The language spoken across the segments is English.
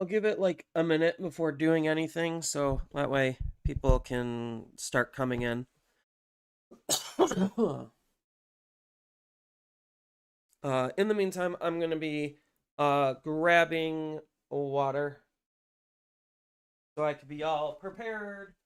I'll give it like a minute before doing anything, so that way people can start coming in. In the meantime, I'm gonna be grabbing water so I can be all prepared.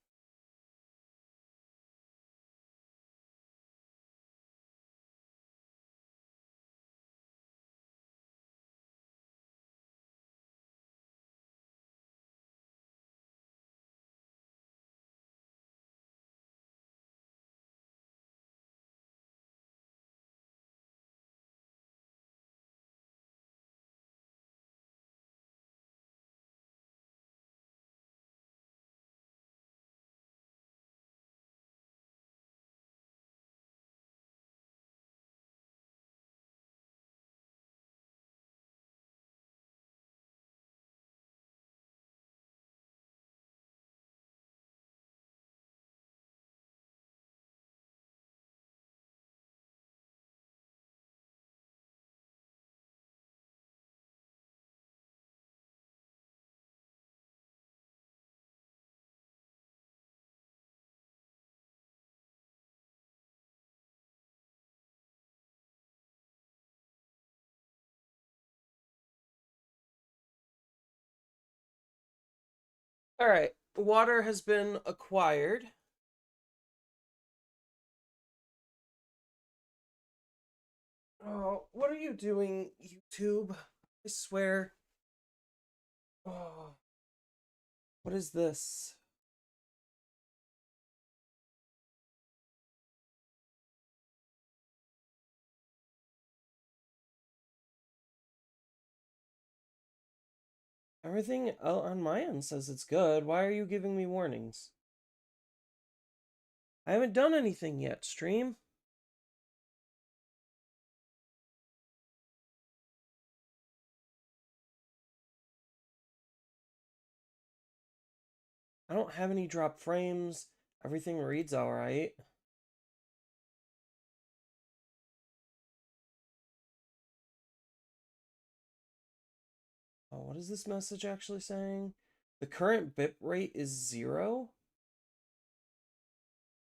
All right, water has been acquired. Oh, what are you doing, YouTube? I swear. Oh, what is this? Everything on my end says it's good. Why are you giving me warnings? I haven't done anything yet, stream. I don't have any drop frames. Everything reads all right. Oh, what is this message actually saying? The current bit rate is 0?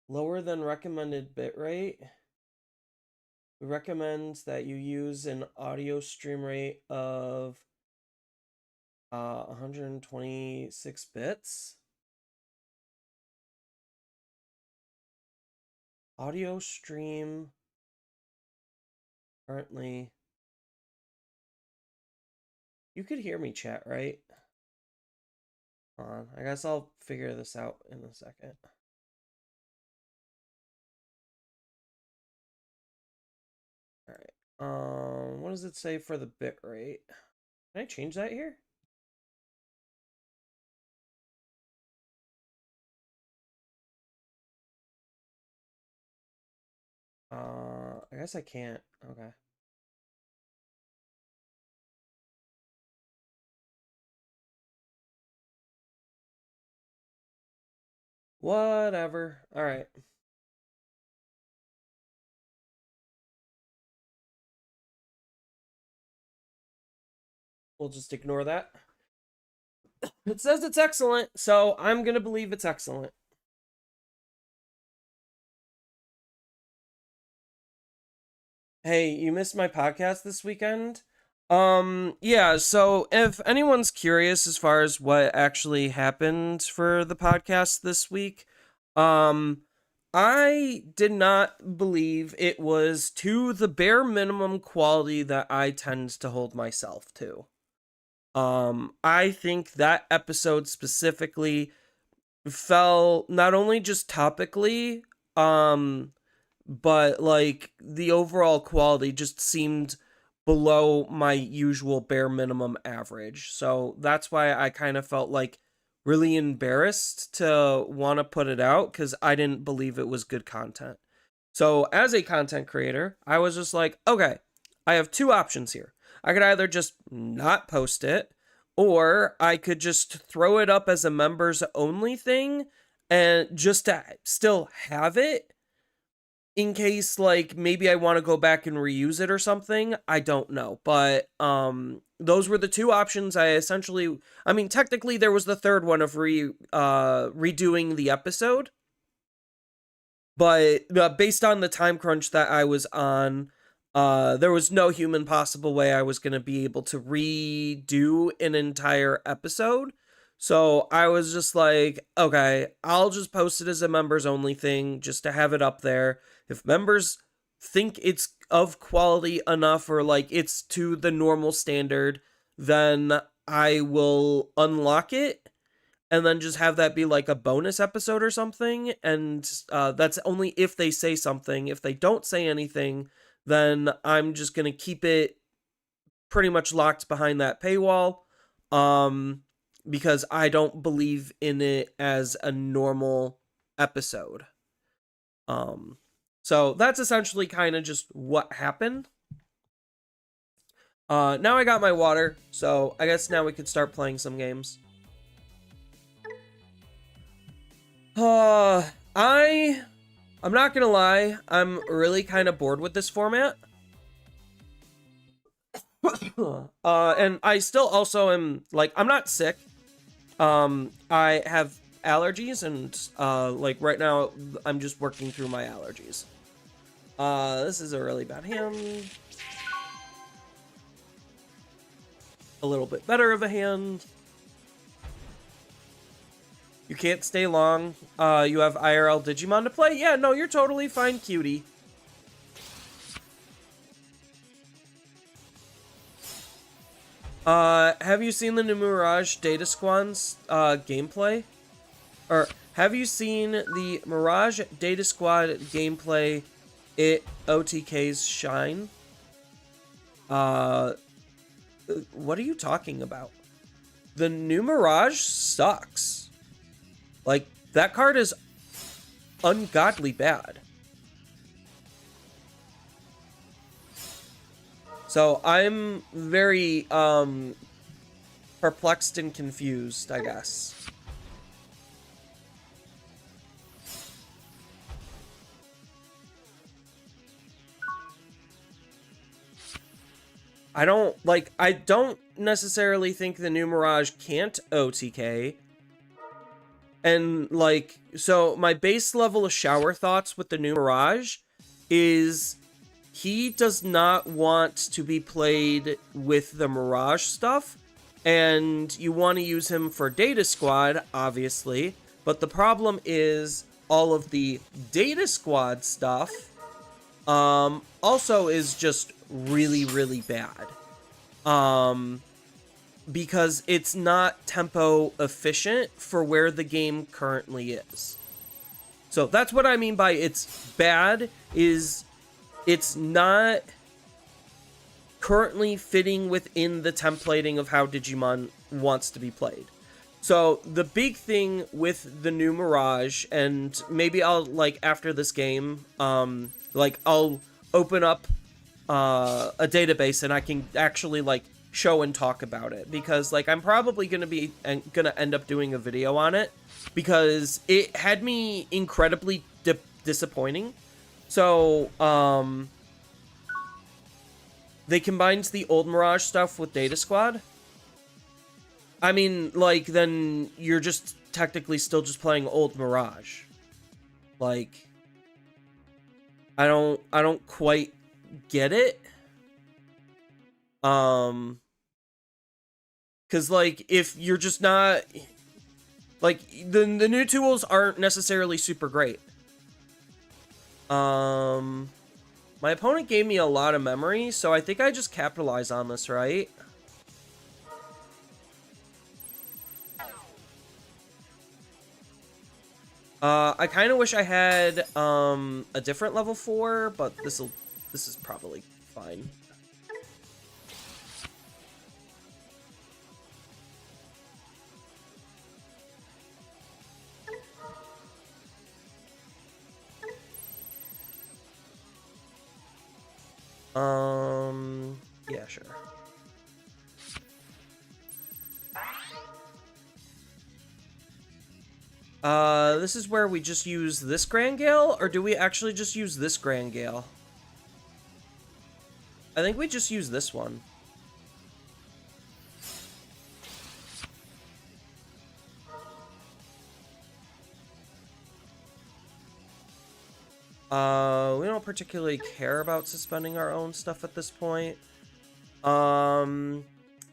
Lower than recommended bit rate. We recommend that you use an audio stream rate of 126 bits. Audio stream currently. You could hear me chat, right? Hold on. I guess I'll figure this out in a second. All right. What does it say for the bit rate? Can I change that here? I guess I can't. Okay. Whatever. All right. We'll just ignore that. It says it's excellent, so I'm gonna believe it's excellent. Hey, you missed my podcast this weekend? Yeah, so if anyone's curious as far as what actually happened for the podcast this week, um, I did not believe it was to the bare minimum quality that I tend to hold myself to. I think that episode specifically fell not only just topically, but like the overall quality just seemed below my usual bare minimum average. So that's why I kind of felt like really embarrassed to want to put it out because I didn't believe it was good content. So as a content creator, I was just like, okay, I have two options here. I could either just not post it, or I could just throw it up as a members only thing and just to still have it, in case, like, maybe I want to go back and reuse it or something. I don't know. But those were the two options. I mean, technically there was the third one of redoing the episode. But based on the time crunch that I was on, there was no human possible way I was going to be able to redo an entire episode. So I was just like, okay, I'll just post it as a members only thing just to have it up there. If members think it's of quality enough or like it's to the normal standard, then I will unlock it and then just have that be like a bonus episode or something. And that's only if they say something. If they don't say anything, then I'm just going to keep it pretty much locked behind that paywall. Because I don't believe in it as a normal episode. So that's essentially kind of just what happened. Now I got my water, so I guess now we could start playing some games. I'm not gonna lie, I'm really kind of bored with this format. And I still also am, like, I'm not sick. I have allergies, and, like, right now, I'm just working through my allergies. This is a really bad hand. A little bit better of a hand. You can't stay long. You have IRL Digimon to play? Yeah, no, you're totally fine, cutie. Have you seen the new Mirage Data Squad's gameplay? Or have you seen the Mirage Data Squad gameplay? It OTK's Shine? What are you talking about? The new Mirage sucks. Like, that card is ungodly bad. So I'm very perplexed and confused, I guess. I don't necessarily think the new Mirage can't OTK. And, like, so my base level of shower thoughts with the new Mirage is he does not want to be played with the Mirage stuff, and you want to use him for Data Squad, obviously, but the problem is all of the Data Squad stuff also is just really, really bad. Because it's not tempo efficient for where the game currently is. So that's what I mean by it's bad, is it's not currently fitting within the templating of how Digimon wants to be played. So the big thing with the new Mirage, and maybe I'll, like, after this game, like, I'll open up a database and I can actually, like, show and talk about it, because, like, I'm probably gonna end up doing a video on it, because it had me incredibly disappointing. So they combined the old Mirage stuff with Data Squad. I mean, like, then you're just technically still just playing old Mirage. Like, I don't quite get it. Cause, like, if you're just not, like, the new tools aren't necessarily super great. My opponent gave me a lot of memory, so I think I just capitalize on this, right? I kind of wish I had a different level 4, but this is probably fine. Yeah, sure. This is where we just use this Grand Gale, or do we actually just use this Grand Gale? I think we just use this one. We don't particularly care about suspending our own stuff at this point.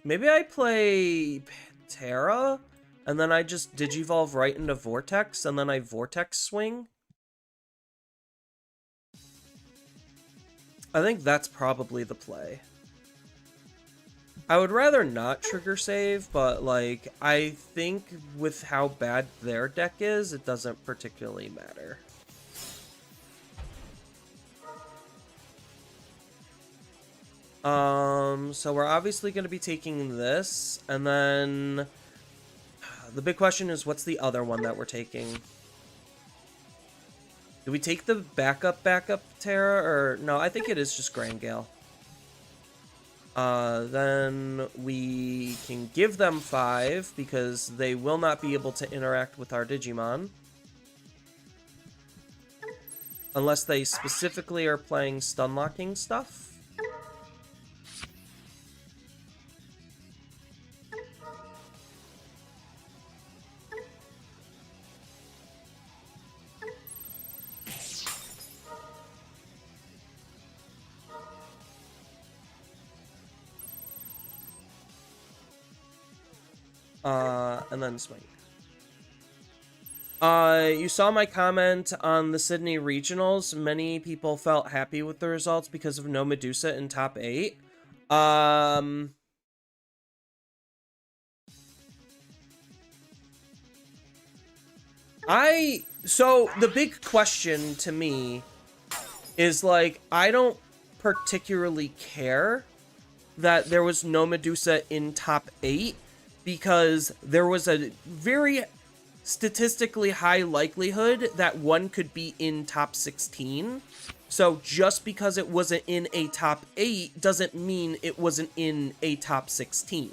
Maybe I play Terra, and then I just Digivolve right into Vortex, and then I Vortex swing. I think that's probably the play. I would rather not trigger save, but, like, I think with how bad their deck is, it doesn't particularly matter. So we're obviously going to be taking this, and then the big question is, what's the other one that we're taking? Do we take the backup Terra, or no? I think it is just Grand Gale. Then we can give them 5 because they will not be able to interact with our Digimon. Unless they specifically are playing stun locking stuff. And then swing. You saw my comment on the Sydney Regionals. Many people felt happy with the results because of no Medusa in top 8. So the big question to me is, like, I don't particularly care that there was no Medusa in top 8 because there was a very statistically high likelihood that one could be in top 16. So just because it wasn't in a top 8 doesn't mean it wasn't in a top 16.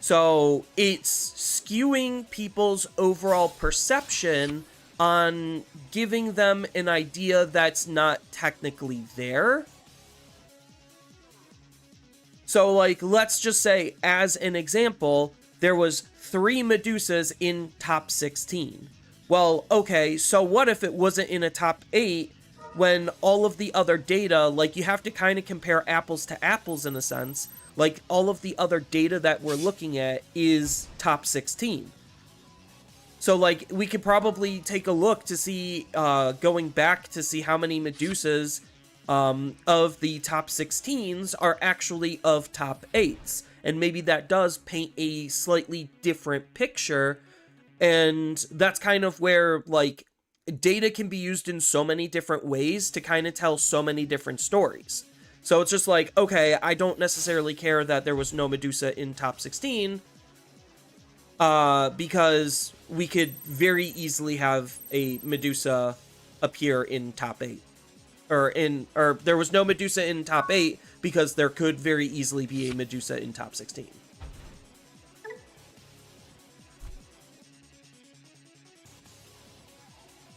So it's skewing people's overall perception on giving them an idea that's not technically there. So, like, let's just say, as an example, there was 3 Medusas in top 16. Well, okay, so what if it wasn't in a top 8 when all of the other data, like, you have to kind of compare apples to apples in a sense. Like, all of the other data that we're looking at is top 16. So, like, we could probably take a look to see, going back to see how many Medusas of the top 16s are actually of top 8s. And maybe that does paint a slightly different picture. And that's kind of where, like, data can be used in so many different ways to kind of tell so many different stories. So it's just like, okay, I don't necessarily care that there was no Medusa in top 16, because we could very easily have a Medusa appear in top 8. Or there was no Medusa in top 8 because there could very easily be a Medusa in top 16.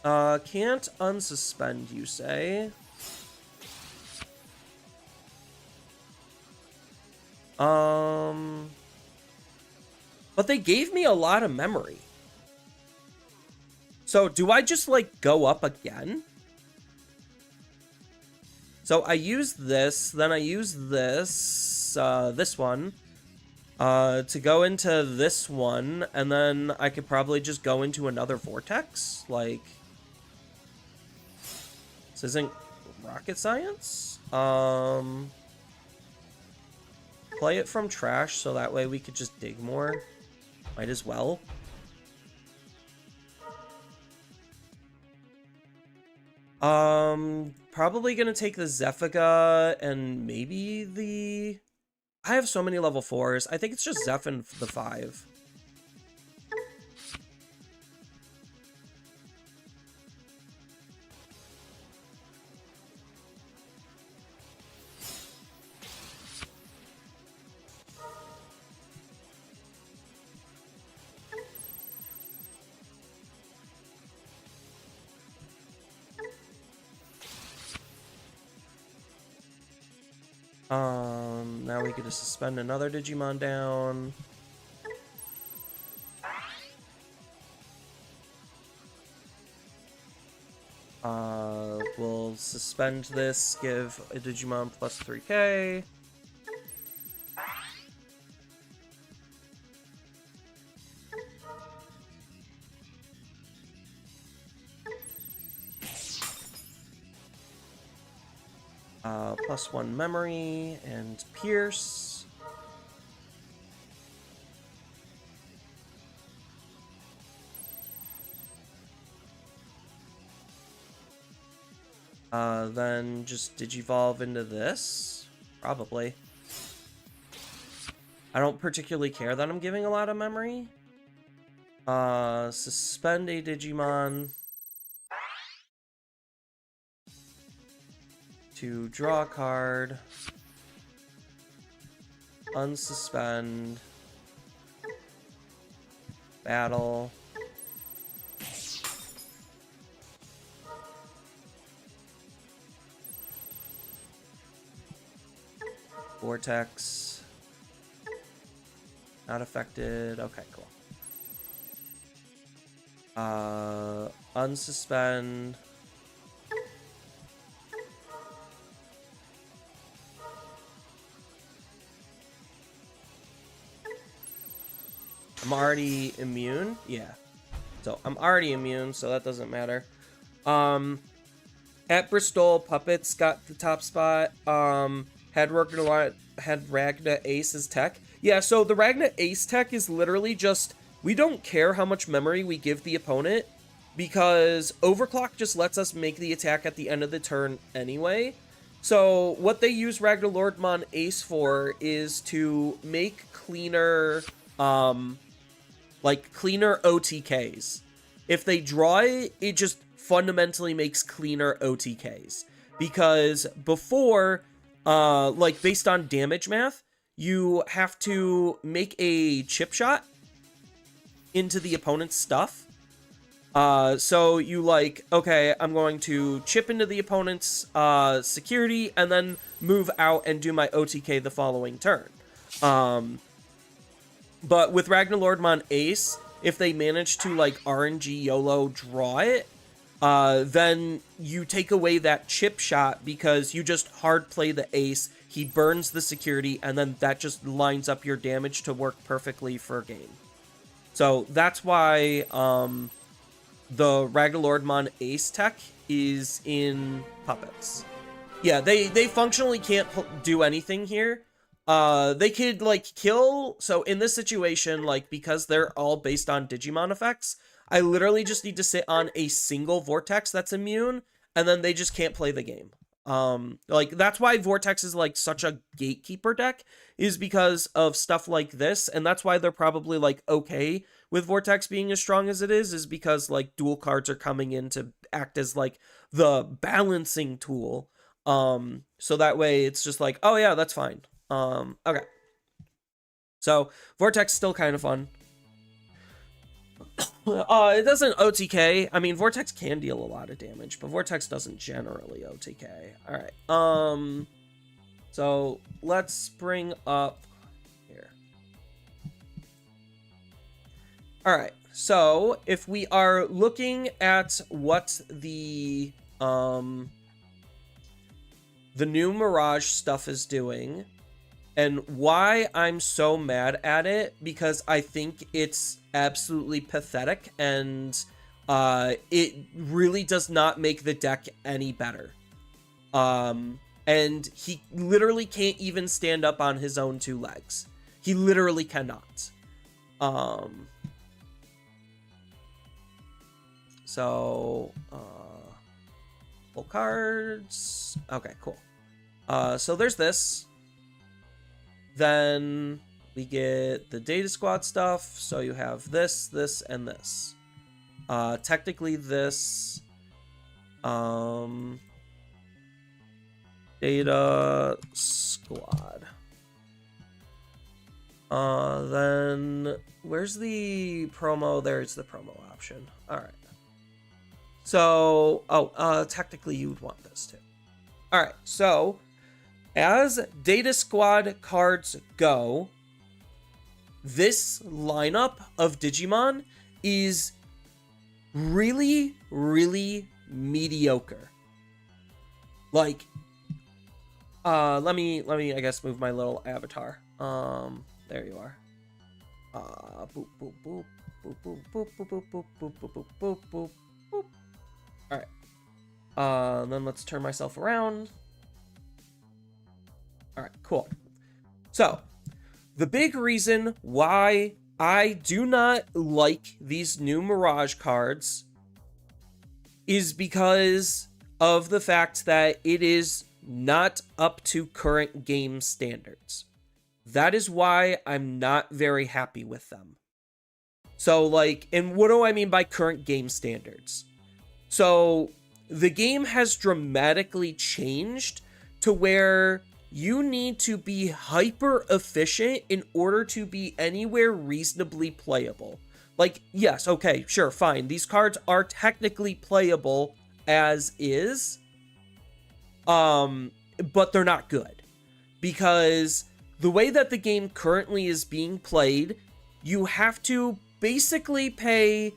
Can't unsuspend, you say? But they gave me a lot of memory. So do I just, like, go up again? So I use this, then I use this, this one, to go into this one, and then I could probably just go into another vortex. Like, this isn't rocket science. Play it from trash, so that way we could just dig more. Might as well. Probably gonna take the Zephiga and maybe the... I have so many level 4s. I think it's just Zeph and the 5. Now we get to suspend another Digimon down. We'll suspend this, give a Digimon plus 3k. Plus 1 memory and pierce. Then just digivolve into this, probably. I don't particularly care that I'm giving a lot of memory. Suspend a Digimon to draw a card, unsuspend, battle. Vortex. Not affected. Okay, cool. Unsuspend. I'm already immune. Yeah. So I'm already immune, so that doesn't matter. At Bristol, Puppets got the top spot. Had Ragna Ace as tech. Yeah, so the Ragna Ace tech is literally just, we don't care how much memory we give the opponent, because Overclock just lets us make the attack at the end of the turn anyway. So what they use Ragna Lordmon Ace for is to make cleaner, cleaner OTKs. If they draw it, it just fundamentally makes cleaner OTKs. Because before, based on damage math, you have to make a chip shot into the opponent's stuff. So you okay, I'm going to chip into the opponent's security and then move out and do my OTK the following turn. But with Ragna Lordmon Ace, if they manage to RNG YOLO draw it, then you take away that chip shot because you just hard play the ace, he burns the security, and then that just lines up your damage to work perfectly for a game. So that's why the Ragna Lordmon Ace tech is in Puppets. Yeah, they functionally can't do anything here. They could kill, so in this situation, because they're all based on Digimon effects, I literally just need to sit on a single Vortex that's immune, and then they just can't play the game. That's why Vortex is such a gatekeeper deck, is because of stuff like this, and that's why they're probably okay with Vortex being as strong as it is because dual cards are coming in to act as the balancing tool. So that way it's just oh yeah, that's fine. Okay. So Vortex still kind of fun. It doesn't OTK. I mean, Vortex can deal a lot of damage, but Vortex doesn't generally OTK. Alright, so let's bring up here. Alright, so if we are looking at what the new Mirage stuff is doing, and why I'm so mad at it, because I think it's absolutely pathetic, and it really does not make the deck any better. And he literally can't even stand up on his own two legs. He literally cannot. So, full cards. Okay, cool. So there's this. Then we get the Data Squad stuff. So you have this, this, and this. Technically this. Data Squad. Then where's the promo? There's the promo option. All right. So, technically you would want this too. All right. So, As Data Squad cards go, this lineup of Digimon is really, really mediocre. Like, let me, I guess, move my little avatar. There you are. Boop, boop, boop, boop, boop, boop, boop, boop, boop, boop, boop, boop, boop, boop. All right. Then let's turn myself around. All right, cool. So, the big reason why I do not like these new Mirage cards is because of the fact that it is not up to current game standards. That is why I'm not very happy with them. So, like, and what do I mean by current game standards? So, the game has dramatically changed to where you need to be hyper efficient in order to be anywhere reasonably playable. Like, yes, okay, sure, fine. These cards are technically playable as is, but they're not good. Because the way that the game currently is being played, you have to basically pay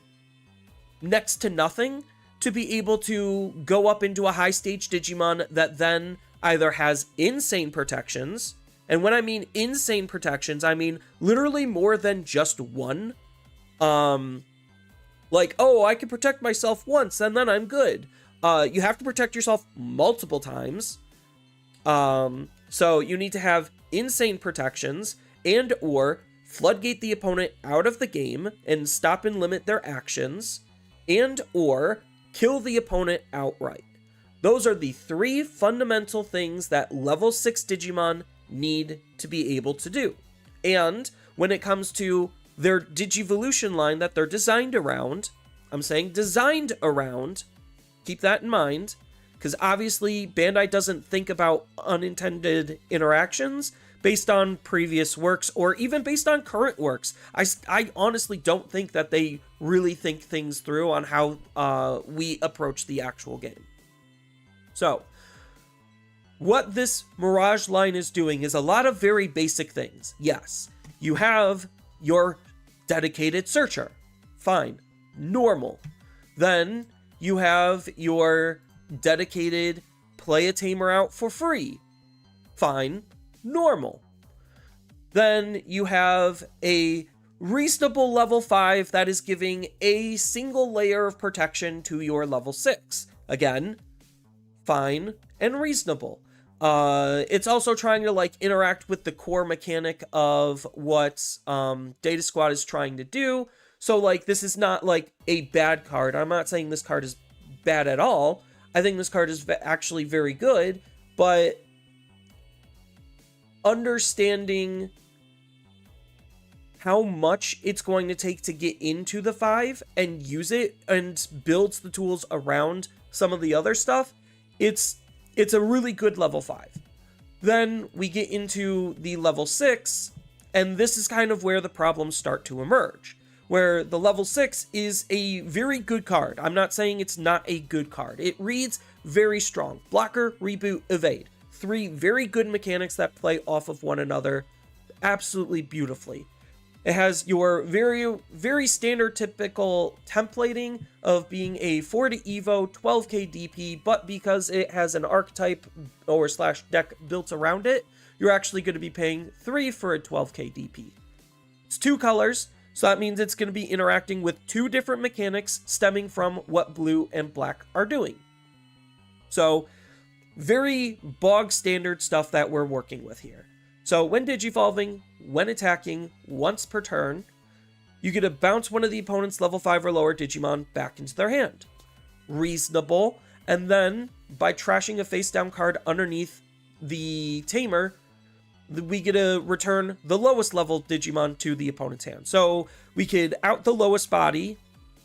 next to nothing to be able to go up into a high stage Digimon that then either has insane protections, and when I mean insane protections, I mean literally more than just one. Like, oh, I can protect myself once and then I'm good. You have to protect yourself multiple times. So you need to have insane protections and or floodgate the opponent out of the game and stop and limit their actions, and or kill the opponent outright. Those are the three fundamental things that level 6 Digimon need to be able to do. And when it comes to their Digivolution line that they're designed around, I'm saying designed around, keep that in mind, because obviously Bandai doesn't think about unintended interactions based on previous works or even based on current works. I honestly don't think that they really think things through on how we approach the actual game. So, what this Mirage line is doing is a lot of very basic things. Yes, you have your dedicated searcher. Fine. Normal. Then you have your dedicated play a tamer out for free. Fine. Normal. Then you have a reasonable level 5 that is giving a single layer of protection to your level 6. Again, fine and reasonable. It's also trying to like interact with the core mechanic of what Data Squad is trying to do. So like this is not like a bad card. I'm not saying this card is bad at all. I think this card is actually very good, but understanding how much it's going to take to get into the 5 and use it and builds the tools around some of the other stuff, it's a really good level 5. Then we get into the level 6, and this is kind of where the problems start to emerge, where the level 6 is a very good card. I'm not saying it's not a good card. It reads very strong. Blocker, reboot, evade. 3 very good mechanics that play off of one another absolutely beautifully. It has your very, very standard typical templating of being a 4 to Evo, 12k DP, but because it has an archetype or slash deck built around it, you're actually going to be paying 3 for a 12k DP. It's 2 colors, so that means it's going to be interacting with 2 different mechanics stemming from what blue and black are doing. So, very bog standard stuff that we're working with here. So when digivolving, when attacking, once per turn, you get to bounce one of the opponent's level 5 or lower Digimon back into their hand. Reasonable. And then, by trashing a face-down card underneath the Tamer, we get to return the lowest level Digimon to the opponent's hand. So we could out the lowest body,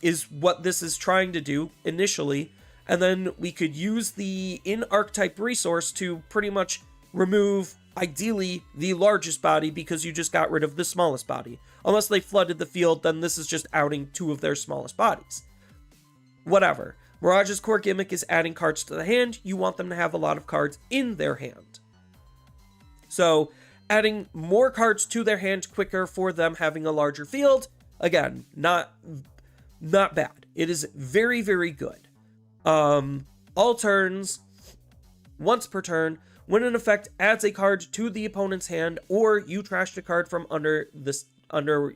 is what this is trying to do initially, and then we could use the in-archetype resource to pretty much remove, ideally, the largest body because you just got rid of the smallest body. Unless they flooded the field, then this is just outing 2 of their smallest bodies. Whatever. Mirage's core gimmick is adding cards to the hand. You want them to have a lot of cards in their hand. So adding more cards to their hand quicker for them having a larger field, again, not bad. It is very, very good. All turns, once per turn, when an effect adds a card to the opponent's hand or you trashed a card from under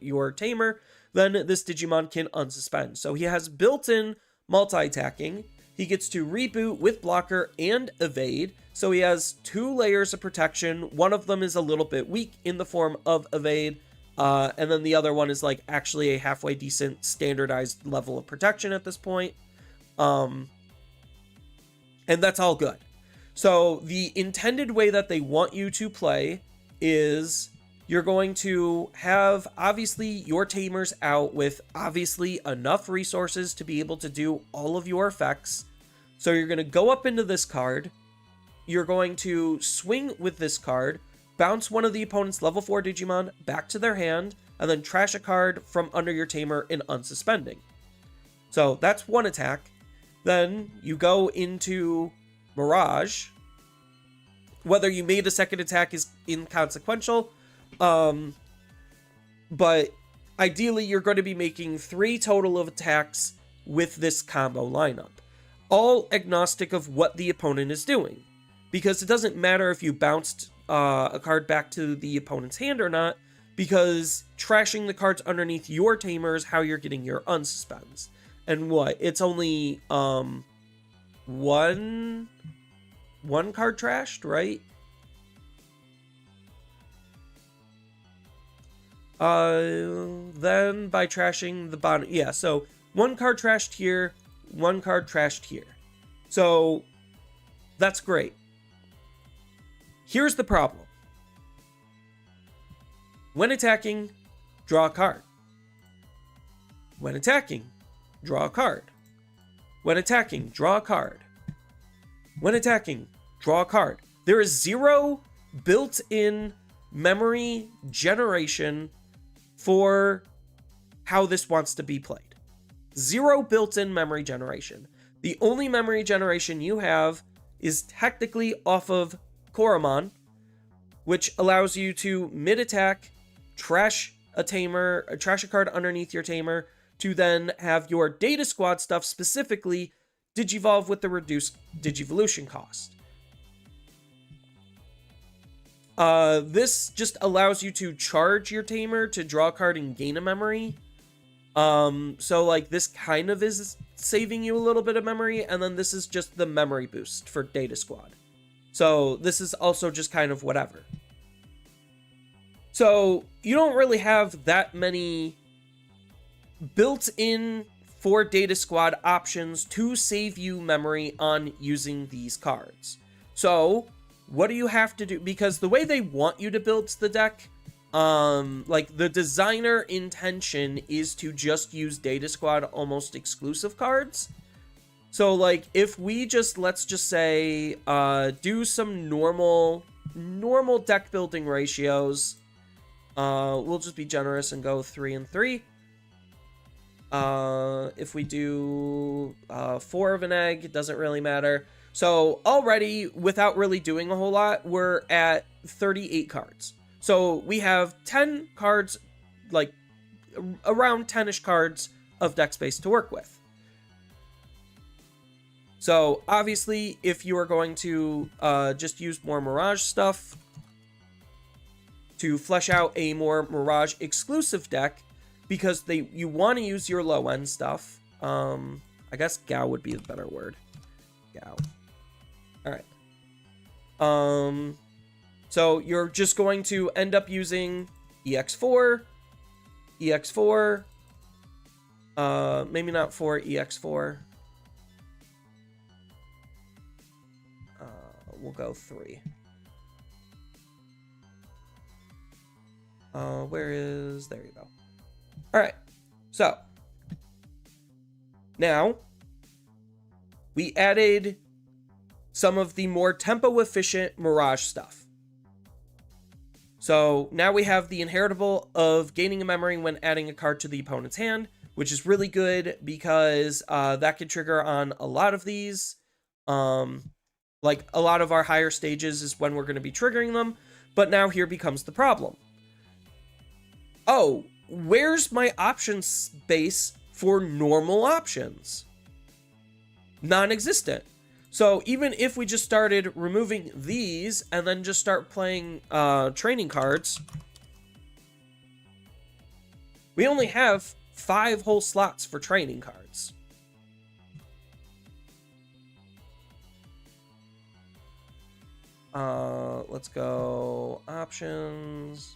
your tamer, then this Digimon can unsuspend. So he has built-in multi-attacking. He gets to reboot with blocker and evade. So he has 2 layers of protection. One of them is a little bit weak in the form of evade. And then the other one is like actually a halfway decent standardized level of protection at this point. And that's all good. So the intended way that they want you to play is you're going to have obviously your tamers out with obviously enough resources to be able to do all of your effects. So you're going to go up into this card. You're going to swing with this card, bounce one of the opponent's level 4 Digimon back to their hand, and then trash a card from under your tamer in unsuspending. So that's one attack. Then you go into Mirage. Whether you made a second attack is inconsequential, but ideally you're going to be making 3 total of attacks with this combo lineup, all agnostic of what the opponent is doing, because it doesn't matter if you bounced a card back to the opponent's hand or not, because trashing the cards underneath your tamer is how you're getting your unsuspends. And what? It's only one card trashed, right? Then by trashing the bottom, yeah, so 1 card trashed here, 1 card trashed here. So that's great. Here's the problem. When attacking, draw a card. When attacking, draw a card. When attacking, draw a card. When attacking, draw a card. There is 0 built-in memory generation for how this wants to be played. 0 built-in memory generation. The only memory generation you have is technically off of Koromon, which allows you to mid-attack, trash a card underneath your tamer, to then have your Data Squad stuff specifically Digivolve with the reduced Digivolution cost. This just allows you to charge your tamer to draw a card and gain a memory. So like this kind of is saving you a little bit of memory, and then this is just the memory boost for Data Squad. So this is also just kind of whatever. So you don't really have that many built-in for Data Squad options to save you memory on using these cards. So what do you have to do? Because the way they want you to build the deck, like the designer intention is to just use Data Squad almost exclusive cards. So like if we just, let's just say, do some normal deck building ratios, we'll just be generous and go 3 and 3. If we do 4 of an egg, it doesn't really matter. So already, without really doing a whole lot, we're at 38 cards. So we have 10 cards, like around 10-ish cards of deck space to work with. So obviously, if you are going to just use more Mirage stuff to flesh out a more Mirage exclusive deck, because you want to use your low end stuff. I guess Gao would be the better word. Gao. All right. So you're just going to end up using EX4, EX4, maybe not 4, EX4. We'll go 3. There you go. All right. So now we added some of the more tempo efficient Mirage stuff. So now we have the inheritable of gaining a memory when adding a card to the opponent's hand, which is really good because that can trigger on a lot of these. Like a lot of our higher stages is when we're going to be triggering them. But now here becomes the problem. Oh, where's my option space for normal options? Non-existent. So even if we just started removing these and then just start playing training cards, we only have 5 whole slots for training cards. Let's go options.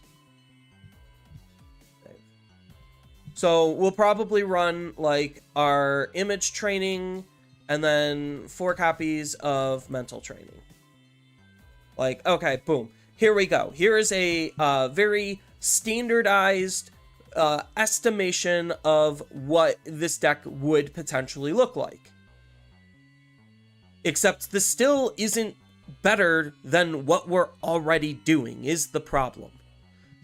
So we'll probably run like our image training and then 4 copies of mental training. Like, okay, boom. Here we go. Here is a very standardized estimation of what this deck would potentially look like. Except this still isn't better than what we're already doing, is the problem.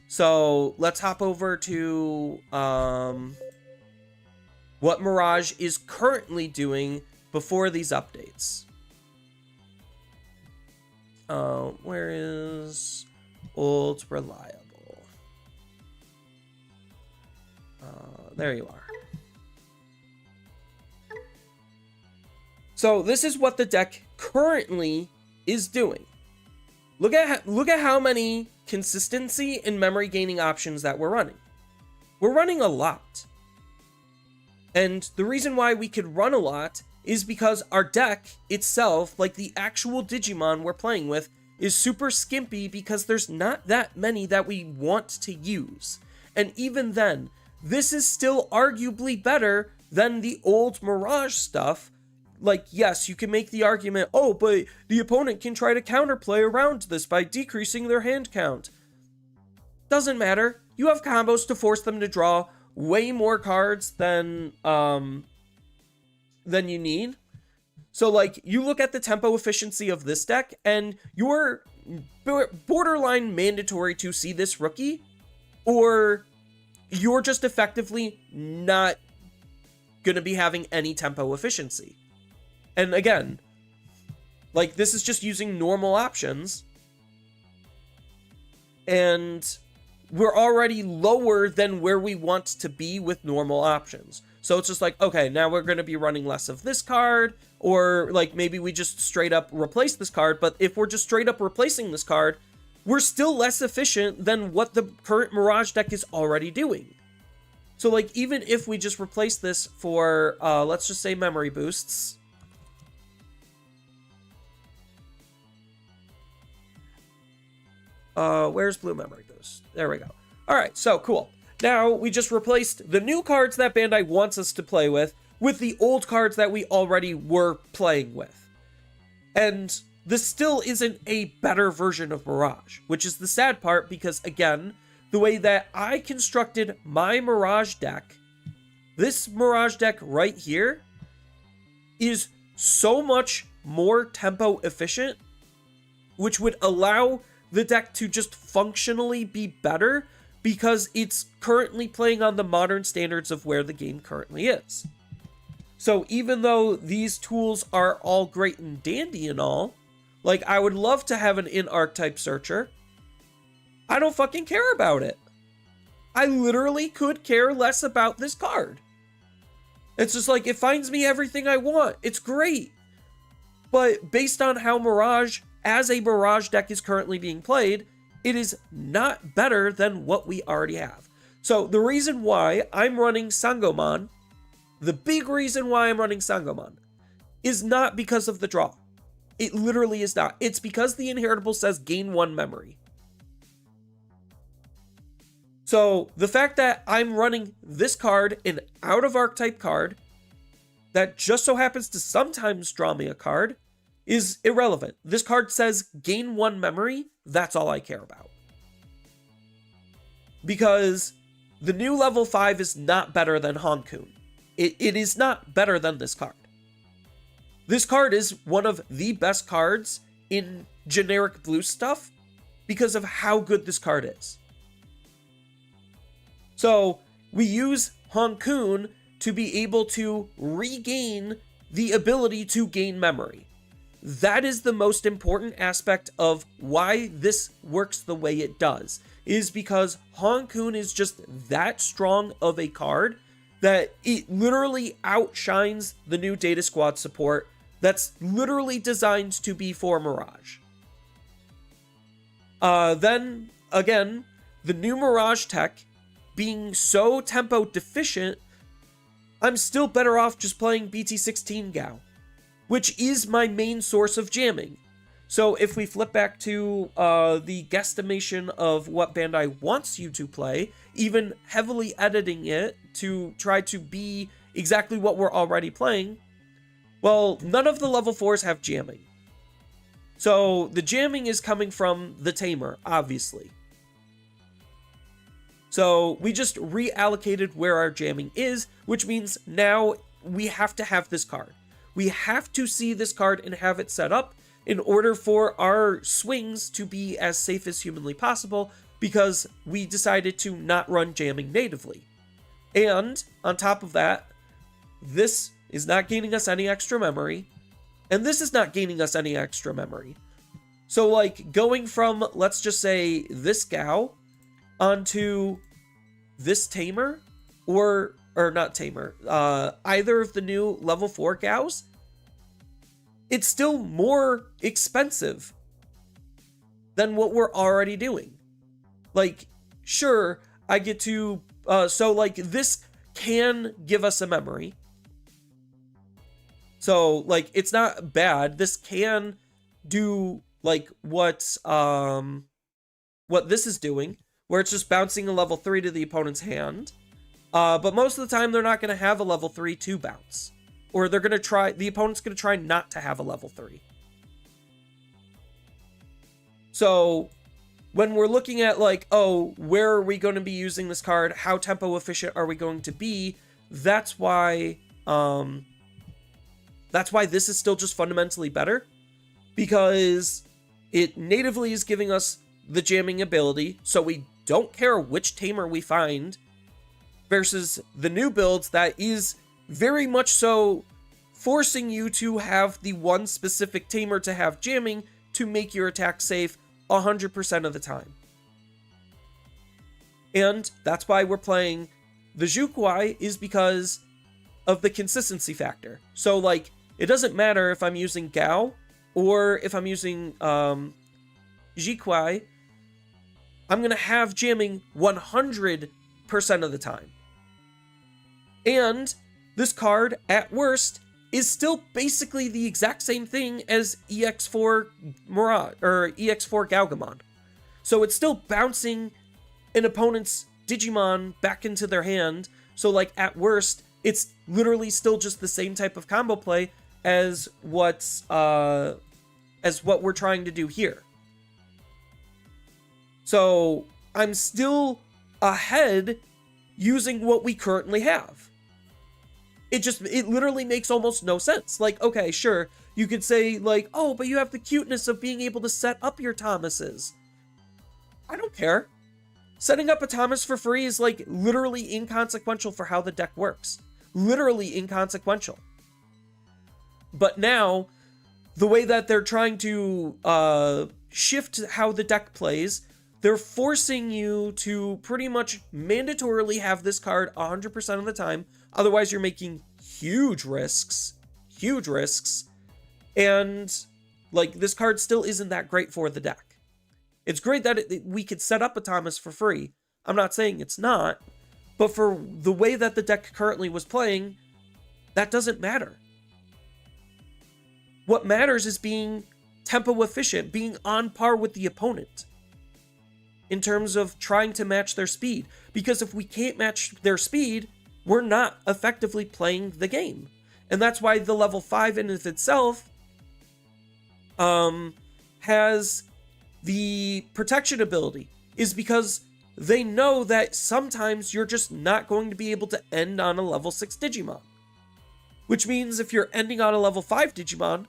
So let's hop over to what Mirage is currently doing before these updates. Where is old reliable? There you are. So this is what the deck currently is doing. Look at how many consistency and memory gaining options that we're running. We're running a lot. And the reason why we could run a lot is because our deck itself, like the actual Digimon we're playing with, is super skimpy because there's not that many that we want to use. And even then, this is still arguably better than the old Mirage stuff. Like, yes, you can make the argument, oh, but the opponent can try to counterplay around this by decreasing their hand count. Doesn't matter. You have combos to force them to draw way more cards than you need. So, like, you look at the tempo efficiency of this deck, and you're borderline mandatory to see this rookie, or you're just effectively not going to be having any tempo efficiency. And again, like, this is just using normal options, and we're already lower than where we want to be with normal options. So it's just like, okay, now we're going to be running less of this card, or like maybe we just straight up replace this card. But if we're just straight up replacing this card, we're still less efficient than what the current Mirage deck is already doing. So like, even if we just replace this for, let's just say memory boosts. Where's blue memory boost? There we go. All right, so cool. Now we just replaced the new cards that Bandai wants us to play with the old cards that we already were playing with. And this still isn't a better version of Mirage, which is the sad part because, again, the way that I constructed my Mirage deck, this Mirage deck right here is so much more tempo efficient, which would allow the deck to just functionally be better because it's currently playing on the modern standards of where the game currently is. So even though these tools are all great and dandy and all, like, I would love to have an in-archetype searcher, I don't fucking care about it. I literally could care less about this card. It's just like, it finds me everything I want. It's great. But based on how Mirage, as a Mirage deck, is currently being played, it is not better than what we already have. So the reason why I'm running Sangomon, the big reason why I'm running Sangomon, is not because of the draw. It literally is not. It's because the inheritable says gain 1 memory. So the fact that I'm running this card, an out of archetype card, that just so happens to sometimes draw me a card, is irrelevant. This card says gain 1 memory. That's all I care about. Because the new level 5 is not better than Honkun. It is not better than this card. This card is one of the best cards in generic blue stuff because of how good this card is. So we use Honkun to be able to regain the ability to gain memory. that is the most important aspect of why this works the way it does, is because Hong Kun is just that strong of a card that it literally outshines the new Data Squad support that's literally designed to be for Mirage. Then, again, the new Mirage tech being so tempo deficient, I'm still better off just playing BT16 Gao, which is my main source of jamming. So if we flip back to the guesstimation of what Bandai wants you to play, even heavily editing it to try to be exactly what we're already playing, well, none of the level 4s have jamming. So the jamming is coming from the Tamer, obviously. So we just reallocated where our jamming is, which means now we have to have this card. We have to see this card and have it set up in order for our swings to be as safe as humanly possible, because we decided to not run jamming natively. And on top of that, this is not gaining us any extra memory, and this is not gaining us any extra memory. So like going from, let's just say, this Gao onto this Tamer, or not Tamer, either of the new level 4 Gaos, it's still more expensive than what we're already doing. Like, sure, I get to, so like this can give us a memory. So like, it's not bad. This can do like what this is doing, where it's just bouncing a level 3 to the opponent's hand. But most of the time, they're not going to have a level 3 to bounce. Or they're going to try, the opponent's going to try not to have a level 3. So when we're looking at like, oh, where are we going to be using this card? How tempo efficient are we going to be? That's why this is still just fundamentally better, because it natively is giving us the jamming ability, so we don't care which Tamer we find, versus the new builds that is very much so forcing you to have the one specific Tamer to have jamming to make your attack safe 100% of the time. And that's why we're playing the Zhukwai, is because of the consistency factor. So like, it doesn't matter if I'm using Gao or if I'm using Zhukwai, I'm going to have jamming 100% of the time. And this card, at worst, is still basically the exact same thing as EX4 Mirage, or EX4 Gaugamon. So it's still bouncing an opponent's Digimon back into their hand. So like, at worst, it's literally still just the same type of combo play as what we're trying to do here. So I'm still ahead using what we currently have. It literally makes almost no sense. Like, okay, sure, you could say like, oh, but you have the cuteness of being able to set up your Thomases. I don't care. Setting up a Thomas for free is like literally inconsequential for how the deck works. Literally inconsequential. But now, the way that they're trying to shift how the deck plays, they're forcing you to pretty much mandatorily have this card 100% of the time. Otherwise, you're making huge risks. And like, this card still isn't that great for the deck. It's great that we could set up a Thomas for free. I'm not saying it's not. But for the way that the deck currently was playing, that doesn't matter. What matters is being tempo efficient, being on par with the opponent in terms of trying to match their speed. Because if we can't match their speed, we're not effectively playing the game. And that's why the level 5 in of itself has the protection ability, is because they know that sometimes you're just not going to be able to end on a level 6 Digimon. Which means if you're ending on a level 5 Digimon,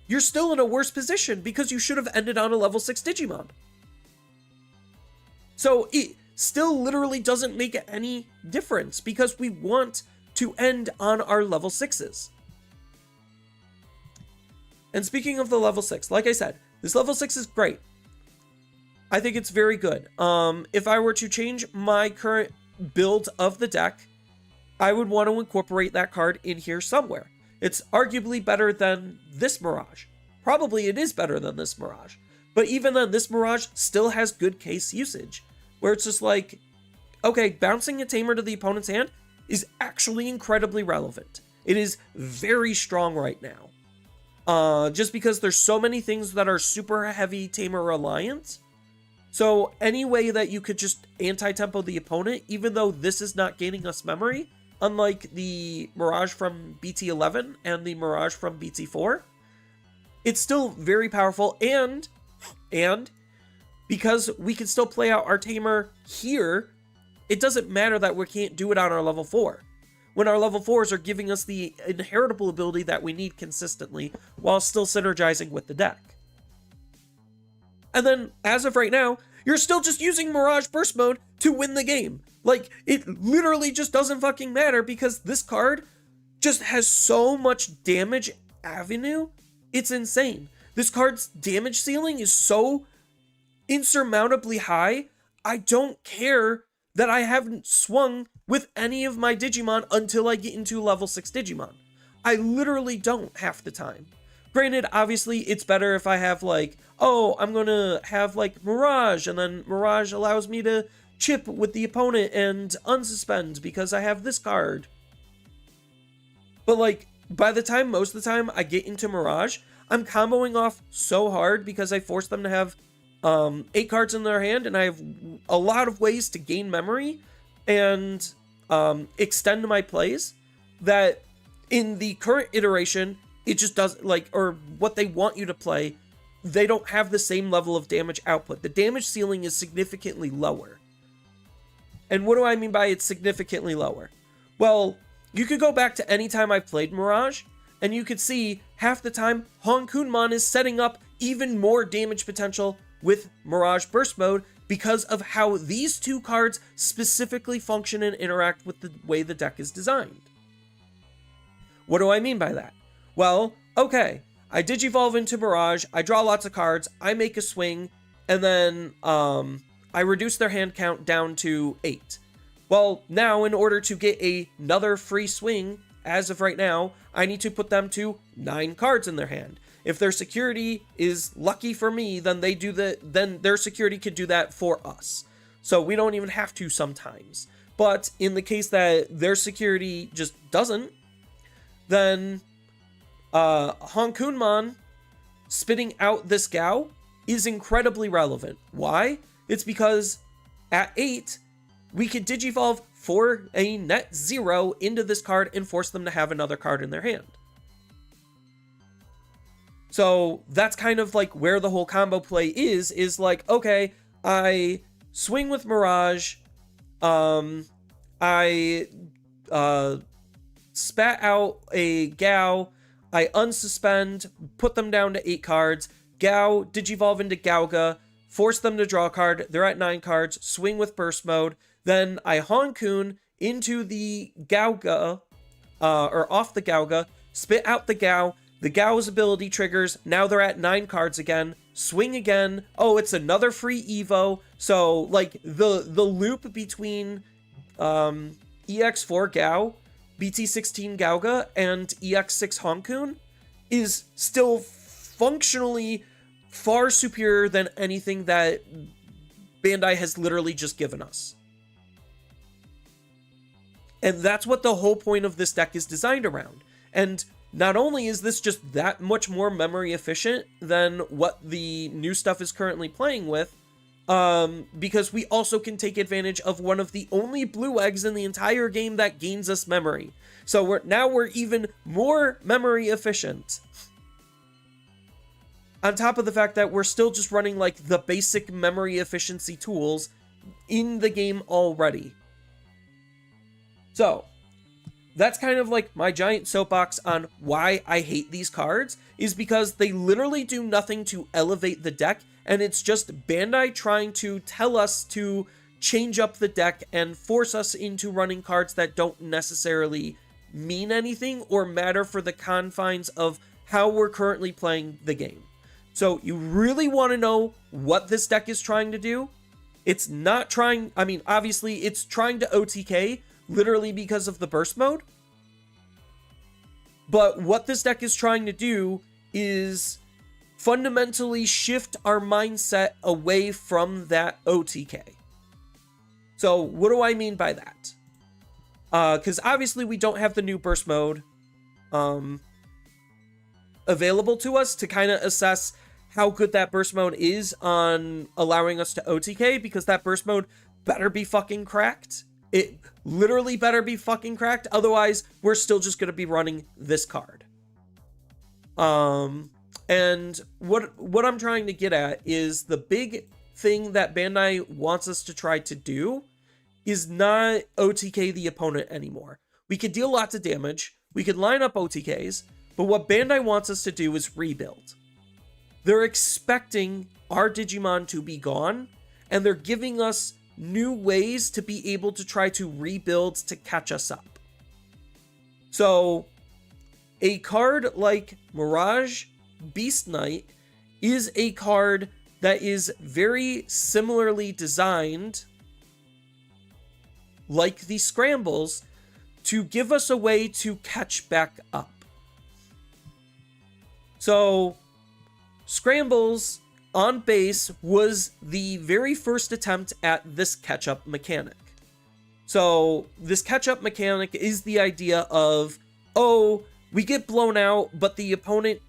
you're still in a worse position because you should have ended on a level 6 Digimon. So it still literally doesn't make any difference because we want to end on our level 6s. And speaking of the level 6, like I said, this level 6 is great. I think it's very good. If I were to change my current build of the deck, I would want to incorporate that card in here somewhere. It's arguably better than this Mirage. Probably it is better than this Mirage. But even then, this Mirage still has good case usage, where it's just like, okay, bouncing a Tamer to the opponent's hand is actually incredibly relevant. It is very strong right now. Just because there's so many things that are super heavy Tamer reliant. So any way that you could just anti-tempo the opponent, even though this is not gaining us memory, unlike the Mirage from BT11 and the Mirage from BT4, it's still very powerful, and because we can still play out our Tamer here, it doesn't matter that we can't do it on our level 4. When our level 4s are giving us the inheritable ability that we need consistently, while still synergizing with the deck. And then, as of right now, you're still just using Mirage Burst Mode to win the game. Like, it literally just doesn't fucking matter, because this card just has so much damage avenue. It's insane. This card's damage ceiling is so insurmountably high, I don't care that I haven't swung with any of my Digimon until I get into level 6 Digimon. I literally don't half the time. Granted, obviously, it's better if I have like, oh, I'm gonna have like Mirage, and then Mirage allows me to chip with the opponent and unsuspend because I have this card. But like, by the time, most of the time, I get into Mirage, I'm comboing off so hard because I force them to have 8 cards in their hand, and I have a lot of ways to gain memory and extend my plays, that in the current iteration, it just doesn't, like, or what they want you to play, they don't have the same level of damage output. The damage ceiling is significantly lower. And what do I mean by it's significantly lower? Well, you could go back to any time I've played Mirage, and you could see half the time Honkunmon is setting up even more damage potential with Mirage Burst Mode because of how these two cards specifically function and interact with the way the deck is designed. What do I mean by that? Well, okay, I Digivolve into Mirage, I draw lots of cards, I make a swing, and then I reduce their hand count down to 8. Well, now in order to get another free swing, as of right now, I need to put them to 9 cards in their hand. If their security is lucky for me, then then their security could do that for us. So we don't even have to sometimes. But in the case that their security just doesn't, then Honkunmon spitting out this Gao is incredibly relevant. Why? It's because at 8, we could Digivolve for a net 0 into this card and force them to have another card in their hand. So that's kind of like where the whole combo play is like, okay, I swing with Mirage, I spat out a Gao, I unsuspend, put them down to 8 cards, Gao, Digivolve into Gauga, force them to draw a card, they're at 9 cards, swing with Burst Mode, then I Honkun into the Gauga, or off the Gauga, spit out the Gao ability triggers, now they're at 9 cards again, swing again, oh, it's another free Evo, so, like, the loop between EX4 Gao, BT16 Gauga, and EX6 Honkun is still functionally far superior than anything that Bandai has literally just given us. And that's what the whole point of this deck is designed around. And not only is this just that much more memory efficient than what the new stuff is currently playing with, because we also can take advantage of one of the only blue eggs in the entire game that gains us memory. So we're even more memory efficient. On top of the fact that we're still just running like the basic memory efficiency tools in the game already. So that's kind of like my giant soapbox on why I hate these cards, is because they literally do nothing to elevate the deck, and it's just Bandai trying to tell us to change up the deck and force us into running cards that don't necessarily mean anything or matter for the confines of how we're currently playing the game. So you really want to know what this deck is trying to do? It's not trying, I mean, obviously it's trying to OTK literally because of the burst mode. But what this deck is trying to do is fundamentally shift our mindset away from that OTK. So what do I mean by that? Because obviously we don't have the new burst mode available to us to kind of assess how good that burst mode is on allowing us to OTK, because that burst mode better be fucking cracked. It literally better be fucking cracked. Otherwise, we're still just going to be running this card. And what I'm trying to get at is the big thing that Bandai wants us to try to do is not OTK the opponent anymore. We could deal lots of damage. We could line up OTKs. But what Bandai wants us to do is rebuild. They're expecting our Digimon to be gone, and they're giving us new ways to be able to try to rebuild to catch us up. So, a card like Mirage Beast Knight is a card that is very similarly designed, like the Scrambles, to give us a way to catch back up. So, Scrambles on base was the very first attempt at this catch-up mechanic. So, this catch-up mechanic is the idea of, oh, we get blown out, but the opponent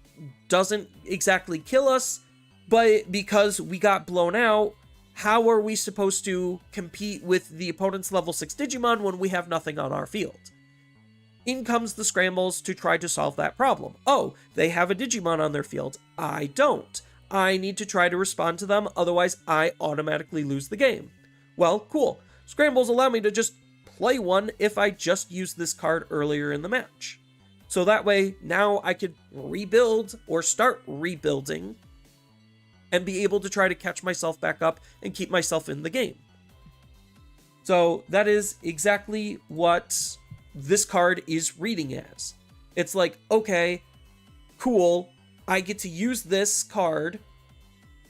doesn't exactly kill us, but because we got blown out, how are we supposed to compete with the opponent's level 6 Digimon when we have nothing on our field? In comes the Scrambles to try to solve that problem. Oh, they have a Digimon on their field. I don't. I need to try to respond to them, otherwise I automatically lose the game. Well, cool. Scrambles allow me to just play one if I just used this card earlier in the match. So that way, now I could rebuild or start rebuilding and be able to try to catch myself back up and keep myself in the game. So that is exactly what this card is reading as. It's like, okay, cool, I get to use this card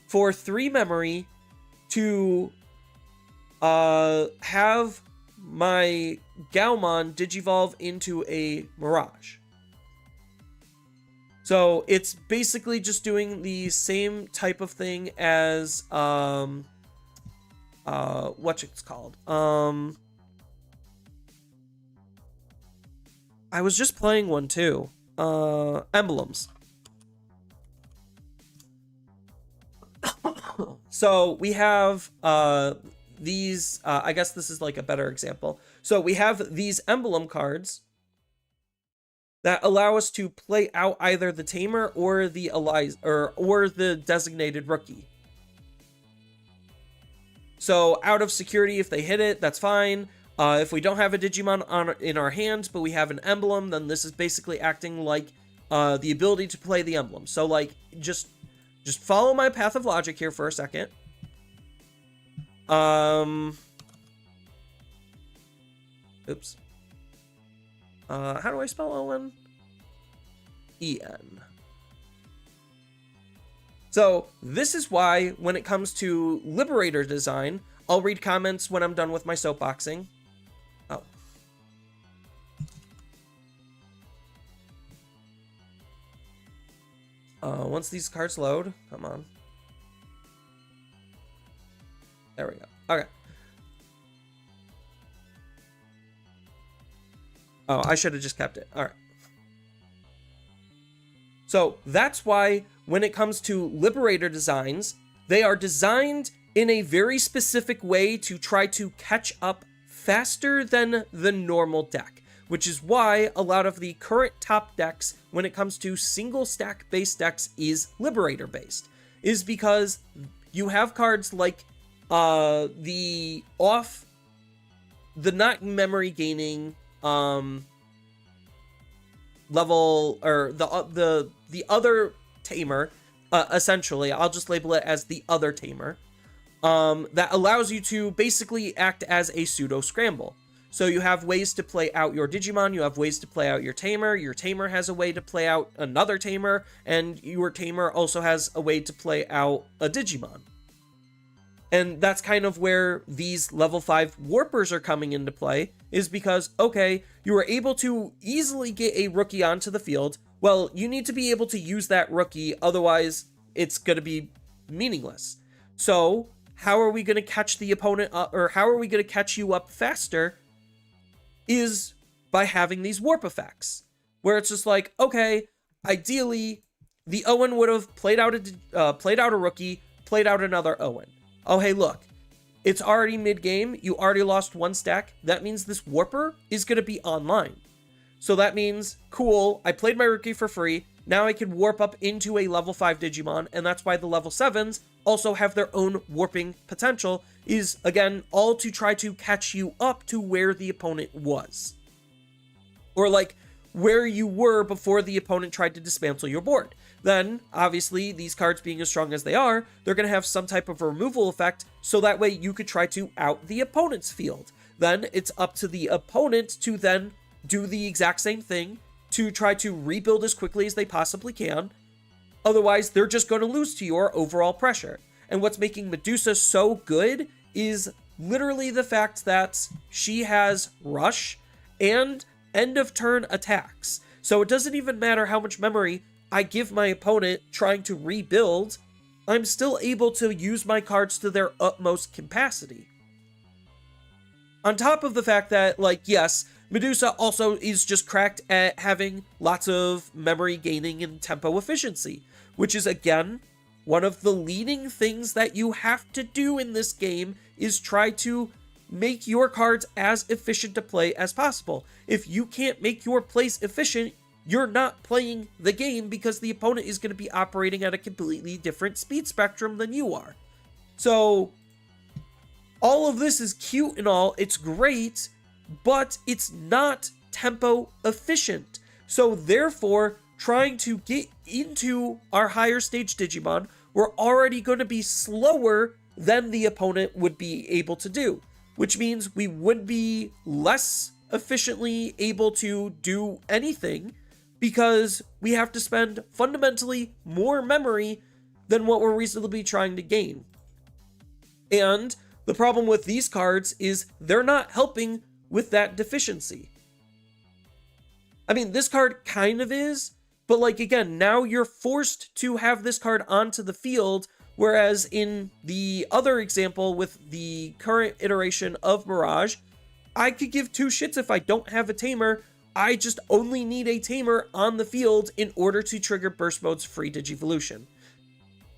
for 3 memory to have my Gaomon digivolve into a Mirage. So it's basically just doing the same type of thing as what's it's called? I was just playing one too. Emblems. So we have these, I guess this is like a better example. So we have these emblem cards that allow us to play out either the Tamer or the or the designated rookie. So out of security, if they hit it, that's fine. If we don't have a Digimon in our hands, but we have an emblem, then this is basically acting like the ability to play the emblem. So like, just follow my path of logic here for a second. Oops. How do I spell Owen? E-N. So this is why when it comes to Liberator design, I'll read comments when I'm done with my soapboxing. Once these cards load, come on. There we go. Okay. Oh, I should have just kept it. All right. So that's why when it comes to Liberator designs, they are designed in a very specific way to try to catch up faster than the normal deck, which is why a lot of the current top decks when it comes to single stack based decks is Liberator based, is because you have cards like the not memory gaining level, or the other Tamer, essentially, I'll just label it as the other Tamer, that allows you to basically act as a pseudo scramble. So you have ways to play out your Digimon, you have ways to play out your Tamer has a way to play out another Tamer, and your Tamer also has a way to play out a Digimon. And that's kind of where these level 5 Warpers are coming into play, is because, okay, you were able to easily get a rookie onto the field. Well, you need to be able to use that rookie, otherwise it's going to be meaningless. So, how are we going to catch the opponent up, or how are we going to catch you up faster, is by having these warp effects, where it's just like, okay, ideally, the Owen would have played out a rookie, played out another Owen. Oh, hey, look, it's already mid-game. You already lost one stack. That means this Warper is going to be online. So that means, cool, I played my rookie for free. Now I can warp up into a level 5 Digimon, and that's why the level 7s also have their own warping potential, is, again, all to try to catch you up to where the opponent was. Or, like, where you were before the opponent tried to dismantle your board. Then, obviously, these cards being as strong as they are, they're going to have some type of removal effect, so that way you could try to out the opponent's field. Then, it's up to the opponent to then do the exact same thing, to try to rebuild as quickly as they possibly can. Otherwise, they're just going to lose to your overall pressure. And what's making Medusa so good is literally the fact that she has Rush and end of turn attacks. So it doesn't even matter how much memory I give my opponent trying to rebuild, I'm still able to use my cards to their utmost capacity. On top of the fact that, like, yes, Medusa also is just cracked at having lots of memory gaining and tempo efficiency, which is, again, one of the leading things that you have to do in this game, is try to make your cards as efficient to play as possible. If you can't make your plays efficient, you're not playing the game, because the opponent is going to be operating at a completely different speed spectrum than you are. So, all of this is cute and all, it's great, but it's not tempo efficient. So therefore, trying to get into our higher stage Digimon, we're already going to be slower than the opponent would be able to do, which means we would be less efficiently able to do anything, because we have to spend fundamentally more memory than what we're reasonably trying to gain. And the problem with these cards is they're not helping with that deficiency. I mean, this card kind of is, but like, again, now you're forced to have this card onto the field, whereas in the other example with the current iteration of Mirage, I could give two shits if I don't have a Tamer. I just only need a Tamer on the field in order to trigger Burst Mode's free Digivolution.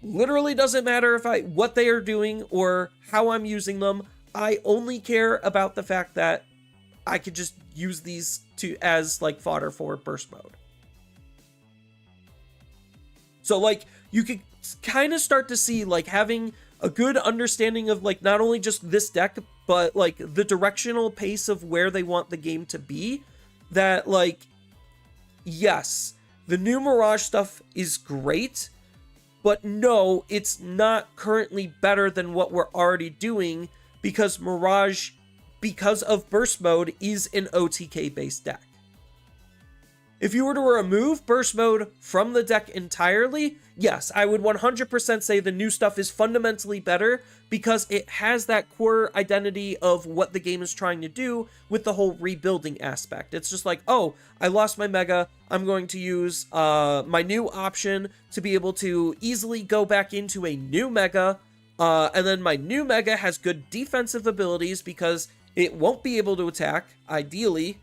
Literally doesn't matter what they are doing or how I'm using them. I only care about the fact that I could just use these as like fodder for Burst Mode. So like, you could kind of start to see like having a good understanding of like not only just this deck, but like the directional pace of where they want the game to be. That, like, yes, the new Mirage stuff is great, but no, it's not currently better than what we're already doing, because Mirage, because of Burst Mode, is an OTK-based deck. If you were to remove Burst Mode from the deck entirely, yes, I would 100% say the new stuff is fundamentally better, because it has that core identity of what the game is trying to do with the whole rebuilding aspect. It's just like, oh, I lost my Mega, I'm going to use my new option to be able to easily go back into a new Mega, and then my new Mega has good defensive abilities because it won't be able to attack, ideally.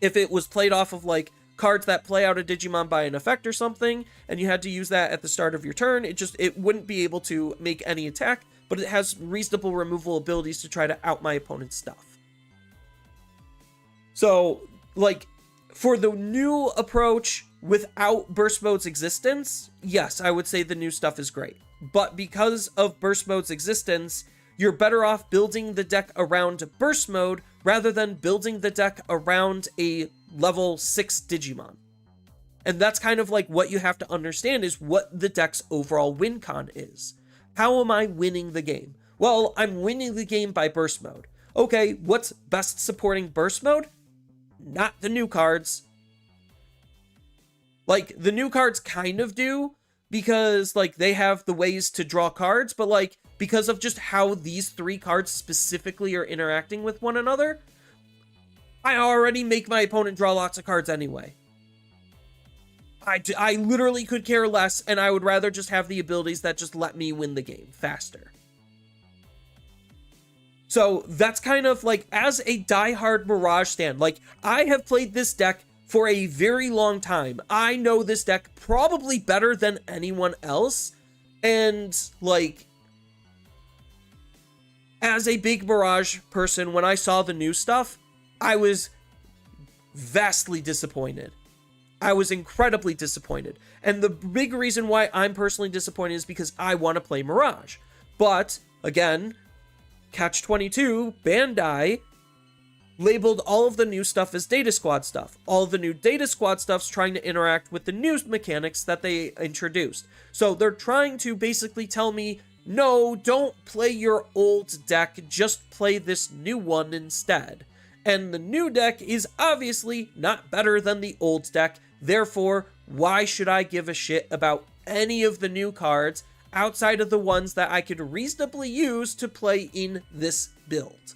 If it was played off of like cards that play out a Digimon by an effect or something, and you had to use that at the start of your turn, it wouldn't be able to make any attack, but it has reasonable removal abilities to try to out my opponent's stuff. So, like, for the new approach without Burst Mode's existence, yes, I would say the new stuff is great. But because of Burst Mode's existence, you're better off building the deck around Burst Mode rather than building the deck around a level 6 Digimon. And that's kind of like what you have to understand, is what the deck's overall win con is. How am I winning the game? Well, I'm winning the game by Burst Mode. okay, what's best supporting burst mode? Not the new cards. Like, the new cards kind of do, because, like, they have the ways to draw cards, but, like, because of just how these 3 cards specifically are interacting with one another, I already make my opponent draw lots of cards anyway. I literally could care less, and I would rather just have the abilities that just let me win the game faster. So that's kind of like, as a diehard Mirage stan, like, I have played this deck for a very long time. I know this deck probably better than anyone else, and, like, as a big Mirage person, when I saw the new stuff, I was vastly disappointed. I was incredibly disappointed. And the big reason why I'm personally disappointed is because I want to play Mirage. But, again, Catch-22, Bandai, labeled all of the new stuff as Data Squad stuff. All the new Data Squad stuff's trying to interact with the new mechanics that they introduced. So they're trying to basically tell me, no, don't play your old deck, just play this new one instead. And the new deck is obviously not better than the old deck, therefore, why should I give a shit about any of the new cards outside of the ones that I could reasonably use to play in this build?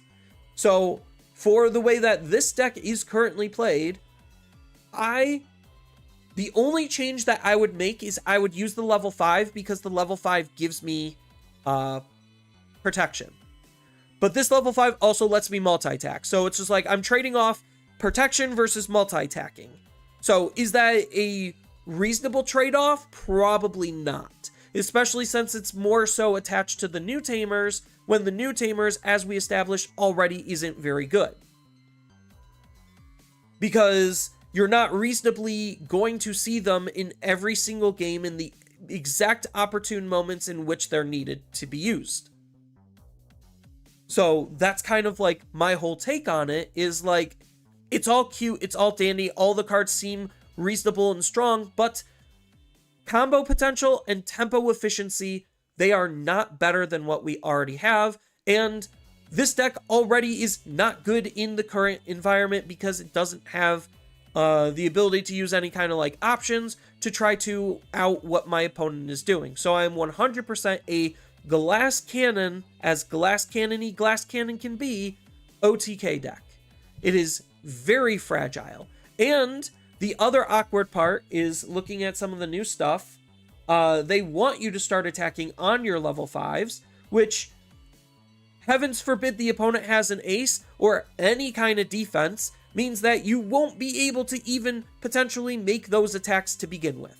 So, for the way that this deck is currently played, the only change that I would make is I would use the level 5, because the level 5 gives me protection. But this level 5 also lets me multi-tack. So it's just like, I'm trading off protection versus multi-tacking. So is that a reasonable trade-off? Probably not. Especially since it's more so attached to the new Tamers, when the new Tamers, as we established, already isn't very good. Because you're not reasonably going to see them in every single game in the exact opportune moments in which they're needed to be used. So that's kind of like my whole take on it, is like, it's all cute, it's all dandy, all the cards seem reasonable and strong, but combo potential and tempo efficiency, they are not better than what we already have, and this deck already is not good in the current environment because it doesn't have the ability to use any kind of like options to try to out what my opponent is doing. So I am 100% a glass cannon, as glass cannon-y glass cannon can be, OTK deck. It is very fragile. And the other awkward part is looking at some of the new stuff. They want you to start attacking on your level 5s, which, heavens forbid the opponent has an ace or any kind of defense, means that you won't be able to even potentially make those attacks to begin with.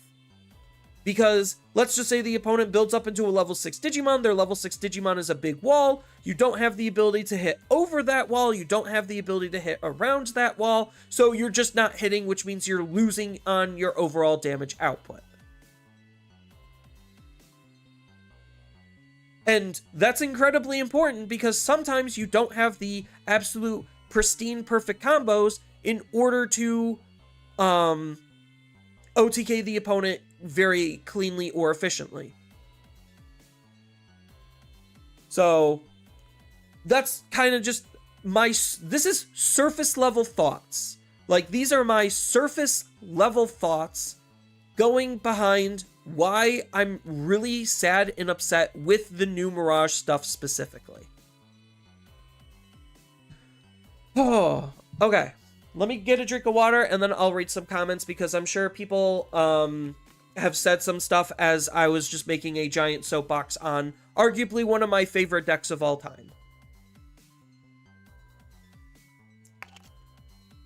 Because let's just say the opponent builds up into a level 6 Digimon, their level 6 Digimon is a big wall, you don't have the ability to hit over that wall, you don't have the ability to hit around that wall, so you're just not hitting, which means you're losing on your overall damage output. And that's incredibly important because sometimes you don't have the absolute pristine perfect combos in order to OTK the opponent very cleanly or efficiently. So that's kind of just this is surface level thoughts. Like, these are my surface level thoughts going behind why I'm really sad and upset with the new Mirage stuff specifically. Oh, okay. Let me get a drink of water and then I'll read some comments, because I'm sure people have said some stuff as I was just making a giant soapbox on arguably one of my favorite decks of all time.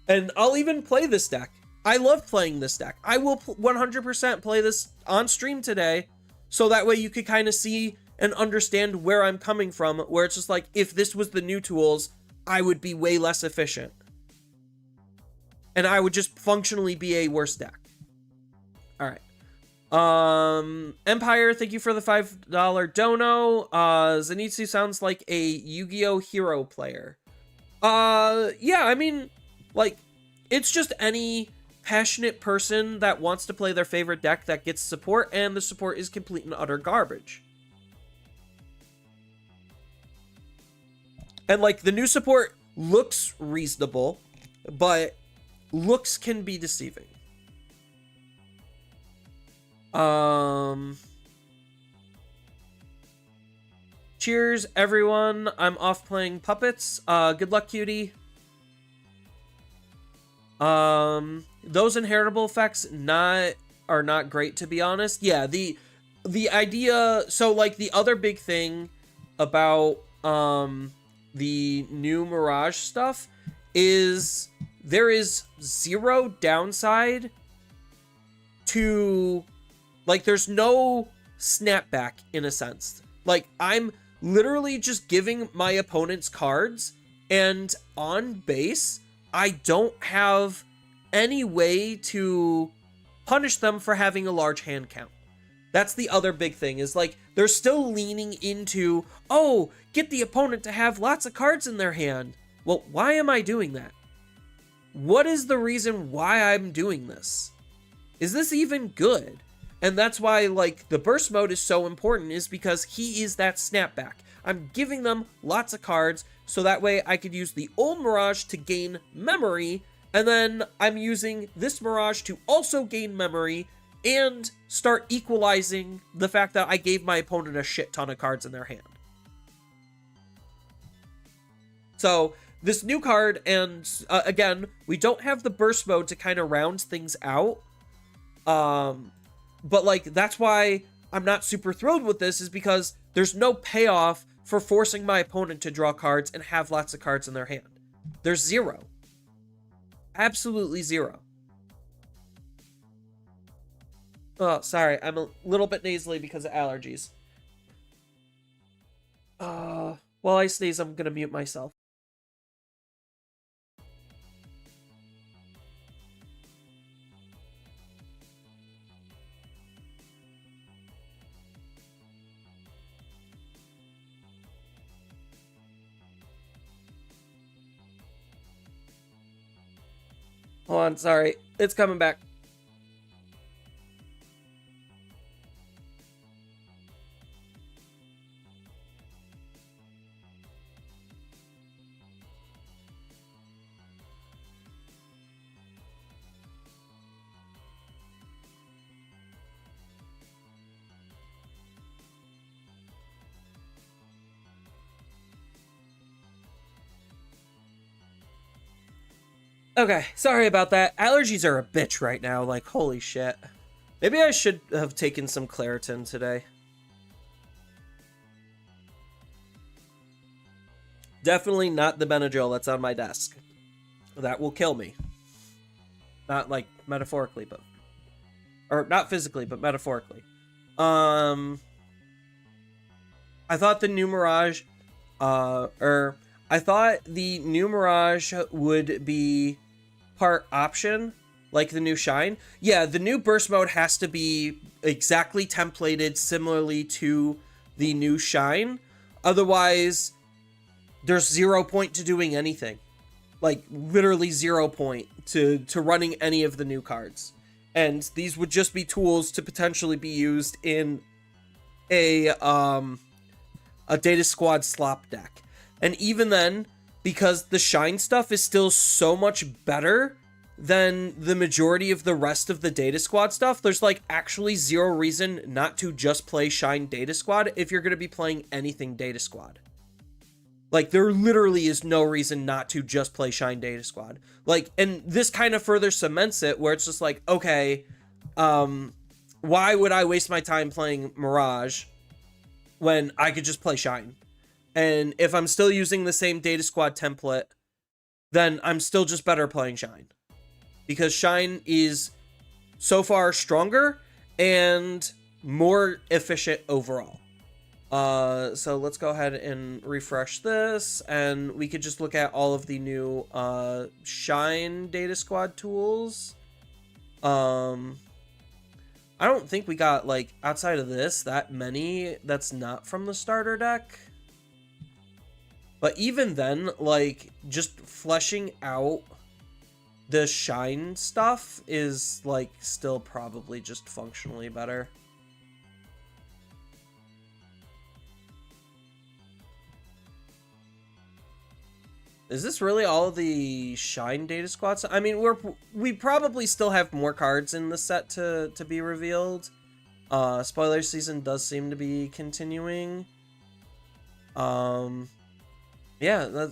And I'll even play this deck. I love playing this deck. I will 100% play this on stream today, so that way you could kind of see and understand where I'm coming from, where it's just like, if this was the new tools, I would be way less efficient. And I would just functionally be a worse deck. Alright. Empire, thank you for the $5 dono. Zenitsu sounds like a Yu-Gi-Oh! Hero player. Yeah, I mean, like, it's just any passionate person that wants to play their favorite deck that gets support, and the support is complete and utter garbage. And like the new support looks reasonable, but looks can be deceiving. Cheers, everyone. I'm off playing puppets. Good luck, cutie. Those inheritable effects are not great, to be honest. Yeah, the idea, so like the other big thing about the new Mirage stuff is there is zero downside to, like, there's no snapback in a sense. Like, I'm literally just giving my opponents cards, and on base, I don't have any way to punish them for having a large hand count. That's the other big thing, is like, they're still leaning into, oh, get the opponent to have lots of cards in their hand. Well, why am I doing that? What is the reason why I'm doing this? Is this even good? And that's why, like, the burst mode is so important, is because he is that snapback. I'm giving them lots of cards, so that way I could use the old Mirage to gain memory, and then I'm using this Mirage to also gain memory and start equalizing the fact that I gave my opponent a shit ton of cards in their hand. So this new card, and again, we don't have the burst mode to kind of round things out. But like, that's why I'm not super thrilled with this, is because there's no payoff for forcing my opponent to draw cards and have lots of cards in their hand. There's zero. Absolutely zero. Oh, sorry. I'm a little bit nasally because of allergies. While I sneeze, I'm gonna mute myself. Hold on, sorry. It's coming back. Okay, sorry about that. Allergies are a bitch right now, like, holy shit. Maybe I should have taken some Claritin today. Definitely not the Benadryl that's on my desk. That will kill me. Not, like, metaphorically, but... Or, not physically, but metaphorically. I thought the new Mirage... I thought the new Mirage would be part option, like the new Shine. Yeah, the new burst mode has to be exactly templated similarly to the new Shine. Otherwise, there's 0 point to doing anything. Like, literally 0 point to running any of the new cards. And these would just be tools to potentially be used in a Data Squad slop deck. And even then, because the Shine stuff is still so much better than the majority of the rest of the Data Squad stuff, there's like actually zero reason not to just play Shine Data Squad if you're going to be playing anything Data Squad. Like, there literally is no reason not to just play Shine Data Squad. Like, and this kind of further cements it, where it's just like, okay, why would I waste my time playing Mirage when I could just play Shine? And if I'm still using the same Data Squad template, then I'm still just better playing Shine. Because Shine is so far stronger and more efficient overall. So let's go ahead and refresh this, and we could just look at all of the new Shine Data Squad tools. I don't think we got, like, outside of this, that many that's not from the starter deck. But even then, like, just fleshing out the Shine stuff is, like, still probably just functionally better. Is this really all of the Shine data squads? I mean, we probably still have more cards in the set to be revealed. Spoiler season does seem to be continuing. Yeah,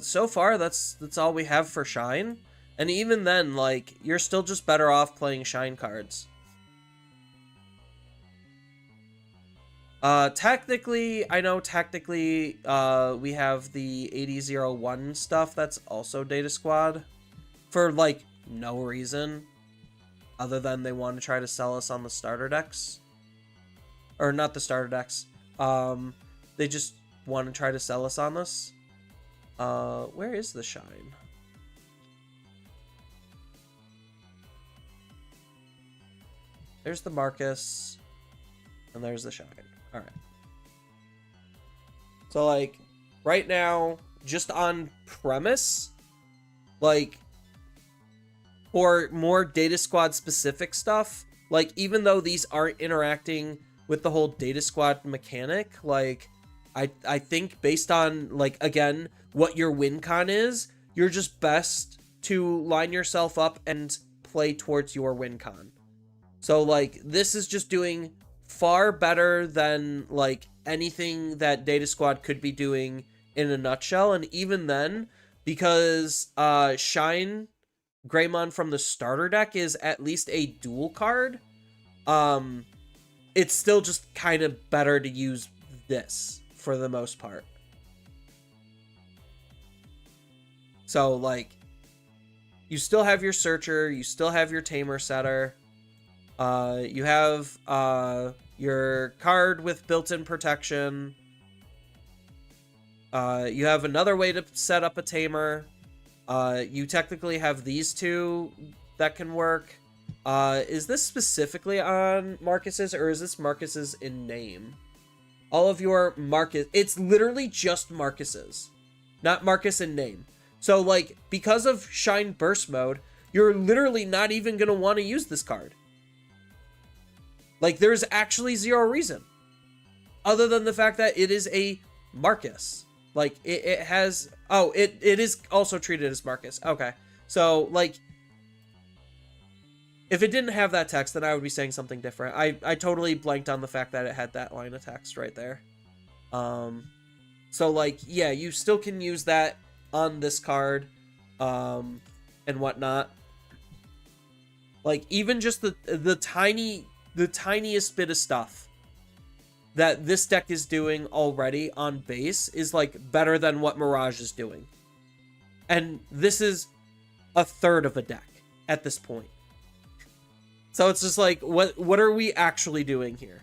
so far that's all we have for Shine. And even then, like, you're still just better off playing Shine cards. Technically, I know technically, we have the 8001 stuff that's also Data Squad for, like, no reason other than they want to try to sell us on the starter decks. Or not the starter decks. They just want to try to sell us on this. Where is the Shine? There's the Marcus, and there's the Shine. All right. So, like, right now, just on premise, like, for more Data Squad specific stuff, like, even though these aren't interacting with the whole Data Squad mechanic, like, I think based on, like, again, what your win con is, you're just best to line yourself up and play towards your win con. So, like, this is just doing far better than, like, anything that Data Squad could be doing in a nutshell. And even then, because Shine Greymon from the starter deck is at least a dual card, it's still just kind of better to use this for the most part. So, like, you still have your Searcher, you still have your Tamer Setter, you have your card with built-in protection, you have another way to set up a Tamer, you technically have these two that can work. Is this specifically on Marcus's, or is this Marcus's in name? All of your Marcus, it's literally just Marcus's, not Marcus in name. So, like, because of Shine Burst Mode, you're literally not even going to want to use this card. Like, there's actually zero reason. Other than the fact that it is a Marcus. Like, it has... Oh, it is also treated as Marcus. Okay. So, like... If it didn't have that text, then I would be saying something different. I totally blanked on the fact that it had that line of text right there. So, like, yeah, you still can use that on this card, and whatnot. Like, even just the tiniest bit of stuff that this deck is doing already on base is, like, better than what Mirage is doing. And this is a third of a deck at this point. So it's just like, what are we actually doing here?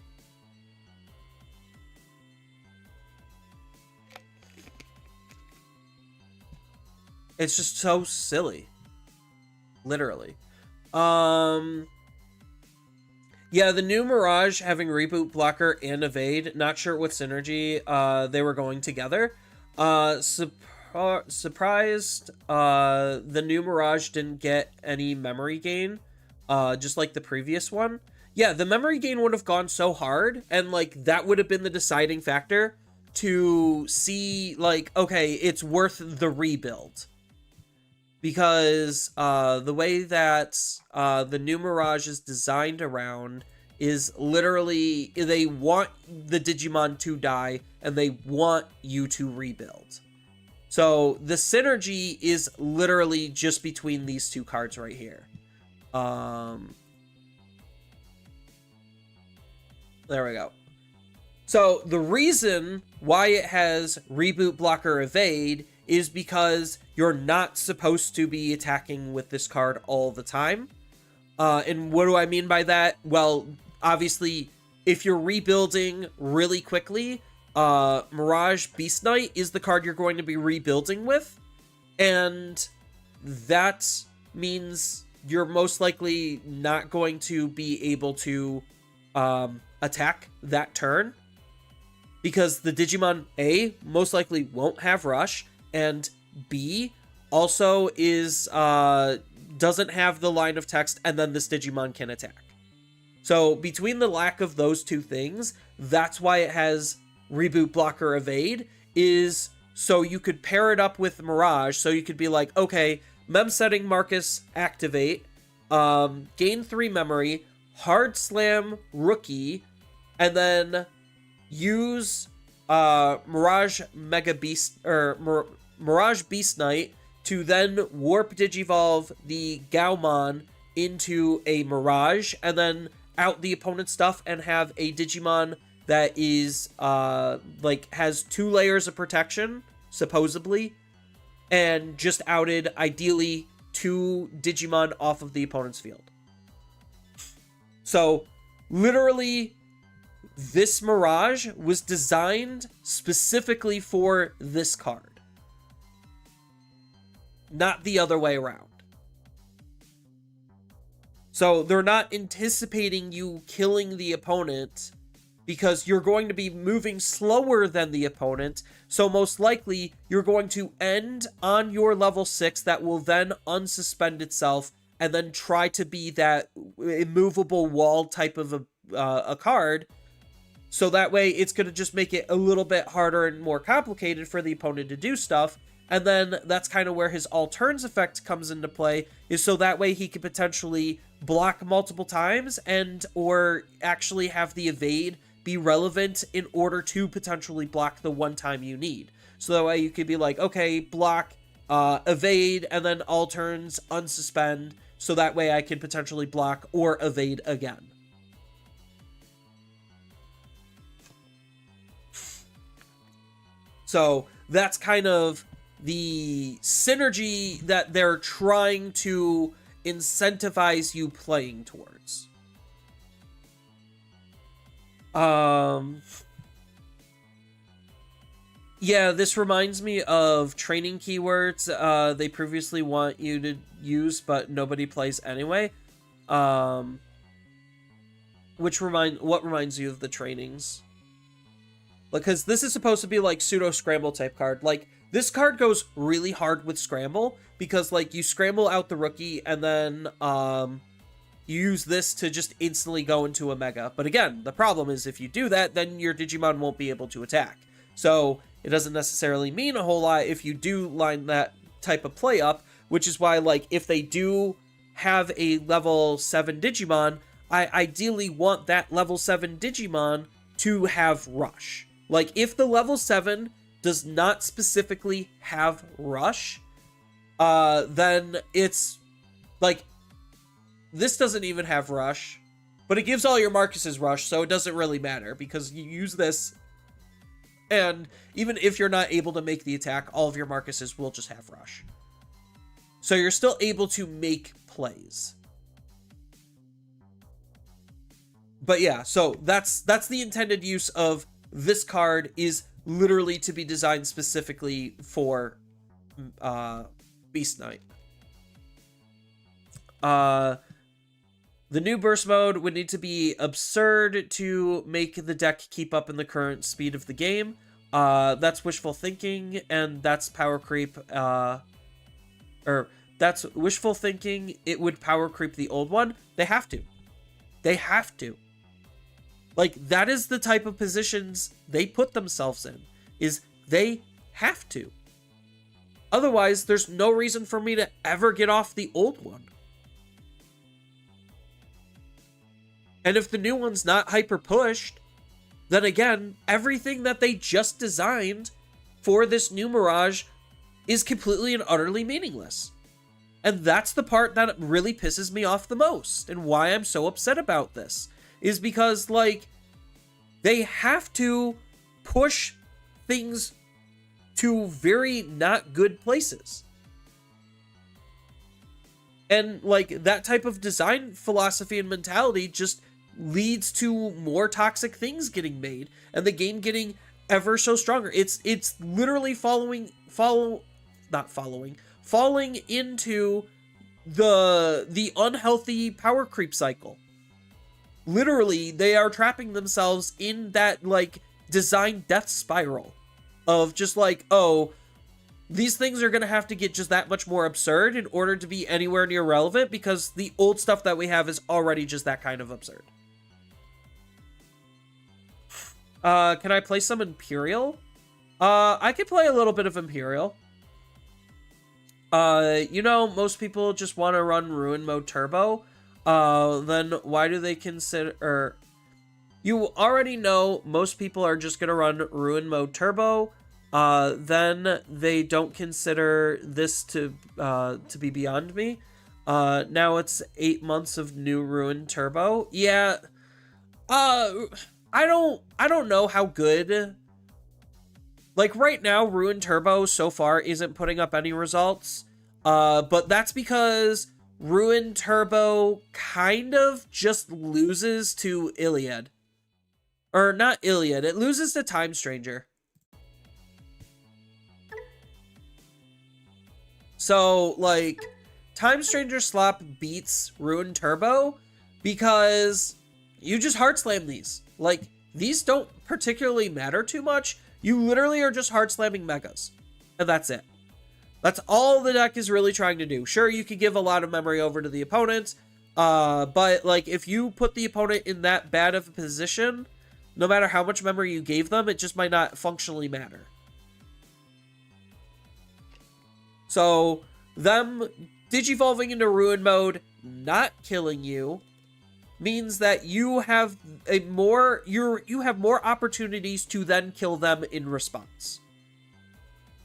It's just so silly. Literally. Yeah, the new Mirage having Reboot Blocker and Evade, not sure what synergy they were going together. Surprised the new Mirage didn't get any memory gain, just like the previous one. Yeah, the memory gain would have gone so hard, and, like, that would have been the deciding factor to see, like, okay, it's worth the rebuild. Because the way that the new Mirage is designed around is literally, they want the Digimon to die, and they want you to rebuild. So the synergy is literally just between these two cards right here. There we go. So the reason why it has Reboot Blocker Evade is because you're not supposed to be attacking with this card all the time. And what do I mean by that? Well, obviously, if you're rebuilding really quickly, Mirage Beast Knight is the card you're going to be rebuilding with. And that means you're most likely not going to be able to attack that turn. Because the Digimon, A, most likely won't have Rush, and B, also is doesn't have the line of text, and then this Digimon can attack. So between the lack of those two things, that's why it has Reboot Blocker Evade, is so you could pair it up with Mirage. So you could be like, okay, mem setting Marcus activate, gain 3 memory, hard slam rookie, and then use Mirage Mega Beast or Mirage Beast Knight to then warp Digivolve the Gaomon into a Mirage, and then out the opponent's stuff and have a Digimon that is like has 2 layers of protection supposedly, and just outed ideally 2 Digimon off of the opponent's field. So literally this Mirage was designed specifically for this card, not the other way around. So they're not anticipating you killing the opponent because you're going to be moving slower than the opponent. So most likely you're going to end on your level 6 that will then unsuspend itself and then try to be that immovable wall type of a card. So that way it's going to just make it a little bit harder and more complicated for the opponent to do stuff. And then that's kind of where his all turns effect comes into play, is so that way he could potentially block multiple times and or actually have the evade be relevant in order to potentially block the one time you need. So that way you could be like, okay, block, evade, and then all turns, unsuspend, so that way I can potentially block or evade again. So that's kind of the synergy that they're trying to incentivize you playing towards. Yeah, this reminds me of training keywords they previously want you to use, but nobody plays anyway. What reminds you of the trainings? Because this is supposed to be like pseudo scramble type card. Like, this card goes really hard with scramble because like you scramble out the rookie and then you use this to just instantly go into a mega. But again, the problem is if you do that, then your Digimon won't be able to attack. So it doesn't necessarily mean a whole lot if you do line that type of play up, which is why like if they do have a level 7 Digimon, I ideally want that level 7 Digimon to have Rush. Like, if the level 7 does not specifically have Rush, then it's, like, this doesn't even have Rush, but it gives all your Marcuses Rush, so it doesn't really matter, because you use this, and even if you're not able to make the attack, all of your Marcuses will just have Rush. So you're still able to make plays. But yeah, so that's the intended use of this card, is literally to be designed specifically for Beast Knight. The new burst mode would need to be absurd to make the deck keep up in the current speed of the game. That's wishful thinking, and that's power creep. That's wishful thinking. It would power creep the old one. They have to. They have to. Like, that is the type of positions they put themselves in, is they have to. Otherwise, there's no reason for me to ever get off the old one. And if the new one's not hyper pushed, then again, everything that they just designed for this new Mirage is completely and utterly meaningless. And that's the part that really pisses me off the most, and why I'm so upset about this. Is because, like, they have to push things to very not good places. And, like, that type of design philosophy and mentality just leads to more toxic things getting made, and the game getting ever so stronger. It's literally falling into the unhealthy power creep cycle. Literally, they are trapping themselves in that, like, design death spiral of just like, oh, these things are going to have to get just that much more absurd in order to be anywhere near relevant, because the old stuff that we have is already just that kind of absurd. Can I play some Imperial? I could play a little bit of Imperial. You know, most people just want to run Ruin Mode Turbo. Then why do they consider... You already know most people are just going to run Ruin Mode Turbo. Then they don't consider this to be beyond me. Now it's 8 months of new Ruin Turbo. Yeah. I don't know how good... Like, right now, Ruin Turbo so far isn't putting up any results. But that's because Ruin Turbo kind of just loses to Iliad. Or not Iliad, it loses to Time Stranger. So, like, Time Stranger Slop beats Ruin Turbo because you just hard slam these. Like, these don't particularly matter too much. You literally are just hard slamming megas. And that's it. That's all the deck is really trying to do. Sure, you could give a lot of memory over to the opponent. But, like, if you put the opponent in that bad of a position, no matter how much memory you gave them, it just might not functionally matter. So, them digivolving into Ruin Mode, not killing you, means that you have you have more opportunities to then kill them in response.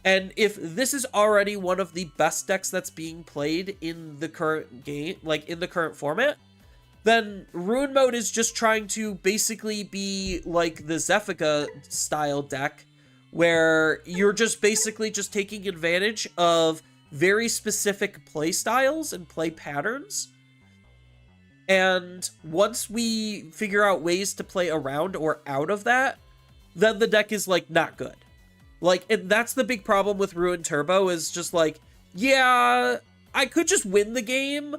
And if this is already one of the best decks that's being played in the current game, like in the current format, then Ruin Mode is just trying to basically be like the Zeffica style deck, where you're just basically just taking advantage of very specific play styles and play patterns. And once we figure out ways to play around or out of that, then the deck is, like, not good. Like, and that's the big problem with Ruin Turbo, is just like, yeah, I could just win the game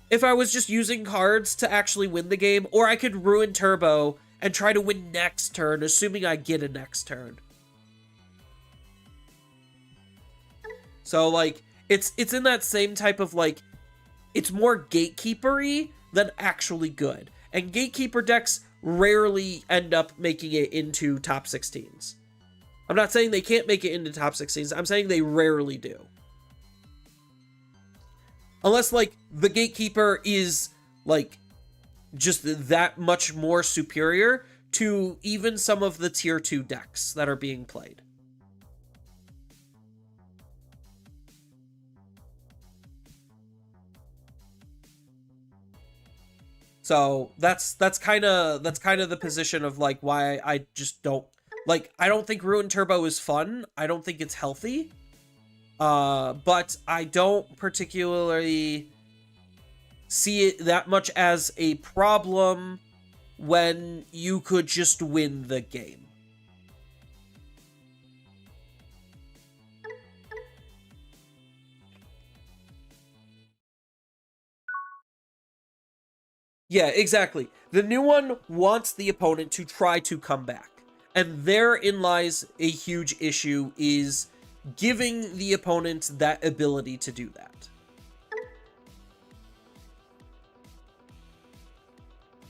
if I was just using cards to actually win the game, or I could Ruin Turbo and try to win next turn, assuming I get a next turn. So, like, it's in that same type of, like, it's more gatekeeper-y than actually good. And gatekeeper decks rarely end up making it into top 16s. I'm not saying they can't make it into top 16s. I'm saying they rarely do. Unless, like, the gatekeeper is, like, just that much more superior to even some of the tier 2 decks that are being played. So that's kind of the position of, like, why I just don't, like, I don't think Ruin Turbo is fun. I don't think it's healthy. But I don't particularly see it that much as a problem when you could just win the game. Yeah, exactly. The new one wants the opponent to try to come back. And therein lies a huge issue, is giving the opponent that ability to do that.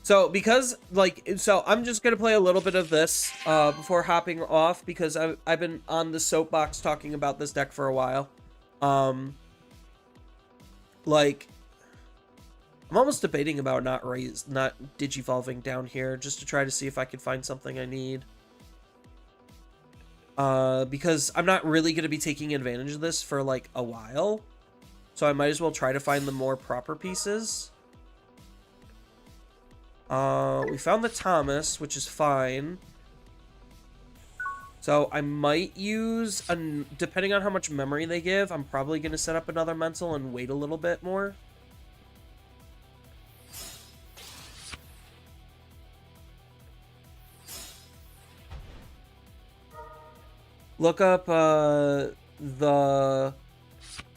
So, because, like, so I'm just going to play a little bit of this before hopping off, because I've been on the soapbox talking about this deck for a while. Like, I'm almost debating about not digivolving down here, just to try to see if I could find something I need. Because I'm not really going to be taking advantage of this for, like, a while. So I might as well try to find the more proper pieces. We found the Thomas, which is fine. So I might use, depending on how much memory they give, I'm probably going to set up another mental and wait a little bit more. Look up the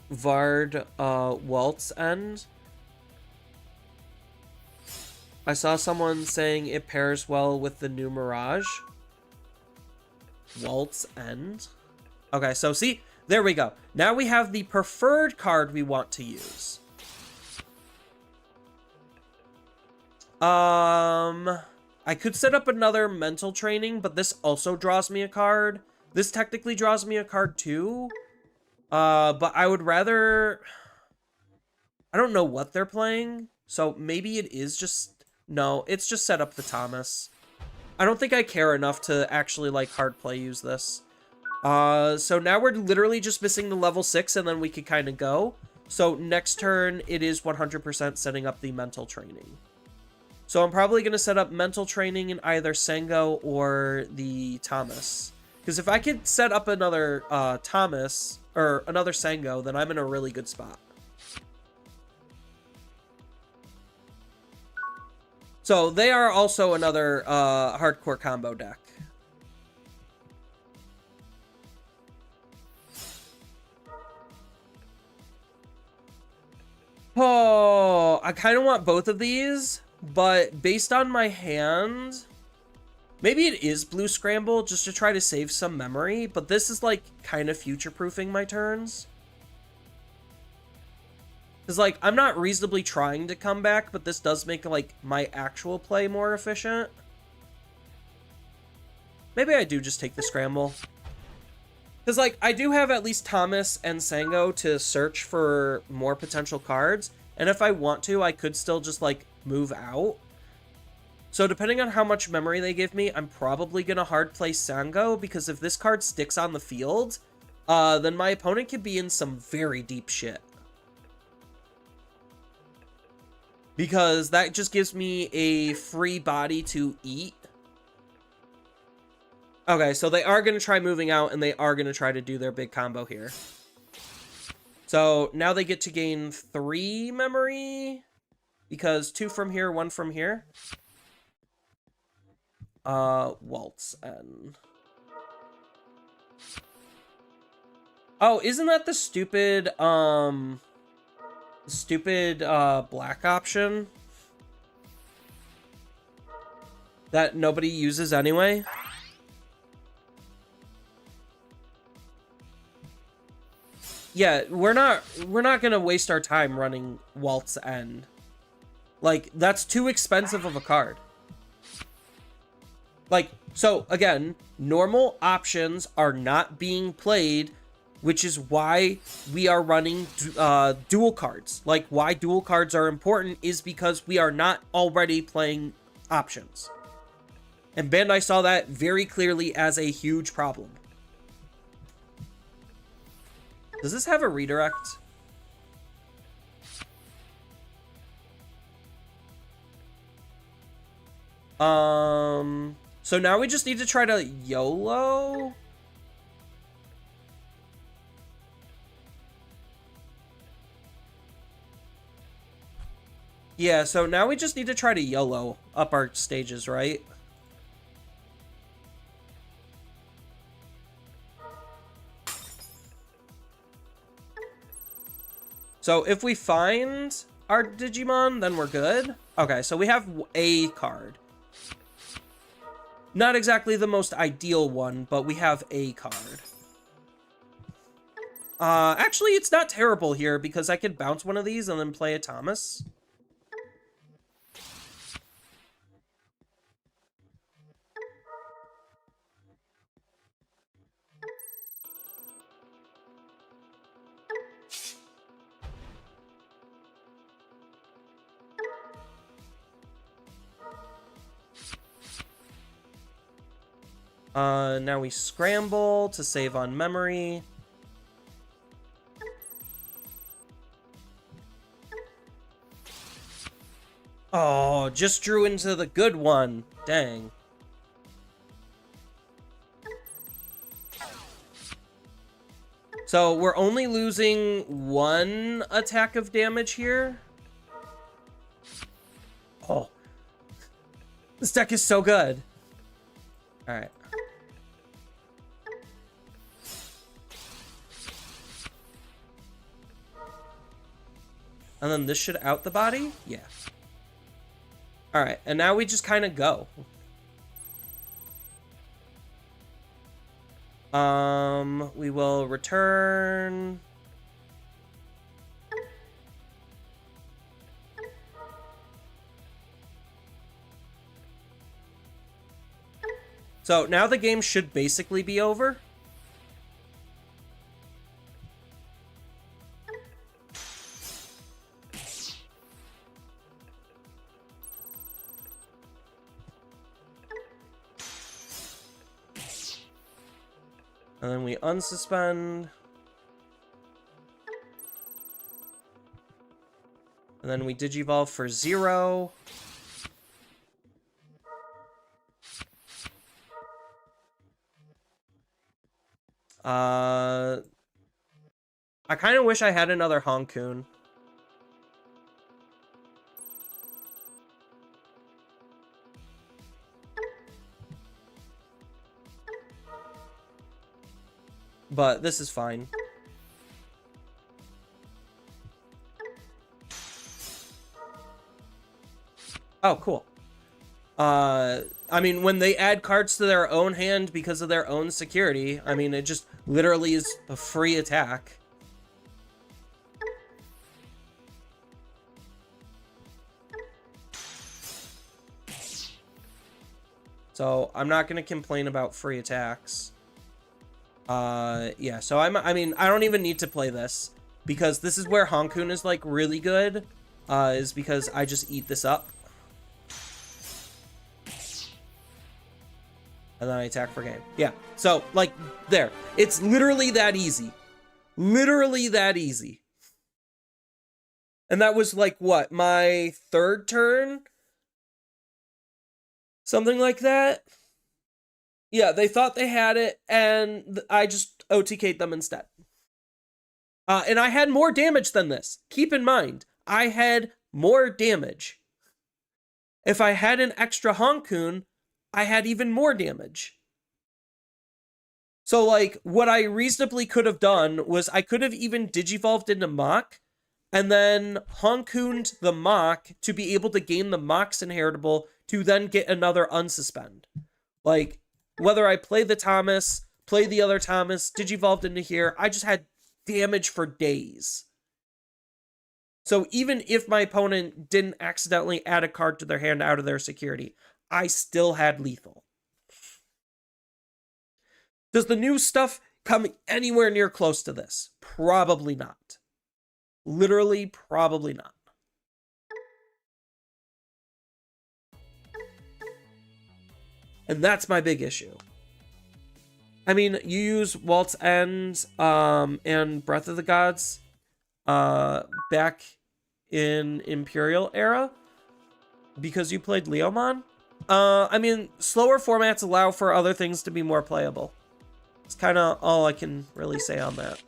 Vard Waltz End. I saw someone saying it pairs well with the new Mirage. Waltz End. Okay, so see, there we go. Now we have the preferred card we want to use. I could set up another mental training, but this also draws me a card. This technically draws me a card too. But I would rather... I don't know what they're playing. So maybe it is just... No, it's just set up the Thomas. I don't think I care enough to actually, like, hard play use this. So now we're literally just missing the level 6, and then we could kind of go. So next turn, it is 100% setting up the mental training. So I'm probably going to set up mental training in either Sengo or the Thomas. Because if I could set up another Thomas, or another Sengo, then I'm in a really good spot. So they are also another hardcore combo deck. Oh, I kind of want both of these, but based on my hand, maybe it is Blue Scramble just to try to save some memory, but this is like kind of future-proofing my turns. Because, like, I'm not reasonably trying to come back, but this does make, like, my actual play more efficient. Maybe I do just take the Scramble. Because, like, I do have at least Thomas and Sengo to search for more potential cards. And if I want to, I could still just, like, move out. So depending on how much memory they give me, I'm probably going to hard play Sengo. Because if this card sticks on the field, then my opponent could be in some very deep shit. Because that just gives me a free body to eat. Okay, so they are going to try moving out, and they are going to try to do their big combo here. So now they get to gain 3 memory. Because 2 from here, 1 from here. Waltz and... Oh, isn't that the stupid, black option that nobody uses anyway? Yeah, we're not gonna waste our time running Waltz End. Like, that's too expensive of a card. Like, so again, normal options are not being played, which is why we are running dual cards. Like, why dual cards are important is because we are not already playing options. And Bandai saw that very clearly as a huge problem. Does this have a redirect? So now we just need to try to YOLO. Yeah, so now we just need to try to YOLO up our stages, right? So if we find our Digimon, then we're good. Okay, so we have a card. Not exactly the most ideal one, but we have a card. Actually, it's not terrible here because I could bounce one of these and then play a Thomas. Now we scramble to save on memory. Oh, just drew into the good one. Dang. So we're only losing 1 attack of damage here. Oh. This deck is so good. All right. And then this should out the body? Yeah. Alright, and now we just kind of go. We will return. So now the game should basically be over. And then we unsuspend. And then we digivolve for 0. I kind of wish I had another Honkoon. But this is fine. Oh, cool. I mean, when they add cards to their own hand because of their own security, I mean, it just literally is a free attack. So I'm not going to complain about free attacks. Yeah, so I mean, I don't even need to play this because this is where Honkoon is like really good, is because I just eat this up. And then I attack for game. Yeah, so like there, it's literally that easy. Literally that easy. And that was like what, my 3rd turn? Something like that. Yeah, they thought they had it, and I just OTK'd them instead. And I had more damage than this. Keep in mind, I had more damage. If I had an extra Honkoon, I had even more damage. So, like, what I reasonably could have done was I could have even digivolved into Mach, and then Honkooned the Mach to be able to gain the Mach's inheritable to then get another unsuspend. Like, whether I play the Thomas, play the other Thomas, digivolved into here, I just had damage for days. So even if my opponent didn't accidentally add a card to their hand out of their security, I still had lethal. Does the new stuff come anywhere near close to this? Probably not. Literally, probably not. And that's my big issue. I mean, you use Walt's End and Breath of the Gods back in Imperial era because you played Leomon. I mean, slower formats allow for other things to be more playable. It's kind of all I can really say on that.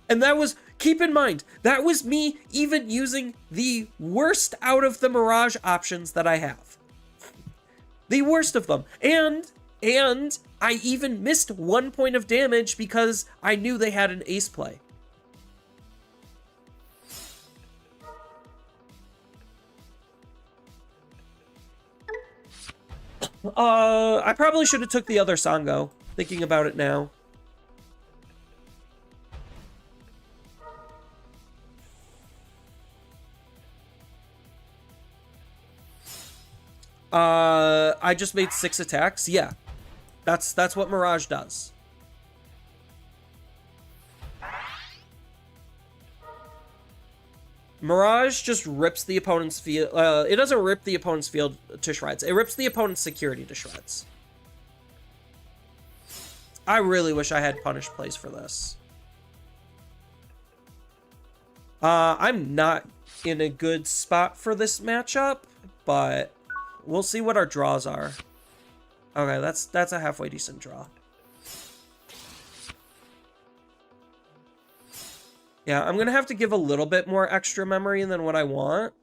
And that was, keep in mind, that was me even using the worst out of the Mirage options that I have. The worst of them. And I even missed 1 point of damage because I knew they had an ace play. I probably should have took the other Sango, thinking about it now. I just made 6 attacks. Yeah, that's what Mirage does. Mirage just rips the opponent's field. It doesn't rip the opponent's field to shreds. It rips the opponent's security to shreds. I really wish I had punish plays for this. I'm not in a good spot for this matchup, but we'll see what our draws are. Okay, that's a halfway decent draw. Yeah, I'm gonna have to give a little bit more extra memory than what I want.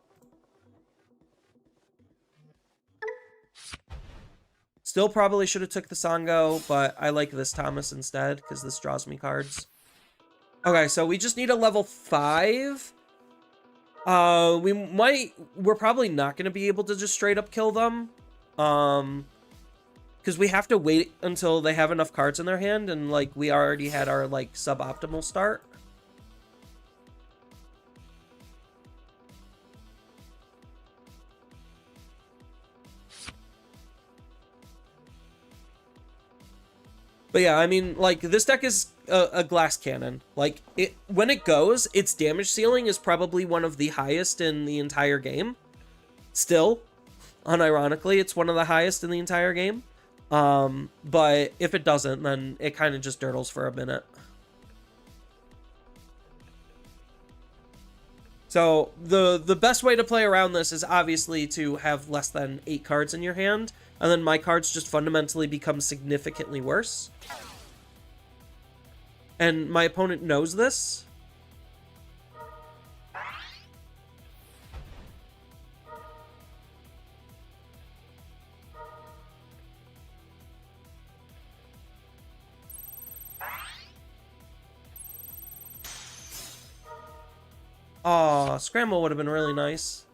Still probably should have took the Sango, but I like this Thomas instead, because this draws me cards. Okay, so we just need a level 5. We're probably not gonna be able to just straight up kill them. Because we have to wait until they have enough cards in their hand, and like we already had our like suboptimal start. But yeah, I mean, like, this deck is a glass cannon. Like, when it goes, its damage ceiling is probably one of the highest in the entire game. Still. Unironically, it's one of the highest in the entire game. But if it doesn't, then it kind of just dirtles for a minute. So the best way to play around this is obviously to have less than 8 cards in your hand, and then my cards just fundamentally become significantly worse. And my opponent knows this. Aw, Scramble would have been really nice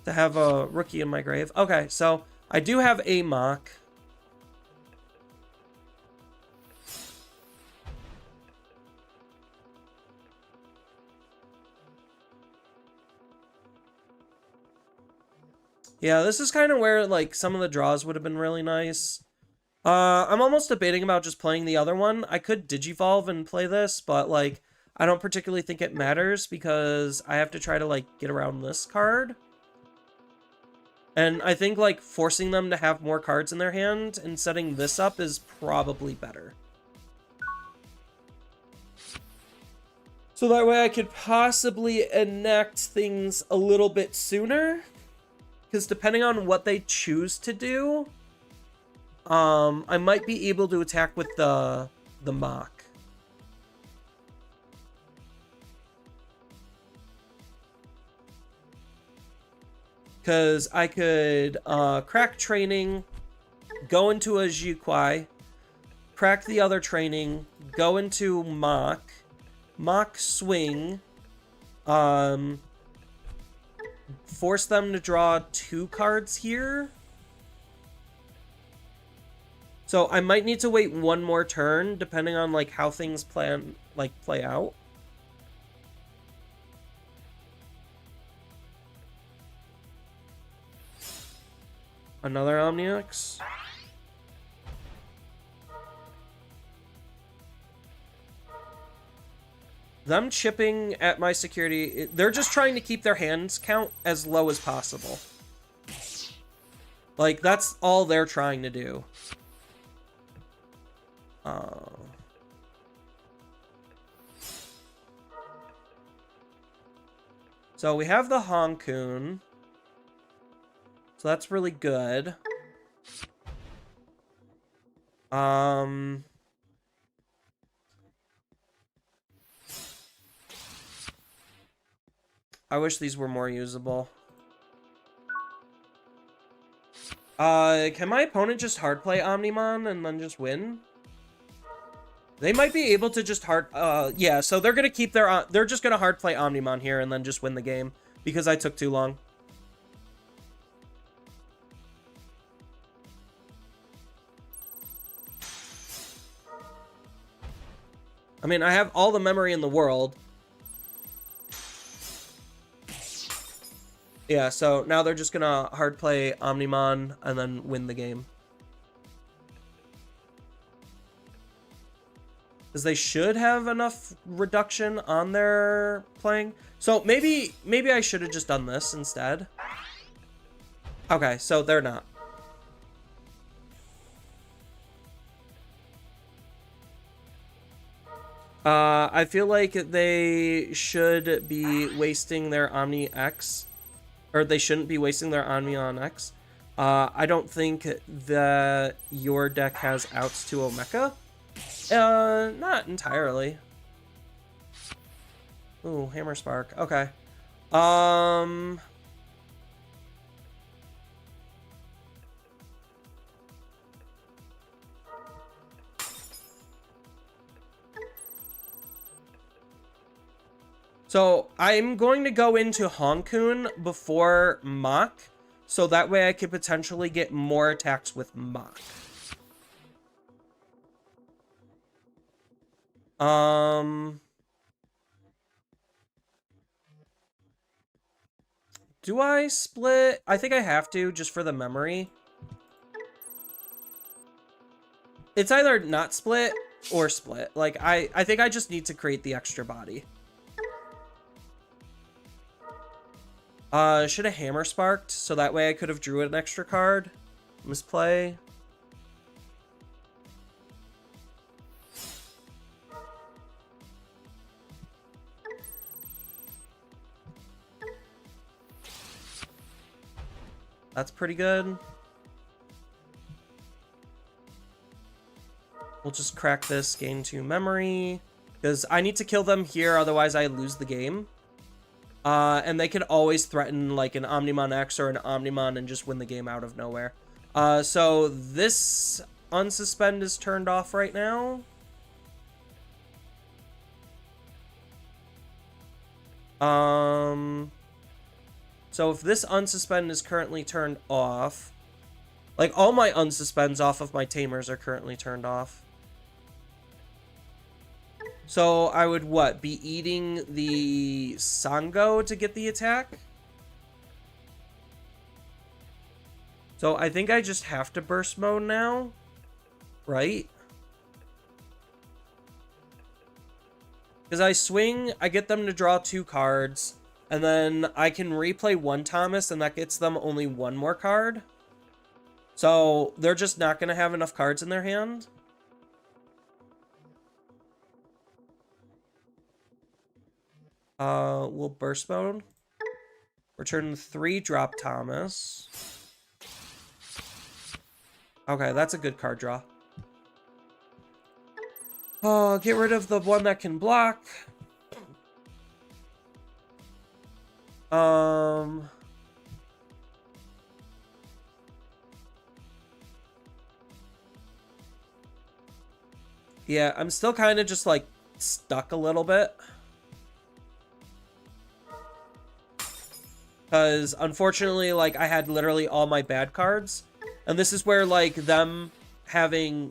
to have a rookie in my grave. Okay, so I do have a mock. Yeah, this is kind of where, like, some of the draws would have been really nice. I'm almost debating about just playing the other one. I could Digivolve and play this, but, like, I don't particularly think it matters because I have to try to, like, get around this card. And I think, like, forcing them to have more cards in their hand and setting this up is probably better. So that way I could possibly enact things a little bit sooner. Because depending on what they choose to do, I might be able to attack with the mock. Because I could crack training, go into a Jiuquai, crack the other training, go into mock swing, force them to draw 2 cards here. So I might need to wait one more turn, depending on like how things play out. Another Omniax. Them chipping at my security, they're just trying to keep their hands count as low as possible. Like, that's all they're trying to do. So we have the Honkun. So that's really good. I wish these were more usable. Can my opponent just hard play Omnimon and then just win? They might be able to just yeah, so they're gonna keep their, they're just gonna hard play Omnimon here and then just win the game because I took too long. I mean, I have all the memory in the world. Yeah, so now they're just gonna hard play Omnimon and then win the game. Because they should have enough reduction on their playing. So maybe I should have just done this instead. Okay, so they're not. I feel like they should be wasting their Omni X. Or they shouldn't be wasting their Omni on X. I don't think that your deck has outs to Omeka. Not entirely. Ooh, Hammer Spark. Okay. So I'm going to go into Honkun before Mach, so that way I could potentially get more attacks with Mach. Do I split? I think I have to, just for the memory. It's either not split or split. Like, I think I just need to create the extra body. Should have Hammer Sparked, so that way I could have drew an extra card. Misplay. That's pretty good. We'll just crack this, gain 2 memory. Because I need to kill them here, otherwise I lose the game. And they can always threaten like an Omnimon X or an Omnimon and just win the game out of nowhere. So this unsuspend is turned off right now. So if this unsuspend is currently turned off, like all my unsuspends off of my tamers are currently turned off. So I would, what, be eating the Sango to get the attack? So I think I just have to burst mode now, right? Because I swing, I get them to draw 2 cards, and then I can replay 1 Thomas, and that gets them only 1 more card. So they're just not going to have enough cards in their hand. We'll burst mode. Return 3 drop Thomas. Okay, that's a good card draw. Get rid of the one that can block. Yeah, I'm still kind of just like stuck a little bit. Because unfortunately, like, I had literally all my bad cards. And this is where, like, them having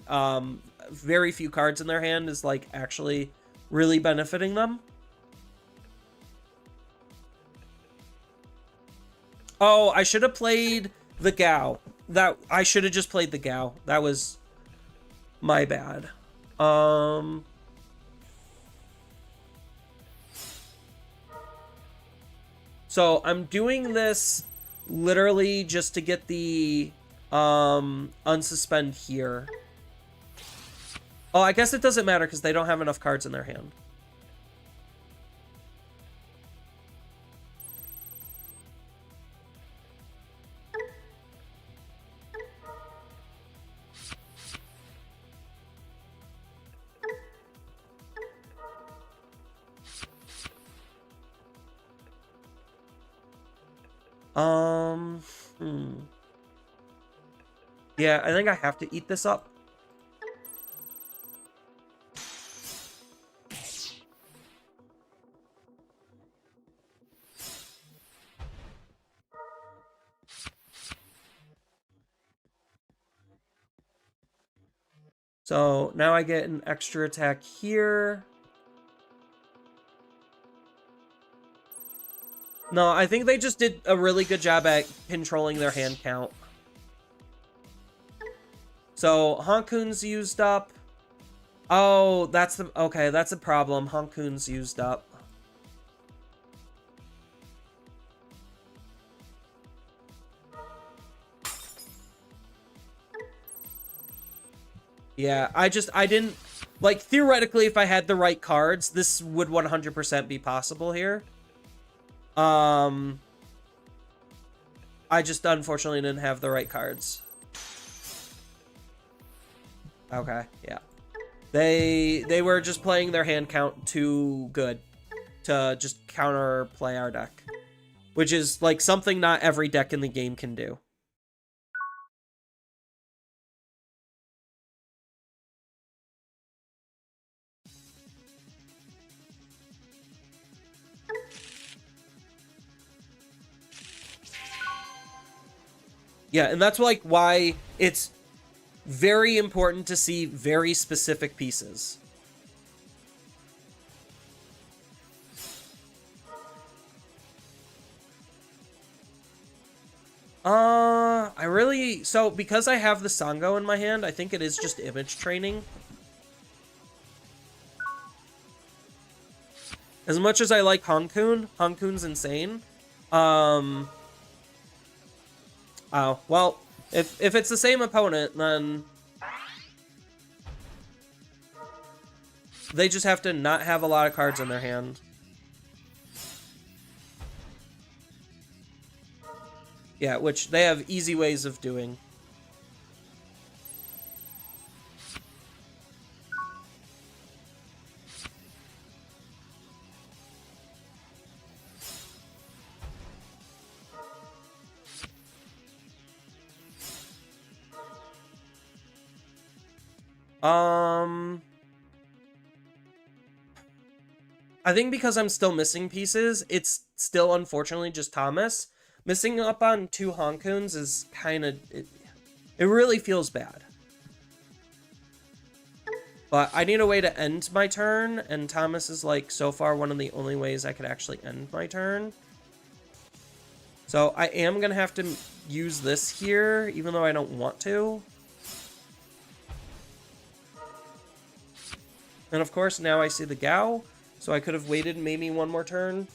very few cards in their hand is, like, actually really benefiting them. Oh, I should have played the Gao. I should have just played the Gao. That was my bad. So I'm doing this literally just to get the unsuspend here. Oh, I guess it doesn't matter because they don't have enough cards in their hand. Yeah, I think I have to eat this up. So now I get an extra attack here. No, I think they just did a really good job at controlling their hand count. So Honkun's used up. Oh, that's the... Okay, that's a problem. Honkun's used up. Yeah, I didn't... Like, theoretically, if I had the right cards, this would 100% be possible here. I just unfortunately didn't have the right cards. Okay, yeah. They were just playing their hand count too good to just counter play our deck. Which is, like, something not every deck in the game can do. Yeah, and that's, like, why it's very important to see very specific pieces. So because I have the Sango in my hand, I think it is just image training. As much as I like Honkun, Honkun's insane. Oh, well, if it's the same opponent, then they just have to not have a lot of cards in their hand. Yeah, which they have easy ways of doing. I think because I'm still missing pieces, it's still unfortunately just Thomas. Missing up on 2 Honkuns is kind of... It really feels bad. But I need a way to end my turn, and Thomas is, like, so far one of the only ways I could actually end my turn. So I am going to have to use this here, even though I don't want to. And of course, now I see the Gao, so I could have waited maybe one more turn.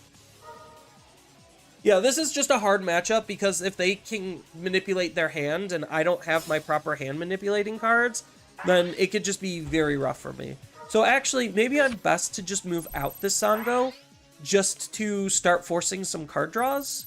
Yeah, this is just a hard matchup, because if they can manipulate their hand and I don't have my proper hand manipulating cards, then it could just be very rough for me. So actually, maybe I'm best to just move out this Sango, just to start forcing some card draws.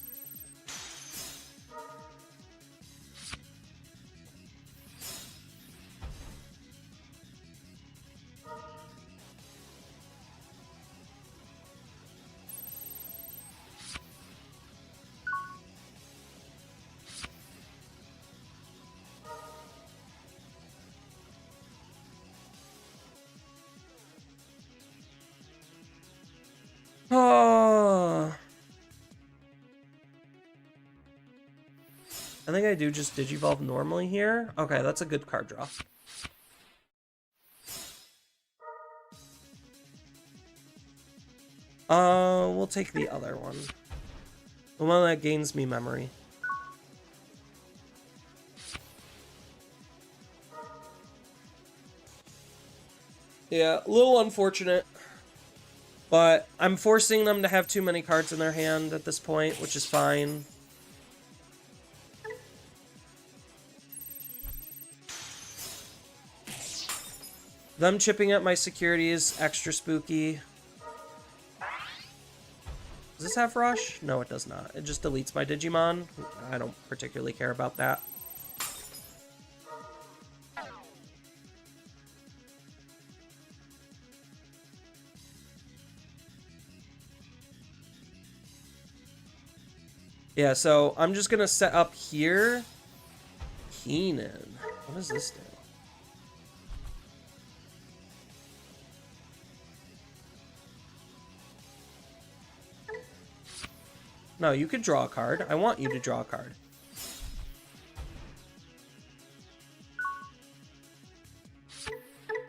Oh. I think I do just Digivolve normally here. Okay, that's a good card draw. We'll take the other one. The one that gains me memory. Yeah, a little unfortunate. But I'm forcing them to have too many cards in their hand at this point, which is fine. Them chipping at my security is extra spooky. Does this have Rush? No, it does not. It just deletes my Digimon. I don't particularly care about that. Yeah, so I'm just gonna set up here. Keenan. What does this do? No, you could draw a card. I want you to draw a card.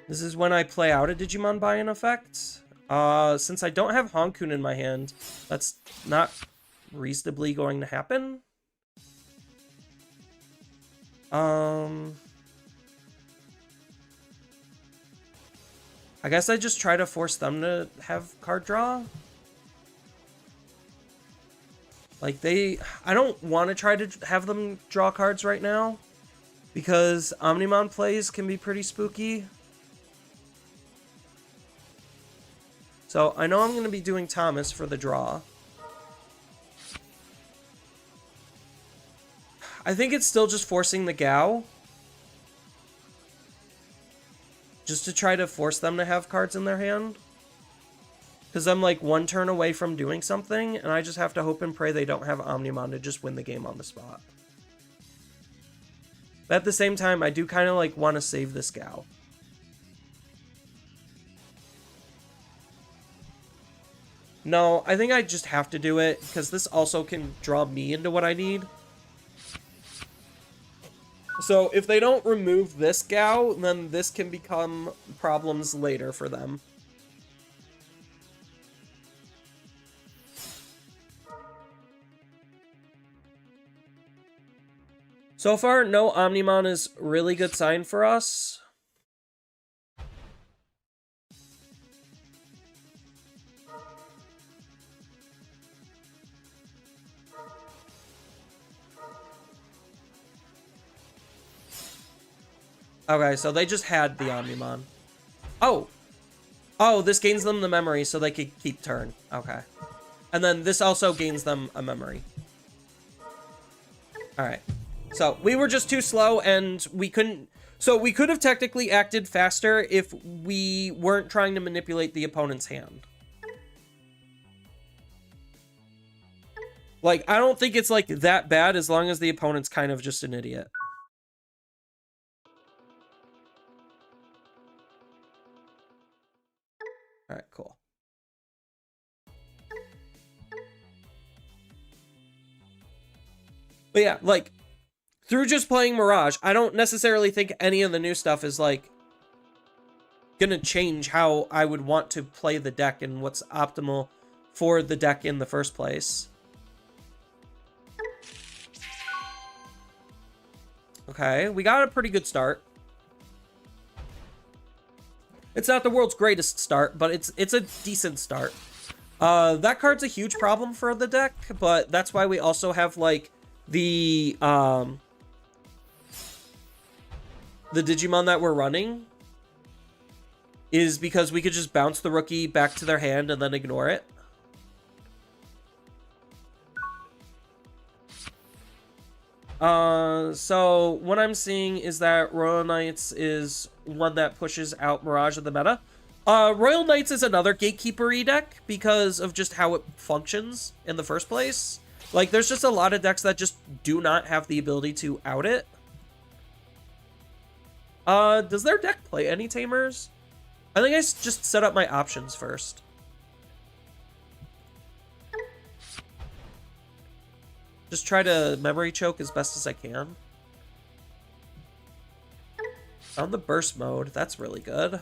This is when I play out a Digimon buy-in effect. Since I don't have Honkun in my hand, that's not reasonably going to happen. I guess I just try to force them to have card draw. Like, I don't want to try to have them draw cards right now, because Omnimon plays can be pretty spooky. So I know I'm going to be doing Thomas for the draw. I think it's still just forcing the Gao. Just to try to force them to have cards in their hand. Because I'm like one turn away from doing something, and I just have to hope and pray they don't have Omnimon to just win the game on the spot. But at the same time, I do kind of like want to save this Gao. No, I think I just have to do it, because this also can draw me into what I need. So if they don't remove this Gao, then this can become problems later for them. So far, no Omnimon is really good sign for us. Okay, so they just had the Omnimon. Oh. Oh, this gains them the memory so they could keep turn. Okay. And then this also gains them a memory. Alright. So, we were just too slow and we couldn't... So, we could have technically acted faster if we weren't trying to manipulate the opponent's hand. Like, I don't think it's, like, that bad as long as the opponent's kind of just an idiot. Alright, cool. But yeah, like, through just playing Mirage, I don't necessarily think any of the new stuff is, like, gonna change how I would want to play the deck and what's optimal for the deck in the first place. Okay, we got a pretty good start. It's not the world's greatest start, but it's a decent start. That card's a huge problem for the deck, but that's why we also have, like, the Digimon that we're running is because we could just bounce the rookie back to their hand and then ignore it. So what I'm seeing is that Royal Knights is one that pushes out Mirage of the meta. Royal Knights is another gatekeeper-y deck because of just how it functions in the first place. Like, there's just a lot of decks that just do not have the ability to out it. Does their deck play any Tamers? I think I just set up my options first. Just try to memory choke as best as I can. On the burst mode, that's really good.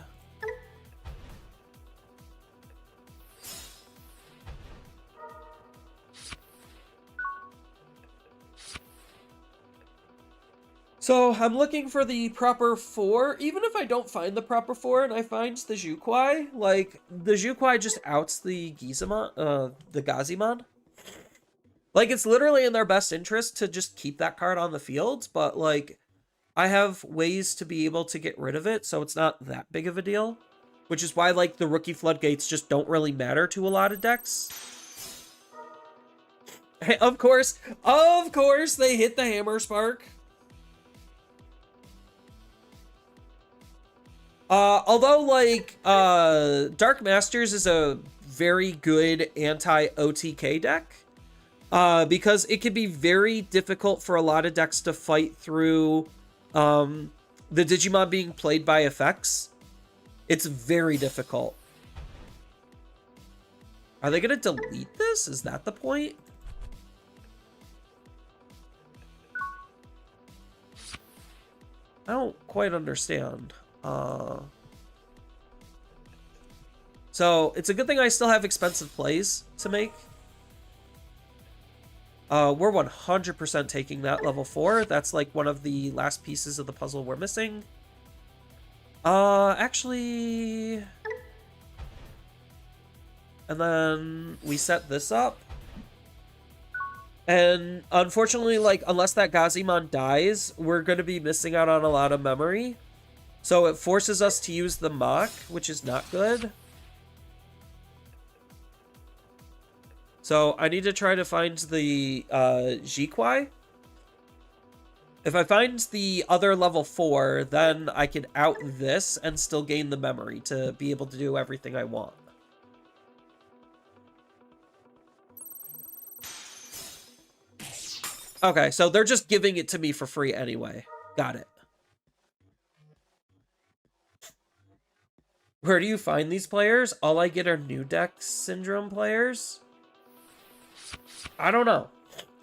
So I'm looking for the proper 4. Even if I don't find the proper 4 and I find the Jukwai, like, the Jukwai just outs the Gazimon. Like, it's literally in their best interest to just keep that card on the field, but, like, I have ways to be able to get rid of it, so it's not that big of a deal. Which is why, like, the rookie floodgates just don't really matter to a lot of decks. Of course, they hit the Hammer Spark. Although, like, Dark Masters is a very good anti-OTK deck. Because it can be very difficult for a lot of decks to fight through the Digimon being played by effects. It's very difficult. Are they going to delete this? Is that the point? I don't quite understand. So, it's a good thing I still have expensive plays to make. We're 100% taking that level 4. That's like one of the last pieces of the puzzle we're missing. Actually... And then we set this up. And unfortunately, like, unless that Gazimon dies, we're going to be missing out on a lot of memory. So it forces us to use the Mach, which is not good. So I need to try to find the Jikwai. If I find the other level 4, then I can out this and still gain the memory to be able to do everything I want. Okay, so they're just giving it to me for free anyway. Got it. Where do you find these players? All I get are new deck syndrome players? I don't know.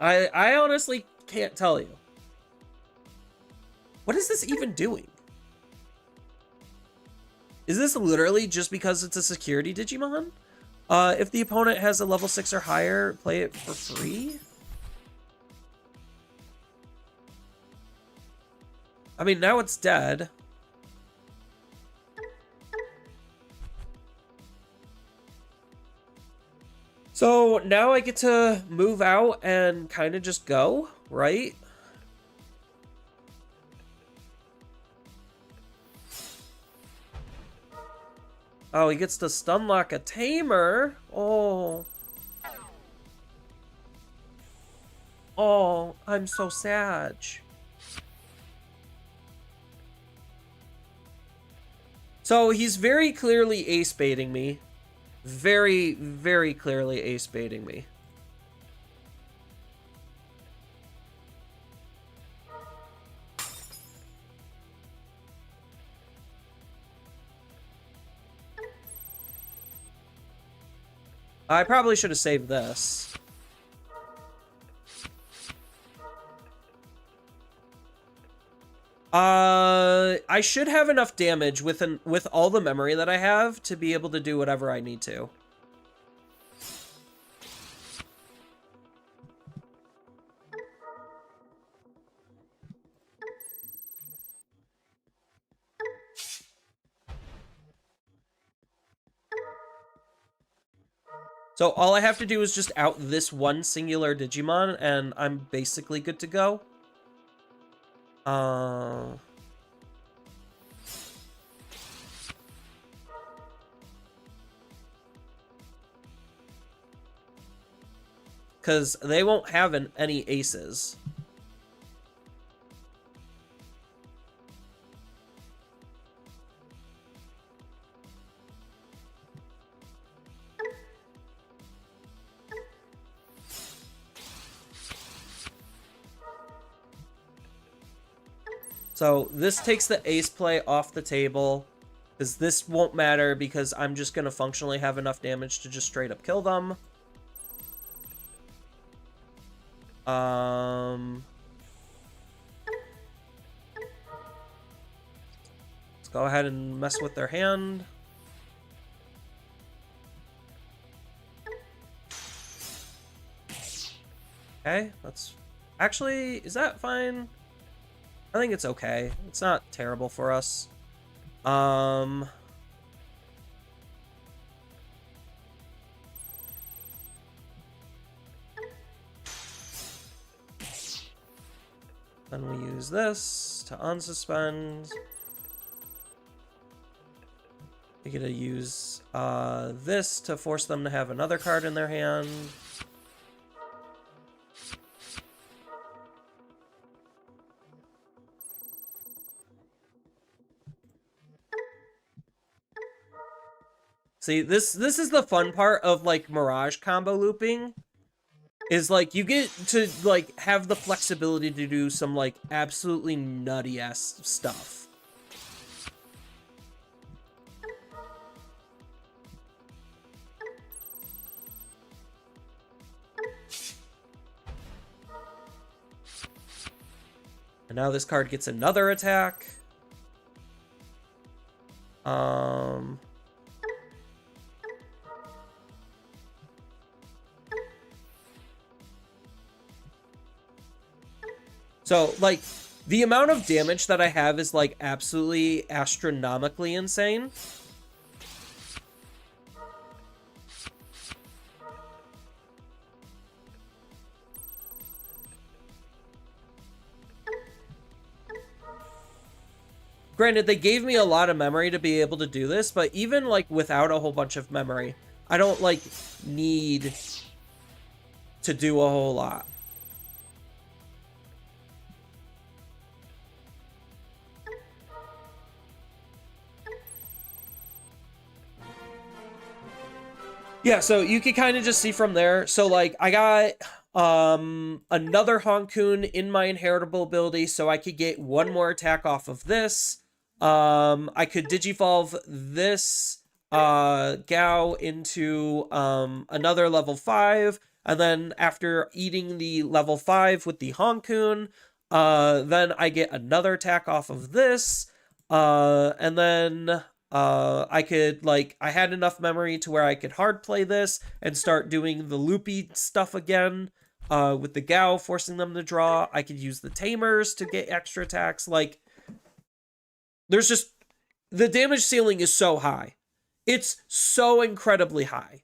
I honestly can't tell you. What is this even doing? Is this literally just because it's a security Digimon? If the opponent has a level 6 or higher, play it for free? I mean, now it's dead. So now I get to move out and kind of just go, right? Oh, he gets to stun lock a tamer. Oh. Oh, I'm so sad. So he's very clearly ace baiting me. Very, very clearly ace baiting me. I probably should have saved this. I should have enough damage with all the memory that I have to be able to do whatever I need to. So all I have to do is just out this one singular Digimon, and I'm basically good to go. Because they won't have any aces. So this takes the ace play off the table, because this won't matter because I'm just going to functionally have enough damage to just straight up kill them. Let's go ahead and mess with their hand. Okay, that's... Actually, is that fine? I think it's okay. It's not terrible for us. Then we use this to unsuspend. We get to use this to force them to have another card in their hand. See, this is the fun part of, like, Mirage combo looping. Is, like, you get to, like, have the flexibility to do some, like, absolutely nutty-ass stuff. And now this card gets another attack. So, like, the amount of damage that I have is, like, absolutely astronomically insane. Granted, they gave me a lot of memory to be able to do this, but even, like, without a whole bunch of memory, I don't, like, need to do a whole lot. Yeah, so you can kind of just see from there. So, like, I got another Honkun in my inheritable ability, so I could get one more attack off of this. I could digivolve this Gao into another level 5, and then after eating the level 5 with the Honkun, then I get another attack off of this, and then I could, like, I had enough memory to where I could hard play this and start doing the loopy stuff again, with the Gao, forcing them to draw. I could use the Tamers to get extra attacks. Like, there's just, the damage ceiling is so high. It's so incredibly high.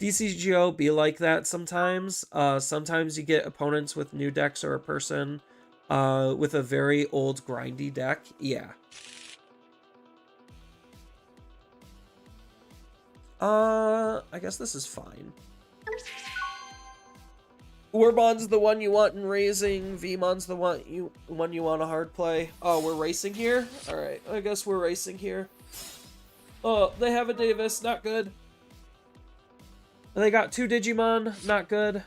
DCGO be like that sometimes. Sometimes you get opponents with new decks or a person with a very old grindy deck. Yeah. I guess this is fine. Warbon's the one you want in raising. Vmon's the one you want a hard play. Oh, we're racing here? Alright, I guess we're racing here. Oh, they have a Davis, not good. They got 2 Digimon, not good.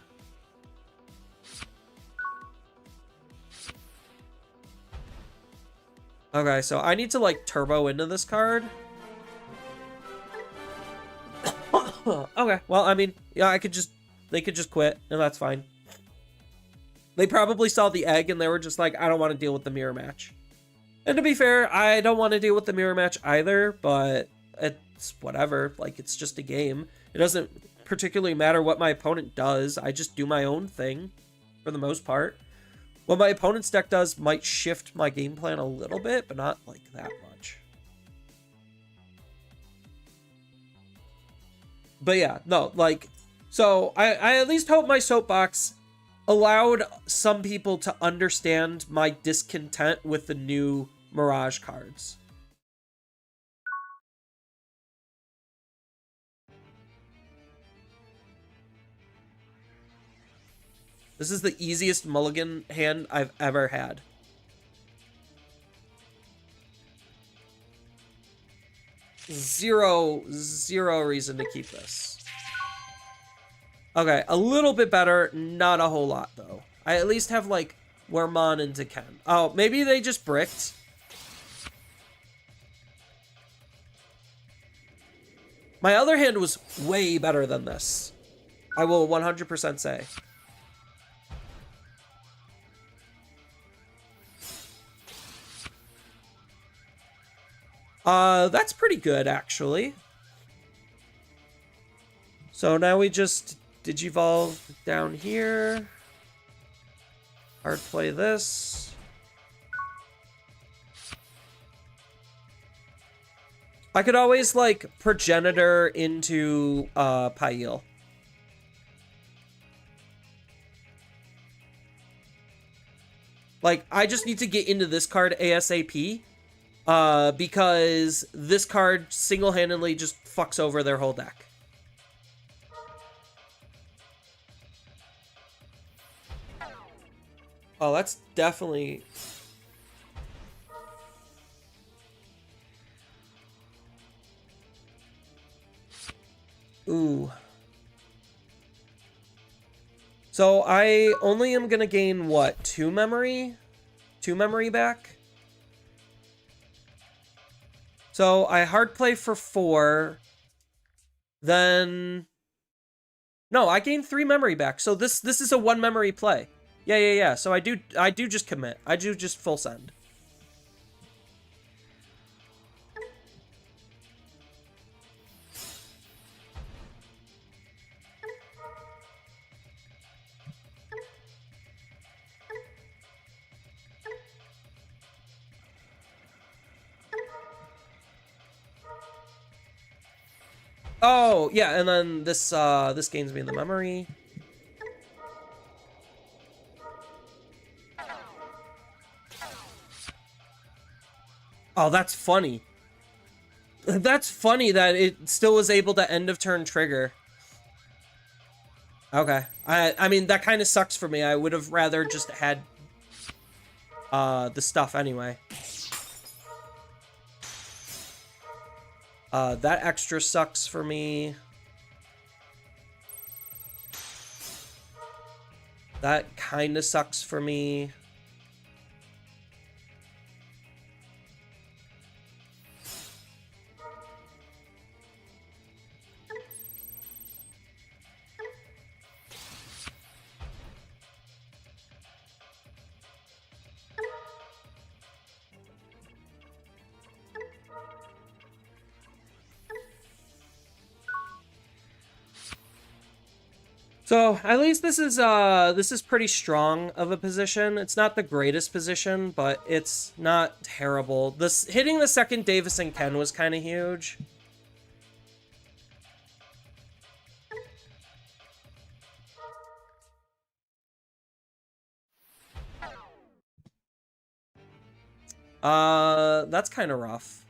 Okay, so I need to like turbo into this card. Okay, well, I mean, yeah, they could just quit, and that's fine. They probably saw the egg, and they were just like, I don't want to deal with the mirror match. And to be fair, I don't want to deal with the mirror match either, but it's whatever. Like, it's just a game. It doesn't particularly matter what my opponent does. I just do my own thing, for the most part. What my opponent's deck does might shift my game plan a little bit, but not, like, that much. But yeah, no, like, so I at least hope my soapbox allowed some people to understand my discontent with the new Mirage cards. This is the easiest mulligan hand I've ever had. Zero reason to keep this. Okay, a little bit better, not a whole lot though. I at least have like Wormmon and Ken. Oh, maybe they just bricked. My other hand was way better than this. I will 100% say. That's pretty good, actually. So now we just Digivolve down here. Hard play this. I could always, like, Progenitor into, Pail. Like, I just need to get into this card ASAP. Because this card single-handedly just fucks over their whole deck. Oh, that's definitely... Ooh. So I only am gonna gain, what, 2 memory? 2 memory back? So I hard play for 4. Then... No, I gained 3 memory back. So this is a 1 memory play. Yeah. So I do just commit. I do just full send. Oh, yeah, and then this gains me the memory. Oh, that's funny. That's funny that it still was able to end of turn trigger. Okay. I mean, that kind of sucks for me. I would have rather just had the stuff anyway. That extra sucks for me. That kind of sucks for me. So at least this is pretty strong of a position. It's not the greatest position, but it's not terrible. This hitting the second Davis and Ken was kind of huge. That's kind of rough.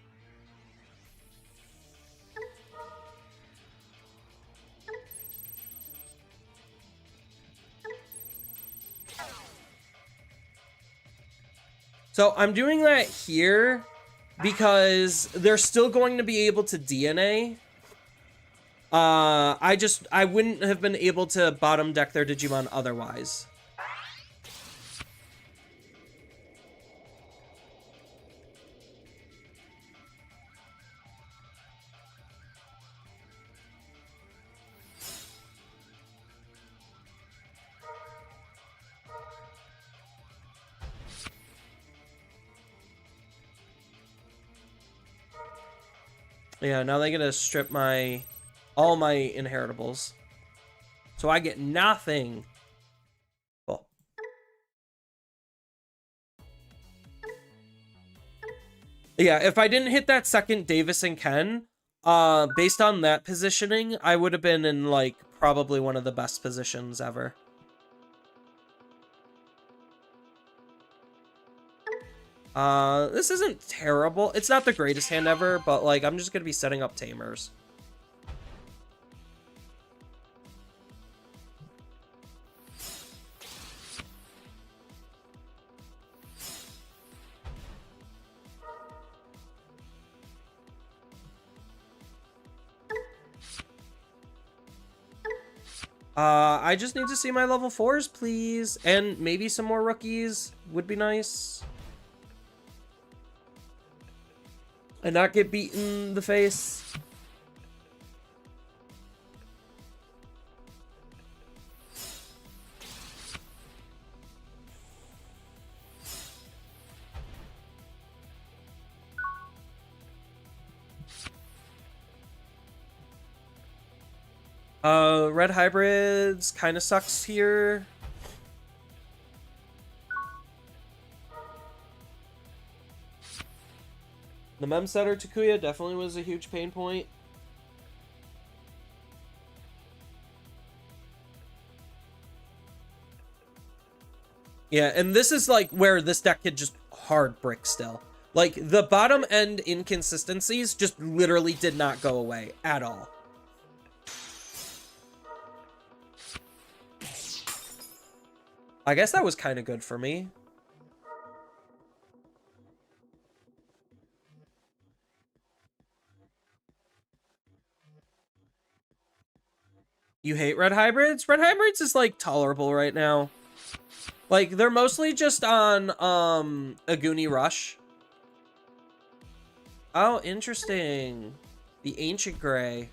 So I'm doing that here because they're still going to be able to DNA. I wouldn't have been able to bottom deck their Digimon otherwise. Yeah, now they're gonna strip all my inheritables. So I get nothing. Cool. Yeah, if I didn't hit that second Davis and Ken, based on that positioning, I would have been in, like, probably one of the best positions ever. This isn't terrible. It's not the greatest hand ever, but, like, I'm just gonna be setting up Tamers. I just need to see my level 4s, please. And maybe some more rookies would be nice. And not get beaten in the face. Red hybrids kind of sucks here. The mem setter Takuya definitely was a huge pain point. Yeah, and this is like where this deck could just hard brick still. Like, the bottom end inconsistencies just literally did not go away at all. I guess that was kind of good for me. You hate red hybrids? Red hybrids is, like, tolerable right now. Like, they're mostly just on, Aguni Rush. Oh, interesting. The Ancient Gray.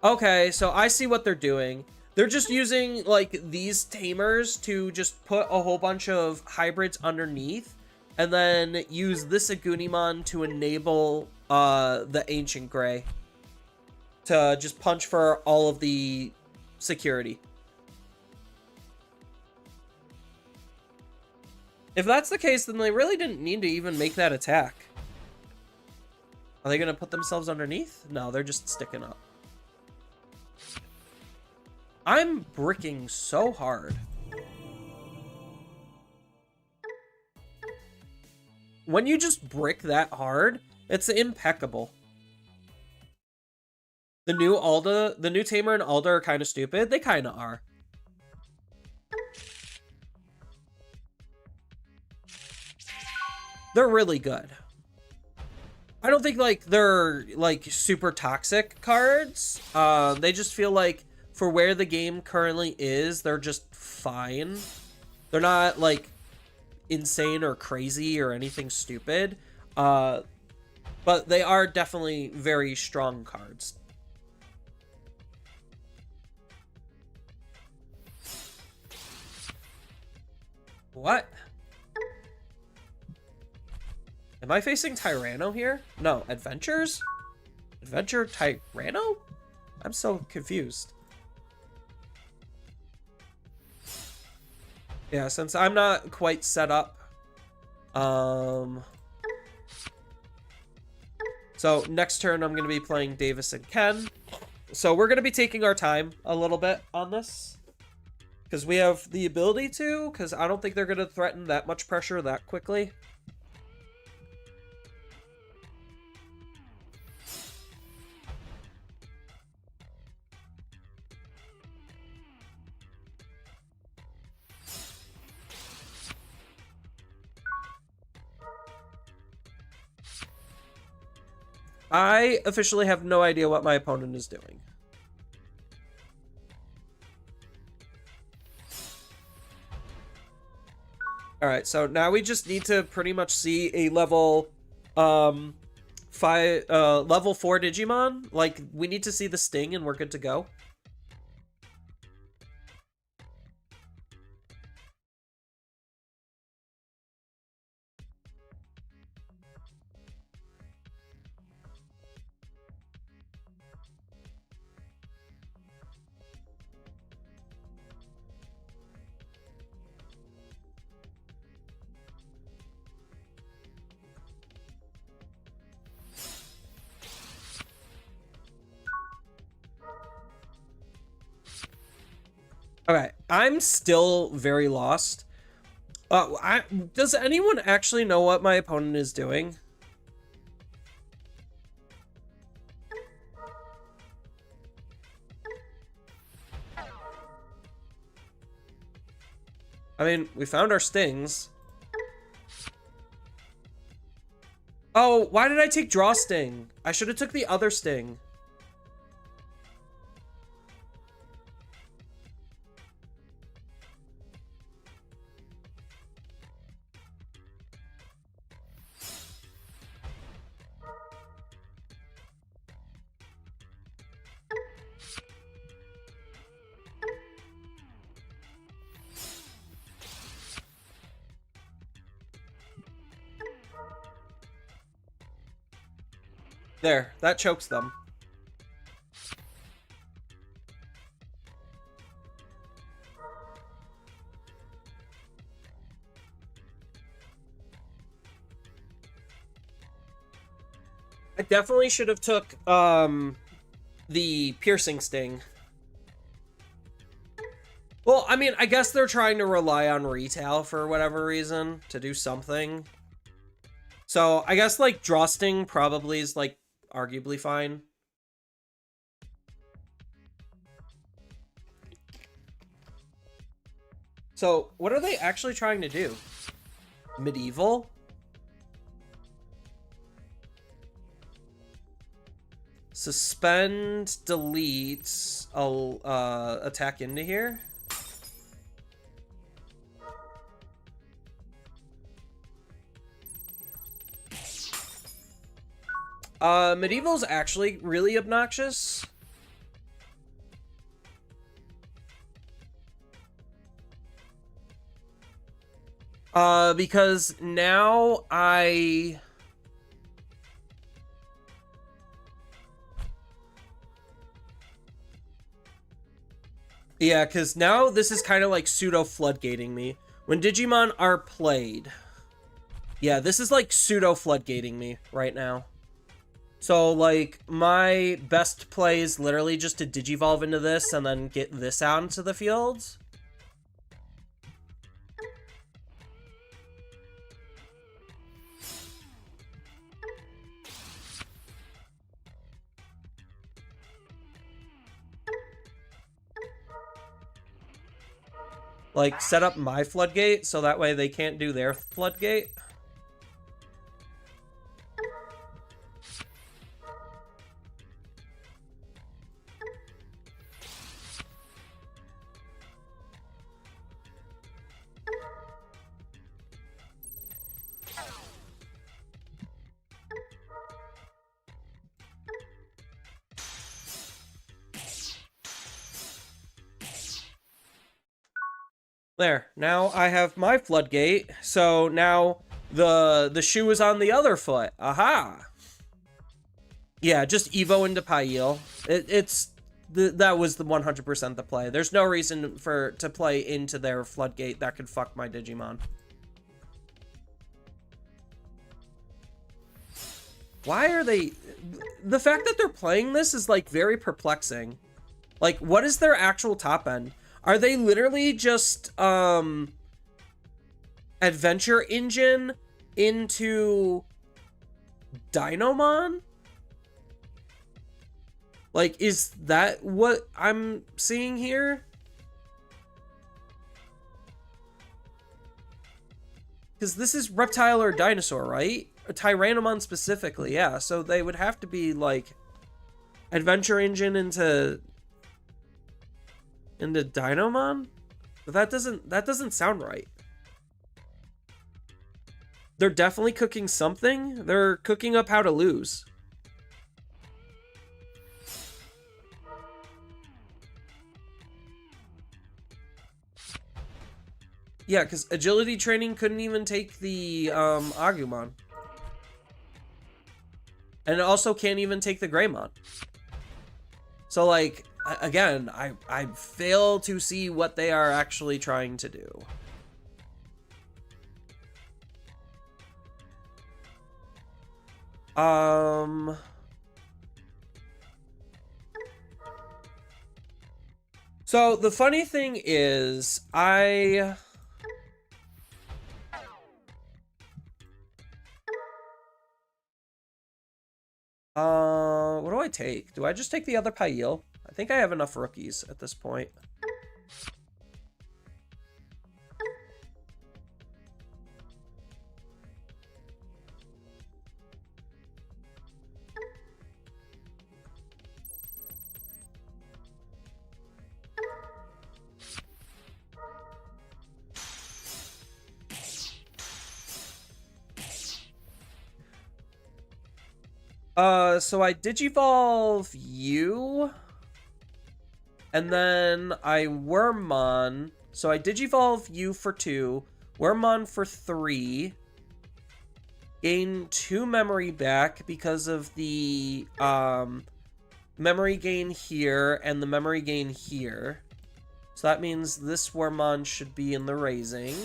Okay, so I see what they're doing. They're just using, like, these tamers to just put a whole bunch of hybrids underneath, and then use this Agunimon to enable the Ancient Gray to just punch for all of the security. If that's the case, then they really didn't need to even make that attack. Are they going to put themselves underneath? No, they're just sticking up. I'm bricking so hard. When you just brick that hard, it's impeccable. The new Tamer and Alda are kind of stupid. They kind of are. They're really good. I don't think, like, they're, like, super toxic cards. They just feel like, for where the game currently is, they're just fine. They're not, like, insane or crazy or anything stupid. But they are definitely very strong cards. What? Am I facing Tyranno here? No, Adventures? Adventure Tyranno? I'm so confused. Yeah, since I'm not quite set up. So next turn I'm going to be playing Davis and Ken. So we're going to be taking our time a little bit on this. Because we have the ability to, because I don't think they're going to threaten that much pressure that quickly. I officially have no idea what my opponent is doing. All right, so now we just need to pretty much see a level level 4 Digimon. Like, we need to see the Sting and we're good to go. Okay, I'm still very lost. Does anyone actually know what my opponent is doing? I mean, we found our stings. Oh, why did I take draw sting? I should have took the other sting. There, that chokes them. I definitely should have took the piercing sting. Well, I mean, I guess they're trying to rely on retail for whatever reason to do something. So I guess like draw sting probably is like arguably fine. So what are they actually trying to do? Medieval? Suspend, delete, I'll attack into here. Medieval's actually really obnoxious. Because now yeah, because now this is kind of like pseudo floodgating me. When Digimon are played. Yeah, this is like pseudo floodgating me right now. So, like, my best play is literally just to Digivolve into this and then get this out into the field. Like, set up my floodgate so that way they can't do their floodgate. There, now I have my floodgate, so now the shoe is on the other foot. Aha! Yeah, just Evo into Pail. That was the 100% the play. There's no reason to play into their floodgate that could fuck my Digimon. Why are they... The fact that they're playing this is, like, very perplexing. Like, what is their actual top end? Are they literally just, Adventure Engine into Dinomon? Like, is that what I'm seeing here? Because this is Reptile or Dinosaur, right? Tyrannomon specifically, yeah. So they would have to be like Adventure Engine into Dinomon? But that doesn't sound right. They're definitely cooking something. They're cooking up how to lose. Yeah, because agility training couldn't even take the Agumon. And it also can't even take the Greymon. So, like, again, I fail to see what they are actually trying to do. So, the funny thing is, what do I take? Do I just take the other Pail? I think I have enough rookies at this point. So I Digivolve you, and then I Wormmon. So I Digivolve you for 2, Wormmon for 3, gain 2 memory back because of the memory gain here and the memory gain here. So that means this Wormmon should be in the raising.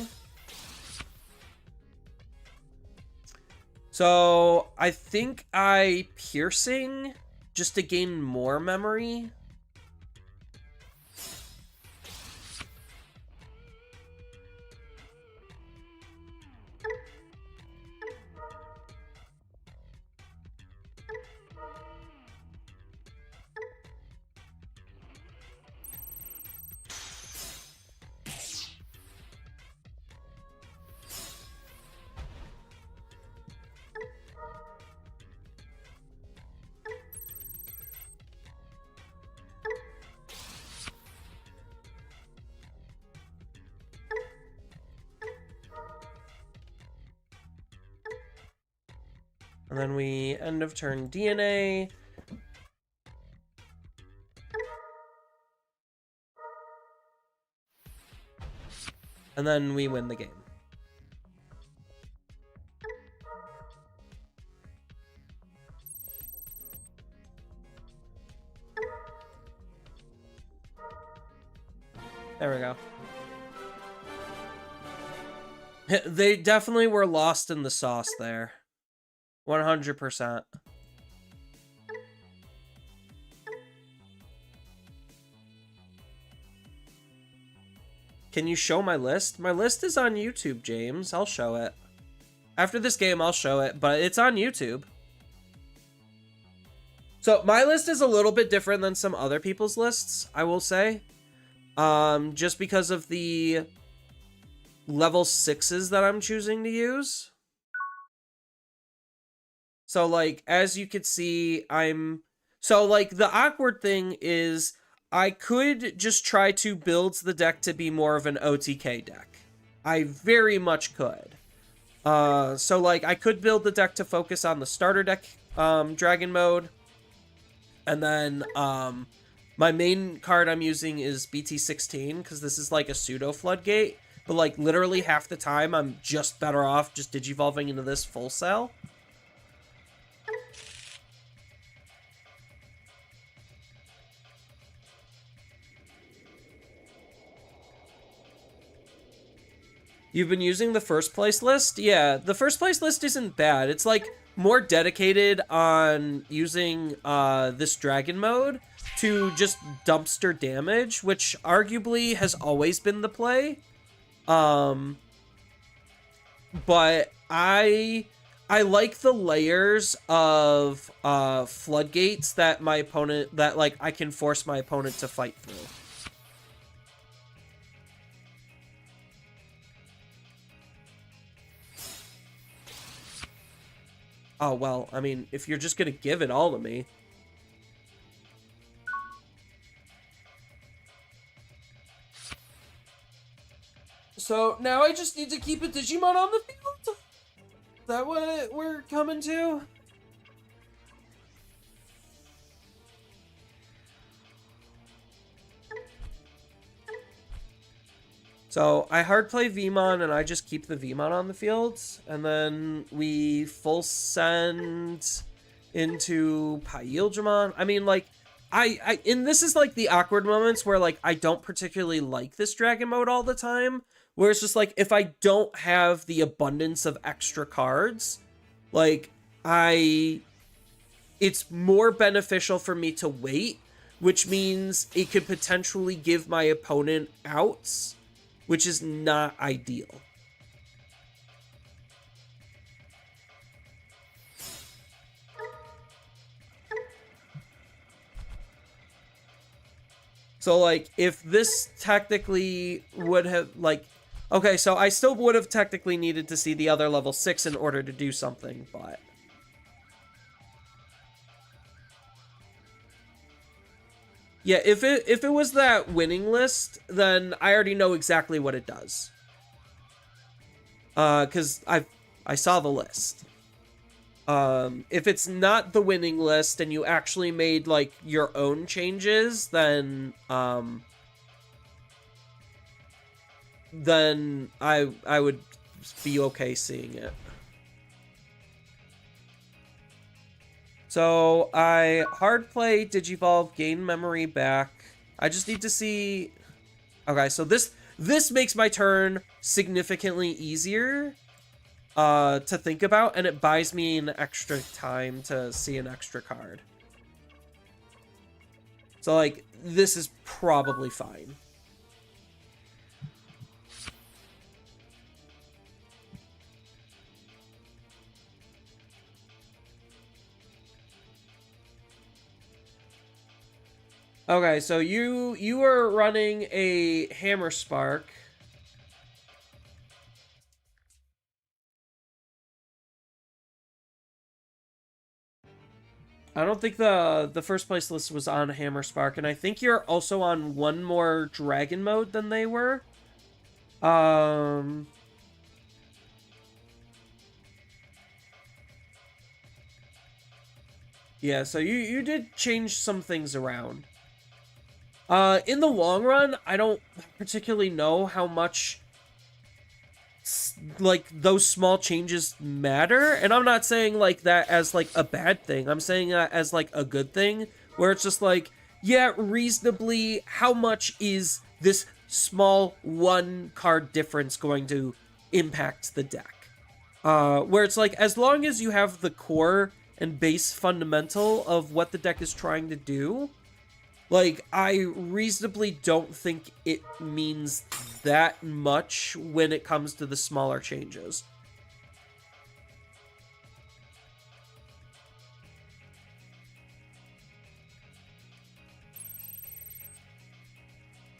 So I think I Piercing just to gain more memory. And then we end of turn DNA. And then we win the game. There we go. They definitely were lost in the sauce there. 100%. Can you show my list? My list is on YouTube, James. I'll show it. After this game, I'll show it, but it's on YouTube. So my list is a little bit different than some other people's lists, I will say. Just because of the level 6s that I'm choosing to use. So, like, as you could see, so, like, the awkward thing is I could just try to build the deck to be more of an OTK deck. I very much could. So, like, I could build the deck to focus on the starter deck, Dragon Mode. And then, my main card I'm using is BT16, because this is, like, a pseudo Floodgate. But, like, literally half the time, I'm just better off just Digivolving into this full cell. You've been using the first place list? Yeah, the first place list isn't bad. It's like more dedicated on using this dragon mode to just dumpster damage, which arguably has always been the play. But I like the layers of floodgates that my opponent, that like I can force my opponent to fight through. Oh, well, I mean, if you're just gonna give it all to me. So, now I just need to keep a Digimon on the field? Is that what we're coming to? So I hard play Vmon and I just keep the Vmon on the field, and then we full send into Pailjamon. I mean, like, and this is like the awkward moments where like I don't particularly like this dragon mode all the time, where it's just like if I don't have the abundance of extra cards, like it's more beneficial for me to wait, which means it could potentially give my opponent outs, which is not ideal. So, like, if this technically would have, like, okay, so I still would have technically needed to see the other level 6 in order to do something, but... yeah, if it was that winning list, then I already know exactly what it does. Because I saw the list. If it's not the winning list and you actually made like your own changes, then I would be okay seeing it. So I hard play Digivolve, gain memory back. I just need to see. Okay, so this makes my turn significantly easier to think about, and it buys me an extra time to see an extra card. So like this is probably fine. Okay, so you are running a Hammer Spark. I don't think the first place list was on Hammer Spark, and I think you're also on one more Dragon mode than they were. Yeah, so you did change some things around. In the long run, I don't particularly know how much like those small changes matter, and I'm not saying like that as like a bad thing. I'm saying that as like a good thing, where it's just like, yeah, reasonably, how much is this small one card difference going to impact the deck? Where it's like, as long as you have the core and base fundamental of what the deck is trying to do, like, I reasonably don't think it means that much when it comes to the smaller changes.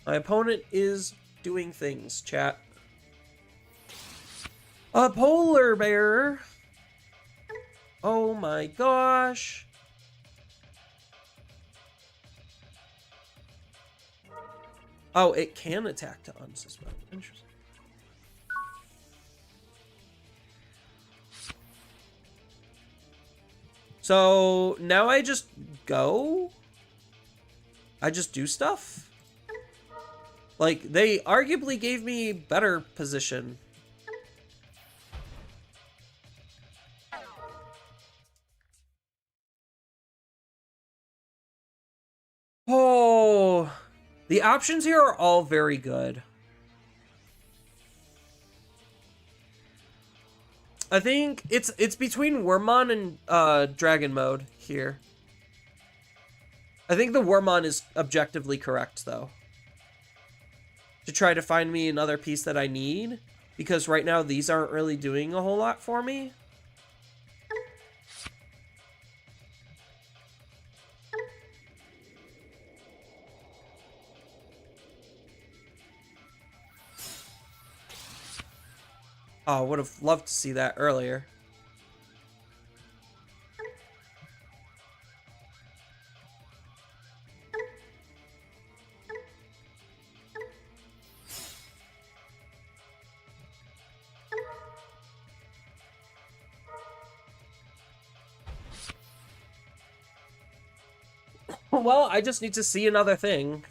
My opponent is doing things, chat. A polar bear! Oh my gosh! Oh, it can attack to unsuspend. Interesting. So now I just go? I just do stuff? Like, they arguably gave me better position. Oh, the options here are all very good. I think it's between Wormmon and Dragon mode here. I think the Wormmon is objectively correct though. To try to find me another piece that I need, because right now these aren't really doing a whole lot for me. Oh, would have loved to see that earlier. well, I just need to see another thing.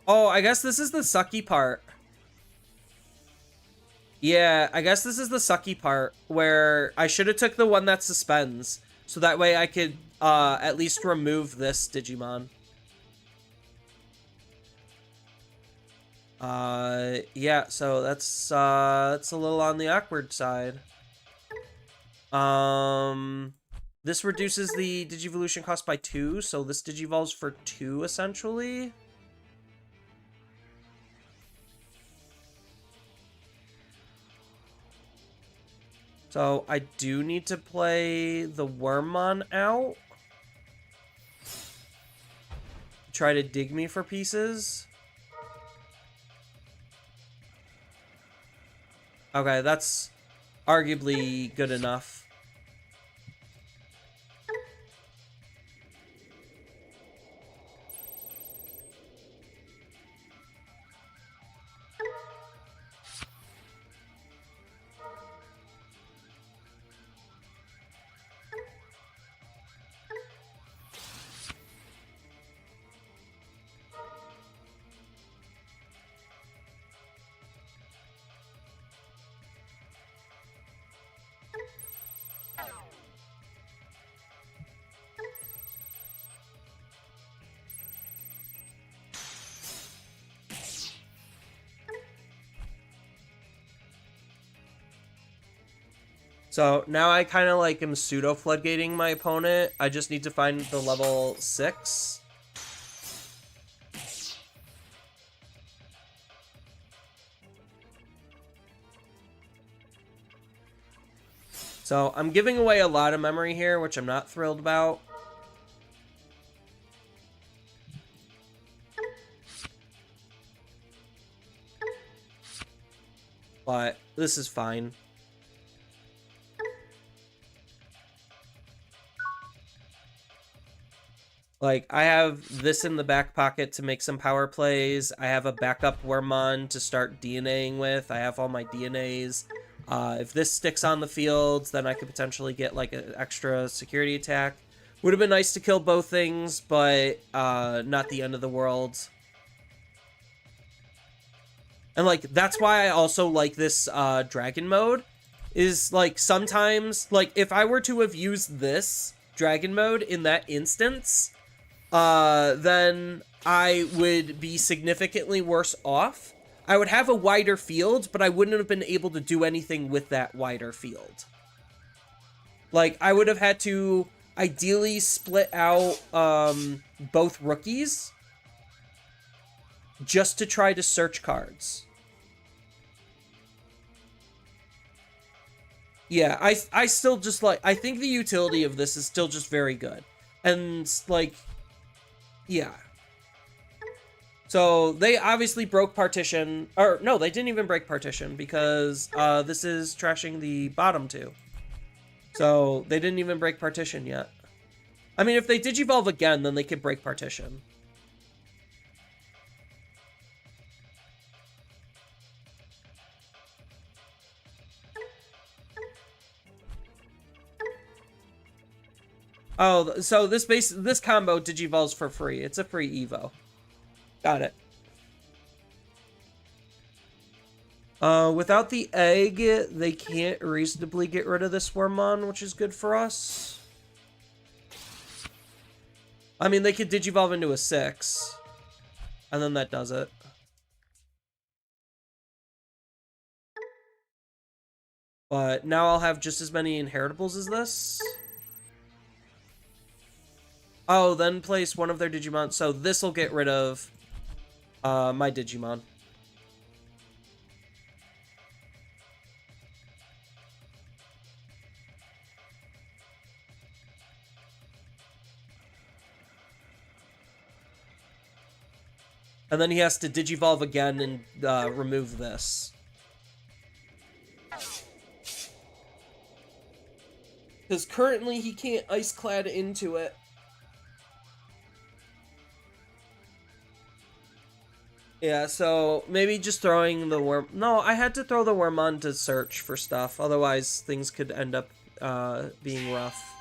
Oh, I guess this is the sucky part. Yeah, I guess this is the sucky part where I should have took the one that suspends, so that way I could at least remove this Digimon. Yeah, so that's a little on the awkward side. This reduces the Digivolution cost by 2, so this Digivolves for 2 essentially. So I do need to play the Wormmon out. Try to dig me for pieces. Okay, that's arguably good enough. So now I kind of like am pseudo floodgating my opponent. I just need to find the level 6. So I'm giving away a lot of memory here, which I'm not thrilled about. But this is fine. Like, I have this in the back pocket to make some power plays. I have a backup Wormmon to start DNAing with. I have all my DNAs. If this sticks on the field, then I could potentially get, like, an extra security attack. Would have been nice to kill both things, but not the end of the world. And, like, that's why I also like this dragon mode. Is, like, sometimes, like, if I were to have used this dragon mode in that instance, then I would be significantly worse off. I would have a wider field, but I wouldn't have been able to do anything with that wider field. Like, I would have had to ideally split out both rookies just to try to search cards. Yeah, I still just like, I think the utility of this is still just very good. And, like, yeah. So, they obviously broke partition. Or, no, they didn't even break partition because this is trashing the bottom two. So, they didn't even break partition yet. I mean, if they Digivolve again, then they could break partition. Oh, so this combo Digivolves for free. It's a free Evo. Got it. Without the egg, they can't reasonably get rid of this Wormmon, which is good for us. I mean, they could Digivolve into a 6. And then that does it. But now I'll have just as many inheritables as this. Oh, then place one of their Digimon. So this will get rid of my Digimon. And then he has to Digivolve again and remove this. Because currently he can't Ice Clad into it. Yeah, so maybe just throwing the worm... No, I had to throw the worm on to search for stuff. Otherwise, things could end up being rough.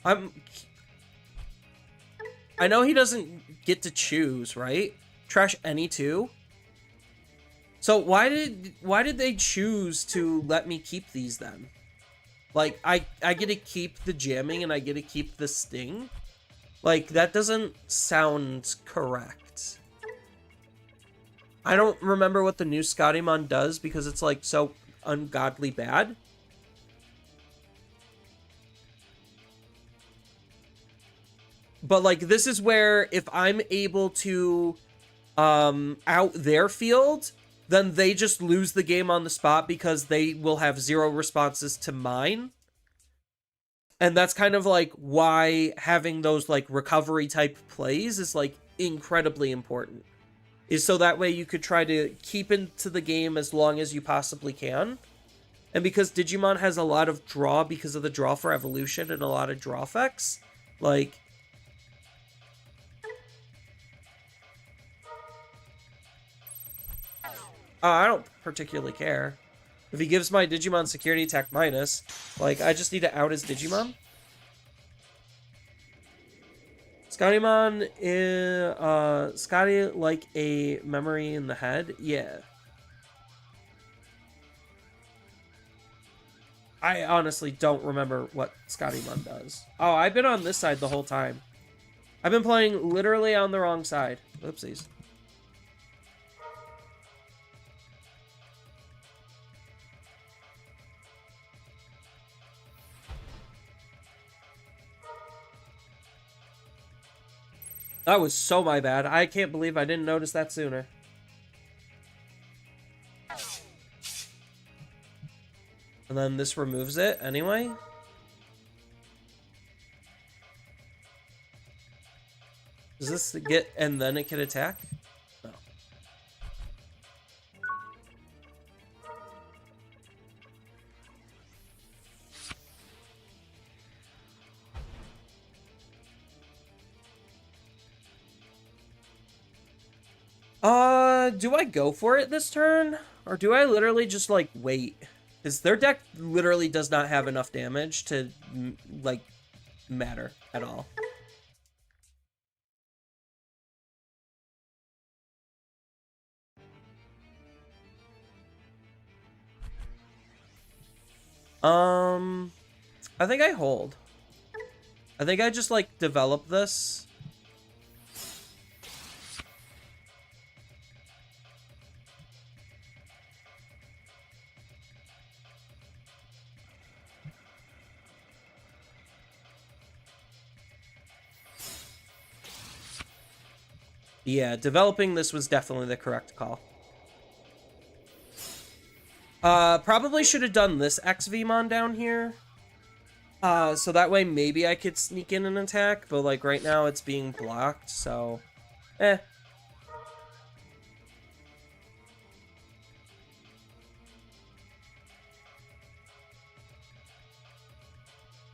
I know he doesn't get to choose, right? Trash any two. So why did they choose to let me keep these then? Like I get to keep the jamming and I get to keep the sting? Like that doesn't sound correct. I don't remember what the new Scottymon does because it's like so ungodly bad. But like this is where if I'm able to out their field, then they just lose the game on the spot because they will have 0 responses to mine. And that's kind of like why having those like recovery type plays is like incredibly important. Is so that way you could try to keep into the game as long as you possibly can. And because Digimon has a lot of draw because of the draw for evolution and a lot of draw effects, like... I don't particularly care. If he gives my Digimon security attack minus, like, I just need to out his Digimon. Scottymon is, Scotty like a memory in the head? Yeah. I honestly don't remember what Scottymon does. Oh, I've been on this side the whole time. I've been playing literally on the wrong side. Oopsies. That was so my bad. I can't believe I didn't notice that sooner. And then this removes it anyway. Does this get... and then it can attack? No. Do I go for it this turn? Or do I literally just, like, wait? Because their deck literally does not have enough damage to, like, matter at all. I think I hold. I think I just, like, develop this. Yeah, developing this was definitely the correct call. Probably should have done this XVmon down here. So that way maybe I could sneak in an attack, but like right now it's being blocked, so... eh.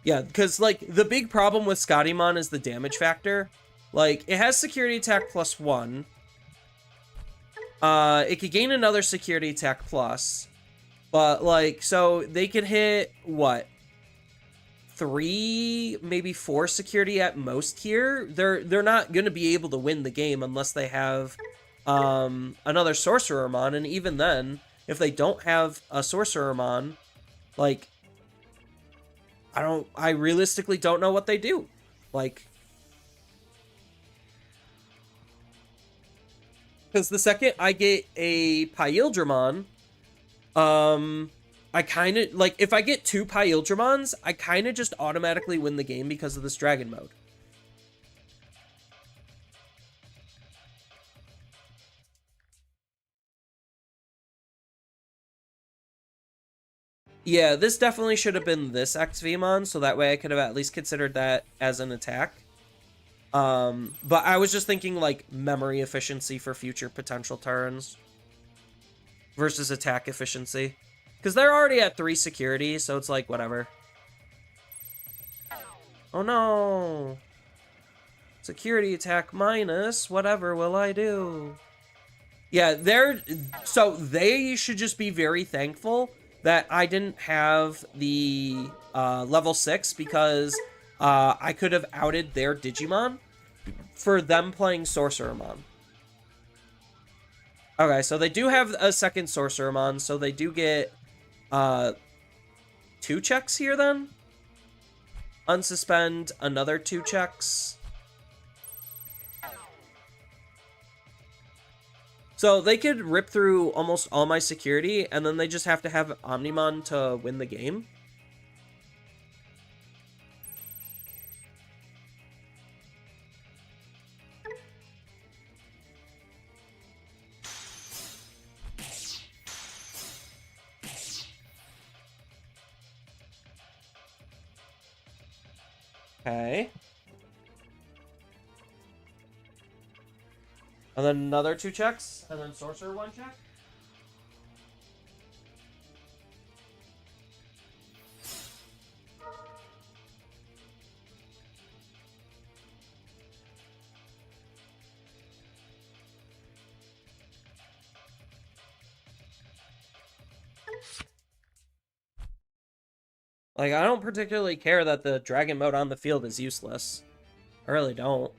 Yeah, because like the big problem with Scottymon is the damage factor. Like, it has security attack +1. It could gain another security attack plus. But, like, so they could hit, what? 3, maybe 4 security at most here. They're not going to be able to win the game unless they have another Sorcerermon. And even then, if they don't have a Sorcerermon, like, I realistically don't know what they do. Like... because the second I get a Pyildramon, I kind of, like, if I get 2 Pyildramons, I kind of just automatically win the game because of this dragon mode. Yeah, this definitely should have been this XVmon, so that way I could have at least considered that as an attack. But I was just thinking, like, memory efficiency for future potential turns versus attack efficiency. Because they're already at 3 security, so it's like, whatever. Oh no! Security attack minus, whatever will I do? Yeah, so they should just be very thankful that I didn't have the level 6, because I could have outed their Digimon for them playing Sorcerermon. Okay, so they do have a second Sorcerermon, so they do get 2 checks here then. Unsuspend, another 2 checks. So they could rip through almost all my security, and then they just have to have Omnimon to win the game. Okay. And then another 2 checks, and then Sorcerer 1 check. Like, I don't particularly care that the dragon mode on the field is useless. I really don't.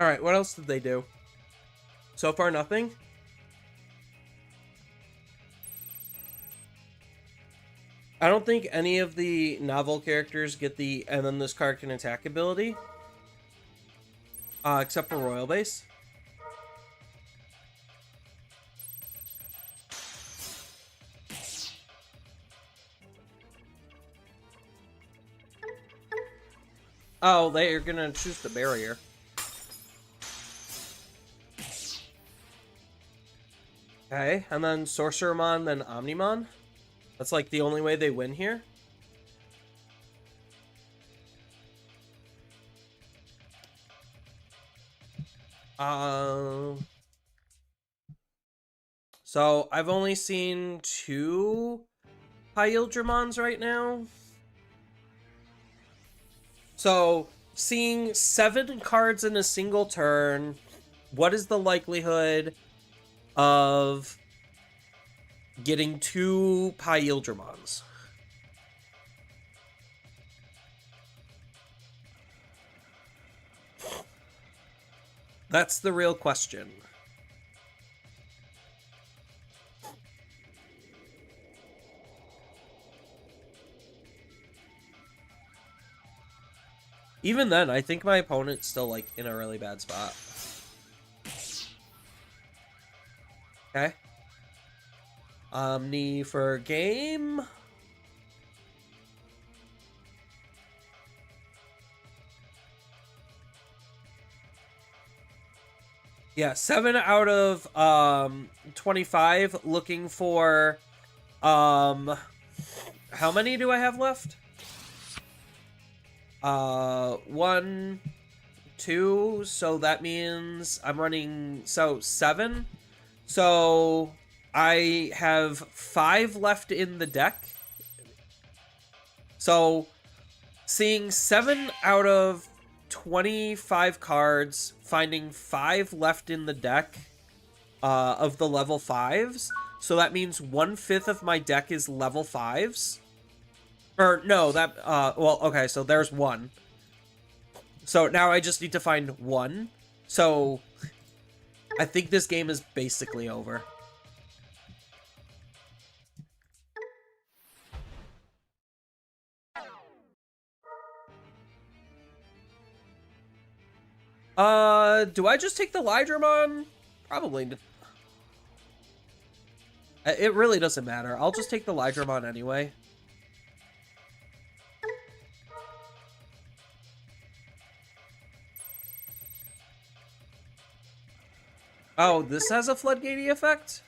Alright, what else did they do? So far, nothing? I don't think any of the novel characters get the and then this card can attack ability. Except for Royal Base. Oh, they are gonna choose the barrier. Okay, and then Sorcerermon, then Omnimon. That's like the only way they win here. So I've only seen 2 Hyildramons right now. So seeing 7 cards in a single turn, what is the likelihood of getting 2 Hyildramons? That's the real question. Even then, I think my opponent's still, like, in a really bad spot. Okay. Omni for game. Yeah, 7 out of 25. Looking for how many do I have left? 1, 2, so that means I'm running 7. So I have 5 left in the deck. So seeing 7 out of 25 cards, finding 5 left in the deck of the level 5s. So that means 1/5 of my deck is level 5s. Or no, that, well, okay, so there's 1. So now I just need to find 1. So I think this game is basically over. Do I just take the Lydramon? Probably. It really doesn't matter. I'll just take the Lydramon anyway. Oh, this has a floodgatey effect?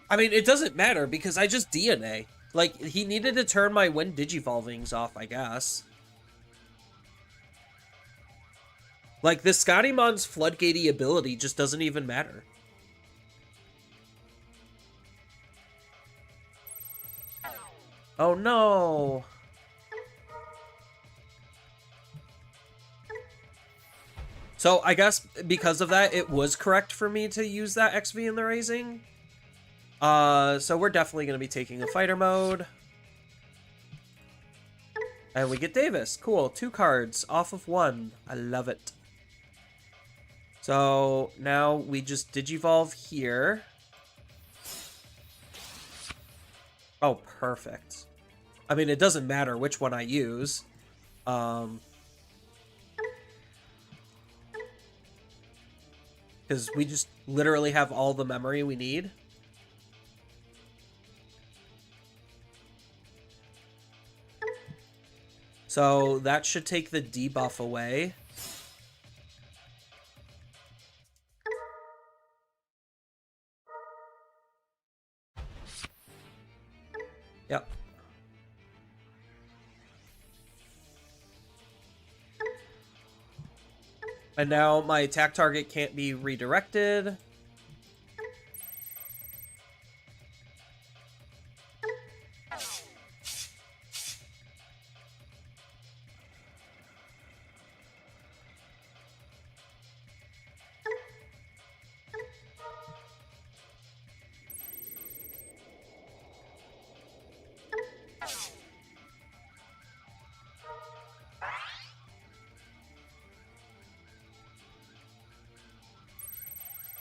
I mean, it doesn't matter because I just DNA. Like, he needed to turn my Wind Digivolvings off, I guess. Like, this Scottymon's floodgatey ability just doesn't even matter. Oh no! So, I guess because of that, it was correct for me to use that XV in the Raising. So we're definitely going to be taking a fighter mode. And we get Davis. Cool. 2 cards off of 1. I love it. So now we just Digivolve here. Oh, perfect. I mean, it doesn't matter which one I use. Because we just literally have all the memory we need. So that should take the debuff away. Yep. And now my attack target can't be redirected.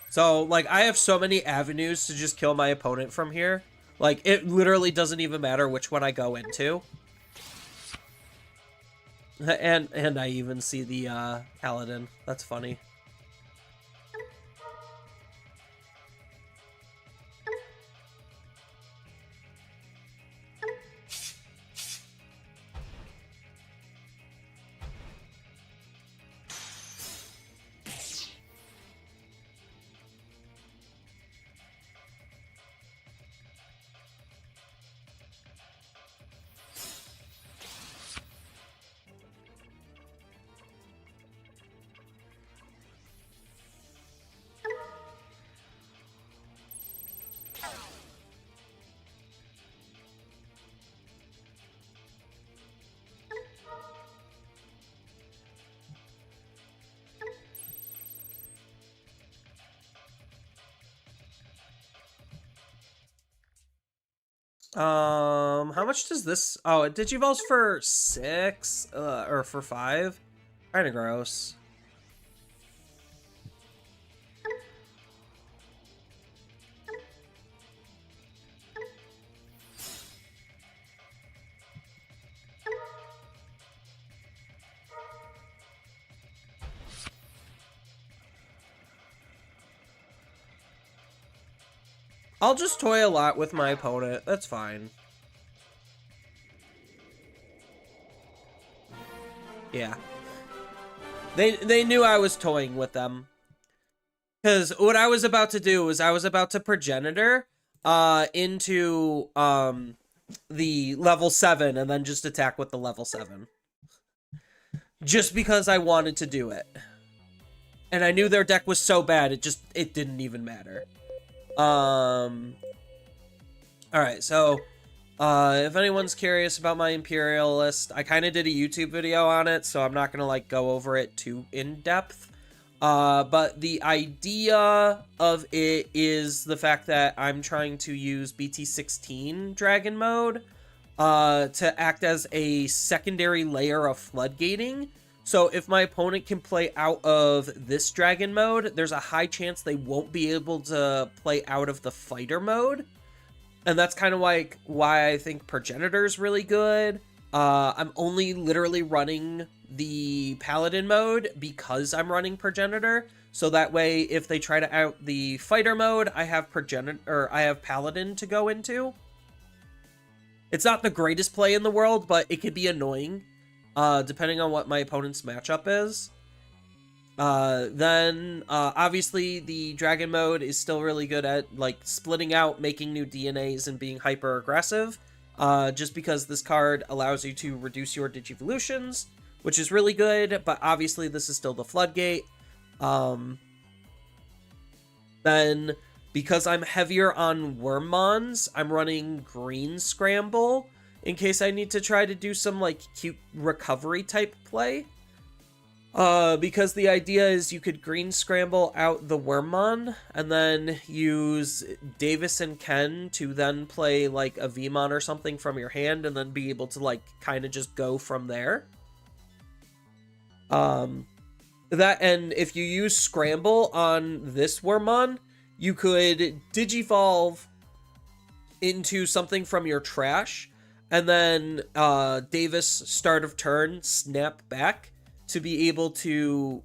So, like, I have so many avenues to just kill my opponent from here. Like, it literally doesn't even matter which one I go into. And I even see the, Paladin. That's funny. How much does this... Oh, it Digivolves for 6, or for 5? Kinda gross. I'll just toy a lot with my opponent. That's fine. Yeah. They knew I was toying with them. Because what I was about to do was I was about to Progenitor into the level 7 and then just attack with the level 7. Just because I wanted to do it. And I knew their deck was so bad, it didn't even matter. All right, so if anyone's curious about my Imperial list, I kind of did a YouTube video on it, so I'm not gonna like go over it too in depth. But the idea of it is the fact that I'm trying to use BT16 Dragon Mode to act as a secondary layer of floodgating. So if my opponent can play out of this Dragon Mode, there's a high chance they won't be able to play out of the Fighter Mode. And that's kind of why I think Progenitor is really good. I'm only literally running the Paladin mode because I'm running Progenitor. So that way, if they try to out the Fighter mode, I have Paladin to go into. It's not the greatest play in the world, but it could be annoying, depending on what my opponent's matchup is. Then obviously the Dragon mode is still really good at like splitting out, making new DNAs, and being hyper aggressive. Just because this card allows you to reduce your Digivolutions, which is really good, but obviously this is still the Floodgate. Then because I'm heavier on Wormmons, I'm running Green Scramble in case I need to try to do some like cute recovery type play. Because the idea is you could Green Scramble out the Wormmon and then use Davis and Ken to then play like a Vmon or something from your hand and then be able to like kind of just go from there. That, and if you use Scramble on this Wormmon, you could Digivolve into something from your trash and then Davis, start of turn, snap back to be able to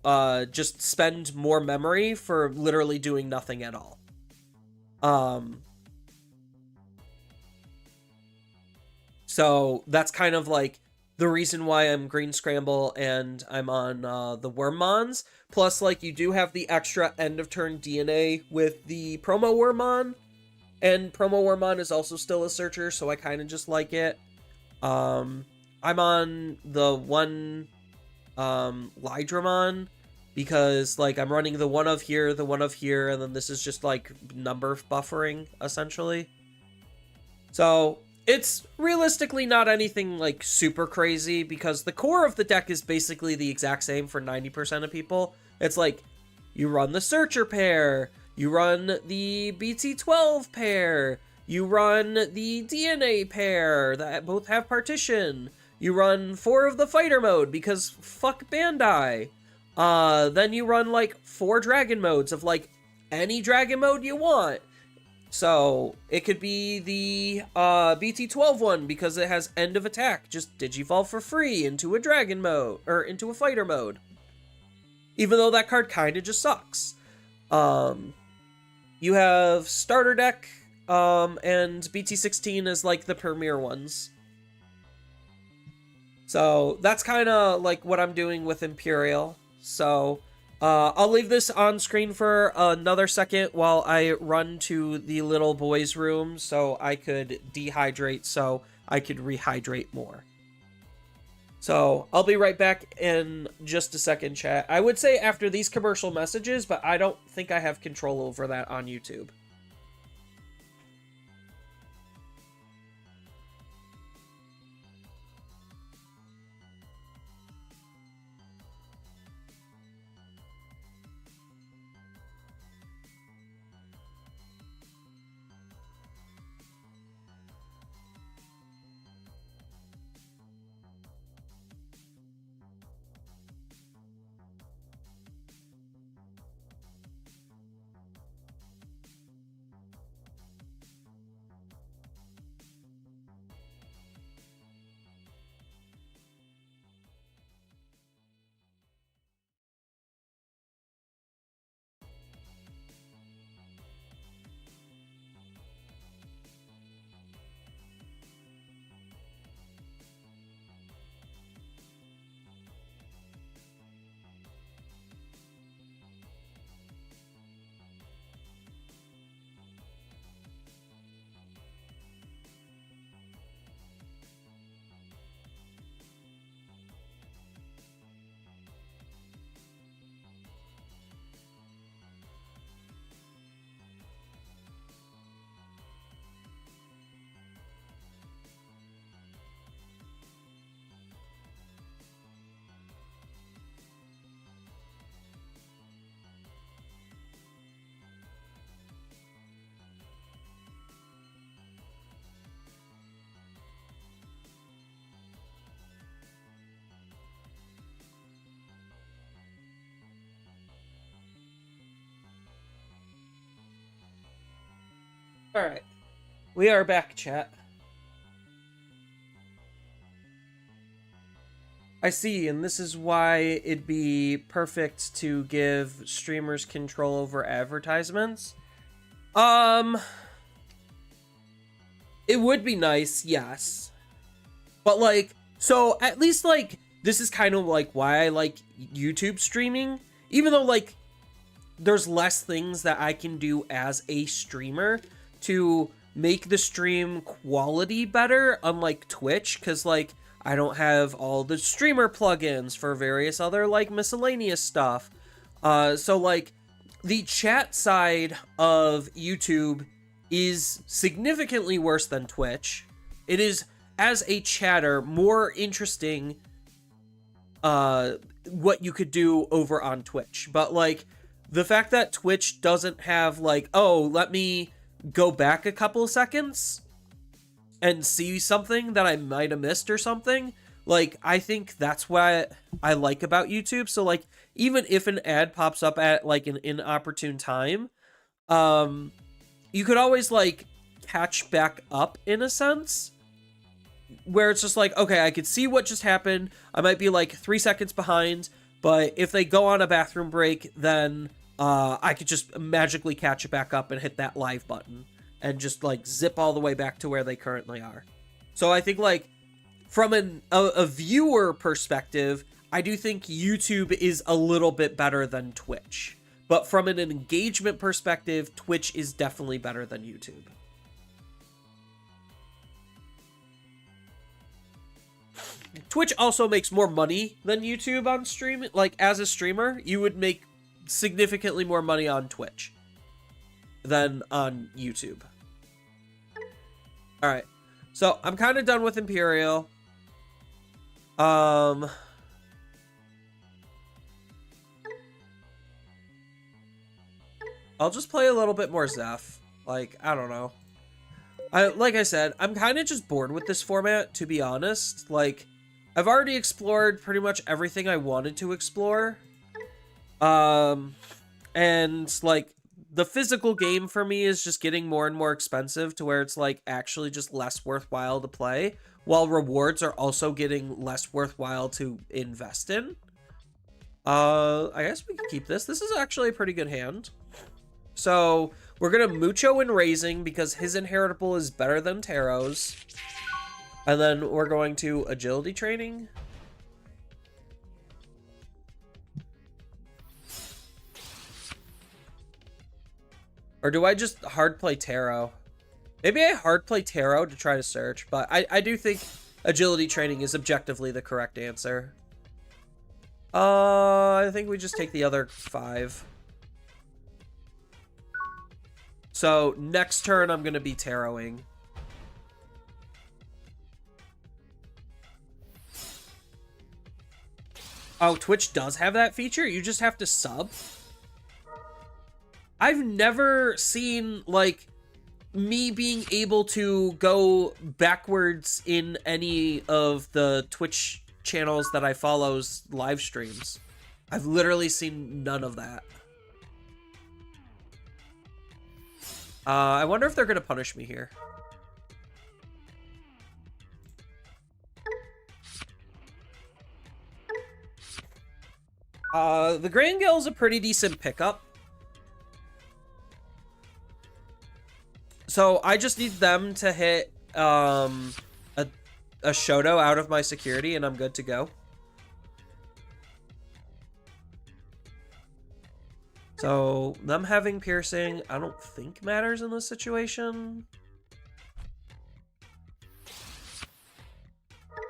just spend more memory for literally doing nothing at all. So that's kind of like the reason why I'm Green Scramble and I'm on the Wormmons. Plus, like, you do have the extra end of turn DNA with the Promo Wormmon. And Promo Wormmon is also still a searcher, so I kind of just like it. I'm on the one Lydramon because like I'm running the one of here, and then this is just like number buffering essentially. So it's realistically not anything like super crazy because the core of the deck is basically the exact same for 90% of people. It's like you run the Searcher pair, you run the BT12 pair, you run the DNA pair that both have partition. You run 4 of the Fighter mode because fuck Bandai. Then you run like 4 Dragon modes of like any Dragon mode you want. So it could be the BT12 one because it has end of attack. Just Digivolve for free into a Dragon mode or into a Fighter mode. Even though that card kind of just sucks. You have starter deck and BT16 is like the premier ones. So that's kind of like what I'm doing with Imperial. So I'll leave this on screen for another second while I run to the little boys' room so I could dehydrate so I could rehydrate more. So I'll be right back in just a second, chat. I would say after these commercial messages, but I don't think I have control over that on YouTube. All right. We are back, chat. I see, and this is why it'd be perfect to give streamers control over advertisements. It would be nice, yes. But like, so at least like, this is kind of like why I like YouTube streaming. Even though like, there's less things that I can do as a streamer to make the stream quality better, unlike Twitch, because like, I don't have all the streamer plugins for various other like miscellaneous stuff. So like, the chat side of YouTube is significantly worse than Twitch. It is, as a chatter, more interesting what you could do over on Twitch. But like, the fact that Twitch doesn't have like, oh, let me go back a couple of seconds and see something that I might have missed or something, like, I think that's what I like about YouTube. So like, even if an ad pops up at like an inopportune time, you could always like catch back up in a sense, where it's just like, okay, I could see what just happened. I might be like 3 seconds behind, but if they go on a bathroom break, then I could just magically catch it back up and hit that live button and just like zip all the way back to where they currently are. So I think like from a viewer perspective, I do think YouTube is a little bit better than Twitch. But from an engagement perspective, Twitch is definitely better than YouTube. Twitch also makes more money than YouTube on stream. Like, as a streamer, you would make significantly more money on Twitch than on YouTube. Alright. So, I'm kind of done with Imperial. I'll just play a little bit more Zeph. Like, I don't know. Like I said, I'm kind of just bored with this format, to be honest. Like, I've already explored pretty much everything I wanted to explore. And, like, the physical game for me is just getting more and more expensive to where it's, like, actually just less worthwhile to play, while rewards are also getting less worthwhile to invest in. I guess we can keep this. This is actually a pretty good hand. So, we're going to Mucho in Raising because his Inheritable is better than Taro's. And then we're going to Agility Training. Or do I just hard play Taro? Maybe I hard play Taro to try to search, but I do think Agility Training is objectively the correct answer. I think we just take the other 5. So, next turn, I'm going to be Taroing. Oh, Twitch does have that feature? You just have to sub? I've never seen, like, me being able to go backwards in any of the Twitch channels that I follow's live streams. I've literally seen none of that. I wonder if they're going to punish me here. The Grangale is a pretty decent pickup. So I just need them to hit a Shoto out of my security and I'm good to go. So them having piercing, I don't think matters in this situation.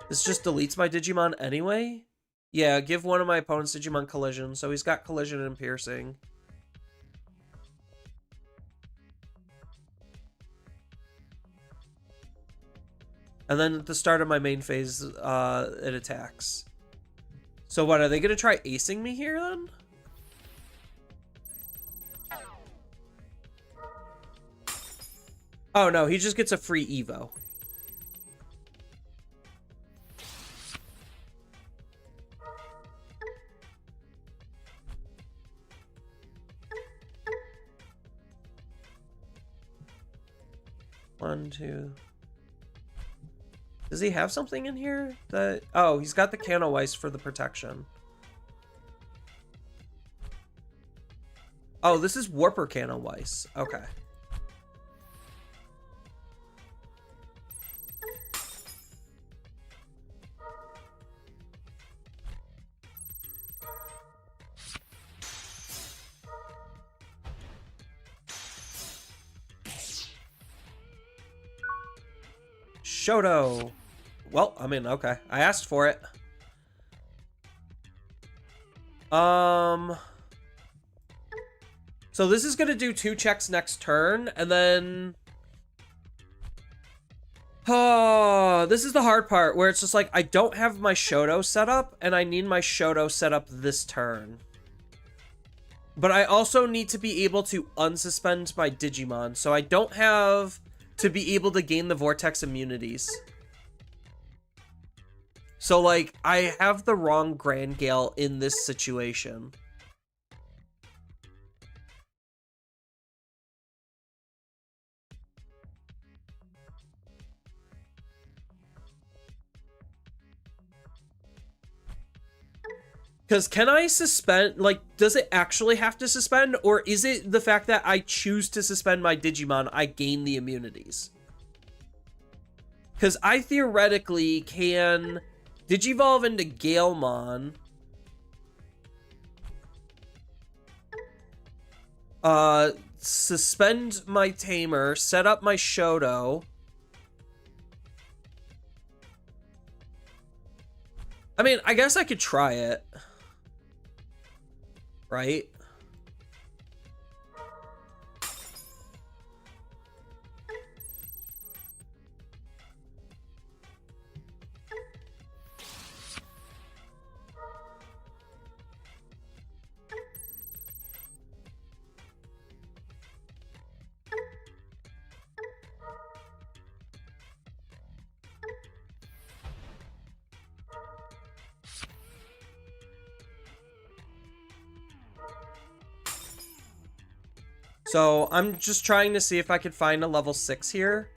This just deletes my Digimon anyway. Yeah, give one of my opponent's Digimon collision. So he's got collision and piercing. And then at the start of my main phase, it attacks. So what, are they going to try acing me here then? Oh no, he just gets a free Evo. 1, 2. Does he have something in here? That oh, he's got the Cano Ice for the protection. Oh, this is Warper Cano Ice. Okay. Shoto. Well, I mean, okay. I asked for it. So this is gonna do 2 checks next turn, and then... Oh, this is the hard part, where it's just like, I don't have my Shoto set up, and I need my Shoto set up this turn. But I also need to be able to unsuspend my Digimon, so I don't have to be able to gain the Vortex immunities. So, like, I have the wrong Grand Gale in this situation. Because can I suspend, like, does it actually have to suspend? Or is it the fact that I choose to suspend my Digimon, I gain the immunities? Because I theoretically can Digivolve into Galemon. Suspend my Tamer, set up my Shoto. I mean, I guess I could try it. Right? So I'm just trying to see if I could find a level 6 here.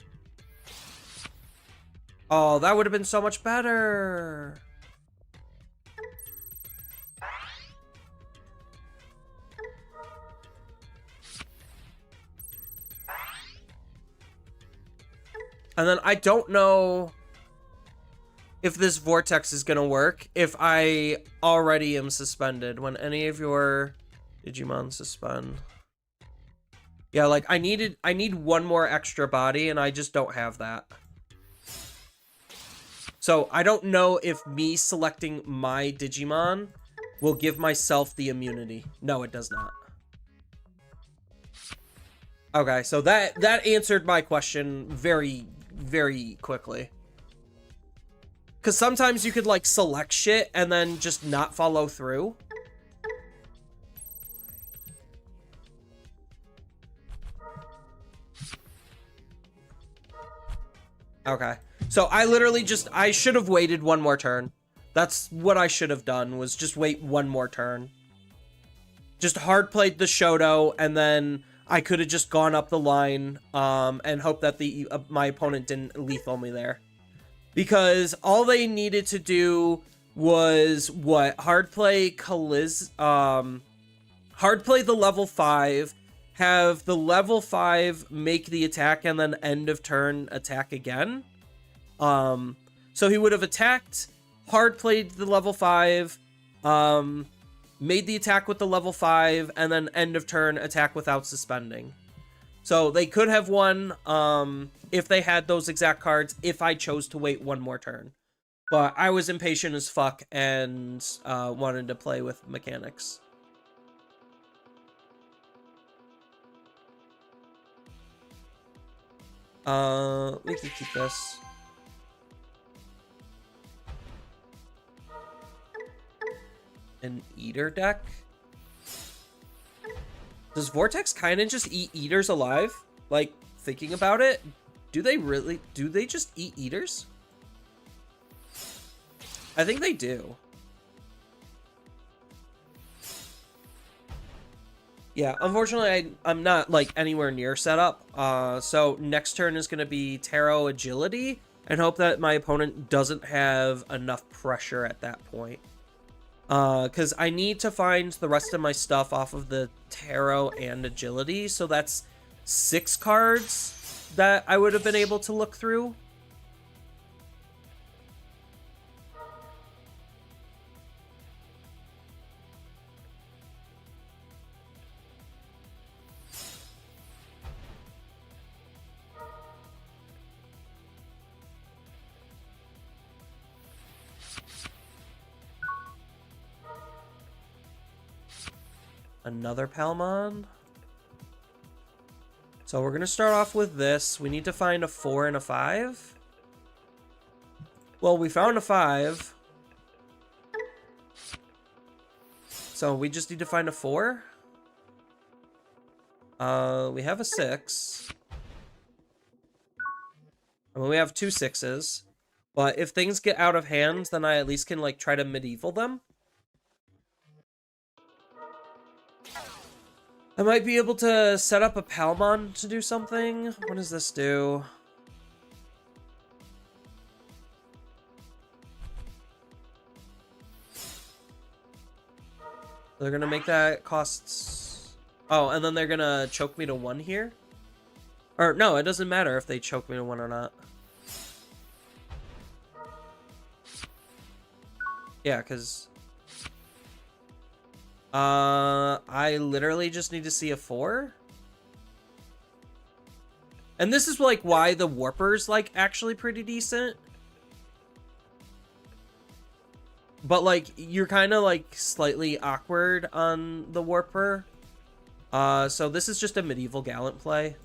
Oh, that would have been so much better. And then I don't know if this Vortex is going to work if I already am suspended. When any of your Digimon suspend. Yeah, like, I need one more extra body, and I just don't have that. So, I don't know if me selecting my Digimon will give myself the immunity. No, it does not. Okay, so that answered my question very, very quickly. Because sometimes you could, like, select shit and then just not follow through. Okay. So I literally just, I should have waited one more turn. That's what I should have done, was just wait one more turn. Just hard played the Shoto, and then I could have just gone up the line and hoped that my opponent didn't lethal me there. Because all they needed to do was, what? Hard play hard play the level 5, have the level 5 make the attack, and then end of turn attack again. So he would have attacked, hard played the level 5, made the attack with the level 5, and then end of turn attack without suspending. So they could have won if they had those exact cards, if I chose to wait one more turn. But I was impatient as fuck and wanted to play with mechanics. We can keep this. An Eater deck? Does Vortex kind of just eat Eaters alive? Like, thinking about it, do they just eat Eaters? I think they do. Yeah, unfortunately, I'm not, like, anywhere near set up. So next turn is going to be Tarot Agility, and hope that my opponent doesn't have enough pressure at that point. Because I need to find the rest of my stuff off of the Tarot and Agility, so that's 6 cards that I would have been able to look through. Another Palmon. So we're going to start off with this. We need to find a 4 and a 5. Well, we found a 5. So we just need to find a 4. We have a 6. I mean, we have 2 6s. But if things get out of hand, then I at least can, like, try to medieval them. I might be able to set up a Palmon to do something. What does this do? They're gonna make that costs... Oh, and then they're gonna choke me to 1 here? Or, no, it doesn't matter if they choke me to 1 or not. Yeah, because... I literally just need to see a 4. And this is, like, why the Warper's, like, actually pretty decent. But, like, you're kind of, like, slightly awkward on the Warper. So this is just a medieval Gallant play.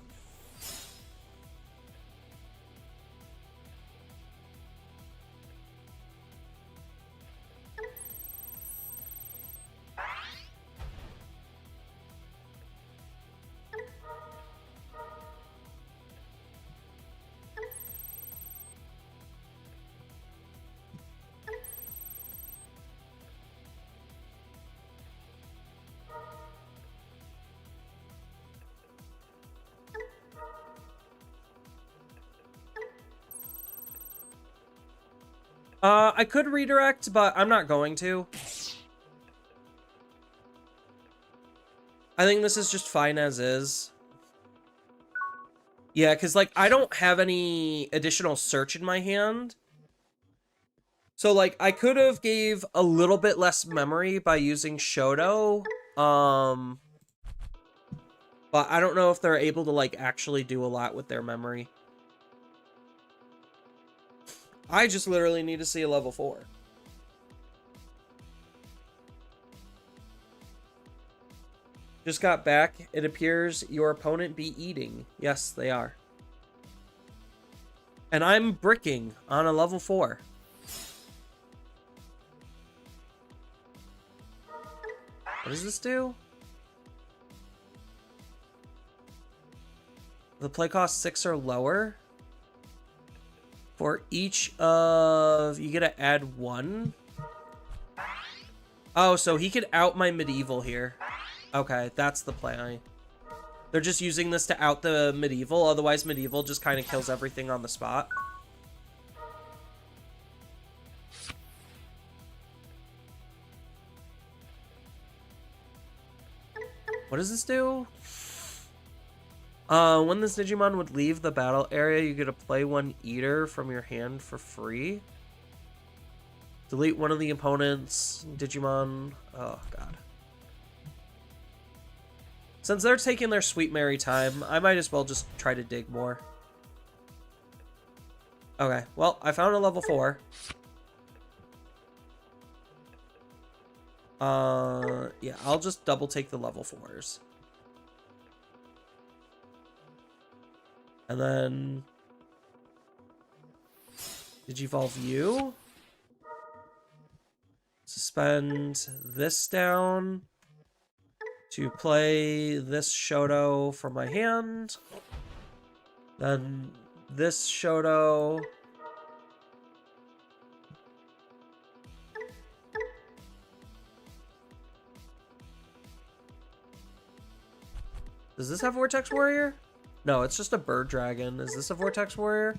I could redirect, but I'm not going to. I think this is just fine as is. Yeah, because, like, I don't have any additional search in my hand. So, like, I could have gave a little bit less memory by using Shoto. But I don't know if they're able to, like, actually do a lot with their memory. I just literally need to see a level 4. Just got back. It appears your opponent be eating. Yes, they are. And I'm bricking on a level 4. What does this do? The play cost 6 or lower. For each of... You get to add 1. Oh, so he could out my medieval here. Okay, that's the play. They're just using this to out the medieval. Otherwise, medieval just kind of kills everything on the spot. What does this do? When this Digimon would leave the battle area, you get to play 1 Eater from your hand for free. Delete one of the opponent's Digimon. Oh, God. Since they're taking their sweet merry time, I might as well just try to dig more. Okay, well, I found a level 4. Yeah, I'll just double take the level 4s. And then... Digivolve you. Suspend this down to play this Shoto from my hand. Then this Shoto. Does this have Vortex Warrior? No, it's just a bird dragon. Is this a Vortex Warrior?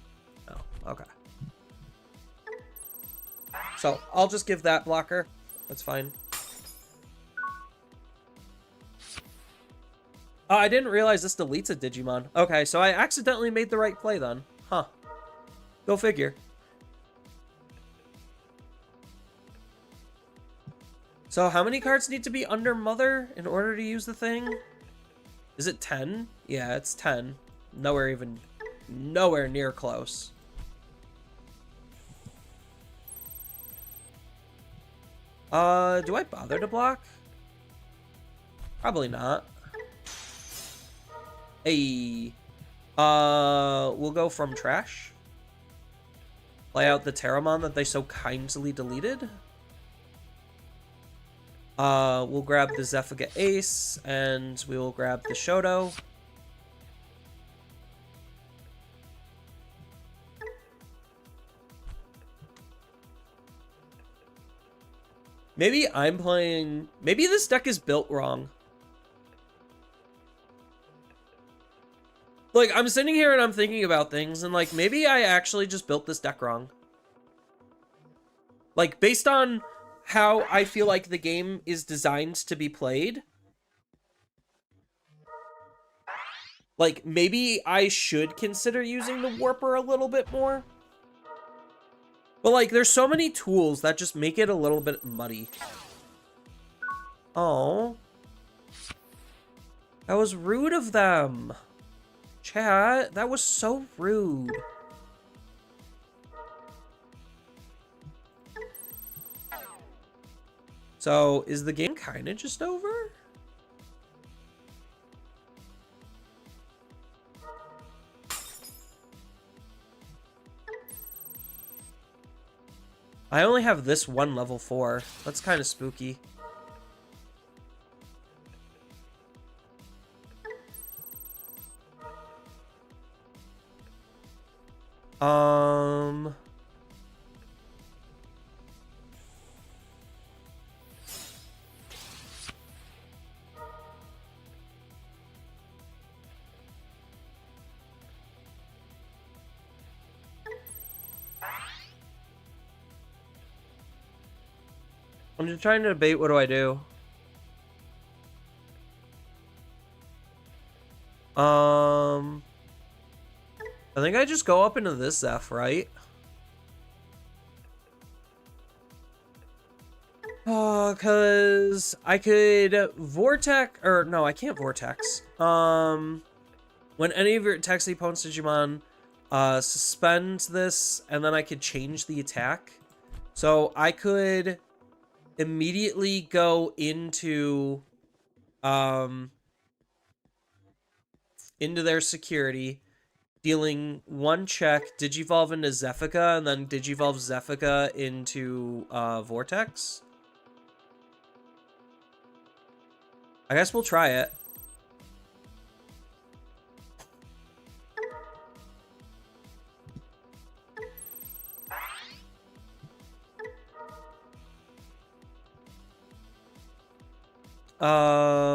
No. Okay. So I'll just give that blocker. That's fine. Oh, I didn't realize this deletes a Digimon. Okay, so I accidentally made the right play then. Huh. Go figure. So how many cards need to be under Mother in order to use the thing? Is it 10? Yeah, it's 10. Nowhere near close. Do I bother to block? Probably not. Hey. We'll go from trash. Play out the Terramon that they so kindly deleted. We'll grab the Zephiga Ace, and we will grab the Shoto. Maybe I'm playing... Maybe this deck is built wrong. Like, I'm sitting here and I'm thinking about things, and, like, maybe I actually just built this deck wrong. Like, based on how I feel like the game is designed to be played. Like, maybe I should consider using the Warper a little bit more. But, like, there's so many tools that just make it a little bit muddy. Oh. That was rude of them. Chat, that was so rude. So, is the game kind of just over? I only have this one level 4. That's kind of spooky. I'm just trying to debate, what do I do? I think I just go up into this Zeph, right? Oh, cause I could Vortex, or no, I can't Vortex. When any of your attacks the opponent's Digimon, suspend this, and then I could change the attack. So I could immediately go into their security, dealing 1 check, Digivolve into Zephica, and then Digivolve Zephica into Vortex. I guess we'll try it.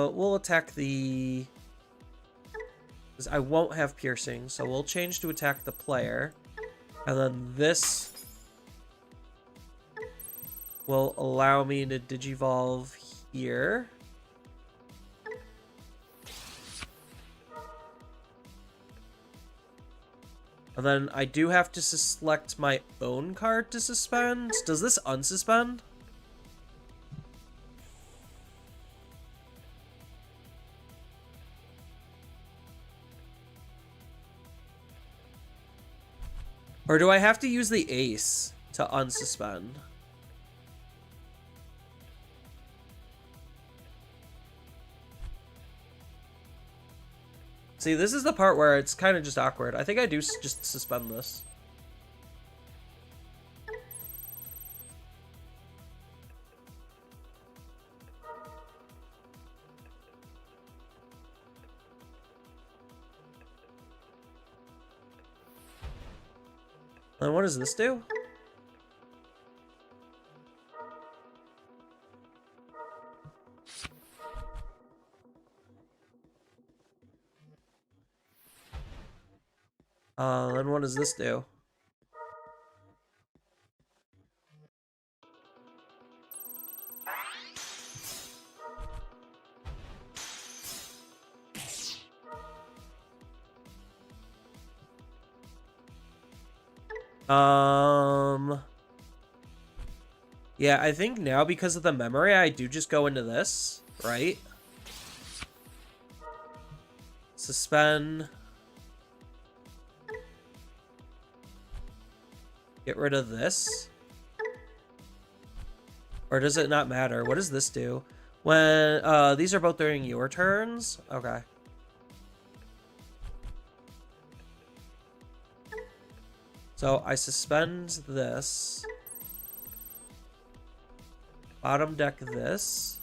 We'll attack the... because I won't have piercing, so we'll change to attack the player. And then this will allow me to Digivolve here. And then I do have to select my own card to suspend. Does this unsuspend? Or do I have to use the ace to unsuspend? See, this is the part where it's kind of just awkward. I think I do just suspend this. And what does this do? Then what does this do? Yeah, I think now because of the memory, I do just go into this, right? Suspend. Get rid of this. Or does it not matter? What does this do? When, these are both during your turns? Okay. So I suspend this. Bottom deck this.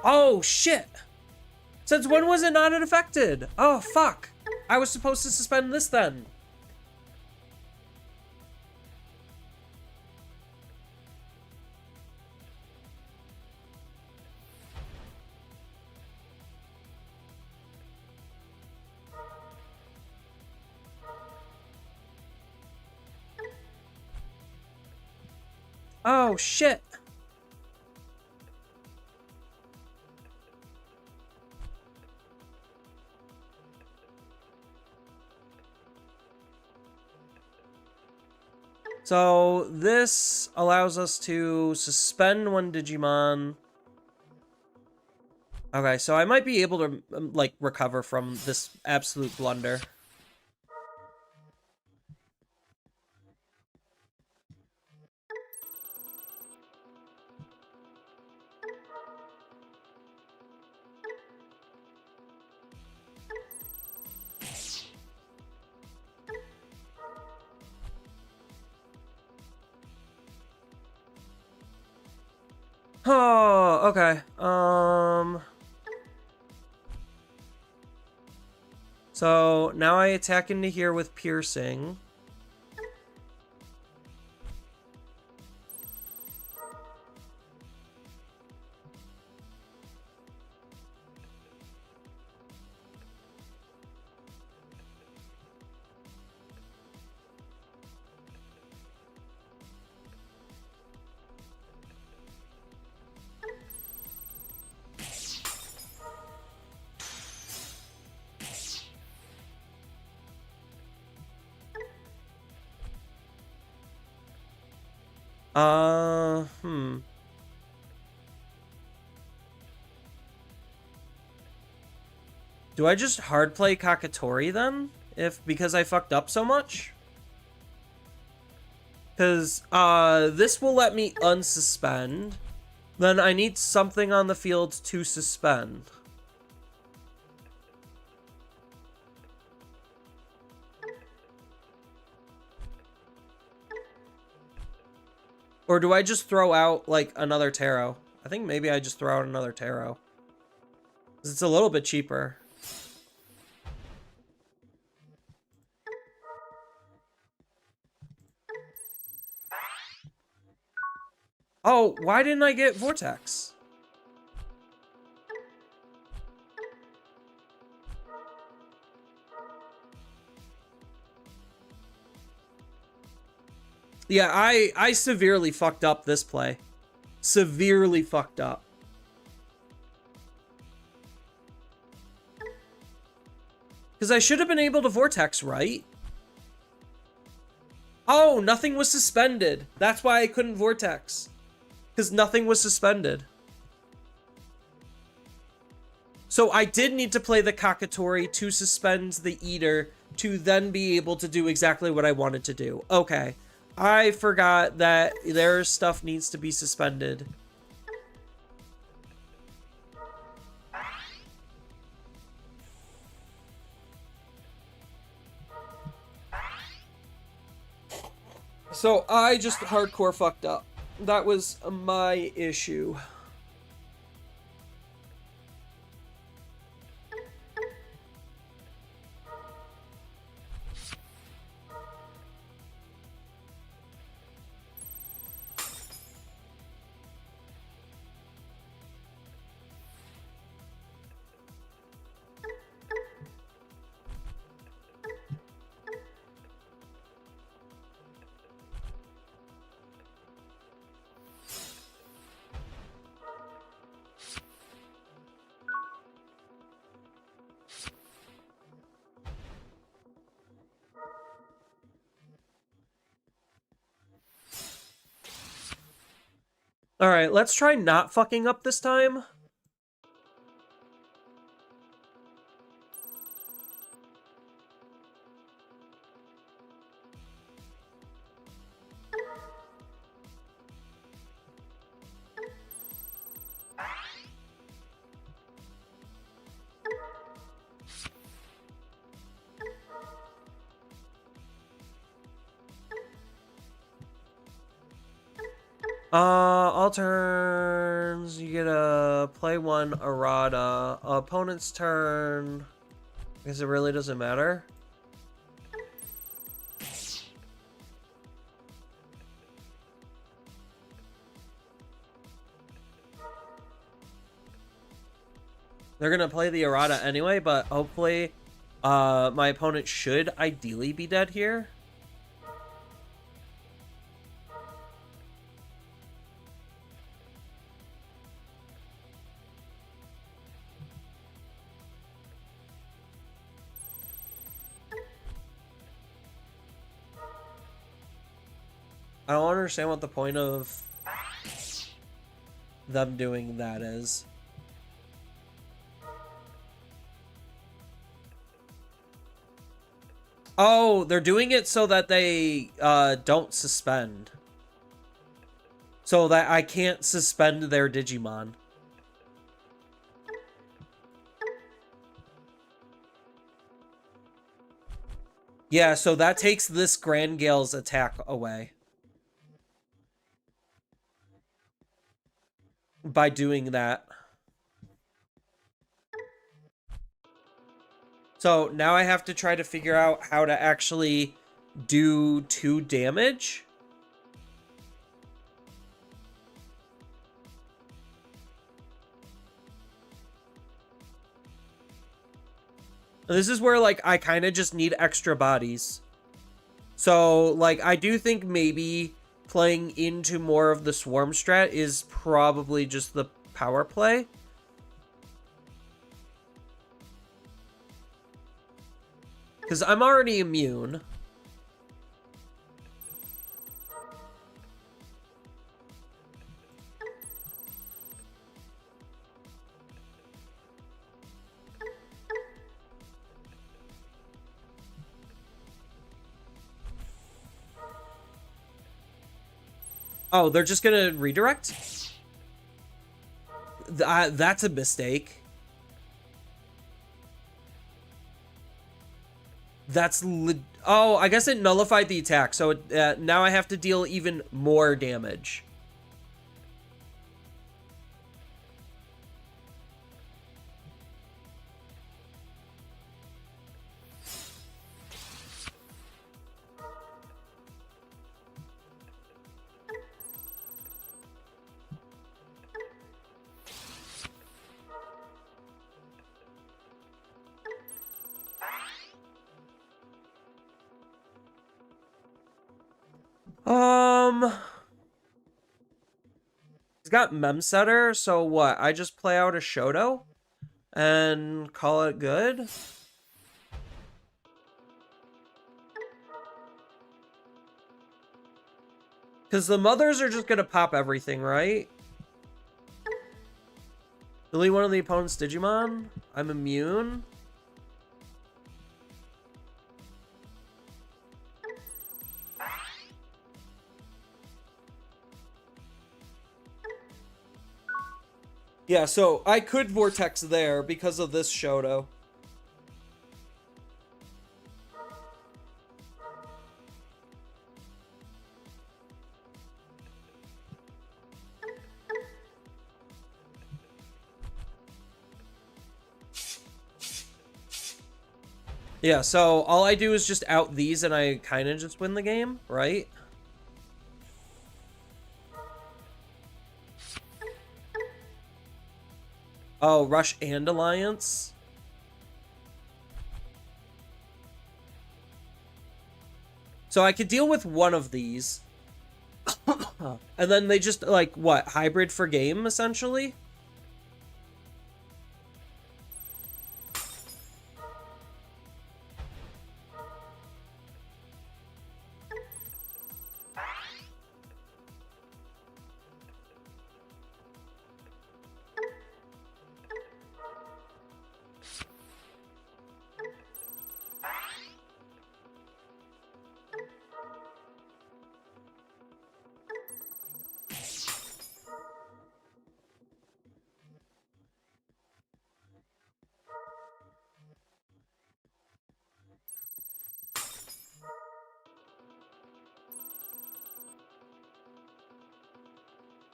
Oh, shit! Since when was it not affected? Oh, fuck. I was supposed to suspend this then. Oh, shit. So this allows us to suspend one Digimon. Okay, so I might be able to, like, recover from this absolute blunder. Oh, okay. So now I attack into here with piercing. Hmm. Do I just hard play Kakatori then? Because I fucked up so much? Because, this will let me unsuspend. Then I need something on the field to suspend. Or do I just throw out, like, another tarot? I think maybe I just throw out another tarot. 'Cause it's a little bit cheaper. Oh, why didn't I get Vortex? Yeah, I severely fucked up this play. Severely fucked up. Because I should have been able to Vortex, right? Oh, nothing was suspended. That's why I couldn't Vortex. Because nothing was suspended. So I did need to play the Kakatori to suspend the Eater to then be able to do exactly what I wanted to do. Okay. I forgot that their stuff needs to be suspended. So I just hardcore fucked up. That was my issue. Alright, let's try not fucking up this time. All turns, you get to play one errata. Opponent's turn, because it really doesn't matter. They're gonna play the errata anyway, but hopefully, my opponent should ideally be dead here. I don't understand what the point of them doing that is. Oh, they're doing it so that they don't suspend. So that I can't suspend their Digimon. Yeah, so that takes this Grand Gale's attack away. By doing that. So now I have to try to figure out how to actually do 2 damage. This is where, like, I kind of just need extra bodies. So, like, I do think maybe playing into more of the swarm strat is probably just the power play. Because I'm already immune. Oh, they're just gonna redirect? That's a mistake. Oh, I guess it nullified the attack, so now I have to deal even more damage. He's got Mem Setter, so what? I just play out a Shoto and call it good? Because the mothers are just gonna pop everything, right? Delete one of the opponent's Digimon? I'm immune? Yeah, so I could Vortex there because of this Shoto. Yeah, so all I do is just out these and I kind of just win the game, right? Oh, Rush and Alliance? So I could deal with one of these. And then they just, like, what? Hybrid for game, essentially?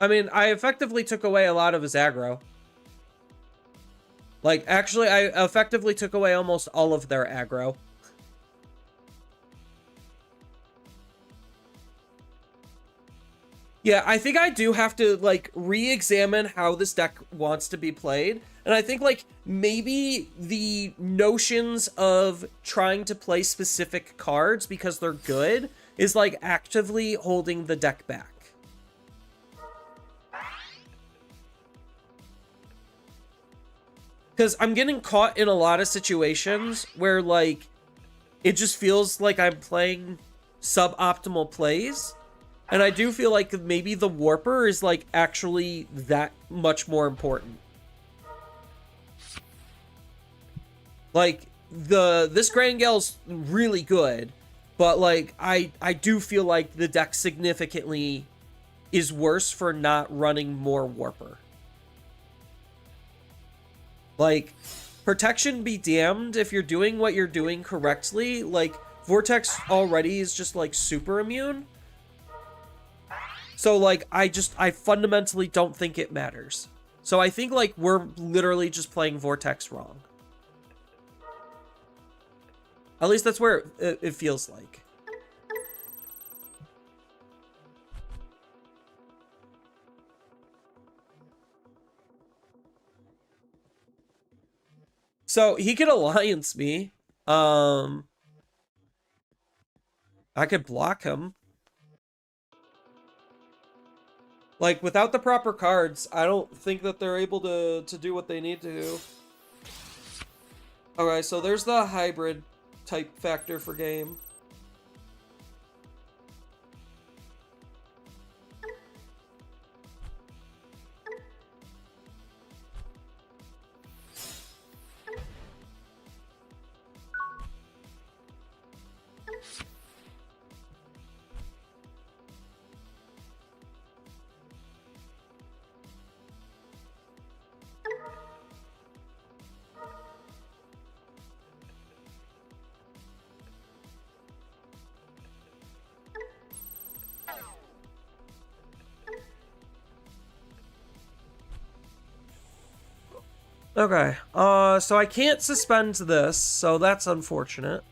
I mean, I effectively took away a lot of his aggro. Like, actually, I effectively took away almost all of their aggro. Yeah, I think I do have to, like, re-examine how this deck wants to be played. And I think, like, maybe the notions of trying to play specific cards because they're good is, like, actively holding the deck back. Because I'm getting caught in a lot of situations where, like, it just feels like I'm playing suboptimal plays. And I do feel like maybe the Warper is, like, actually that much more important. Like, this Grangel's really good, but, like, I do feel like the deck significantly is worse for not running more Warper. Like, protection be damned if you're doing what you're doing correctly. Like, Vortex already is just, like, super immune. So, like, I fundamentally don't think it matters. So I think, like, we're literally just playing Vortex wrong. At least that's where it feels like. So he could alliance me. I could block him. Like, without the proper cards, I don't think that they're able to do what they need to do. Okay, so there's the hybrid type factor for game. Okay, so I can't suspend this, so that's unfortunate.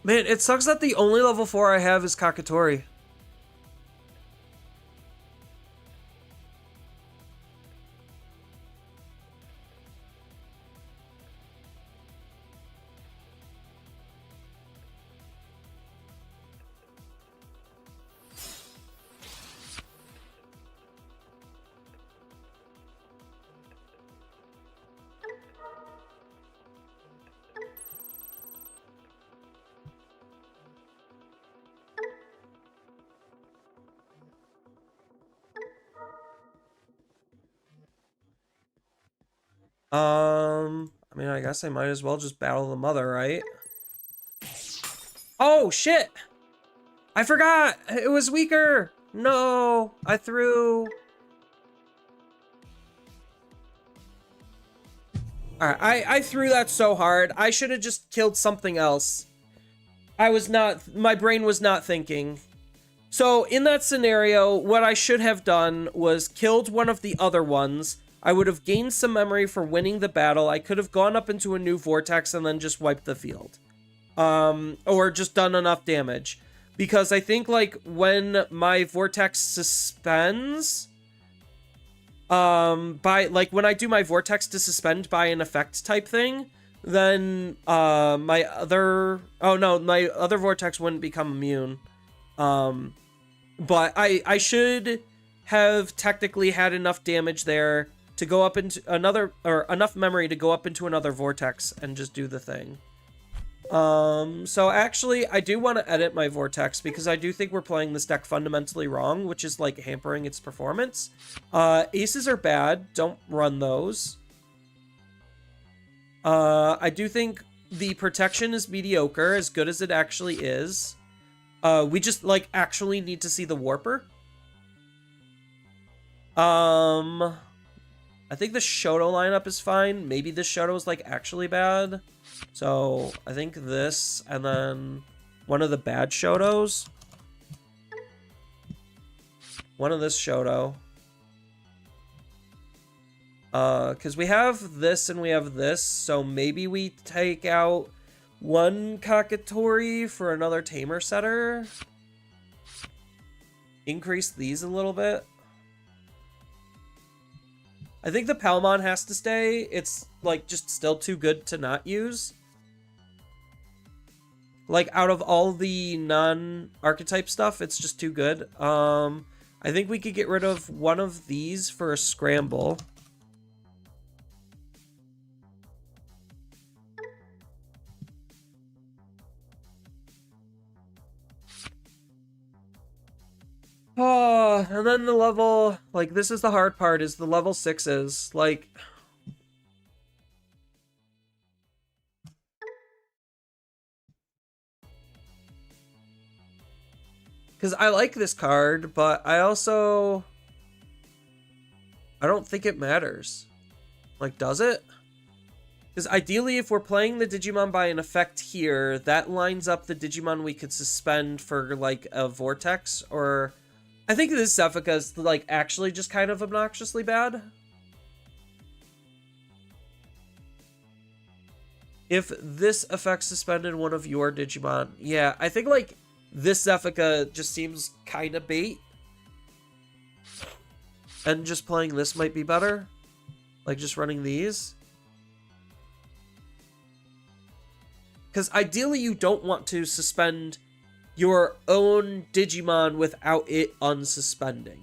Man, it sucks that the only level 4 I have is Kakatori. I mean, I guess I might as well just battle the mother, right? Oh, shit! I forgot! It was weaker! No! I threw... Alright, I threw that so hard. I should have just killed something else. My brain was not thinking. So, in that scenario, what I should have done was killed one of the other ones. I would have gained some memory for winning the battle. I could have gone up into a new vortex and then just wiped the field. Or just done enough damage. Because I think, like, when my vortex suspends... when I do my vortex to suspend by an effect type thing, then, my other vortex wouldn't become immune. But I should have technically had enough damage there to go up into another, or enough memory to go up into another vortex and just do the thing. So actually, I do want to edit my vortex because I do think we're playing this deck fundamentally wrong, which is, like, hampering its performance. Aces are bad. Don't run those. I do think the protection is mediocre, as good as it actually is. We just, like, actually need to see the Warper. I think the Shoto lineup is fine. Maybe this Shoto is, like, actually bad. So, I think this, and then one of the bad Shotos. One of this Shoto. Because we have this and we have this, so maybe we take out one Kakatori for another Tamer Setter. Increase these a little bit. I think the Palmon has to stay. It's, like, just still too good to not use. Like, out of all the non-archetype stuff, it's just too good. I think we could get rid of one of these for a Scramble. Oh, and then the level, like, this is the hard part, is the level 6s. Like, because I like this card, but I don't think it matters. Like, does it? Because ideally, if we're playing the Digimon by an effect here, that lines up the Digimon we could suspend for, like, a Vortex, or... I think this Zephica is, like, actually just kind of obnoxiously bad. If this effect suspended one of your Digimon, yeah, I think, like, this Zephica just seems kind of bait. And just playing this might be better. Like, just running these. Because ideally, you don't want to suspend your own Digimon without it unsuspending.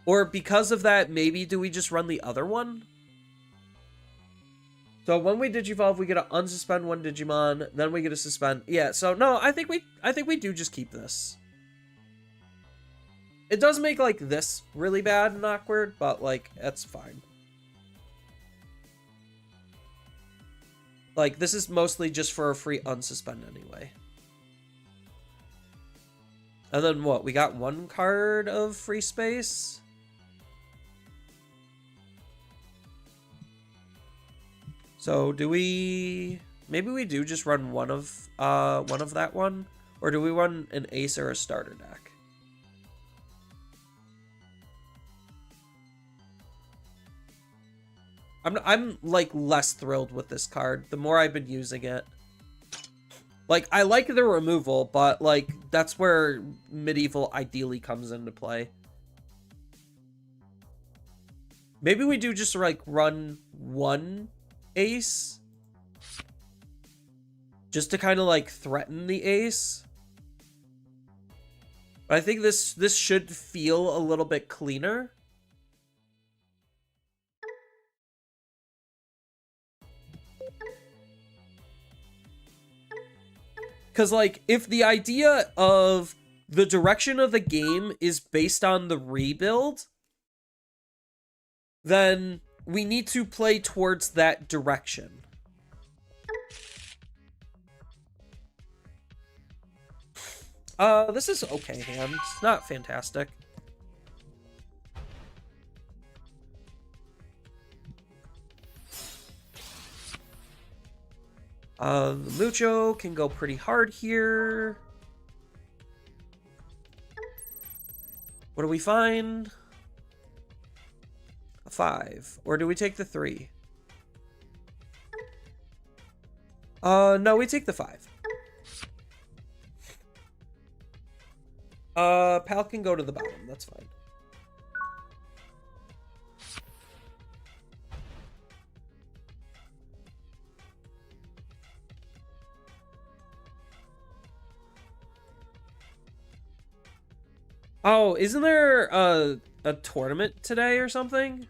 Or because of that, maybe do we just run the other one? So when we Digivolve, we get to unsuspend one Digimon, then we get to suspend. Yeah, so no, I think we do just keep this. It does make, like, this really bad and awkward, but, like, that's fine. Like, this is mostly just for a free unsuspend anyway. And then what? We got one card of free space? So do we... Maybe we do just run one of that one? Or do we run an ace or a starter deck? I'm like less thrilled with this card the more I've been using it. Like, I like the removal, but like that's where medieval ideally comes into play. Maybe we do just like run one ace just to kind of like threaten the ace. But I think this should feel a little bit cleaner. Because, like, if the idea of the direction of the game is based on the rebuild, then we need to play towards that direction. This is okay hand. It's not fantastic. The Mucho can go pretty hard here. What do we find? A 5. Or do we take the 3? No, we take the 5. Pal can go to the bottom. That's fine. Oh, isn't there a tournament today or something?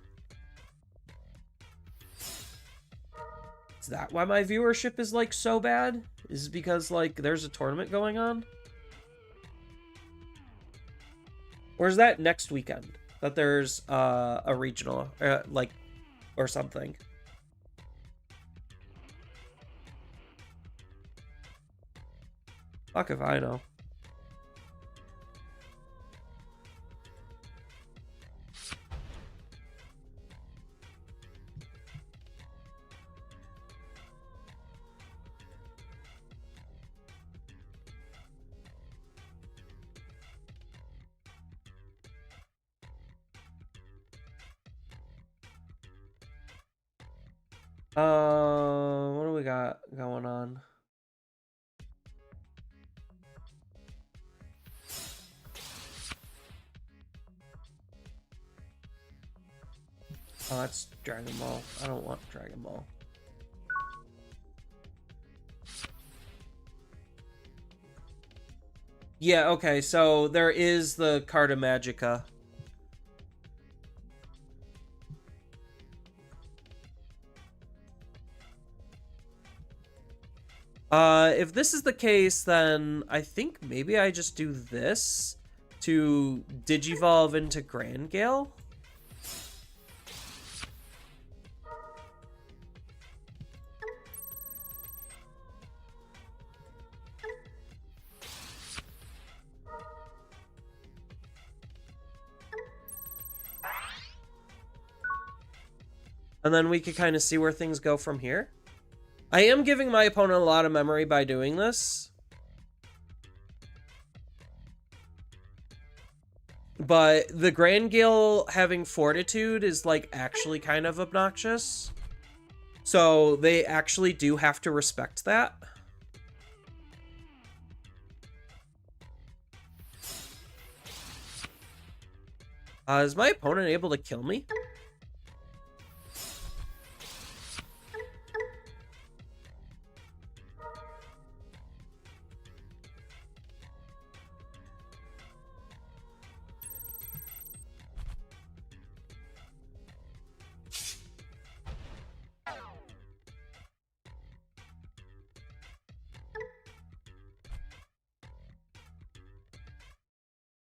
Is that why my viewership is like so bad? Is it because like there's a tournament going on? Or is that next weekend that there's a regional like or something? Fuck if I know. What do we got going on? Oh, that's Dragon Ball. I don't want Dragon Ball. Yeah, okay, so there is the Carta Magica. If this is the case, then I think maybe I just do this to Digivolve into Grand Gale. And then we could kind of see where things go from here. I am giving my opponent a lot of memory by doing this. But the Grand Gale having Fortitude is, like, actually kind of obnoxious. So they actually do have to respect that. Is my opponent able to kill me?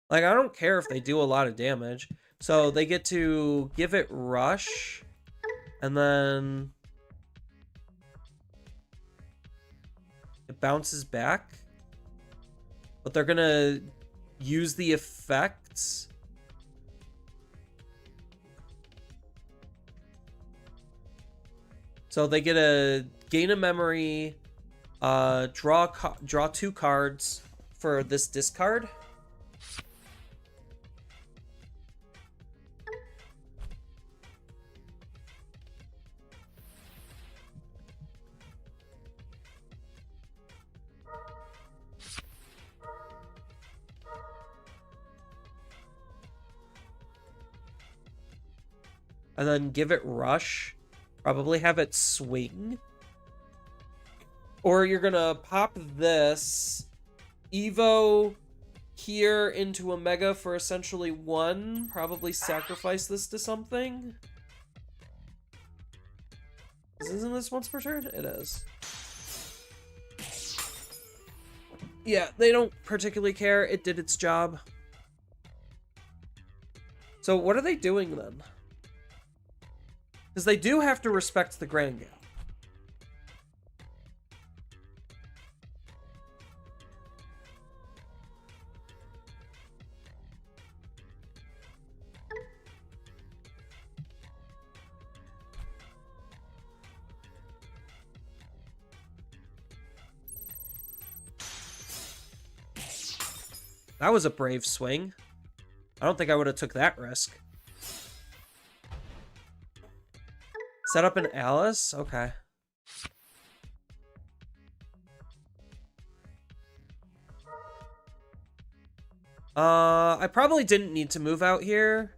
Like, I don't care if they do a lot of damage. So they get to give it Rush. And then it bounces back. But they're gonna use the effects. So they get a gain a memory, draw 2 cards for this discard. And then give it Rush. Probably have it swing. Or you're gonna pop this. Evo here into a Mega for essentially 1. Probably sacrifice this to something. Isn't this once per turn? It is. Yeah, they don't particularly care. It did its job. So what are they doing then? Because they do have to respect the Grand Gale. That was a brave swing. I don't think I would have took that risk. Set up an Alice? Okay. I probably didn't need to move out here.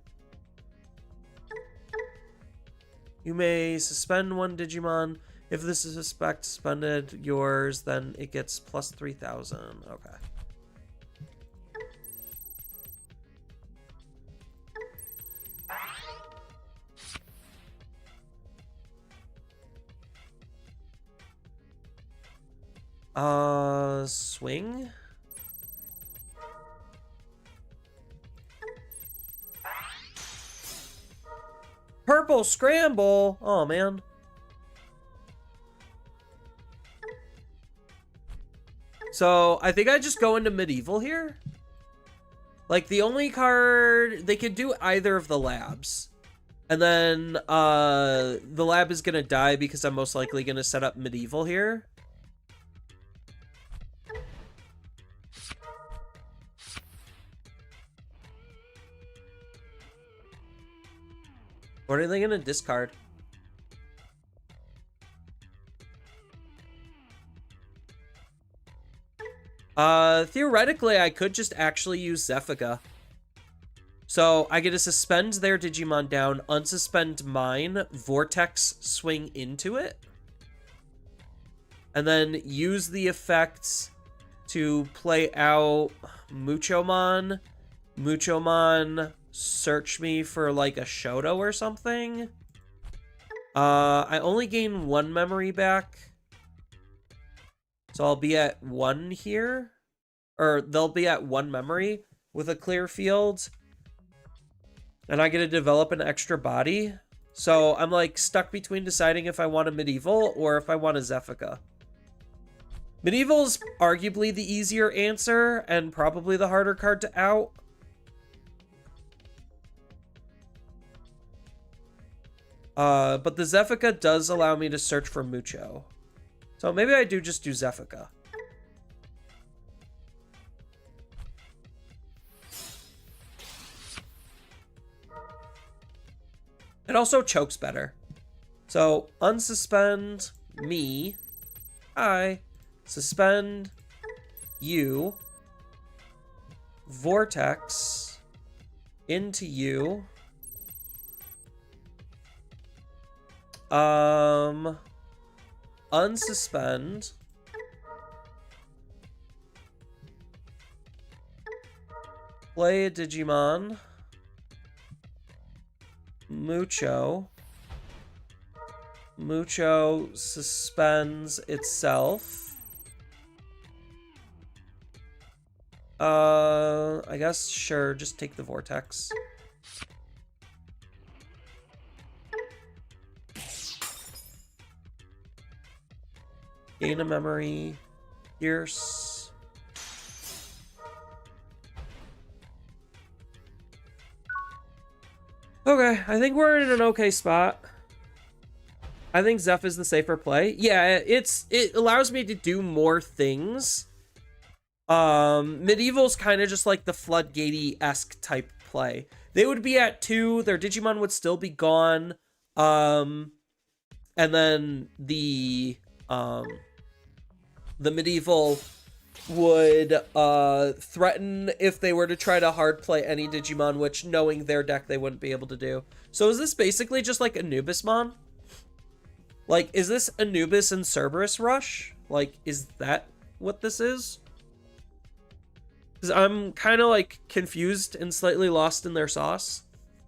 You may suspend 1 Digimon. If this is suspended yours, then it gets plus 3,000. Okay. Swing? Purple scramble! Oh, man. So, I think I just go into Medieval here. Like, the only card... They could do either of the labs. And then, the lab is gonna die because I'm most likely gonna set up Medieval here. What are they gonna discard? Theoretically, I could just actually use Zephica. So I get to suspend their Digimon down, unsuspend mine, Vortex swing into it, and then use the effects to play out Muchomon. Muchomon, search me for like a Shoto or something. I only gain 1 memory back. So I'll be at 1 here. Or they'll be at 1 memory with a clear field. And I get to develop an extra body. So I'm like stuck between deciding if I want a Medieval or if I want a Zephica. Medieval's arguably the easier answer and probably the harder card to out. But the Zephica does allow me to search for Mucho. So maybe I do just do Zephica. It also chokes better. So unsuspend me. I suspend you. Vortex into you. Unsuspend. Play a Digimon. Mucho. Mucho suspends itself. I guess, sure, just take the Vortex. Gain a memory. Pierce. Okay, I think we're in an okay spot. I think Zeph is the safer play. Yeah, it allows me to do more things. Medieval's kind of just like the Floodgatey-esque type play. They would be at 2, their Digimon would still be gone. And then the Medieval would threaten if they were to try to hard play any Digimon, which knowing their deck they wouldn't be able to do. So is this basically just like Anubismon? Like, is this Anubis and Cerberus Rush? Like, is that what this is? Because I'm kind of like confused and slightly lost in their sauce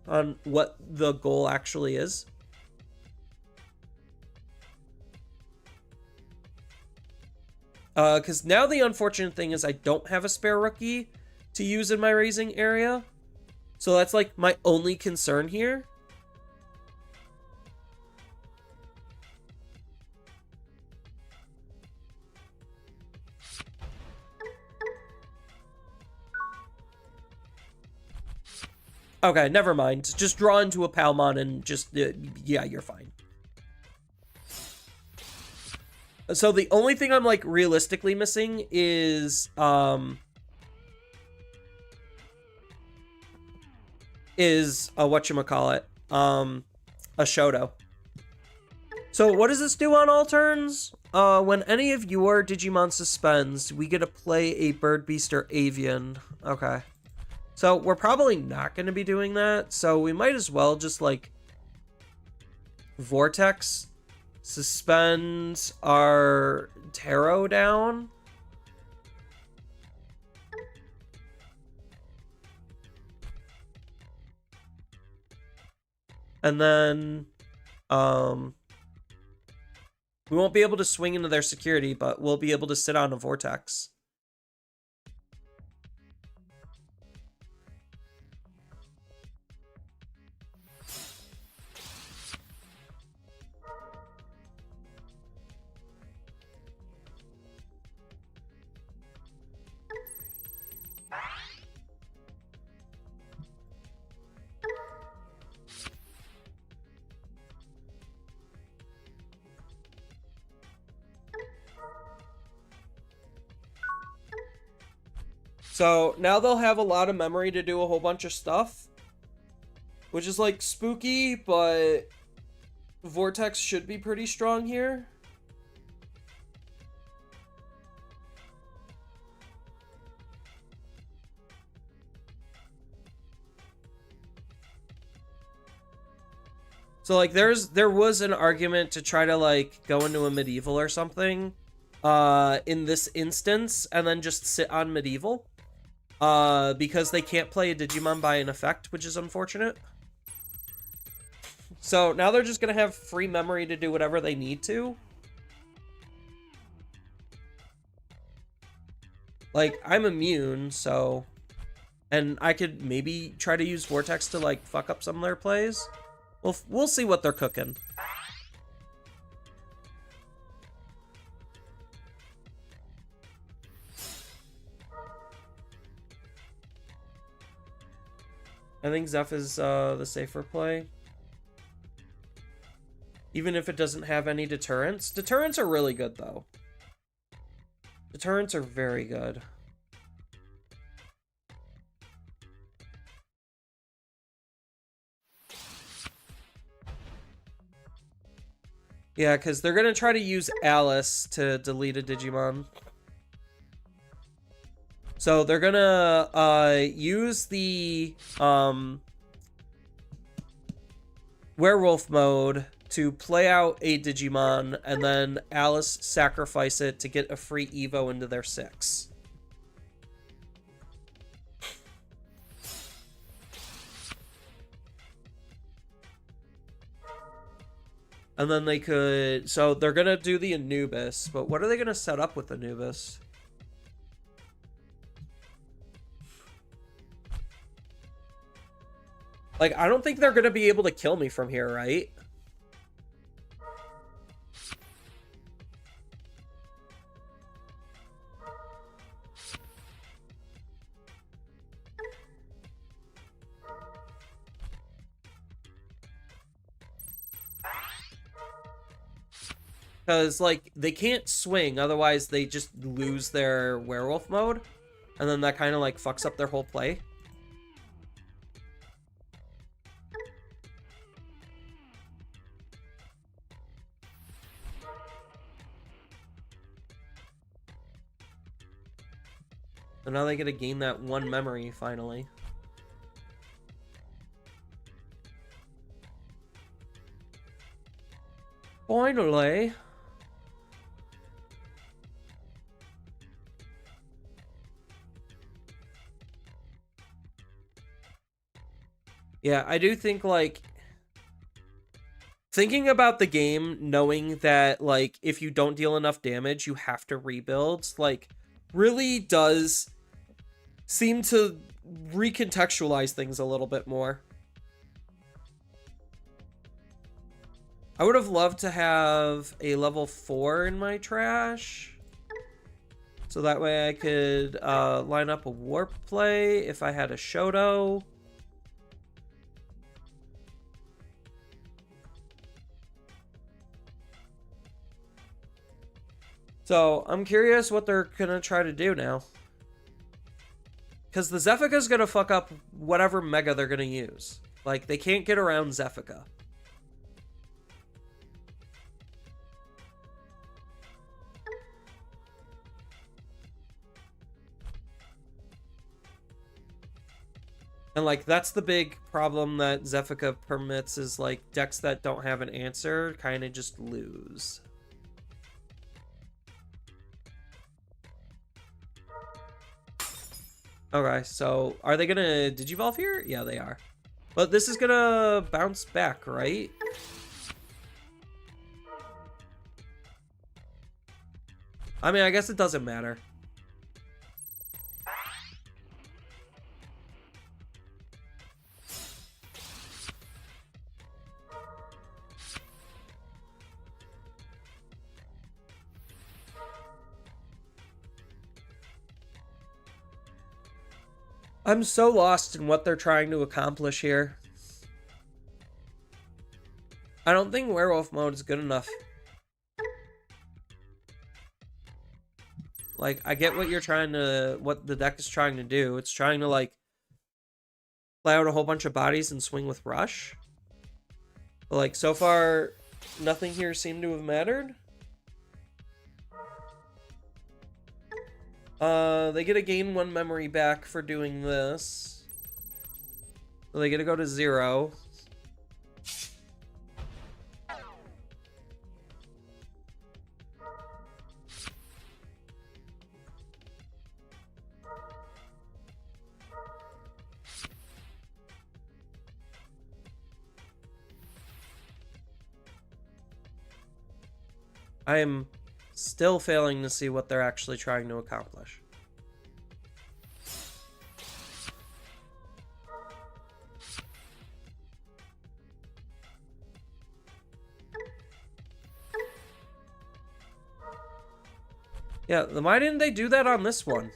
on what the goal actually is. Because now the unfortunate thing is I don't have a spare rookie to use in my raising area. So that's like my only concern here. Okay, never mind. Just draw into a Palmon and just, yeah, you're fine. So the only thing I'm, like, realistically missing is, whatchamacallit, a Shoto. So what does this do on all turns? When any of your Digimon suspends, we get to play a Bird Beast or Avian. Okay. So we're probably not going to be doing that, so we might as well just, like, Vortex, suspend our Tarot down. And then, we won't be able to swing into their security, but we'll be able to sit on a Vortex. So now they'll have a lot of memory to do a whole bunch of stuff, which is like spooky, but Vortex should be pretty strong here. So, like, there was an argument to try to, like, go into a medieval or something, in this instance, and then just sit on medieval, because they can't play a Digimon by an effect, which is unfortunate. So, now they're just gonna have free memory to do whatever they need to. Like, I'm immune, so... And I could maybe try to use Vortex to, like, fuck up some of their plays. We'll see what they're cooking. I think Zeph is the safer play. Even if it doesn't have any deterrents. Deterrents are really good, though. Deterrents are very good. Yeah, because they're going to try to use Alice to delete a Digimon. So they're going to use the werewolf mode to play out a Digimon, and then Alice sacrifice it to get a free Evo into their 6. And then they could... So they're going to do the Anubis, but what are they going to set up with Anubis? Like, I don't think they're going to be able to kill me from here, right? Because, like, they can't swing, otherwise they just lose their werewolf mode. And then that kind of, like, fucks up their whole play. So now they get to gain that 1 memory, finally. Finally. Yeah, I do think, like, thinking about the game, knowing that, like, if you don't deal enough damage, you have to rebuild, like, really does seem to recontextualize things a little bit more. I would have loved to have a level 4 in my trash. So that way I could line up a warp play if I had a Shoto. So, I'm curious what they're gonna try to do now. Because the Zephica's gonna fuck up whatever Mega they're gonna use. Like, they can't get around Zephica. And, like, that's the big problem that Zephica permits is, like, decks that don't have an answer kind of just lose. Okay, so are they gonna Digivolve here? Yeah, they are. But this is gonna bounce back, right? I mean, I guess it doesn't matter. I'm so lost in what they're trying to accomplish here. I don't think werewolf mode is good enough. Like, I get what you're trying to, what the deck is trying to do. It's trying to, like, play out a whole bunch of bodies and swing with Rush. But, like, so far, nothing here seemed to have mattered. They get to gain 1 memory back for doing this. So they get to go to 0. I am still failing to see what they're actually trying to accomplish. Yeah, then why didn't they do that on this one?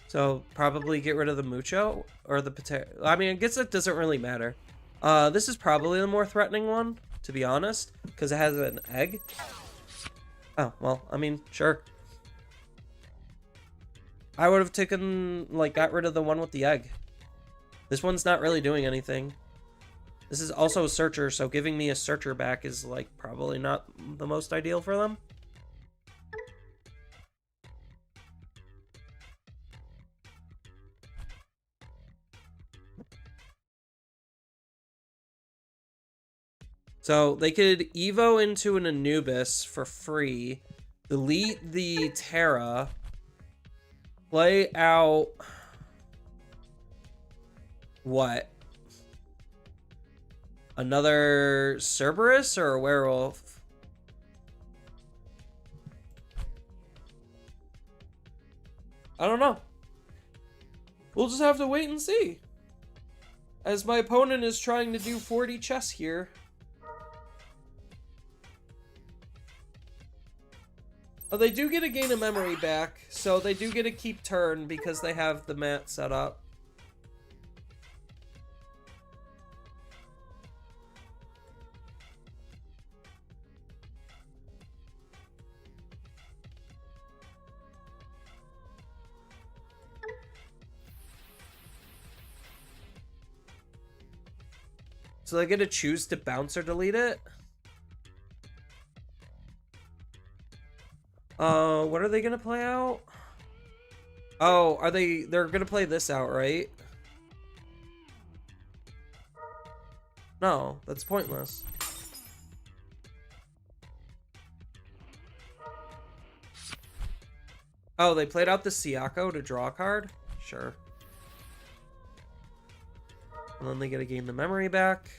So probably get rid of the Mucho or the potato. I mean, I guess it doesn't really matter. This is probably the more threatening one, to be honest, because it has an egg. Oh, well, I mean, sure. I would have taken, like, got rid of the one with the egg. This one's not really doing anything. This is also a searcher, so giving me a searcher back is, like, probably not the most ideal for them. So they could Evo into an Anubis for free, delete the Terra, play out... What? Another Cerberus or a werewolf? I don't know. We'll just have to wait and see. As my opponent is trying to do 40 chess here. Oh, they do get a gain of memory back, so they do get a keep turn because they have the mat set up. So they get to choose to bounce or delete it. What are they gonna play out? Oh, they're gonna play this out, right? No, that's pointless. Oh, they played out the Siako to draw a card? Sure. And then they get to gain the memory back.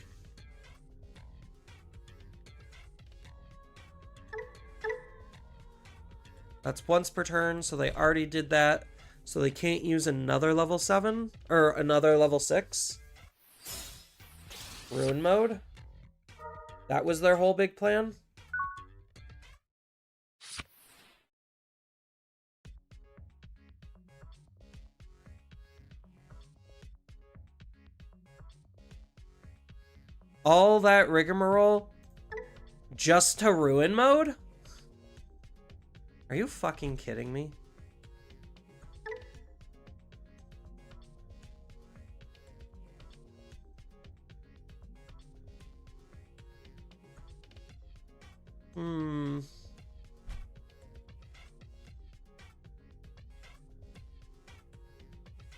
That's once per turn, so they already did that. So they can't use another level 7 or another level 6. Ruin mode. That was their whole big plan. All that rigmarole just to ruin mode? Are you fucking kidding me?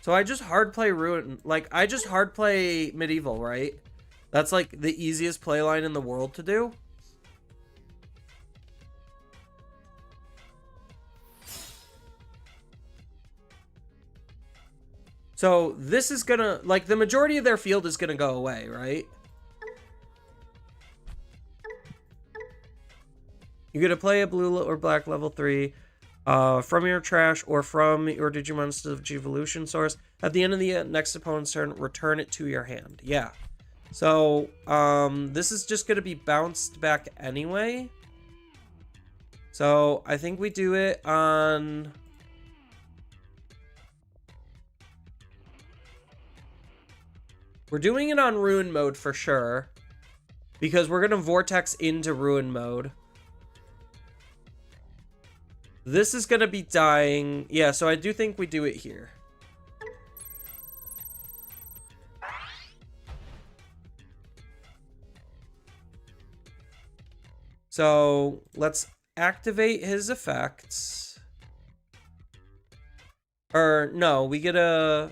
So I just hard play ruin, like I just hard play medieval, right? That's like the easiest play line in the world to do. So this is gonna, like, the majority of their field is gonna go away, right? You get to play a blue or black level 3 from your trash or from your Digimon's Evolution source. At the end of the next opponent's turn, return it to your hand. Yeah. So, this is just gonna be bounced back anyway. So, I think we do it on... We're doing it on Ruin mode for sure. Because we're gonna Vortex into Ruin mode. This is gonna be dying. Yeah, so I do think we do it here. So, let's activate his effects. Or, no, we get a...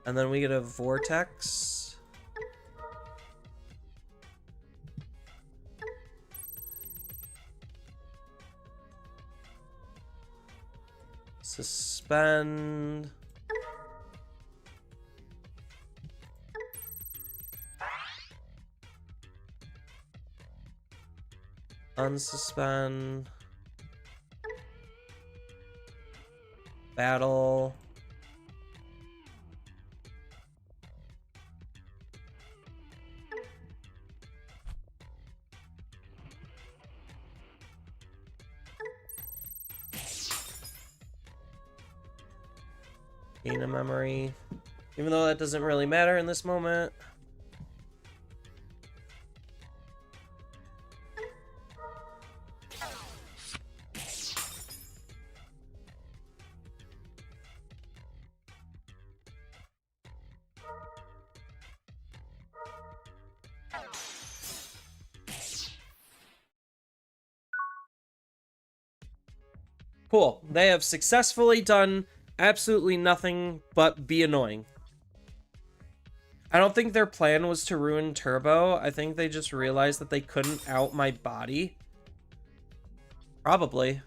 And then we get a vortex. Suspend. Unsuspend. Battle. Gain a memory. Even though that doesn't really matter in this moment. Cool. They have successfully done absolutely nothing but be annoying. I don't think their plan was to ruin Turbo. I think they just realized that they couldn't out my body. Probably.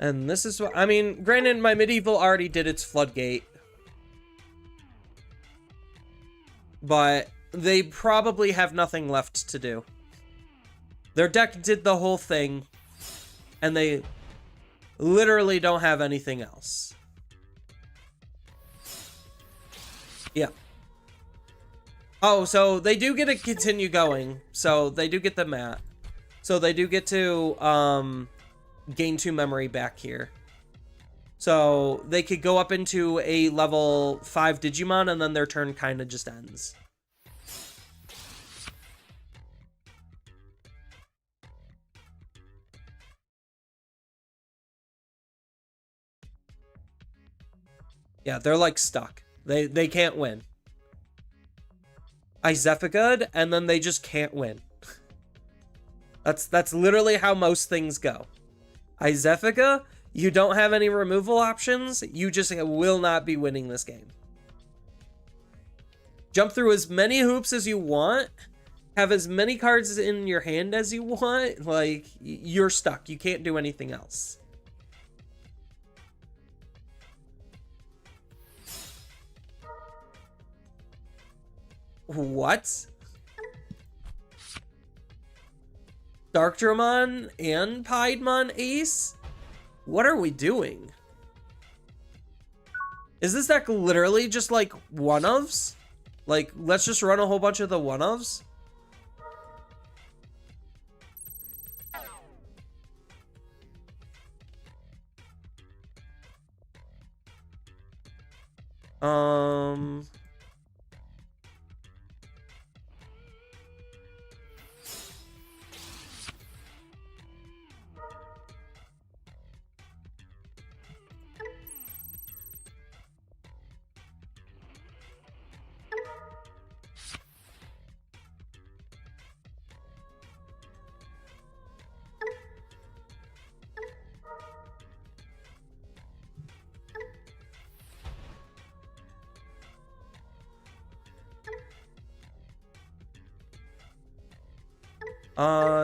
And this is what, I mean, granted, my medieval already did its floodgate. But they probably have nothing left to do. Their deck did the whole thing, and they literally don't have anything else. Yeah. Oh, so they do get to continue going. So they do get the mat. So they do get to gain 2 memory back here. So they could go up into a level 5 Digimon, and then their turn kind of just ends. Yeah, they're like stuck. They can't win. I Zephygood, and then they just can't win. That's literally how most things go. I Zephyga, you don't have any removal options, you just will not be winning this game. Jump through as many hoops as you want, have as many cards in your hand as you want, like, you're stuck. You can't do anything else. What? Darkdramon and Piedmon Ace? What are we doing? Is this deck literally just like one-ofs? Like, let's just run a whole bunch of the one-ofs?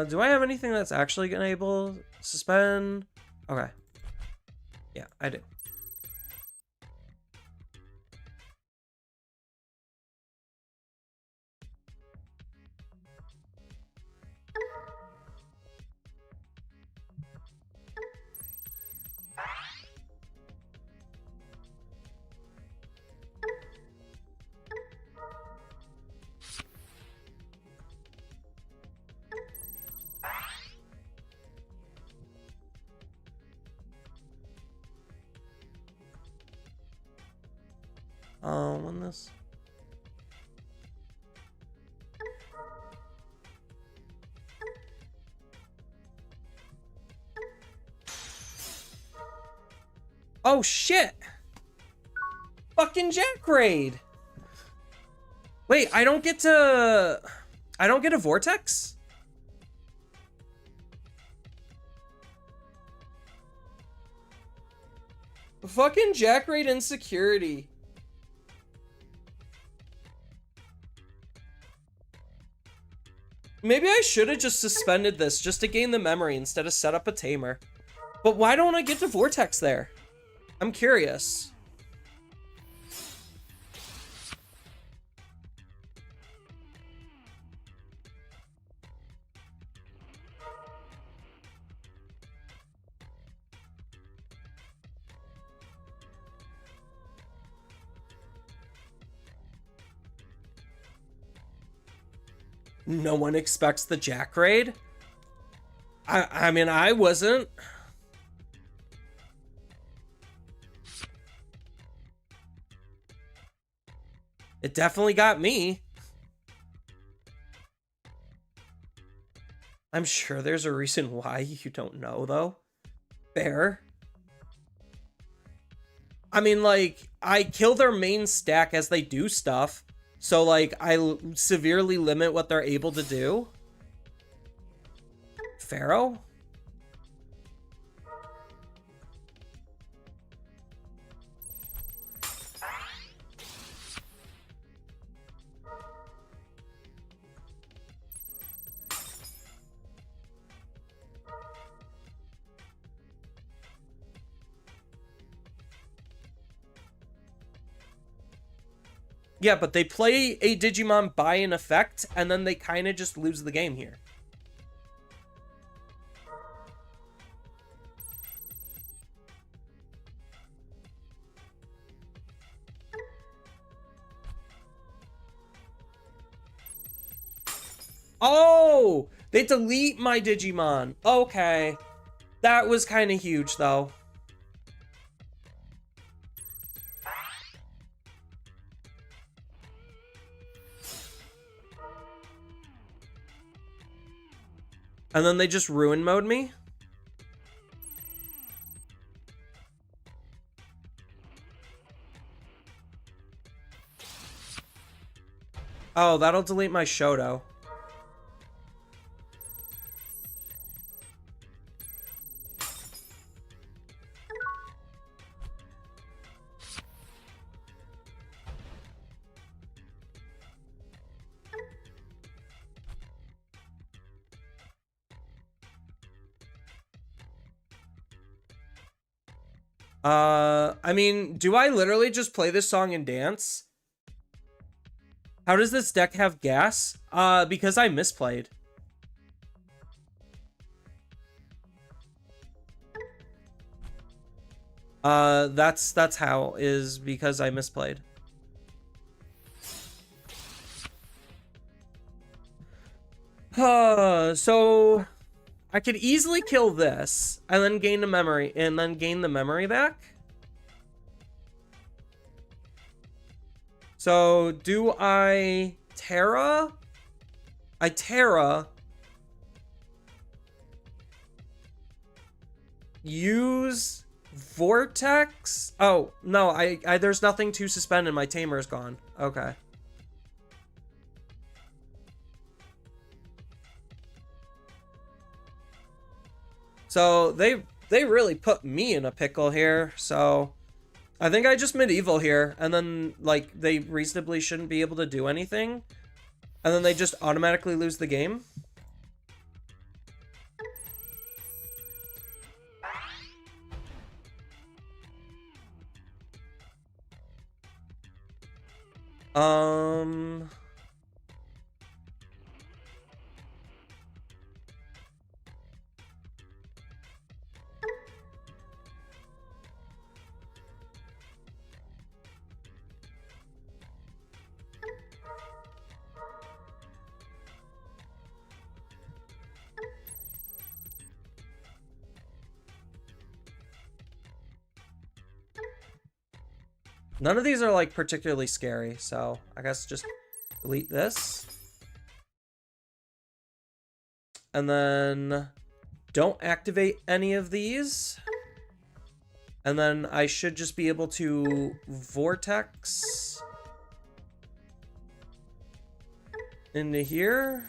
Do I have anything that's actually gonna enable suspend? Okay. Yeah, I do. When this... Oh, shit! Fucking Jack Raid! Wait, I don't get to... I don't get a Vortex? Fucking Jack Raid insecurity. Maybe I should have just suspended this just to gain the memory instead of set up a tamer. But why don't I get to Vortex there? I'm curious. No one expects the Jack Raid? I mean, I wasn't. It definitely got me. I'm sure there's a reason why you don't know, though. Fair. I mean, like, I kill their main stack as they do stuff. So, like, I severely limit what they're able to do. Pharaoh? Yeah, but they play a Digimon by an effect, and then they kind of just lose the game here. Oh! They delete my Digimon. Okay. That was kind of huge, though. And then they just ruin mode me? Oh, that'll delete my Shoto. I mean, do I literally just play this song and dance? How does this deck have gas? Because I misplayed. That's how, is because I misplayed. So I could easily kill this and then gain the memory back. So do I Terra? I Terra. Use Vortex? Oh, no, I there's nothing to suspend and my tamer is gone. Okay. So they really put me in a pickle here. So I think I just medieval here, and then like they reasonably shouldn't be able to do anything, and then they just automatically lose the game. None of these are like particularly scary, so I guess just delete this. And then don't activate any of these. And then I should just be able to vortex into here.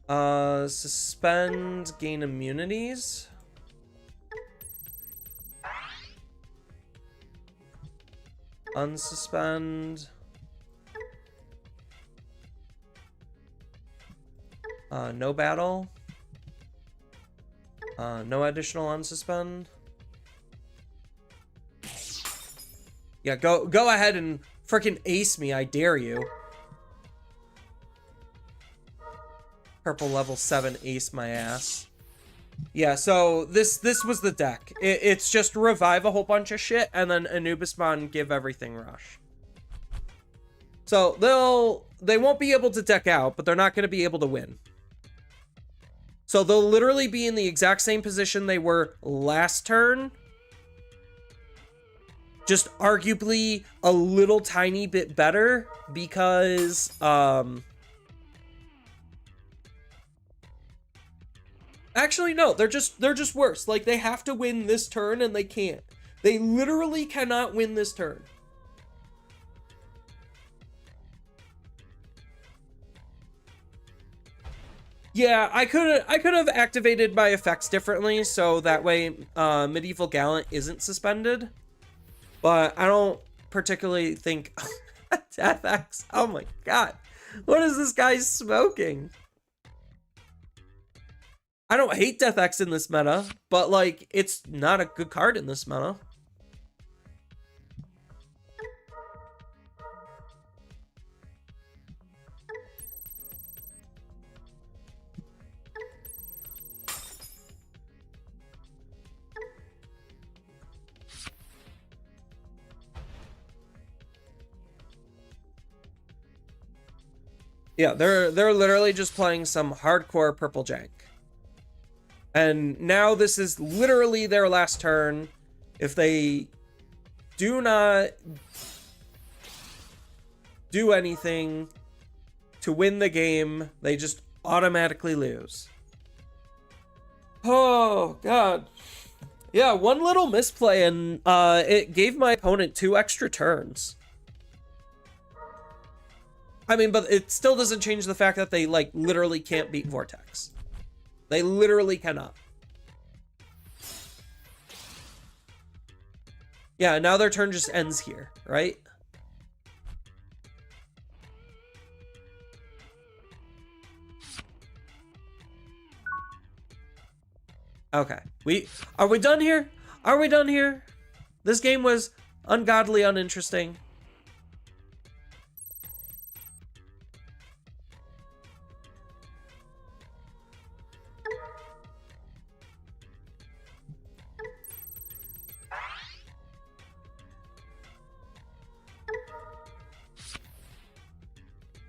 Suspend, gain immunities. Unsuspend. No battle. No additional unsuspend. Yeah, go ahead and freaking ace me, I dare you. Purple level 7 ace my ass. Yeah, so this was the deck. It's just revive a whole bunch of shit and then Anubismon give everything rush. So they won't be able to deck out, but they're not going to be able to win. So they'll literally be in the exact same position they were last turn. Just arguably a little tiny bit better because actually no, they're just worse. Like they have to win this turn and they can't. They literally cannot win this turn. Yeah, I could have activated my effects differently so that way Medieval Gallant isn't suspended. But I don't particularly think Death X. Oh my god. What is this guy smoking? I don't hate Death X in this meta, but like it's not a good card in this meta. Yeah, they're literally just playing some hardcore purple jank. And now this is literally their last turn. If they do not do anything to win the game, they just automatically lose. Oh, God. Yeah, one little misplay and it gave my opponent 2 extra turns. I mean, but it still doesn't change the fact that they, like, literally can't beat Vortex. They literally cannot. Yeah, now their turn just ends here, right? Okay. Are we done here? Are we done here? This game was ungodly uninteresting.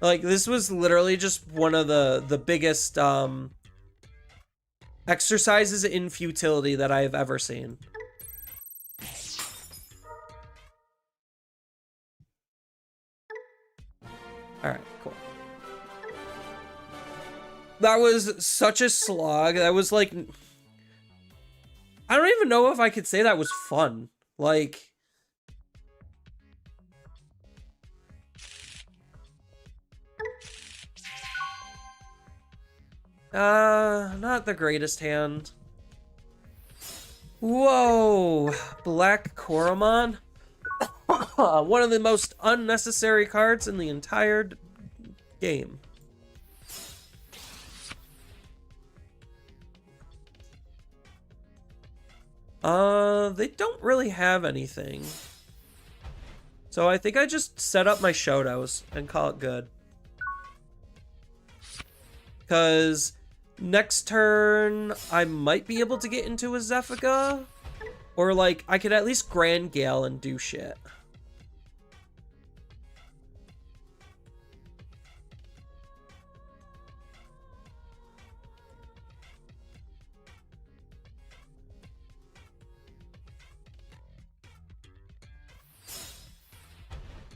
Like, this was literally just one of the biggest exercises in futility that I have ever seen. Alright, cool. That was such a slog. That was like... I don't even know if I could say that was fun. Like... not the greatest hand. Whoa! Black Koromon? One of the most unnecessary cards in the entire game. They don't really have anything. So I think I just set up my Shotos and call it good. Because next turn, I might be able to get into a Zephica. Or, like, I could at least Grand Gale and do shit.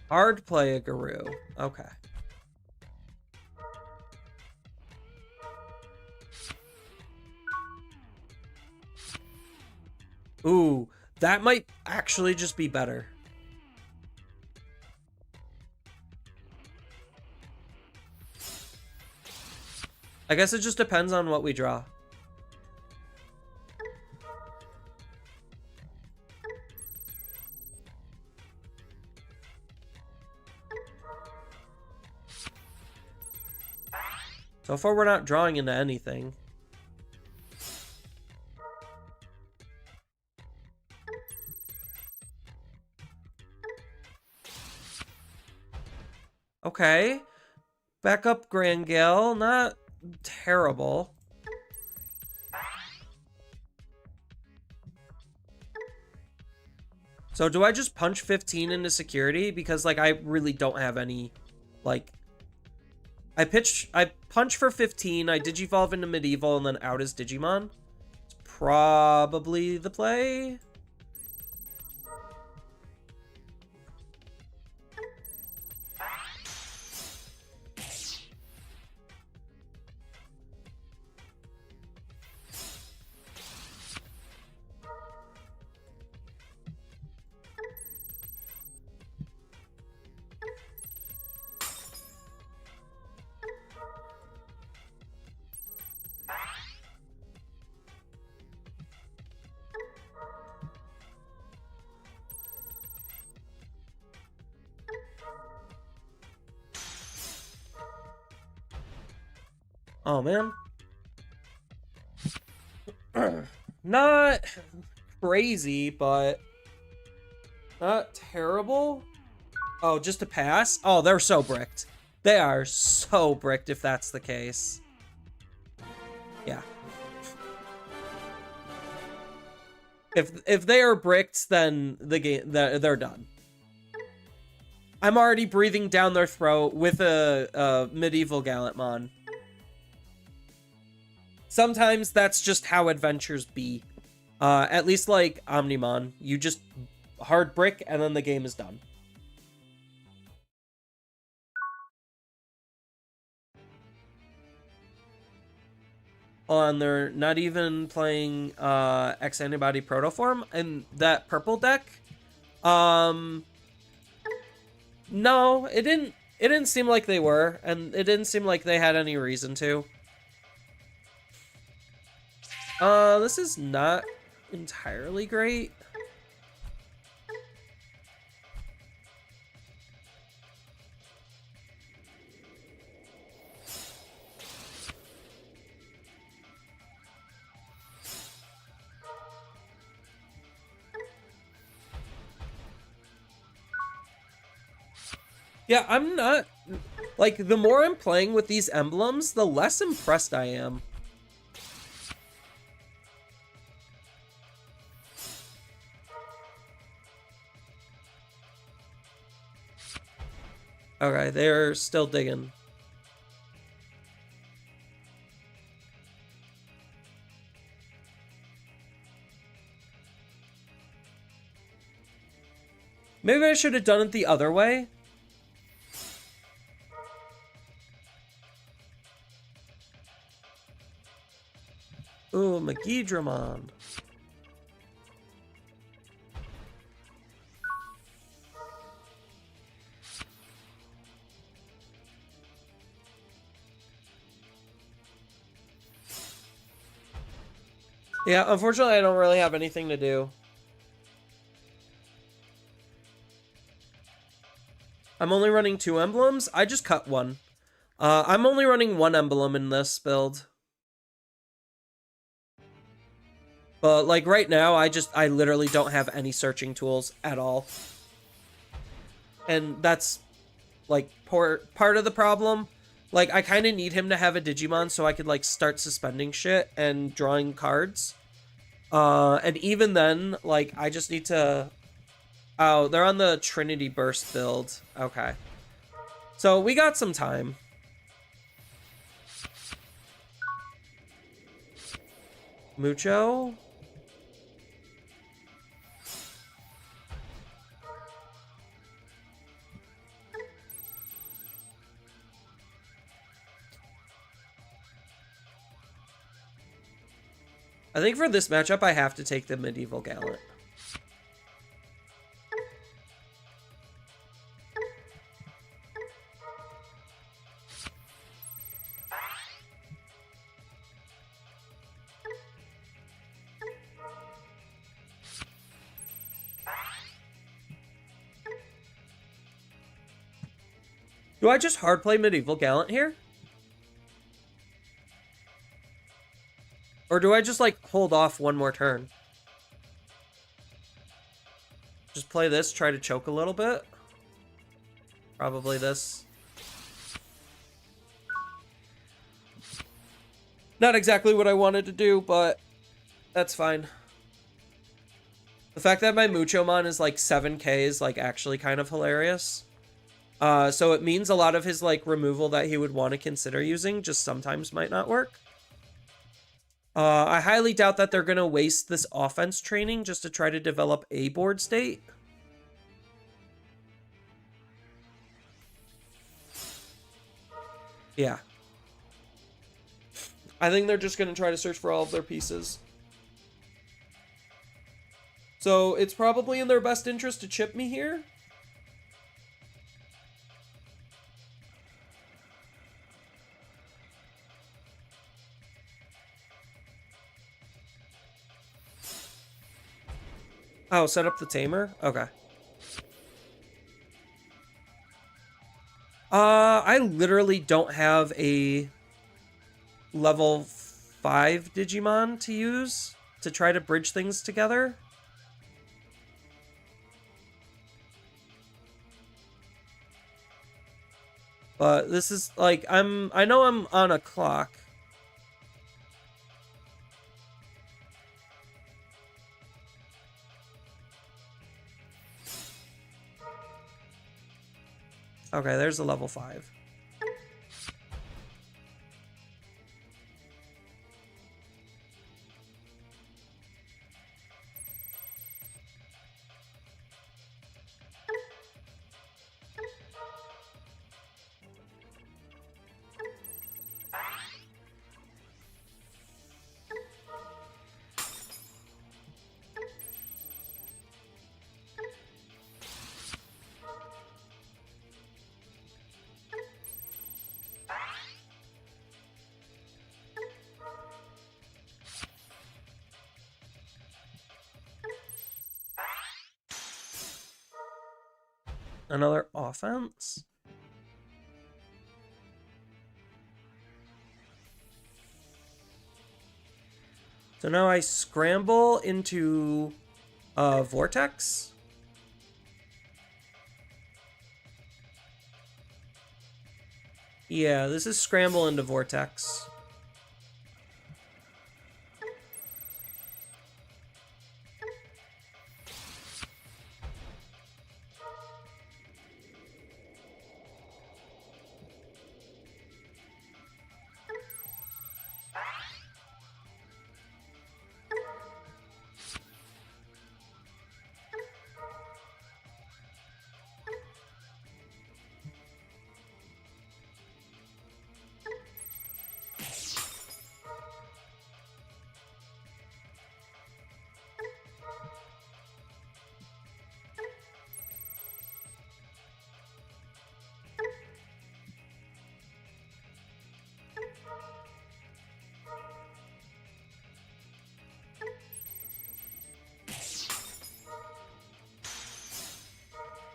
Hard play a Guru. Okay. Ooh, that might actually just be better. I guess it just depends on what we draw. So far, we're not drawing into anything. Okay. Backup Grand Gale, not terrible. So do I just punch 15 into security? Because, like, I really don't have any, like... I punch for 15, I Digivolve into Medieval, and then out as Digimon. It's probably the play. Oh, man. Not crazy, but not terrible. Oh, just a pass? Oh, they're so bricked. They are so bricked if that's the case. Yeah. If they are bricked, then the game they're done. I'm already breathing down their throat with a medieval Gallantmon. Sometimes that's just how adventures be. At least like Omnimon, you just hard brick and then the game is done. And they're not even playing X Antibody Protoform in that purple deck. No, it didn't seem like they were, and it didn't seem like they had any reason to. This is not entirely great. Yeah, I'm not... Like, the more I'm playing with these emblems, the less impressed I am. Okay, they're still digging. Maybe I should have done it the other way. Ooh, Magidramon. Yeah, unfortunately, I don't really have anything to do. I'm only running 2 emblems. I just cut one. I'm only running 1 emblem in this build. But, like, right now, I literally don't have any searching tools at all. And that's, like, part of the problem. Like, I kind of need him to have a Digimon so I could, like, start suspending shit and drawing cards. And even then, like, I just need to... Oh, they're on the Trinity Burst build. Okay. So, we got some time. Mucho? I think for this matchup, I have to take the Medieval Gallant. Do I just hard play Medieval Gallant here? Or do I just, like, hold off one more turn? Just play this, try to choke a little bit. Probably this. Not exactly what I wanted to do, but that's fine. The fact that my Muchomon is, like, 7k is, like, actually kind of hilarious. So it means a lot of his, like, removal that he would want to consider using just sometimes might not work. I highly doubt that they're going to waste this offense training just to try to develop a board state. Yeah. I think they're just going to try to search for all of their pieces. So it's probably in their best interest to chip me here. Oh, set up the tamer? Okay. I literally don't have a level 5 Digimon to use to try to bridge things together. But this is like, I know I'm on a clock. Okay, there's a level 5. Another offense? So now I scramble into Vortex. Yeah, this is scramble into Vortex.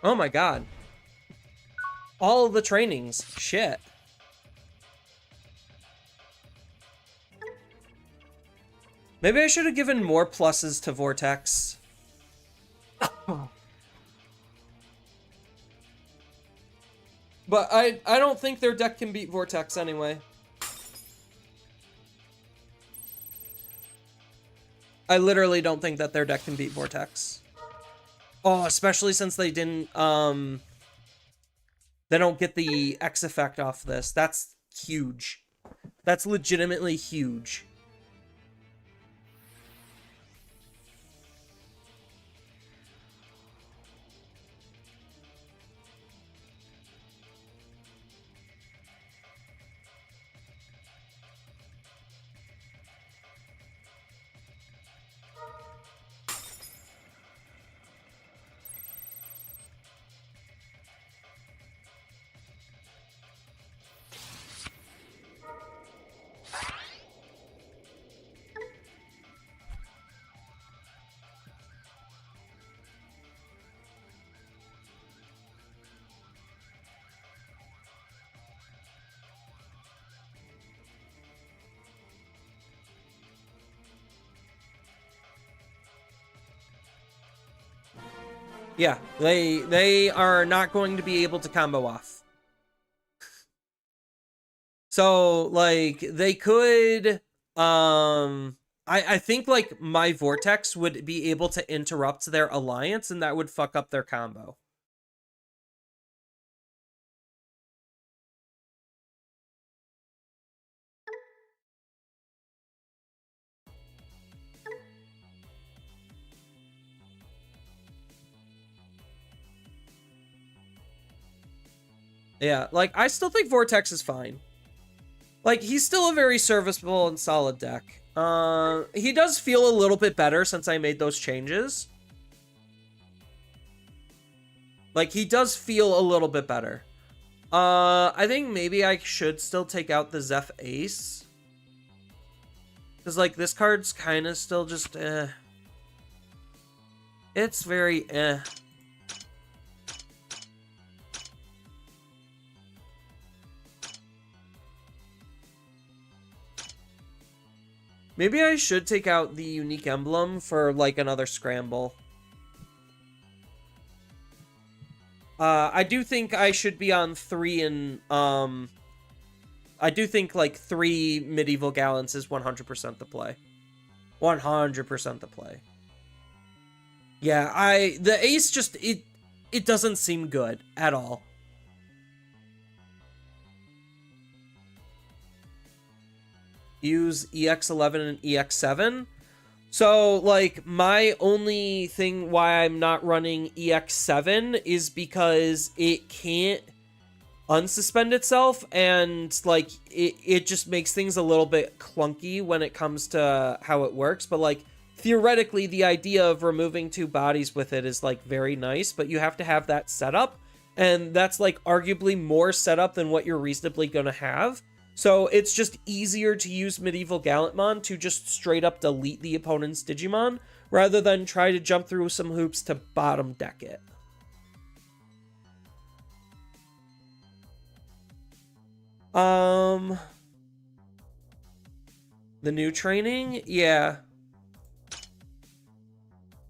Oh my god. All of the trainings. Shit. Maybe I should have given more pluses to Vortex. But I don't think their deck can beat Vortex anyway. I literally don't think that their deck can beat Vortex. Oh, especially since they didn't, they don't get the X effect off this. That's huge. That's legitimately huge. Yeah, they are not going to be able to combo off. So, like, they could, I think, like, my Vortex would be able to interrupt their alliance, and that would fuck up their combo. Yeah, like, I still think Vortex is fine. Like, he's still a very serviceable and solid deck. He does feel a little bit better since I made those changes. Like, he does feel a little bit better. I think maybe I should still take out the Zeph Ace. Because, like, this card's kind of still just, It's very, Maybe I should take out the unique emblem for, like, another scramble. I do think I should be on 3 and, I do think, like, 3 medieval gallants is 100% the play. 100% the play. Yeah, the ace just, it doesn't seem good at all. Use EX11 and EX7. So, like, my only thing why I'm not running EX7 is because it can't unsuspend itself, and, like, it just makes things a little bit clunky when it comes to how it works. But, like, theoretically, the idea of removing 2 bodies with it is, like, very nice, but you have to have that setup, and that's, like, arguably more setup than what you're reasonably gonna have. So it's just easier to use Medieval Gallantmon to just straight up delete the opponent's Digimon, rather than try to jump through some hoops to bottom deck it. The new training? Yeah.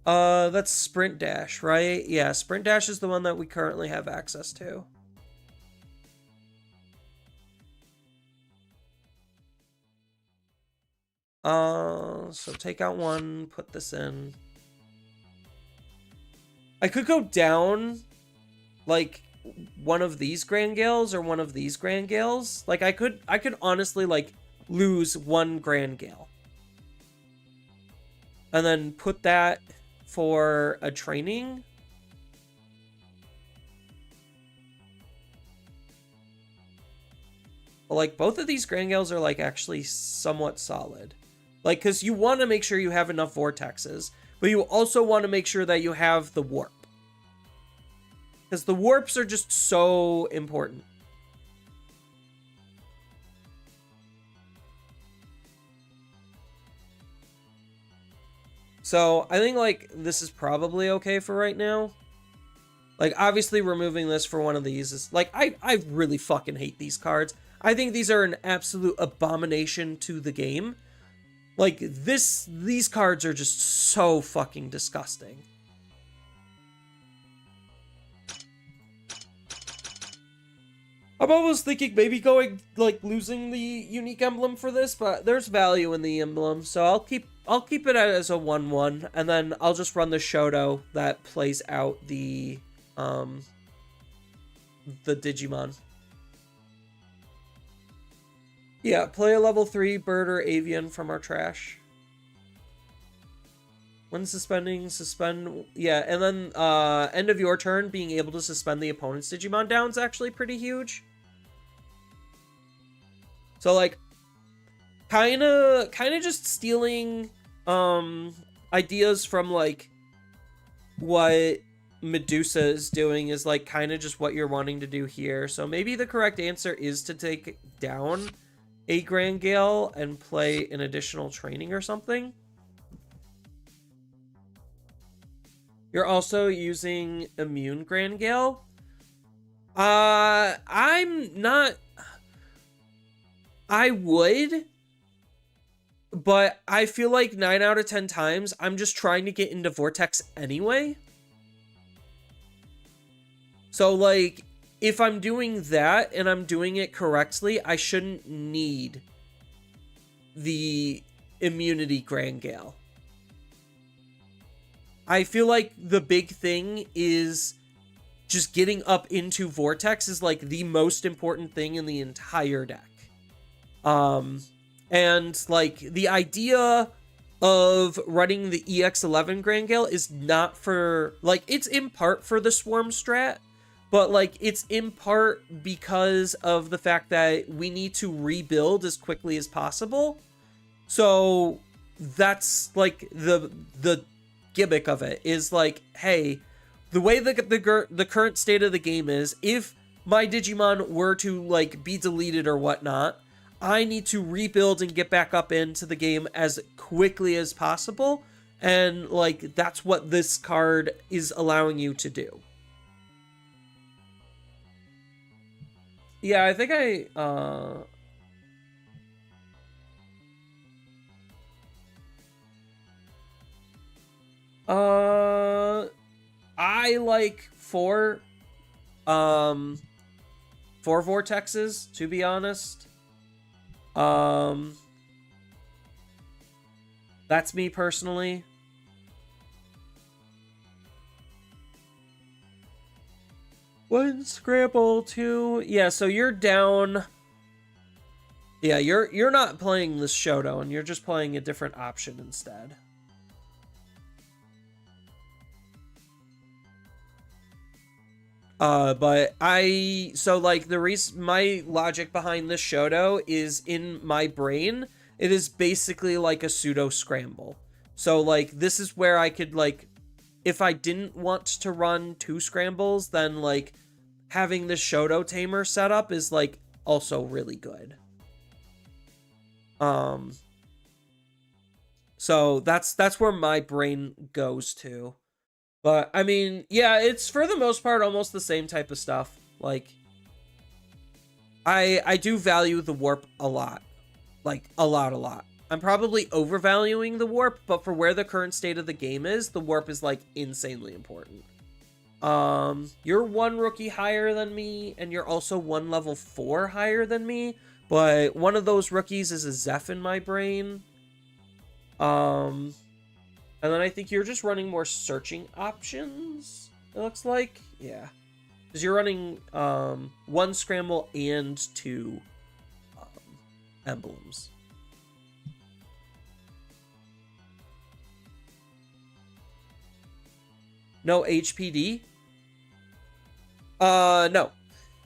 That's Sprint Dash, right? Yeah, Sprint Dash is the one that we currently have access to. So take out 1, put this in. I could go down, like, one of these Grand Gales or one of these Grand Gales. Like, I could honestly, like, lose 1 Grand Gale. And then put that for a training. But, like, both of these Grand Gales are, like, actually somewhat solid. Like, because you want to make sure you have enough Vortexes, but you also want to make sure that you have the Warp. Because the Warps are just so important. So, I think, like, this is probably okay for right now. Like, obviously removing this for one of these is, like, I really fucking hate these cards. I think these are an absolute abomination to the game. Like, these cards are just so fucking disgusting. I'm almost thinking maybe going, like, losing the unique emblem for this, but there's value in the emblem, so I'll keep it as a 1/1, and then I'll just run the Shoto that plays out the Digimon. Yeah, play a level 3 bird or avian from our trash. When suspending, suspend... Yeah, and then end of your turn, being able to suspend the opponent's Digimon down is actually pretty huge. So, like, kind of just stealing ideas from, like, what Medusa is doing is, like, kind of just what you're wanting to do here. So maybe the correct answer is to take down a Grand Gale and play an additional training or something. You're also using Immune Grand Gale. I'm not... I would, but I feel like 9 out of 10 times I'm just trying to get into Vortex anyway. So, like, if I'm doing that and I'm doing it correctly, I shouldn't need the immunity Grand Gale. I feel like the big thing is just getting up into Vortex is like the most important thing in the entire deck. And like the idea of running the EX11 Grand Gale is not for, like, it's in part for the Swarm strat, but like it's in part because of the fact that we need to rebuild as quickly as possible. So that's like the gimmick of it is like, hey, the way the current state of the game is, if my Digimon were to like be deleted or whatnot, I need to rebuild and get back up into the game as quickly as possible. And like, that's what this card is allowing you to do. Yeah, I think I like four vortexes, to be honest. That's me personally. One scramble, two. Yeah, so you're down. Yeah, you're not playing this showdown. You're just playing a different option instead. But so like the reason, my logic behind this Shoto is in my brain, it is basically like a pseudo scramble. So like, this is where I could like, if I didn't want to run two scrambles, then like having this Shoto tamer set up is like also really good. So that's where my brain goes to. But, I mean, yeah, it's for the most part almost the same type of stuff. Like, I do value the warp a lot. Like, a lot. I'm probably overvaluing the warp, but for where the current state of the game is, the warp is, like, insanely important. You're one rookie higher than me, and you're also one level 4 higher than me, but one of those rookies is a Zeph in my brain. And then I think you're just running more searching options, it looks like. Yeah. Because you're running one scramble and two emblems. No HPD? No.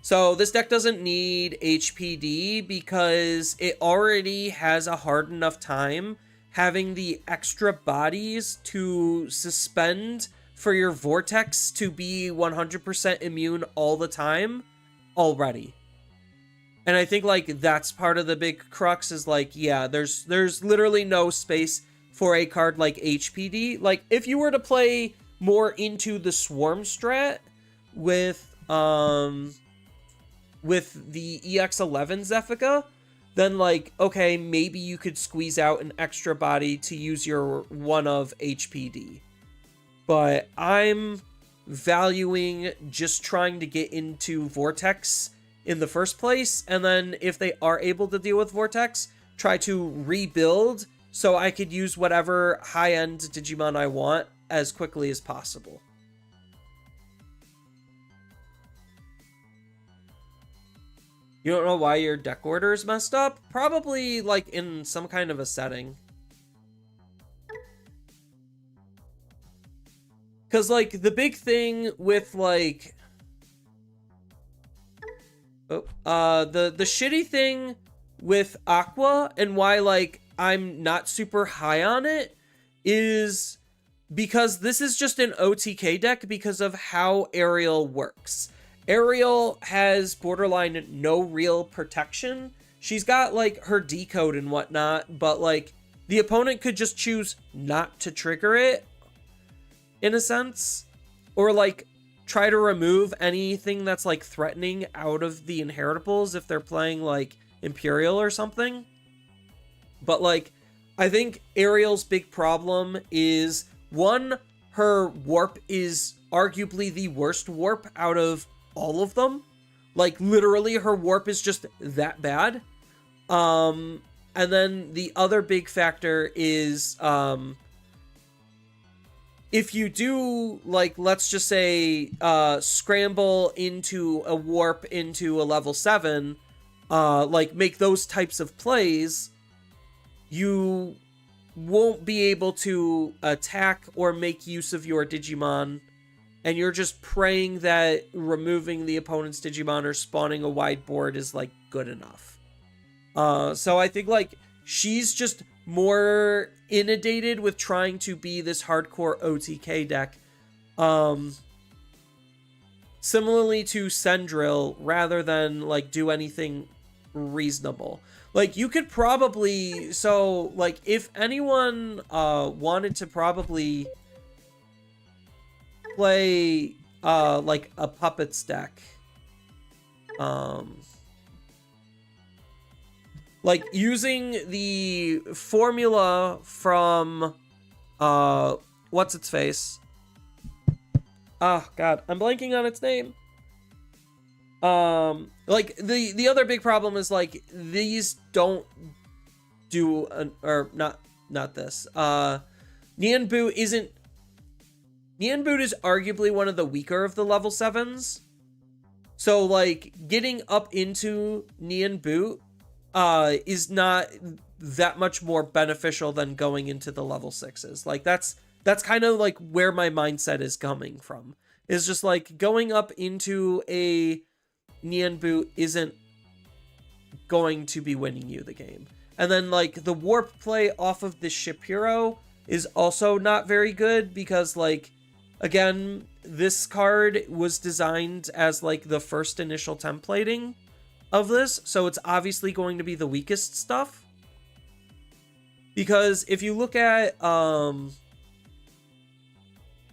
So this deck doesn't need HPD because it already has a hard enough time having the extra bodies to suspend for your Vortex to be 100% immune all the time already. And I think like that's part of the big crux is like, yeah, there's literally no space for a card like HPD. Like if you were to play more into the Swarm strat with the EX11 Zephica, then like, okay, maybe you could squeeze out an extra body to use your one of HPD. But I'm valuing just trying to get into Vortex in the first place, and then if they are able to deal with Vortex, try to rebuild so I could use whatever high-end Digimon I want as quickly as possible. You don't know why your deck order is messed up? Probably, like, in some kind of a setting. Because, like, the big thing with, like... the shitty thing with Aqua and why, like, I'm not super high on it is because this is just an OTK deck because of how Aerial works. Aerial has borderline no real protection. She's got, like, her decode and whatnot, but, like, the opponent could just choose not to trigger it, in a sense. Or, like, try to remove anything that's, like, threatening out of the inheritables if they're playing, like, Imperial or something. But, like, I think Aerial's big problem is, one, her warp is arguably the worst warp out of all of them. Like, literally, her warp is just that bad. And then the other big factor is, if you do, like, let's just say, scramble into a warp into a level 7, like, make those types of plays, you won't be able to attack or make use of your Digimon, and you're just praying that removing the opponent's Digimon or spawning a wide board is, like, good enough. So I think, like, she's just more inundated with trying to be this hardcore OTK deck. Similarly to Sendril, rather than, like, do anything reasonable. Like, you could probably... So, like, if anyone wanted to probably play, like, a Puppets deck, like, using the formula from, what's-its-face? Oh, God, I'm blanking on its name. Like, the other big problem is, like, these don't do, or not this. Nyan Boot isn't... Nyan Boot is arguably one of the weaker of the level 7s. So, like, getting up into Nyan Boot is not that much more beneficial than going into the level 6s. Like, that's kind of, like, where my mindset is coming from. Is just, like, going up into a Nyan Boot isn't going to be winning you the game. And then, like, the warp play off of the Ship Hero is also not very good because, like, again, this card was designed as, like, the first initial templating of this, so it's obviously going to be the weakest stuff. Because if you look at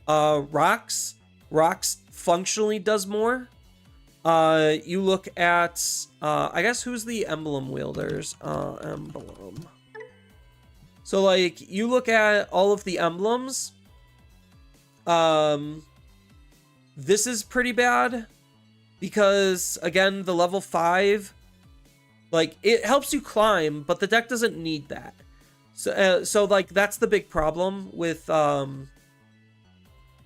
Rocks functionally does more. You look at I guess who's the emblem wielders? Emblem. So, like, you look at all of the emblems. This is pretty bad. Because, again, the level 5, like, it helps you climb, but the deck doesn't need that. So like, that's the big problem with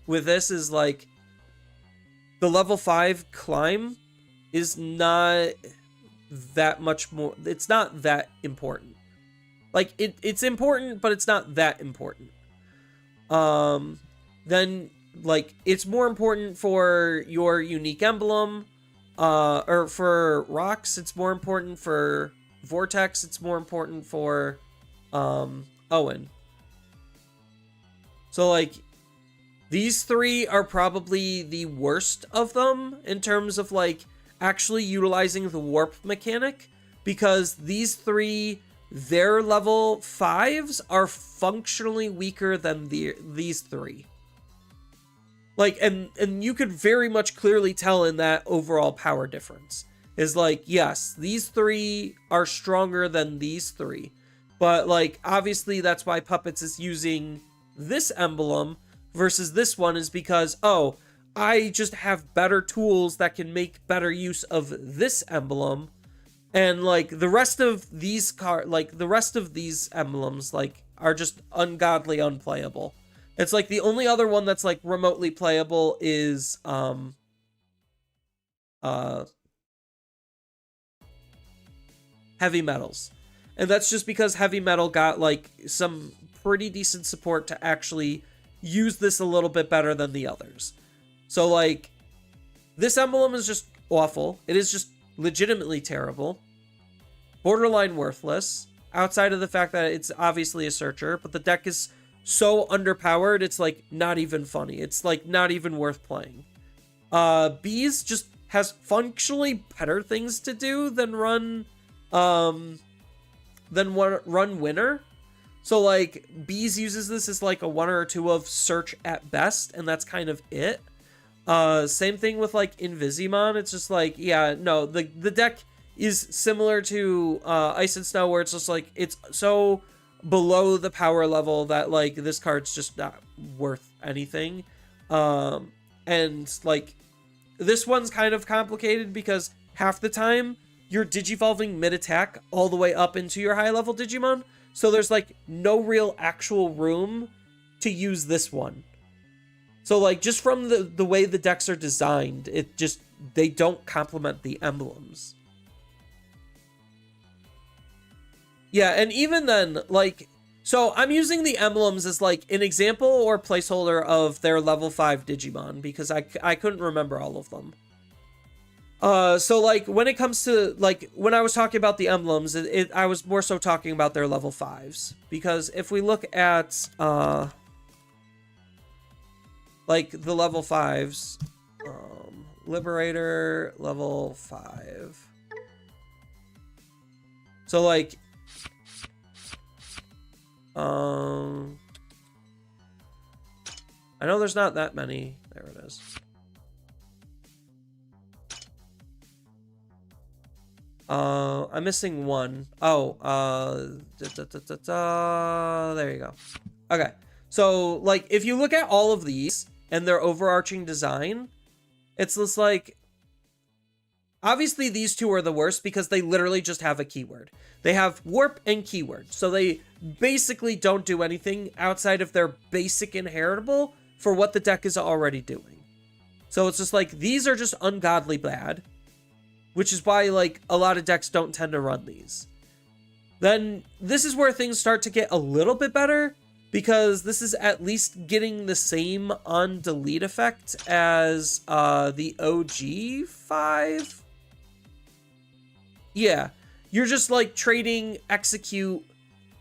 this is, like, the level 5 climb is not that much more... It's not that important. Like, it's important, but it's not that important. Then... Like, it's more important for your unique emblem, or for Rocks, it's more important for Vortex, it's more important for, Owen. So, like, these three are probably the worst of them in terms of, like, actually utilizing the warp mechanic, because these three, their level 5s are functionally weaker than these three. Like, and you could very much clearly tell in that overall power difference. Is like, yes, these three are stronger than these three. But, like, obviously that's why Puppets is using this emblem versus this one, is because, oh, I just have better tools that can make better use of this emblem. And, like, the rest of these emblems, like, are just ungodly unplayable. It's like the only other one that's, like, remotely playable is Heavy Metals. And that's just because Heavy Metal got, like, some pretty decent support to actually use this a little bit better than the others. So, like, this emblem is just awful. It is just legitimately terrible. Borderline worthless. Outside of the fact that it's obviously a searcher, but the deck is so underpowered, it's, like, not even funny. It's, like, not even worth playing. Bees just has functionally better things to do than run Winner. So, like, Bees uses this as, like, a 1 or 2 of search at best, and that's kind of it. Same thing with, like, Invisimon. It's just, like, yeah, no, the deck is similar to Ice and Snow, where it's just, like, it's so below the power level that, like, this card's just not worth anything. And, like, this one's kind of complicated because half the time you're digivolving mid-attack all the way up into your high-level Digimon. So there's like no real actual room to use this one. So like just from the way the decks are designed, they don't complement the emblems. Yeah, and even then, like, so I'm using the emblems as like an example or placeholder of their level 5 Digimon because I couldn't remember all of them. So like when it comes to like when I was talking about the emblems, I was more so talking about their level 5s, because if we look at like the level 5s, Liberator level 5. So like I know there's not that many. There it is. I'm missing one. Oh, there you go. Okay. So, like, if you look at all of these and their overarching design, it's just like, obviously these two are the worst because they literally just have a keyword. They have warp and keyword. So they basically don't do anything outside of their basic inheritable for what the deck is already doing. So it's just like, these are just ungodly bad, which is why, like, a lot of decks don't tend to run these. Then this is where things start to get a little bit better, because this is at least getting the same on delete effect as the OG 5. Yeah, you're just like trading execute.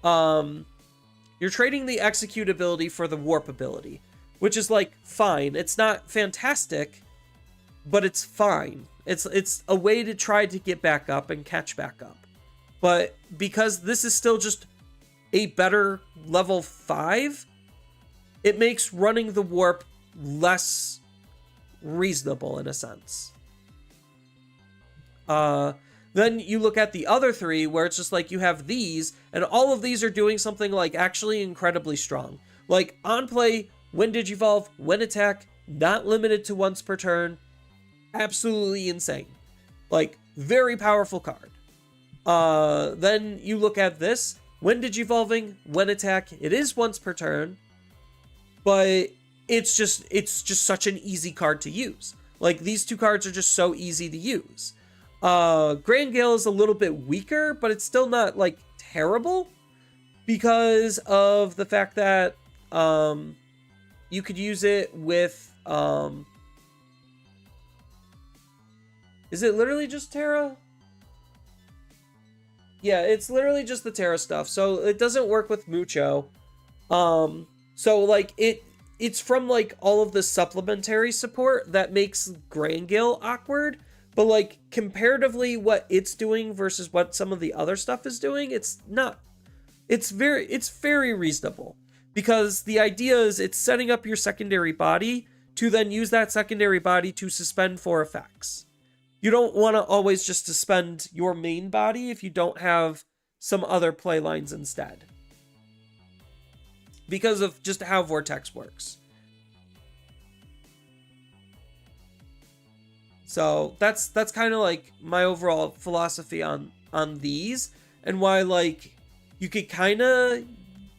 You're trading the execute ability for the warp ability, which is like fine. It's not fantastic, but it's fine. It's a way to try to get back up and catch back up. But because this is still just a better level 5, it makes running the warp less reasonable in a sense. Then you look at the other three where it's just like you have these, and all of these are doing something like actually incredibly strong. Like on play, when Digivolve, when attack, not limited to once per turn. Absolutely insane. Like, very powerful card. Then you look at this. When Digivolving, when attack, it is once per turn. But it's just such an easy card to use. Like, these two cards are just so easy to use. Grand Gale is a little bit weaker, but it's still not, like, terrible. Because of the fact that, you could use it with, is it literally just Terra? Yeah, it's literally just the Terra stuff. So it doesn't work with Mucho. So like it's from like all of the supplementary support that makes Grand Gale awkward. But like comparatively what it's doing versus what some of the other stuff is doing, it's not. It's very reasonable. Because the idea is it's setting up your secondary body to then use that secondary body to suspend 4 effects. You don't want to always just suspend your main body if you don't have some other play lines instead. Because of just how Vortex works. So that's kind of like my overall philosophy on these, and why like you could kind of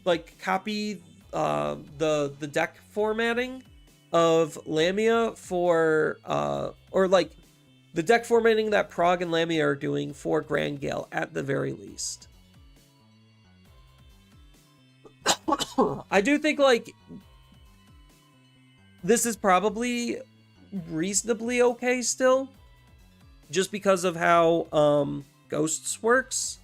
like copy the deck formatting of Lamia for or like the deck formatting that Prague and Lamia are doing for Grand Gale at the very least. I do think like this is probably reasonably okay still, just because of how Ghosts works.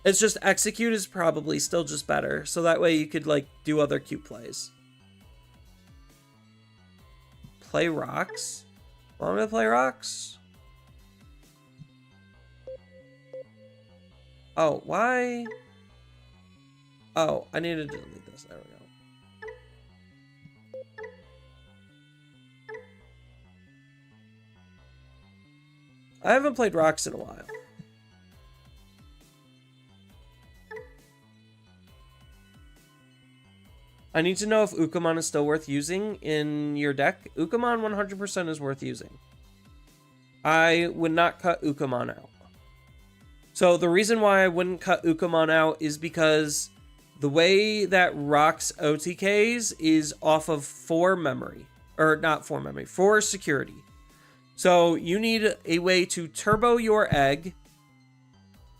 It's just Execute is probably still just better, so that way you could like do other cute plays. Play rocks? Want me to play rocks? Oh, why? Oh, I need to delete this. There we go. I haven't played rocks in a while. I need to know if Ukamon is still worth using in your deck. Ukamon 100% is worth using. I would not cut Ukamon out. So the reason why I wouldn't cut Ukamon out is because the way that rocks OTKs is off of 4 memory. Or not 4 memory, 4 security. So you need a way to turbo your egg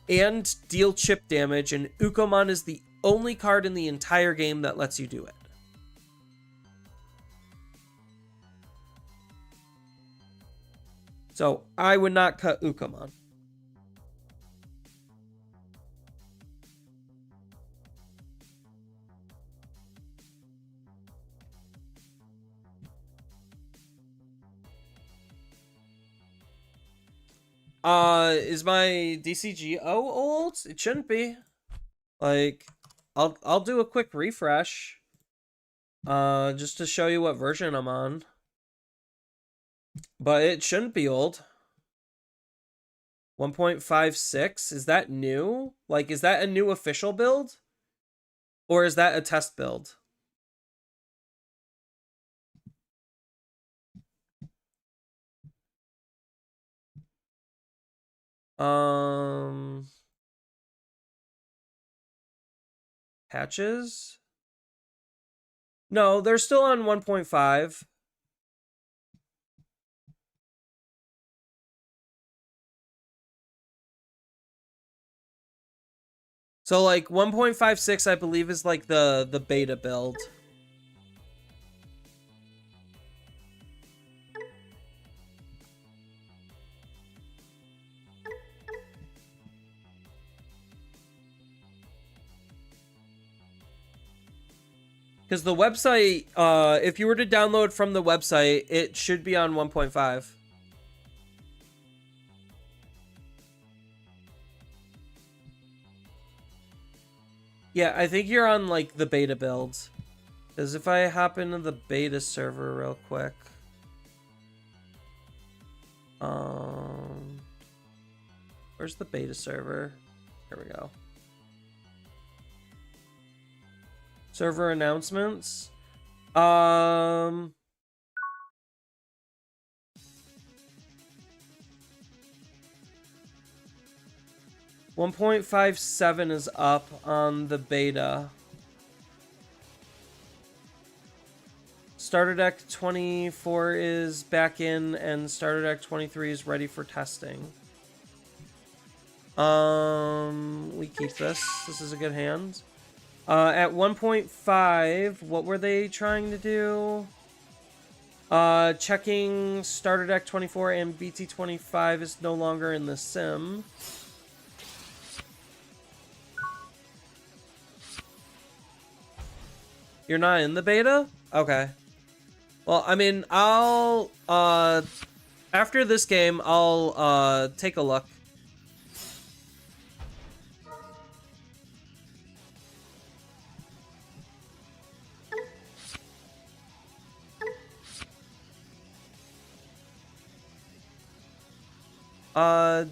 and deal chip damage, and Ukamon is the only card in the entire game that lets you do it. So I would not cut Ukamon. Is my DCGO old? It shouldn't be. Like, I'll do a quick refresh. Just to show you what version I'm on. But it shouldn't be old. 1.56, is that new? Like, is that a new official build? Or is that a test build? Patches? No, they're still on 1.5. So like 1.56 I believe is like the beta build. Because the website, if you were to download from the website, it should be on 1.5. Yeah, I think you're on, like, the beta build. Because if I hop into the beta server real quick... Where's the beta server? Here we go. Server announcements. 1.57 is up on the beta. Starter Deck 24 is back in, and Starter Deck 23 is ready for testing. We keep this. This is a good hand. At 1.5, what were they trying to do? Checking Starter Deck 24 and BT25 is no longer in the sim. You're not in the beta? Okay. Well, I mean, I'll, after this game, I'll, take a look.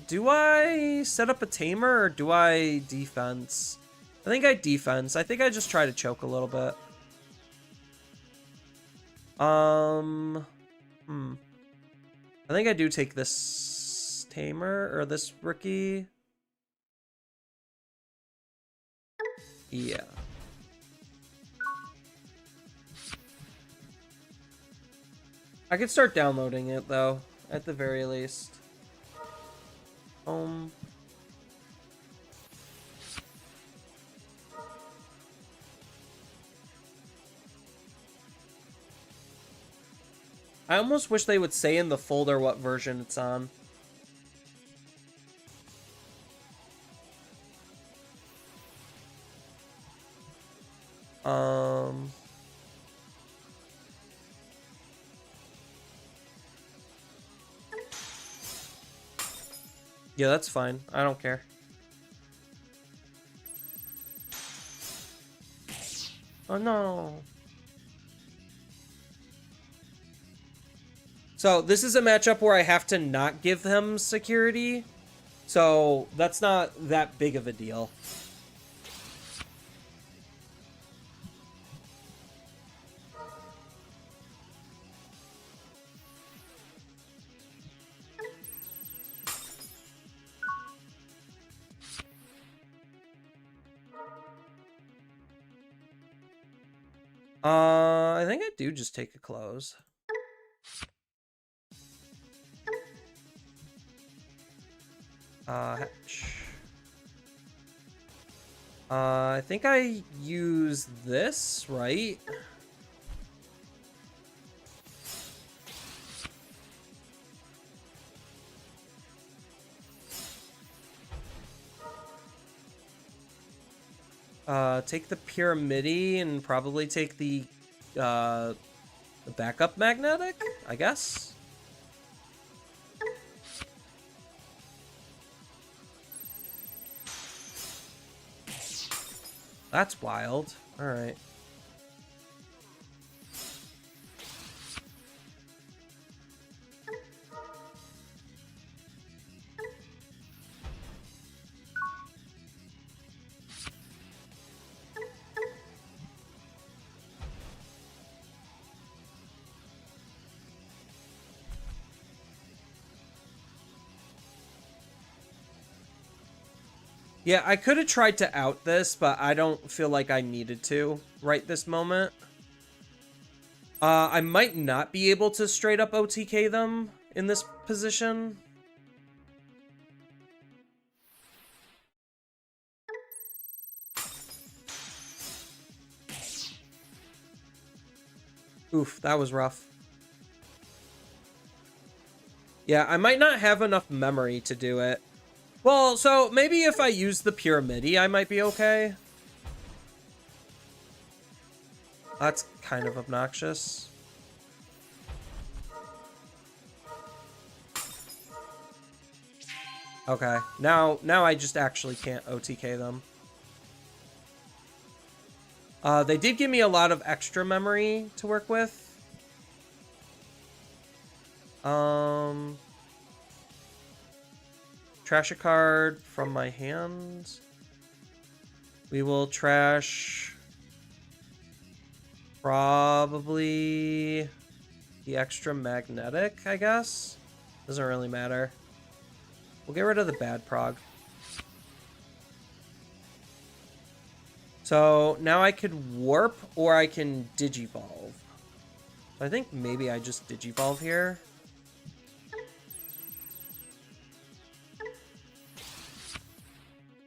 Do I set up a tamer or do I defense? I think I defense. I think I just try to choke a little bit. I think I do take this tamer or this rookie. Yeah. I could start downloading it though, at the very least. I almost wish they would say in the folder what version it's on. Yeah, that's fine. I don't care. Oh no. So this is a matchup where I have to not give them security. So that's not that big of a deal. I think I do just take a close. Hatch. I think I use this, right? Take the Pyramidi and probably take the backup magnetic, I guess. That's wild. All right. Yeah, I could have tried to out this, but I don't feel like I needed to right this moment. I might not be able to straight up OTK them in this position. Oof, that was rough. Yeah, I might not have enough memory to do it. Well, so maybe if I use the Pyramidi, I might be okay. That's kind of obnoxious. Okay, now I just actually can't OTK them. They did give me a lot of extra memory to work with. Trash a card from my hand. We will trash probably the extra magnetic, I guess. Doesn't really matter. We'll get rid of the bad prog. So now I could warp or I can digivolve. So I think maybe I just digivolve here.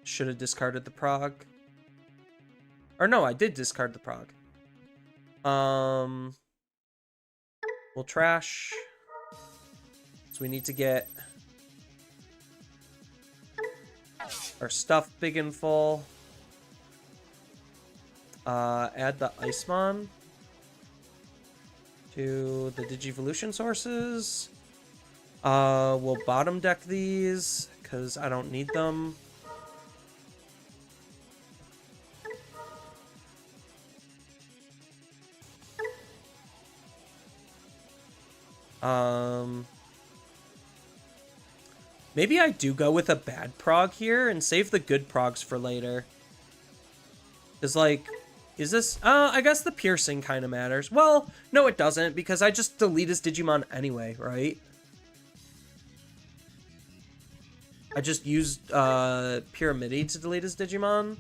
Should have discarded the prog. Or no, I did discard the prog. We'll trash. So we need to get our stuff big and full. Add the Icemon to the Digivolution sources. We'll bottom deck these because I don't need them. Maybe I do go with a bad prog here and save the good progs for later. Because, like, is this... I guess the piercing kind of matters. Well, no, it doesn't, because I just delete his Digimon anyway, right? I just used Pyramidi to delete his Digimon.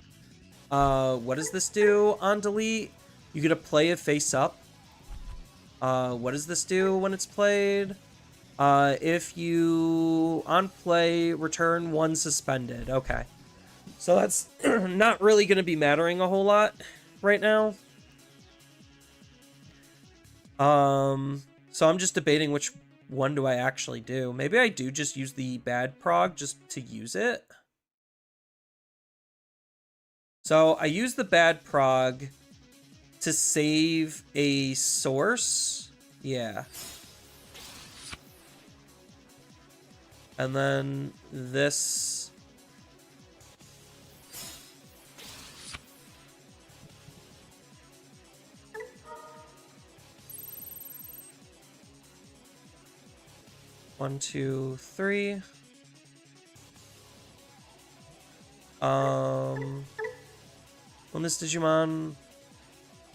What does this do on delete? You get to play it face up. What does this do when it's played? If you on play, return one suspended. Okay. So that's not really going to be mattering a whole lot right now. So I'm just debating which one do I actually do. Maybe I do just use the bad prog just to use it. So I use the bad prog to save a source. Yeah. And then this... One, two, three. When this Digimon,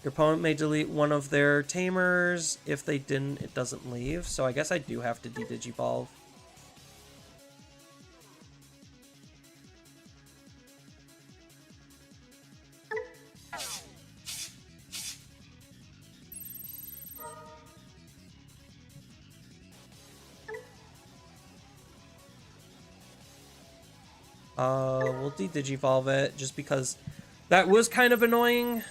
your opponent may delete one of their tamers. If they didn't, it doesn't leave. So I guess I do have to de-digivolve. We'll de-digivolve it just because that was kind of annoying.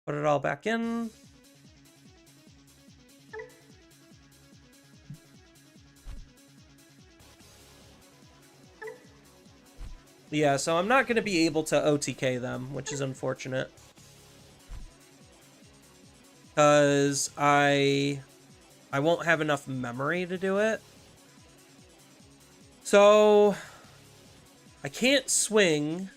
Put it all back in. Yeah, so I'm not going to be able to OTK them, which is unfortunate. Because I won't have enough memory to do it. So I can't swing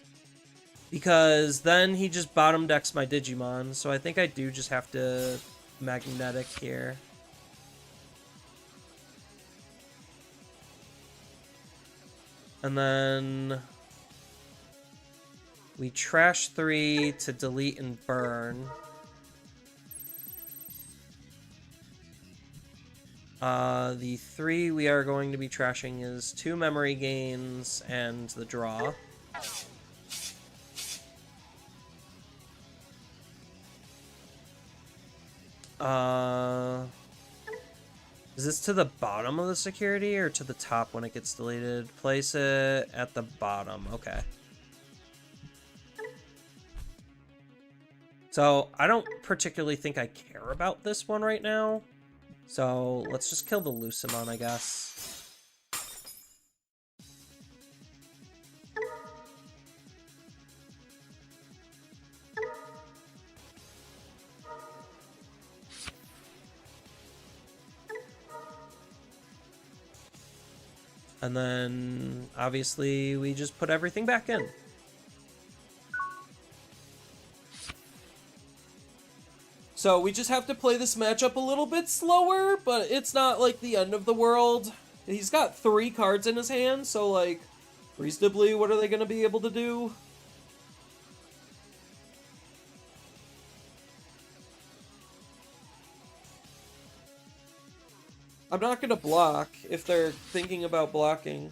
because then he just bottom decks my Digimon. So I think I do just have to magnetic here. And then we trash 3 to delete and burn. The 3 we are going to be trashing is 2 memory gains and the draw. Is this to the bottom of the security or to the top when it gets deleted? Place it at the bottom. Okay. So I don't particularly think I care about this one right now. So let's just kill the Lucimon, I guess. And then, obviously, we just put everything back in. So we just have to play this matchup a little bit slower, but it's not, like, the end of the world. He's got 3 cards in his hand, so, like, reasonably, what are they going to be able to do? I'm not going to block if they're thinking about blocking.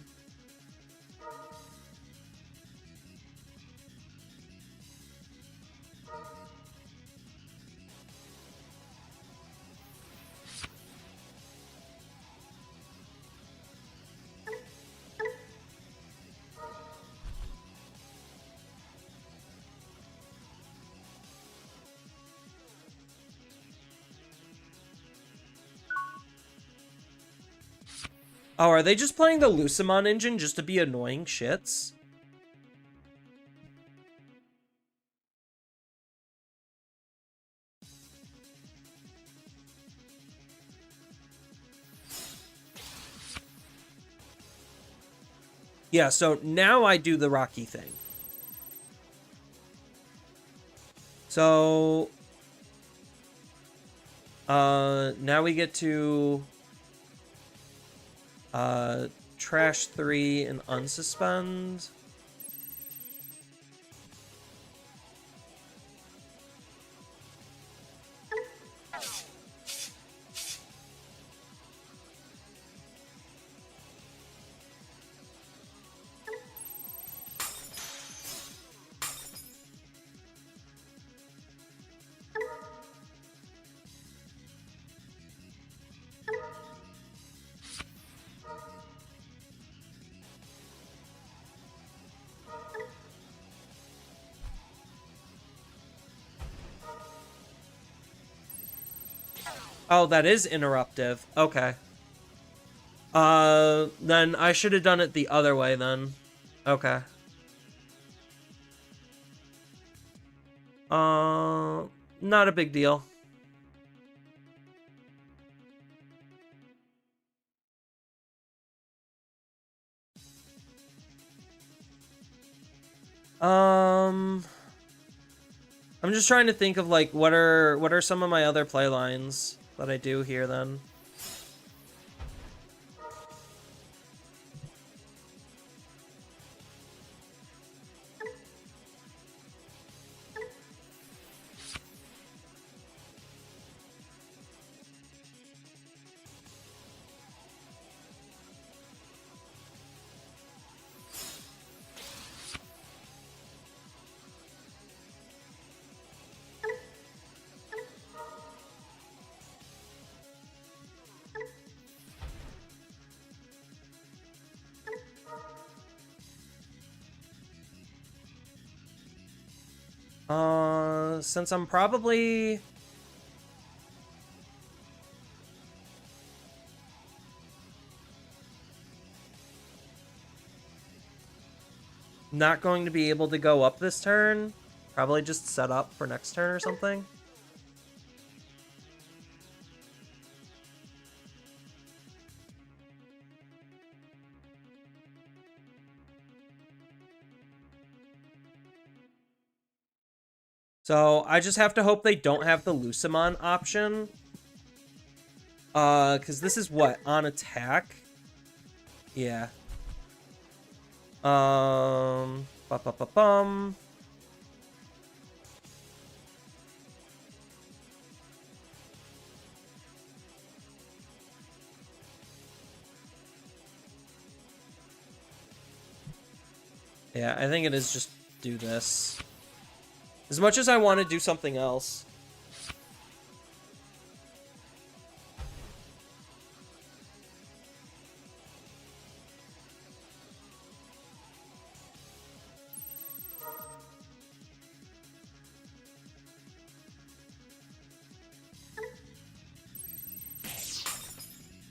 Oh, are they just playing the Lucimon engine just to be annoying shits? Yeah, so now I do the Rocky thing. So, now we get to trash 3 and unsuspend. Oh, that is interruptive. Okay. Then I should have done it the other way then. Okay. Not a big deal. I'm just trying to think of like what are some of my other play lines that I do here then. Since I'm probably... not going to be able to go up this turn, probably just set up for next turn or something. So I just have to hope they don't have the Lucimon option. Because this is what? On attack? Yeah. Ba-ba-ba-bum. Yeah, I think it is just do this. As much as I want to do something else.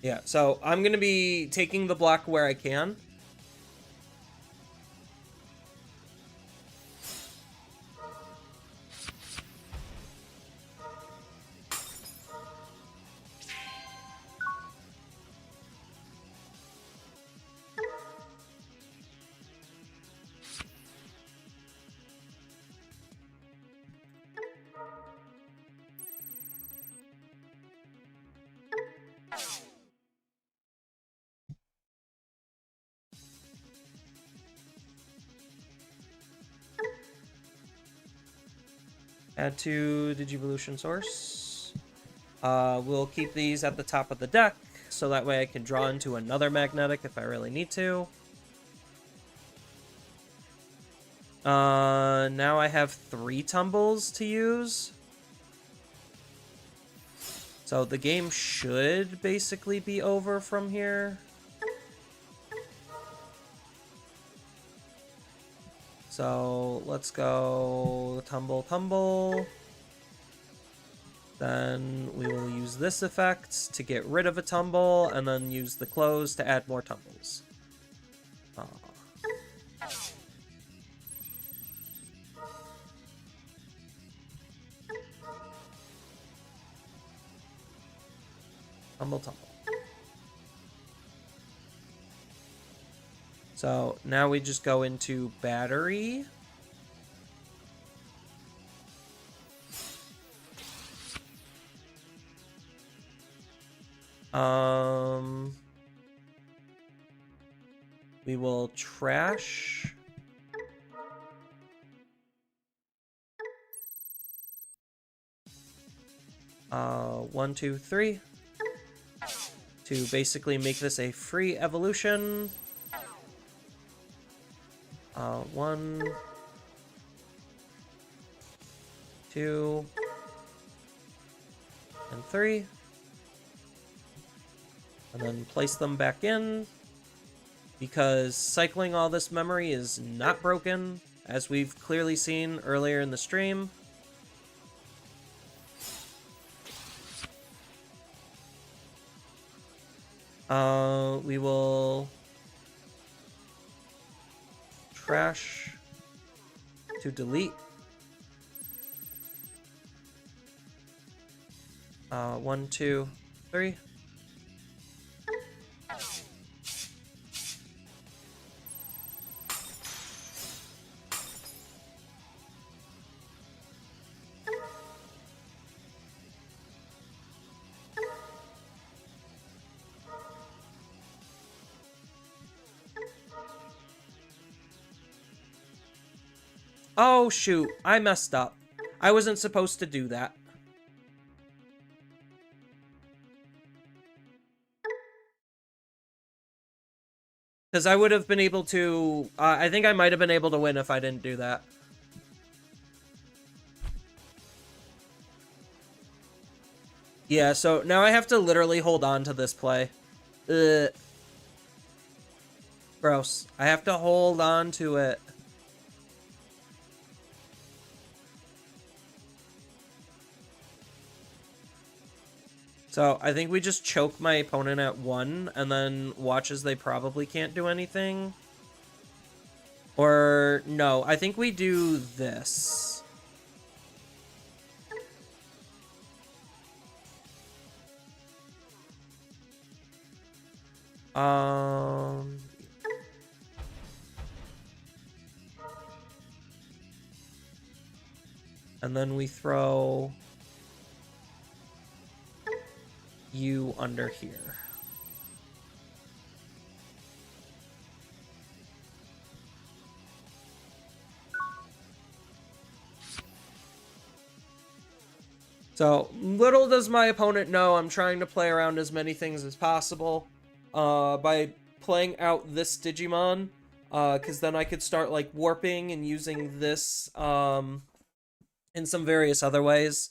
Yeah, so I'm going to be taking the block where I can. Add to Digivolution source. We'll keep these at the top of the deck, so that way I can draw into another magnetic if I really need to. Now I have 3 tumbles to use. So the game should basically be over from here. So let's go tumble, tumble. Then we will use this effect to get rid of a tumble, and then use the close to add more tumbles. Tumble, tumble. So now we just go into battery. We will trash. One, two, three. To basically make this a free evolution. 1, 2, and 3. And then place them back in, because cycling all this memory is not broken, as we've clearly seen earlier in the stream. We will trash to delete. 1, 2, 3. Oh, shoot. I messed up. I wasn't supposed to do that. Because I would have been able to... I think I might have been able to win if I didn't do that. Yeah, so now I have to literally hold on to this play. Ugh. Gross. I have to hold on to it. So I think we just choke my opponent at 1 and then watch as they probably can't do anything. Or no, I think we do this. And then we throw you under here. So, little does my opponent know I'm trying to play around as many things as possible by playing out this Digimon, because then I could start, like, warping and using this in some various other ways.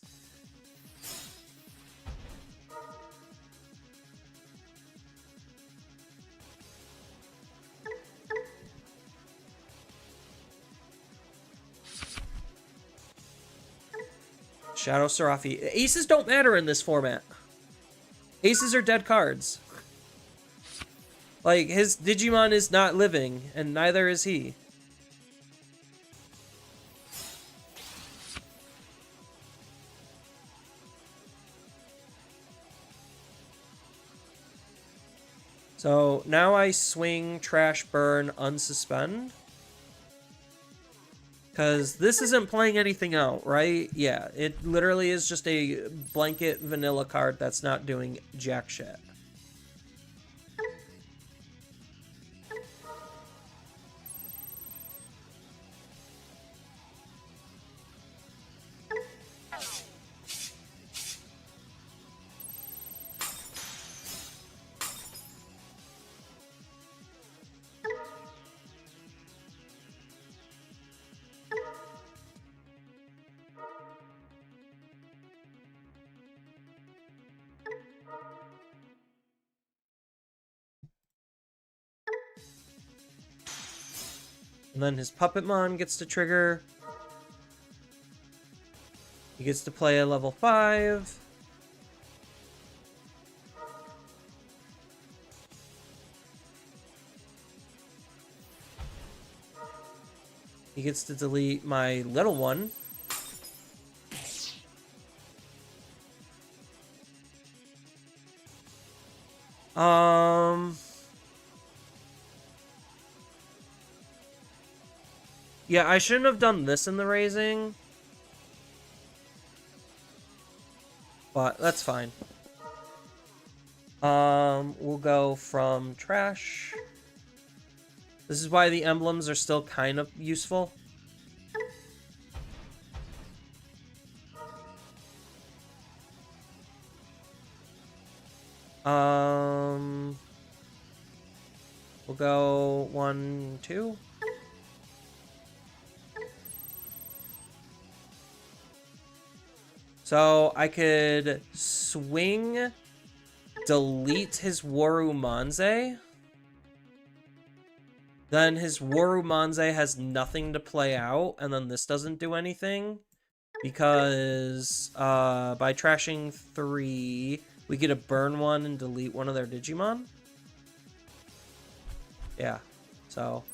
Shadow Serafi. Aces don't matter in this format. Aces are dead cards. Like, his Digimon is not living, and neither is he. So, now I swing, trash, burn, unsuspend. Because this isn't playing anything out, right? Yeah, it literally is just a blanket vanilla card that's not doing jack shit. And then his Puppetmon gets to trigger. He gets to play a level 5. He gets to delete my little one. Yeah, I shouldn't have done this in the raising. But that's fine. We'll go from trash. This is why the emblems are still kind of useful. We'll go 1, 2. So I could swing, delete his Warumanze. Then his Warumanze has nothing to play out, and then this doesn't do anything. Because by trashing 3, we get to burn 1 and delete one of their Digimon. Yeah, so...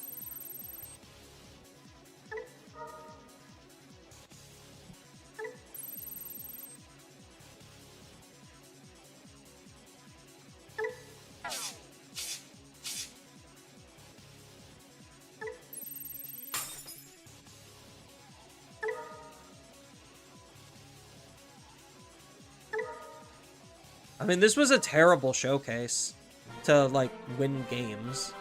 I mean, this was a terrible showcase to, like, win games.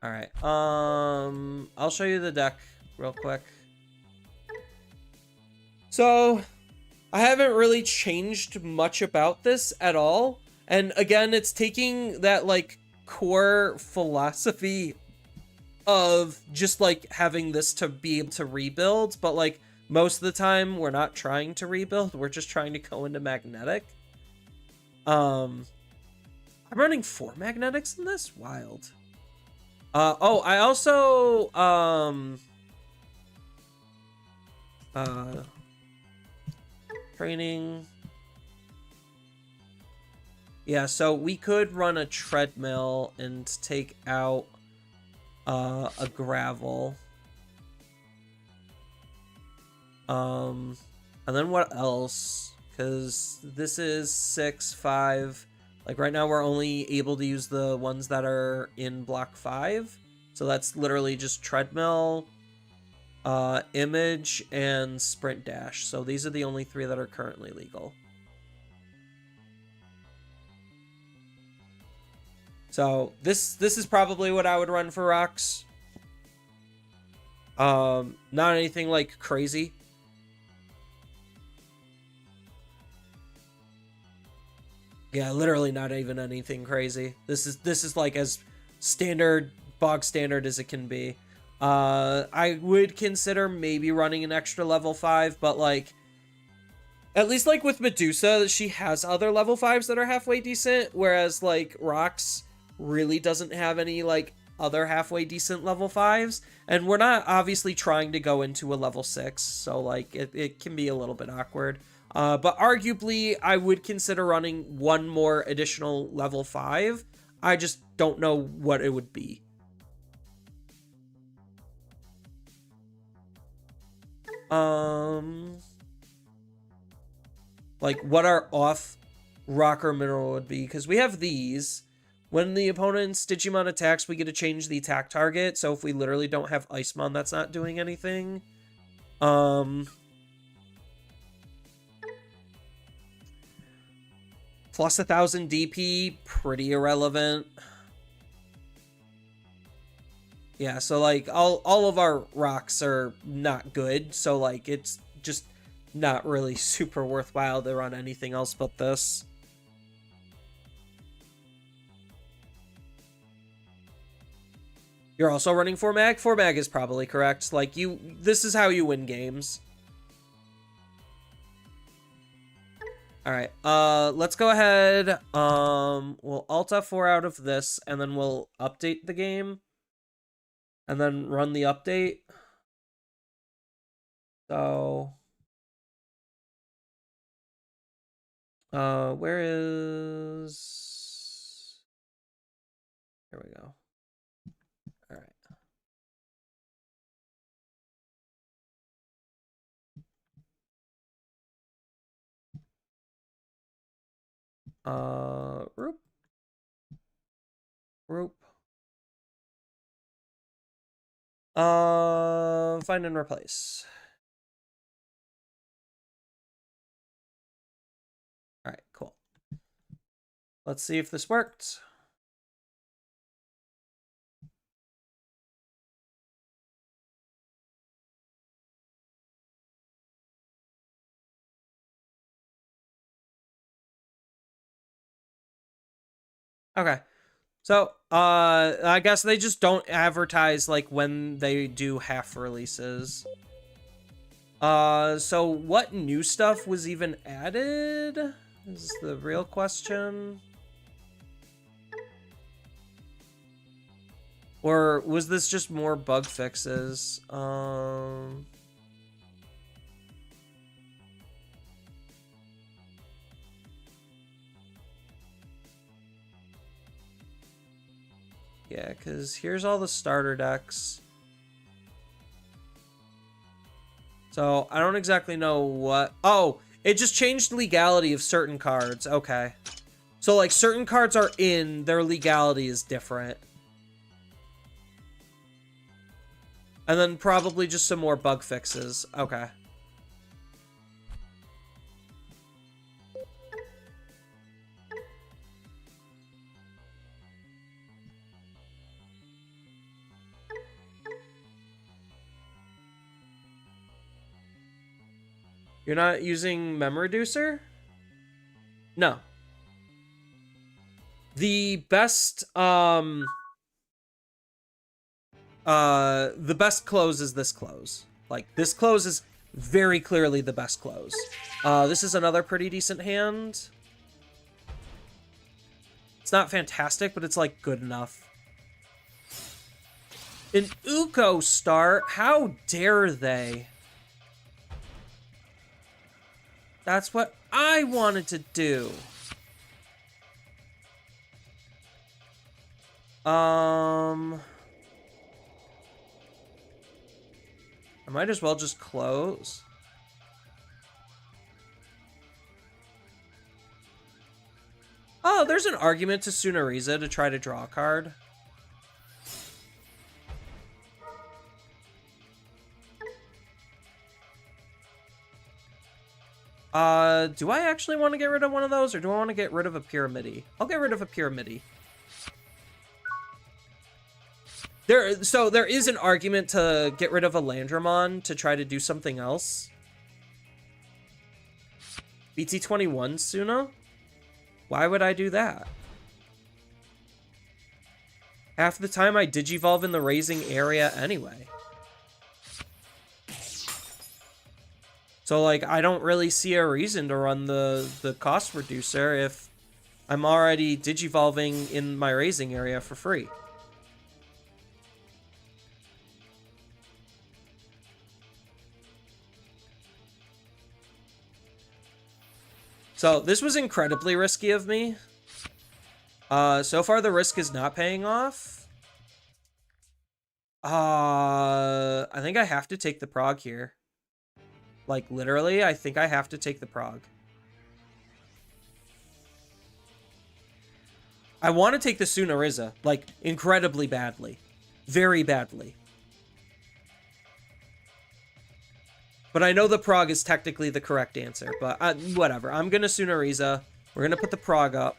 Alright, I'll show you the deck real quick. So, I haven't really changed much about this at all. And again, it's taking that, like, core philosophy of just, like, having this to be able to rebuild, but, like, most of the time, we're not trying to rebuild. We're just trying to go into magnetic. I'm running 4 magnetics in this? Wild. Oh, I also, training. Yeah, so we could run a treadmill and take out a gravel. And then what else? Because this is 6, 5. Like right now we're only able to use the ones that are in block 5. So that's literally just treadmill, image, and sprint dash. So these are the only 3 that are currently legal. So this is probably what I would run for rocks. Not anything like crazy. Yeah, literally not even anything crazy. This is like as standard, bog standard as it can be. I would consider maybe running an extra level 5, but like at least like with Medusa, she has other level 5s that are halfway decent, whereas like Rocks really doesn't have any like other halfway decent level 5s, and we're not obviously trying to go into a level 6, so like it can be a little bit awkward. But arguably, I would consider running one more additional level 5. I just don't know what it would be. Like what our off rocker mineral would be, because we have these. When the opponent's Digimon attacks, we get to change the attack target. So if we literally don't have Icemon, that's not doing anything. Plus 1,000 DP, pretty irrelevant. Yeah, so like all of our rocks are not good, so like it's just not really super worthwhile to run anything else but this. You're also running 4-mag? 4-mag is probably correct. Like this is how you win games. Alright, let's go ahead. We'll Alt F4 out of this, and then we'll update the game. And then run the update. So, where is... Here we go. All right. Group. Find and replace. All right, cool. Let's see if this worked. Okay. So, I guess they just don't advertise like when they do half releases. So what new stuff was even added? Is the real question. Or was this just more bug fixes? Yeah, because here's all the starter decks. So, I don't exactly know what... Oh, it just changed legality of certain cards. Okay. So, like, certain cards are in, their legality is different. And then probably just some more bug fixes. Okay. You're not using Mem Reducer? No. The best, the best close is this close. Like, this close is very clearly the best close. This is another pretty decent hand. It's not fantastic, but it's, like, good enough. An Uko start? How dare they? That's what I wanted to do. I might as well just close. Oh, there's an argument to Sunariza to try to draw a card. Do I actually want to get rid of one of those, or do I want to get rid of a Pyramidi? I'll get rid of a Pyramidi. So there is an argument to get rid of a Landramon to try to do something else. BT21 Suna? Why would I do that? Half the time I Digivolve in the raising area anyway. So, like, I don't really see a reason to run the cost reducer if I'm already Digivolving in my raising area for free. So, this was incredibly risky of me. So far the risk is not paying off. I think I have to take the prog here. Like, literally, I think I have to take the prog. I want to take the Sunariza, like, incredibly badly. Very badly. But I know the prog is technically the correct answer, but whatever. I'm going to Sunariza. We're going to put the prog up.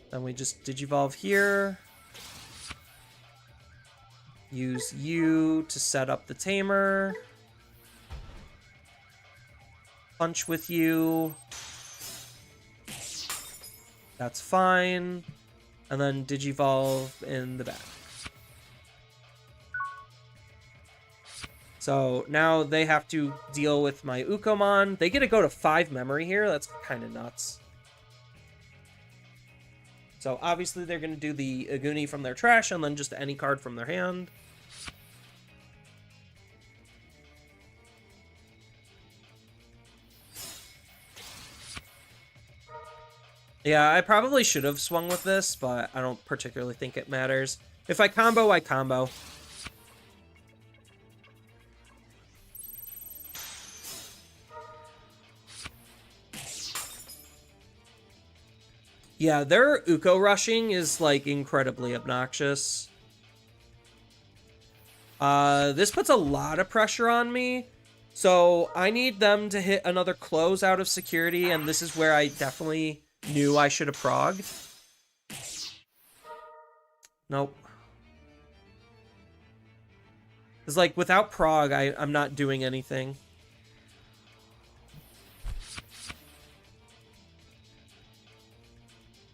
Then we just Digivolve here. Use you to set up the tamer. Punch with you. That's fine. And then Digivolve in the back. So now they have to deal with my Ukomon. They get to go to 5 memory here. That's kind of nuts. So obviously they're going to do the Aguni from their trash and then just any card from their hand. Yeah, I probably should have swung with this, but I don't particularly think it matters. If I combo, I combo. Yeah, their Uko rushing is, like, incredibly obnoxious. This puts a lot of pressure on me. So I need them to hit another close out of security, and this is where I definitely knew I should have progged. Nope. It's like, without prog, I'm not doing anything.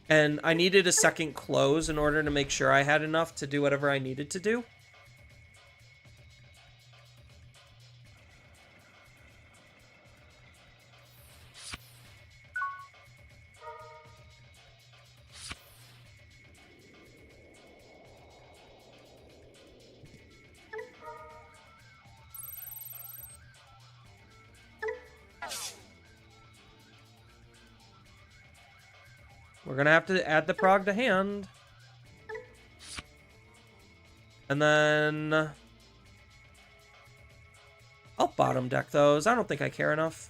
And I needed a second close in order to make sure I had enough to do whatever I needed to do. We're gonna have to add the prog to hand. And then I'll bottom deck those. I don't think I care enough.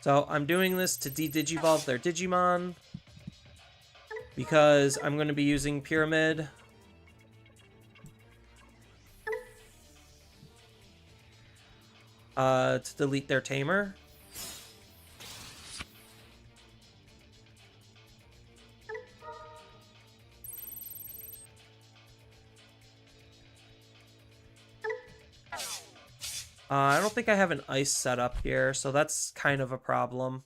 So I'm doing this to de-digivolve their Digimon, because I'm going to be using Pyramid. To delete their Tamer. I don't think I have an ice set up here, so that's kind of a problem.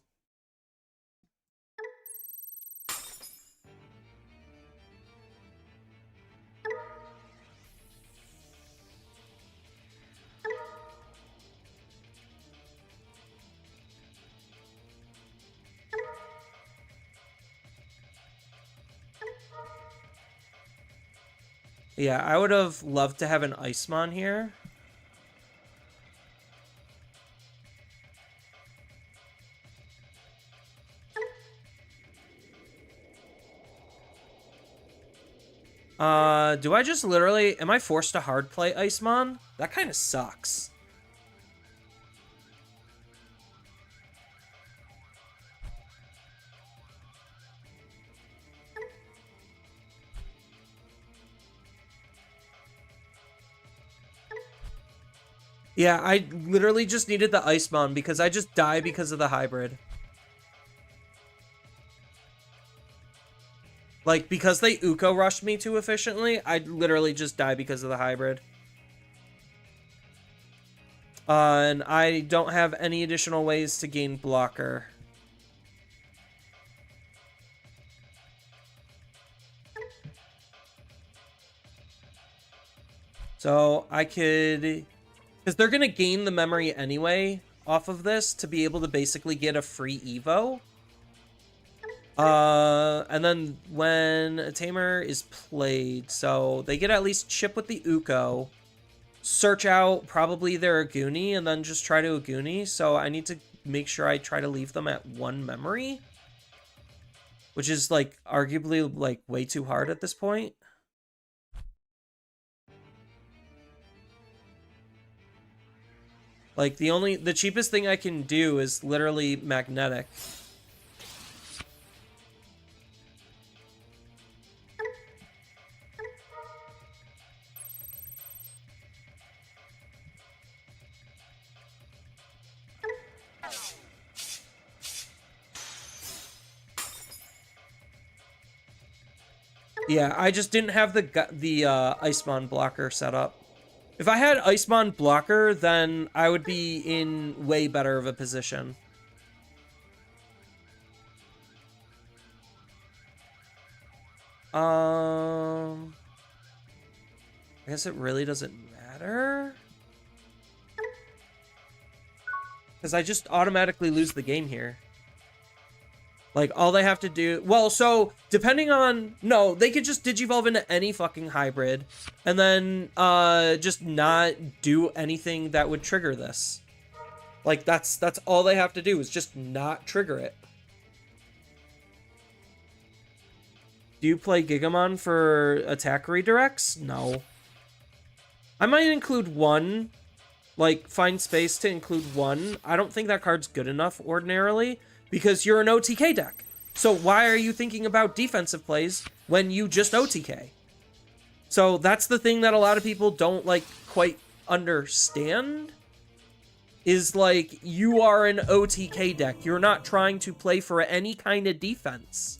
Yeah, I would have loved to have an Icemon here. Do I just literally... Am I forced to hard play Icemon? That kind of sucks. Yeah, I literally just needed the Icemon because I just die because of the hybrid. Like, because they Uko rushed me too efficiently, I literally just die because of the hybrid. And I don't have any additional ways to gain blocker. So I could... Because they're going to gain the memory anyway off of this to be able to basically get a free Evo. And then when a Tamer is played, so they get at least chip with the Uko, search out probably their Aguni, and then just try to Aguni. So I need to make sure I try to leave them at 1 memory, which is like arguably like way too hard at this point. Like the cheapest thing I can do is literally magnetic. Yeah, I just didn't have the Icemon blocker set up. If I had Icemon blocker, then I would be in way better of a position. I guess it really doesn't matter. Because I just automatically lose the game here. Like, all they have to do... Well, so, depending on... No, they could just Digivolve into any fucking hybrid. And then, just not do anything that would trigger this. Like, that's all they have to do, is just not trigger it. Do you play Gigamon for attack redirects? No. I might include one. Like, find space to include one. I don't think that card's good enough, ordinarily. Because you're an OTK deck. So why are you thinking about defensive plays when you just OTK? So that's the thing that a lot of people don't, like, quite understand. Is, like, you are an OTK deck. You're not trying to play for any kind of defense.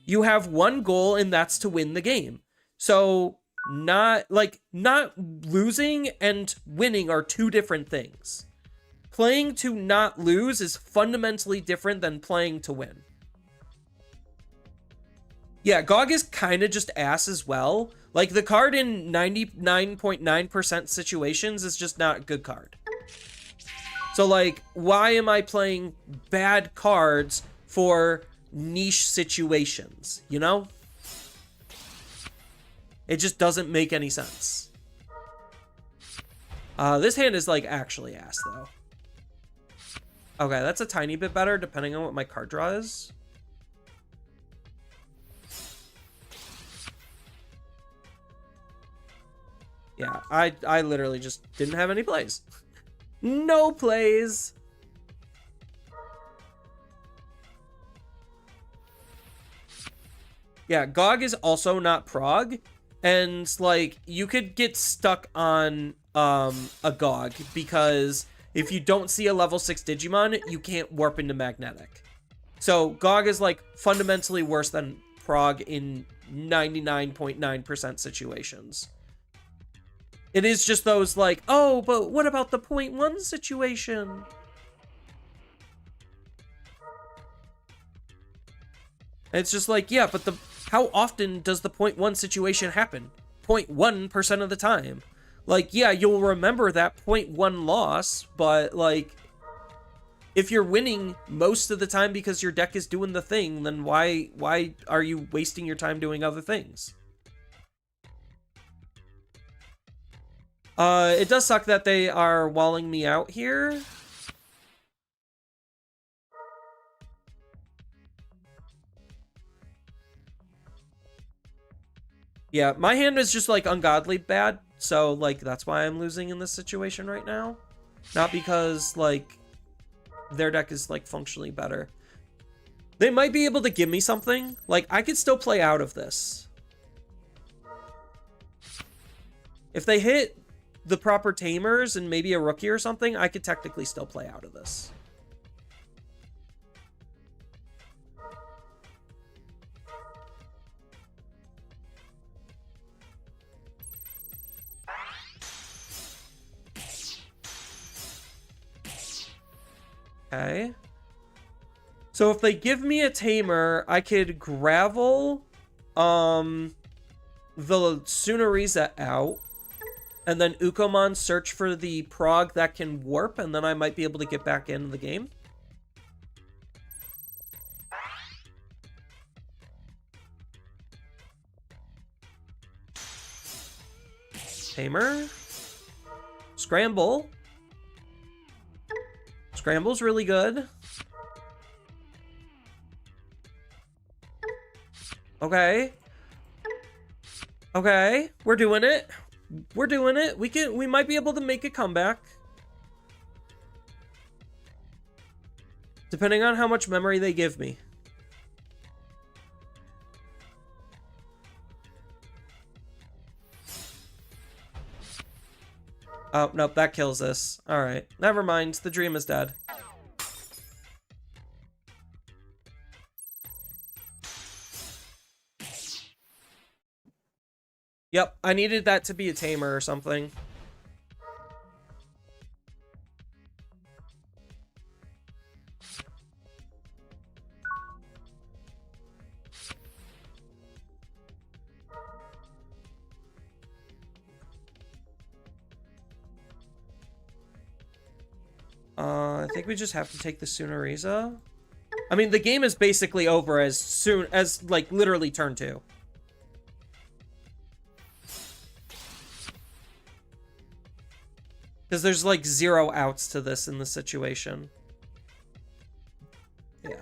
You have one goal, and that's to win the game. So, not losing and winning are two different things. Playing to not lose is fundamentally different than playing to win. Yeah, GOG is kind of just ass as well. Like, the card in 99.9% situations is just not a good card. So, like, why am I playing bad cards for niche situations, you know? It just doesn't make any sense. This hand is, like, actually ass, though. Okay, that's a tiny bit better, depending on what my card draw is. Yeah, I literally just didn't have any plays. No plays! Yeah, GOG is also not prog, and, like, you could get stuck on a GOG, because... if you don't see a level 6 Digimon, you can't warp into magnetic. So GOG is like fundamentally worse than prog in 99.9% situations. It is just those like, oh, but what about the 0.1 situation? And it's just like, yeah, but how often does the 0.1 situation happen? 0.1% of the time. Like, yeah, you'll remember that 0.1 loss, but, like, if you're winning most of the time because your deck is doing the thing, then why are you wasting your time doing other things? It does suck that they are walling me out here. Yeah, my hand is just, like, ungodly bad, so, like, that's why I'm losing in this situation right now. Not because, like, their deck is, like, functionally better. They might be able to give me something. Like, I could still play out of this. If they hit the proper tamers and maybe a rookie or something, I could technically still play out of this. Okay. So if they give me a tamer, I could gravel the Sunariza out, and then Ukomon search for the prog that can warp, and then I might be able to get back into the game. Tamer. Scramble. Scramble's really good. Okay. Okay, we're doing it. We're doing it. We might be able to make a comeback. Depending on how much memory they give me. Oh, nope, that kills this. Alright, never mind. The dream is dead. Yep, I needed that to be a tamer or something. I think we just have to take the Sunariza. I mean, the game is basically over as soon as, like, literally turn 2. Because there's, like, 0 outs to this in the situation. Yeah.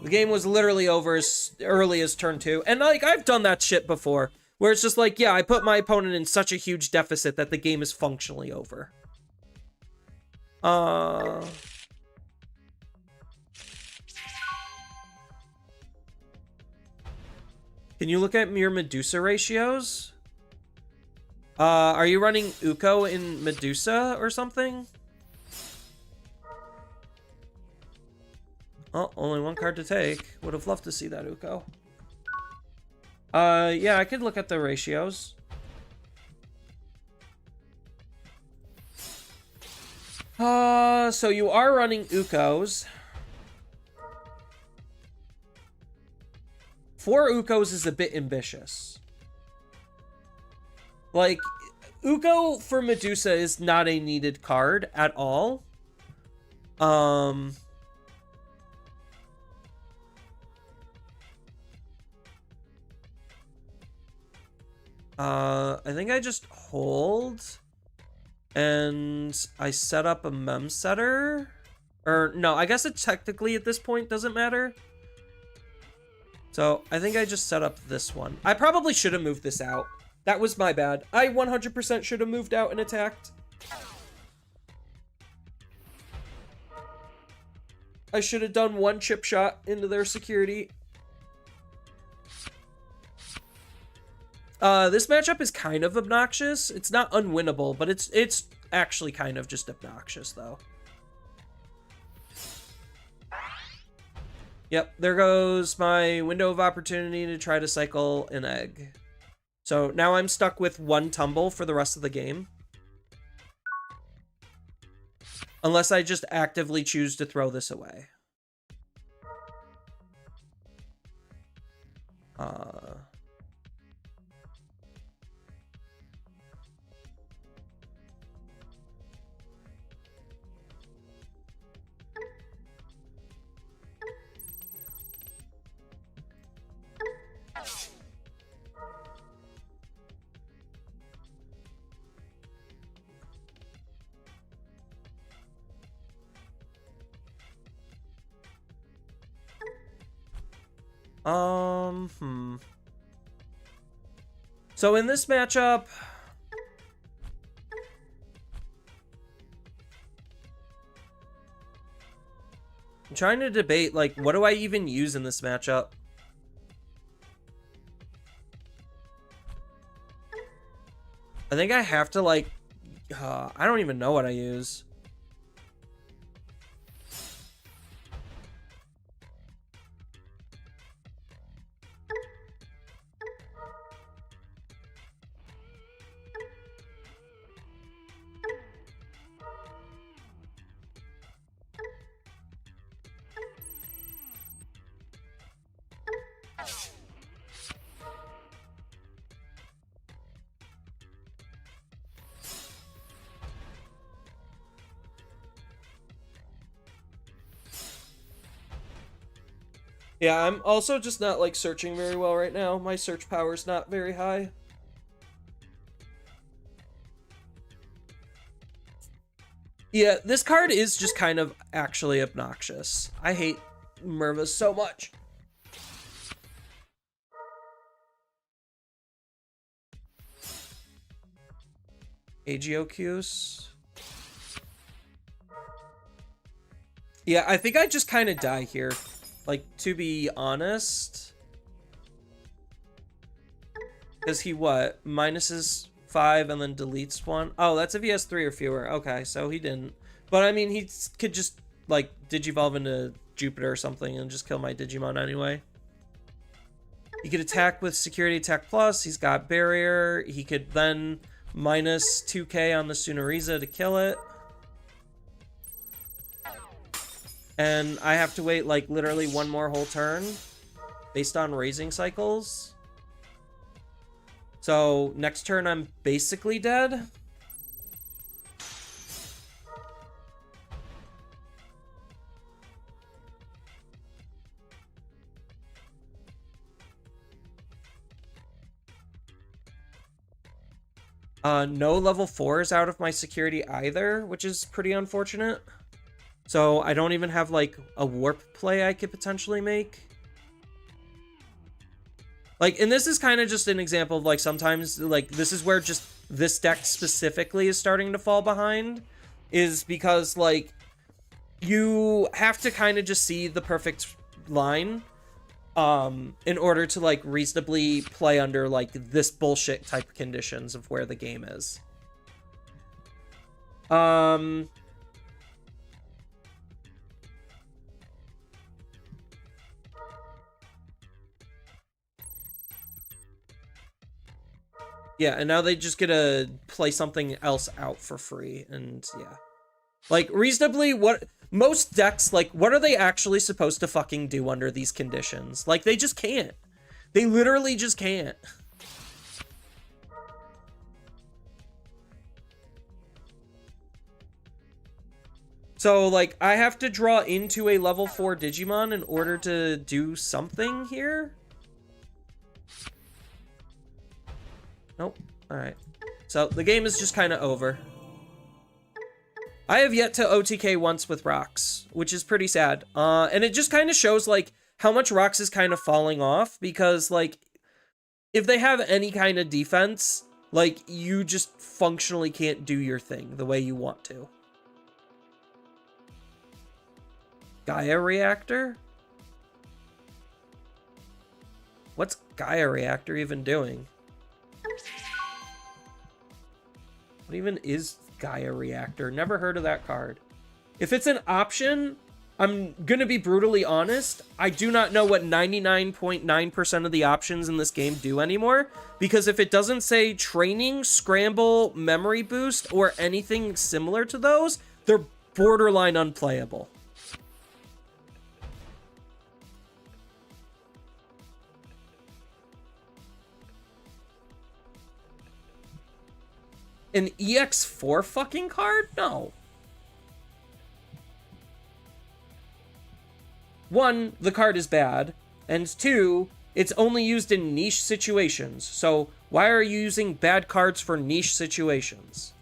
The game was literally over as early as turn 2. And, like, I've done that shit before. Where it's just like, yeah, I put my opponent in such a huge deficit that the game is functionally over. Can you look at your Medusa ratios? Are you running Uko in Medusa or something? Oh, only one card to take. Would have loved to see that Uko. Yeah, I could look at the ratios. So you are running Ukos. 4 Ukos is a bit ambitious. Like, Uko for Medusa is not a needed card at all. I think I just hold, and I set up a mem setter. Or, no, I guess it technically at this point doesn't matter. So, I think I just set up this one. I probably should have moved this out. That was my bad. I 100% should have moved out and attacked. I should have done one chip shot into their security. This matchup is kind of obnoxious. It's not unwinnable, but it's actually kind of just obnoxious, though. Yep, there goes my window of opportunity to try to cycle an egg. So now I'm stuck with 1 tumble for the rest of the game. Unless I just actively choose to throw this away. So in this matchup, I'm trying to debate, like, what do I even use in this matchup? I think I have to, like, I don't even know what I use. Yeah, I'm also just not, like, searching very well right now. My search power's not very high. Yeah, this card is just kind of actually obnoxious. I hate Merva so much. Agiocuse. Yeah, I think I just kind of die here. Like, to be honest. Because he what? Minuses 5 and then deletes 1? Oh, that's if he has 3 or fewer. Okay, so he didn't. But I mean, he could just, like, Digivolve into Jupiter or something and just kill my Digimon anyway. He could attack with Security Attack Plus. He's got Barrier. He could then minus 2k on the Sunoriza to kill it. And I have to wait, like, literally one more whole turn based on raising cycles. So next turn, I'm basically dead. No level 4s out of my security either, which is pretty unfortunate. So I don't even have, like, a warp play I could potentially make. Like, and this is kind of just an example of, like, sometimes, like, this is where just this deck specifically is starting to fall behind. Is because, like, you have to kind of just see the perfect line in order to, like, reasonably play under, like, this bullshit type of conditions of where the game is. Yeah, and now they just get to play something else out for free, and yeah. Like, reasonably, what... Most decks, like, what are they actually supposed to fucking do under these conditions? Like, they just can't. They literally just can't. So, like, I have to draw into a level 4 Digimon in order to do something here? Nope. Alright. So, the game is just kind of over. I have yet to OTK once with Rocks, which is pretty sad. And it just kind of shows, like, how much Rocks is kind of falling off, because, like, if they have any kind of defense, like, you just functionally can't do your thing the way you want to. Gaia Reactor? What's Gaia Reactor even doing? What even is Gaia Reactor? Never heard of that card. If it's an option, I'm gonna be brutally honest, I do not know what 99.9% of the options in this game do anymore, because if it doesn't say training, scramble, memory boost, or anything similar to those, they're borderline unplayable. An EX4 fucking card? No. One, the card is bad, and two, it's only used in niche situations. So why are you using bad cards for niche situations?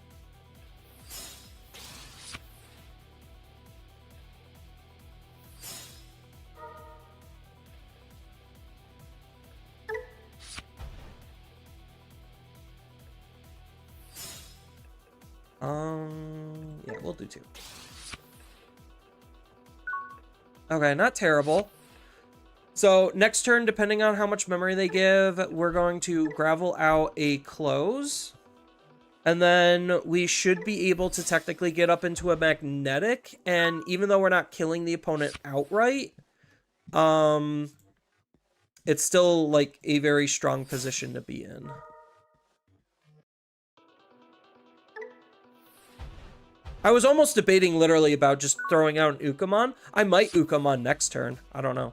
we'll do 2. Okay, not terrible. So next turn, depending on how much memory they give, we're going to gravel out a close. And then we should be able to technically get up into a magnetic. And even though we're not killing the opponent outright, it's still like a very strong position to be in. I was almost debating literally about just throwing out an Ukamon. I might Ukamon next turn. I don't know.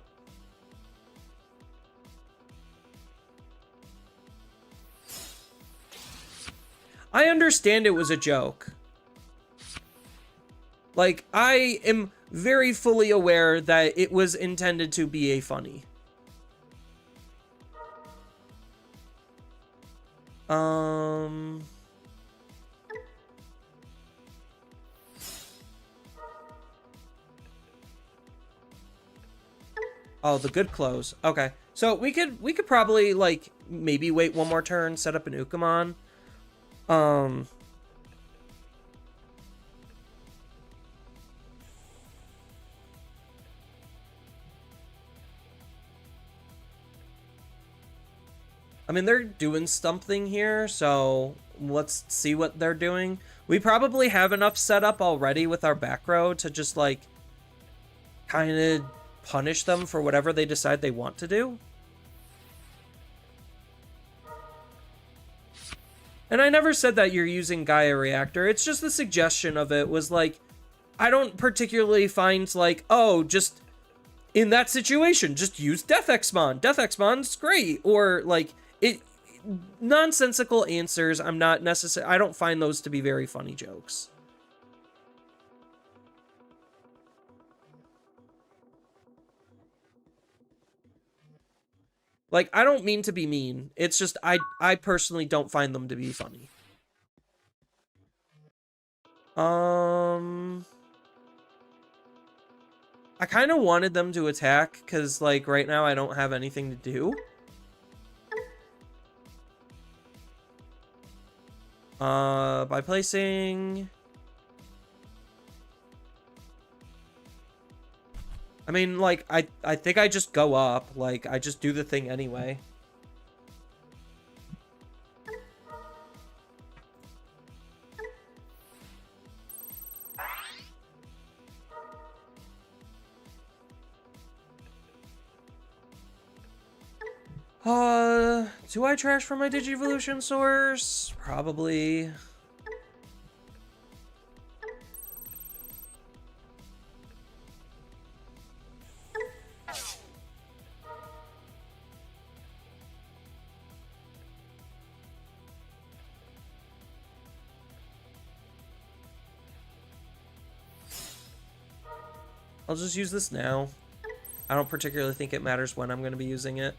I understand it was a joke. Like, I am very fully aware that it was intended to be a funny. Oh, the good close. Okay. So we could probably like maybe wait one more turn, set up an Ukamon. I mean, they're doing something here, so let's see what they're doing. We probably have enough set up already with our back row to just, like, kind of punish them for whatever they decide they want to do. And I never said that you're using Gaia Reactor. It's just the suggestion of it was, like, I don't particularly find, like, oh, just in that situation, just use Death Exmon. Death Exmon's great. Or, like, nonsensical answers. I don't find those to be very funny jokes. Like, I don't mean to be mean. It's just I personally don't find them to be funny. I kind of wanted them to attack because, like, right now I don't have anything to do. By placing... I mean, like, I think I just go up. Like, I just do the thing anyway. Do I trash for my Digivolution source? Probably. I'll just use this now. I don't particularly think it matters when I'm going to be using it.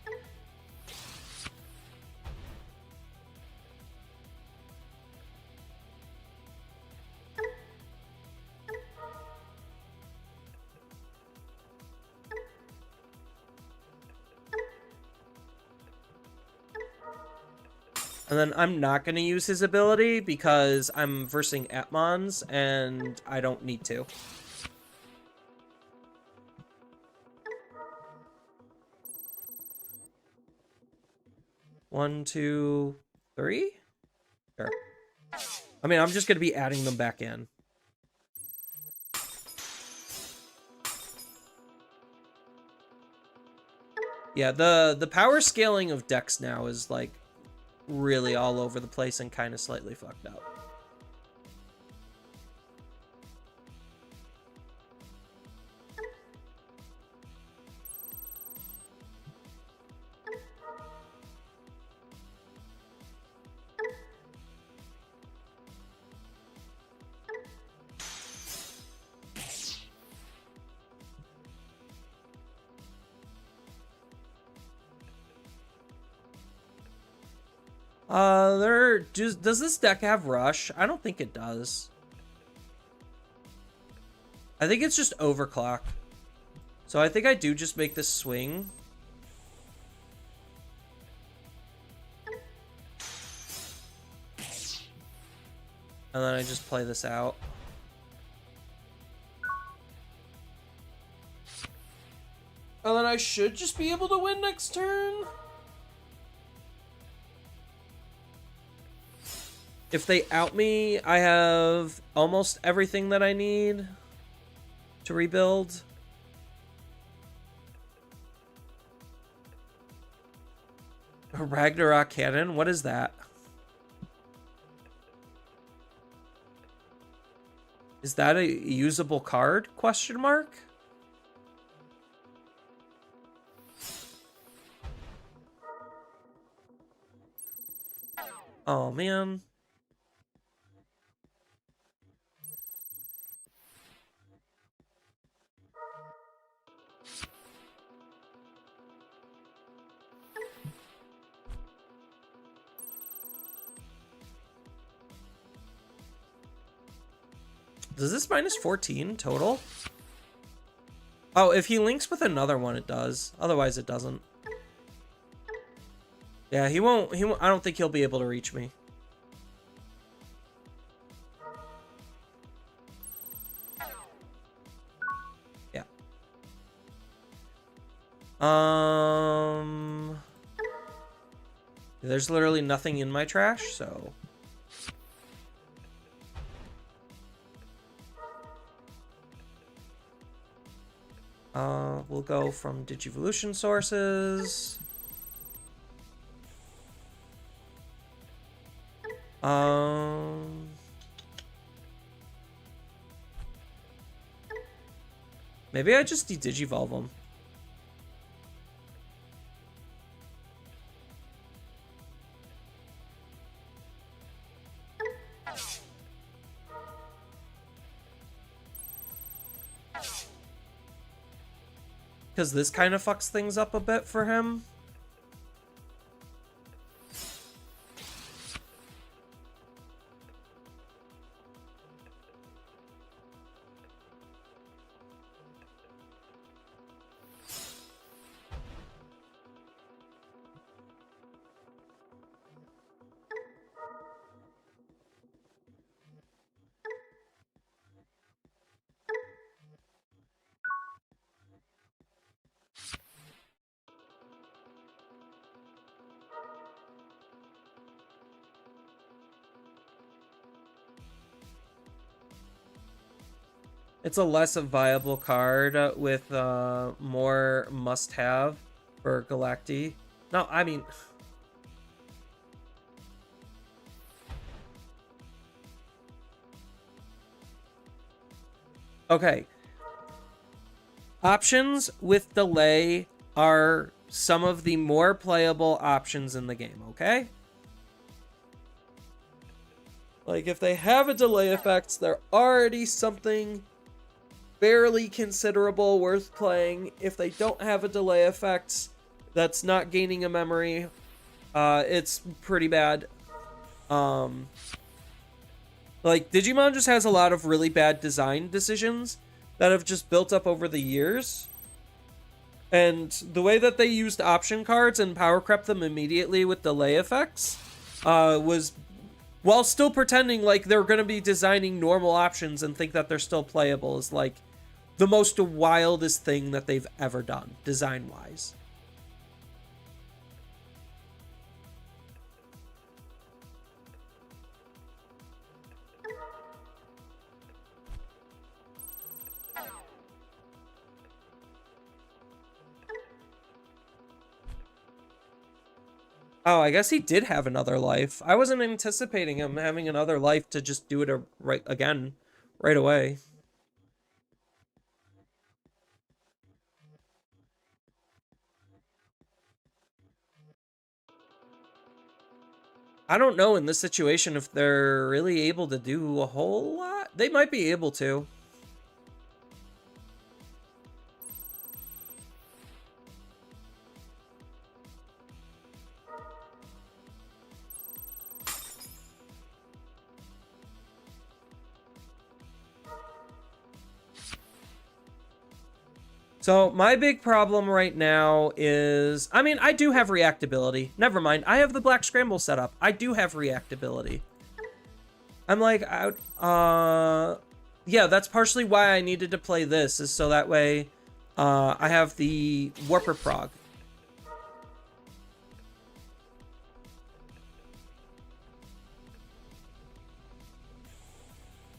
And then I'm not going to use his ability because I'm versing Atmons and I don't need to. One, two, three? Sure. I mean, I'm just going to be adding them back in. Yeah, the power scaling of decks now is, like, really all over the place and kind of slightly fucked up. Does this deck have Rush? I don't think it does. I think it's just Overclock. So I think I do just make this swing. And then I just play this out. And then I should just be able to win next turn. If they out me, I have almost everything that I need to rebuild. A Ragnarok cannon? What is that? Is that a usable card? Question mark? Oh, man. Does this minus 14 total? Oh, if he links with another one, it does. Otherwise, it doesn't. Yeah, he won't. I don't think he'll be able to reach me. Yeah. There's literally nothing in my trash, so. We'll go from Digivolution sources. Maybe I just de-digivolve them. Because this kind of fucks things up a bit for him. It's a less viable card with more must-have for Galacti. No, I mean... Okay. Options with delay are some of the more playable options in the game, okay? Like, if they have a delay effect, they're already something barely considerable worth playing. If they don't have a delay effect that's not gaining a memory, it's pretty bad. Like, Digimon just has a lot of really bad design decisions that have just built up over the years. And the way that they used option cards and power crept them immediately with delay effects was, while still pretending like they're going to be designing normal options and think that they're still playable, is like the most wildest thing that they've ever done, design-wise. Oh, I guess he did have another life. I wasn't anticipating him having another life to just do it right away. I don't know in this situation if they're really able to do a whole lot. They might be able to. So my big problem right now is, I mean, I do have reactability. Never mind. I have the Black Scramble set up. I do have reactability. I'm like, yeah, that's partially why I needed to play this, is so that way I have the Warper Prog.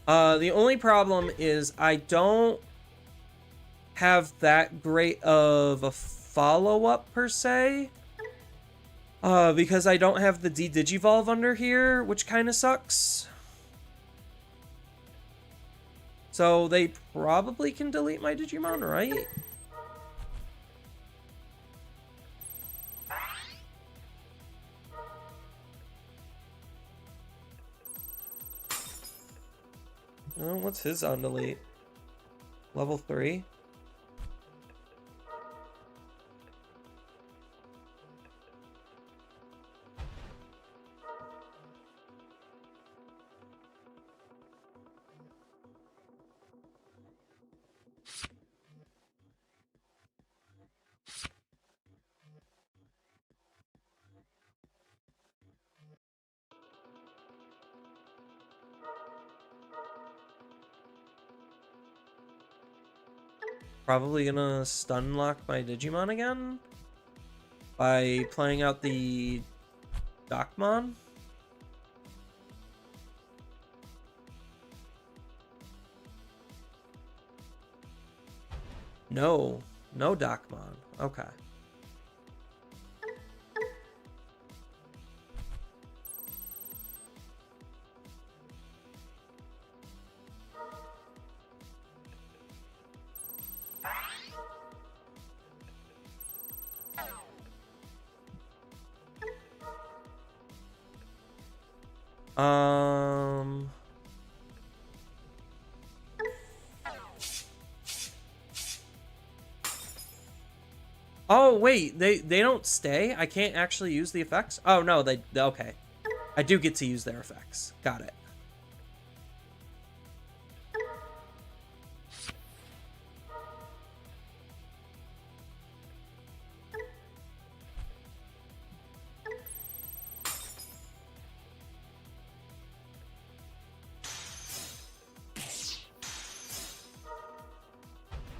The only problem is I don't have that great of a follow-up per se. Because I don't have the D-Digivolve under here, which kind of sucks. So they probably can delete my Digimon, right? What's his on delete? Level 3? Probably gonna stun lock my Digimon again by playing out the Docmon. No, no Docmon. Okay. Oh, wait, they don't stay? I can't actually use the effects? Oh, no, okay. I do get to use their effects. Got it.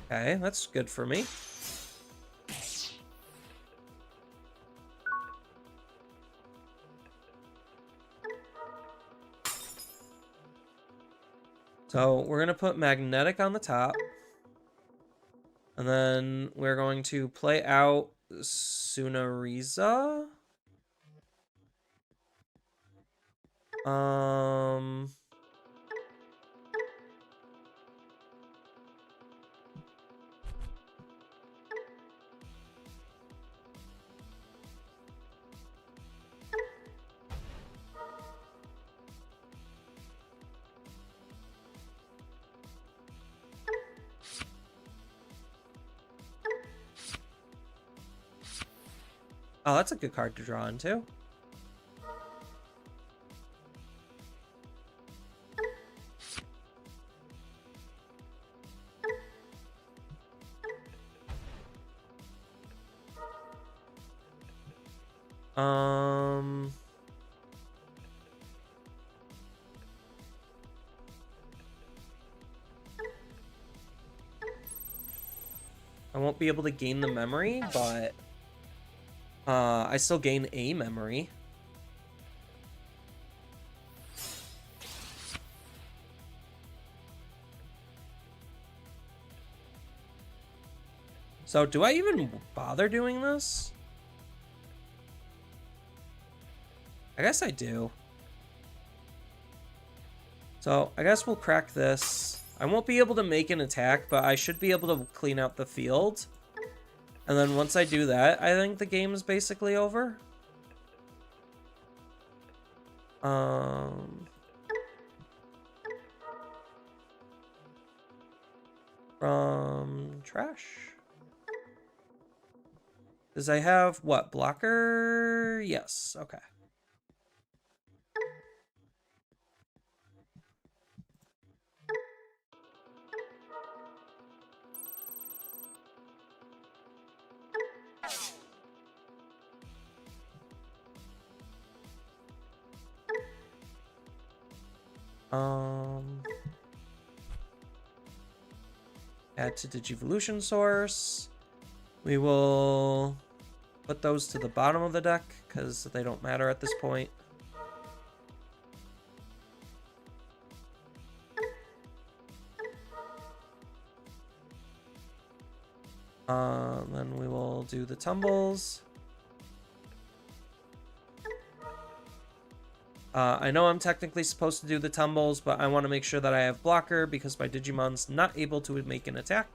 Okay, that's good for me. So we're going to put Magnetic on the top. And then we're going to play out Sunariza. Oh, that's a good card to draw into. I won't be able to gain the memory, but I still gain a memory. So do I even bother doing this? I guess I do. So I guess we'll crack this. I won't be able to make an attack, but I should be able to clean out the field. And then once I do that, I think the game is basically over. From trash. Does I have, what, blocker? Yes, okay. Add to Digivolution source. We will put those to the bottom of the deck because they don't matter at this point. Then we will do the tumbles. I know I'm technically supposed to do the tumbles, but I want to make sure that I have blocker because my Digimon's not able to make an attack.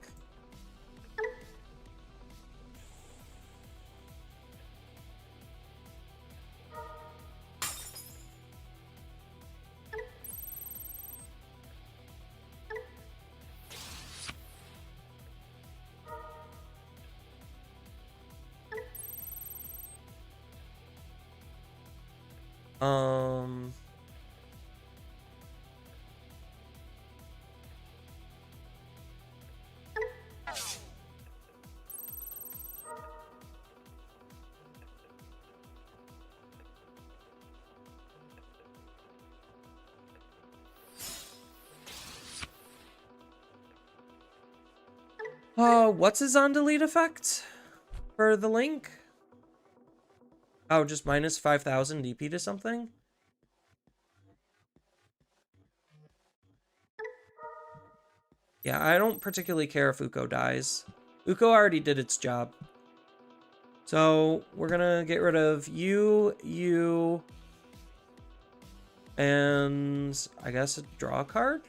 What's his on delete effect for the link? Oh, just minus 5,000 DP to something? Yeah, I don't particularly care if Uko dies. Uko already did its job. So, we're gonna get rid of you, and I guess draw a card?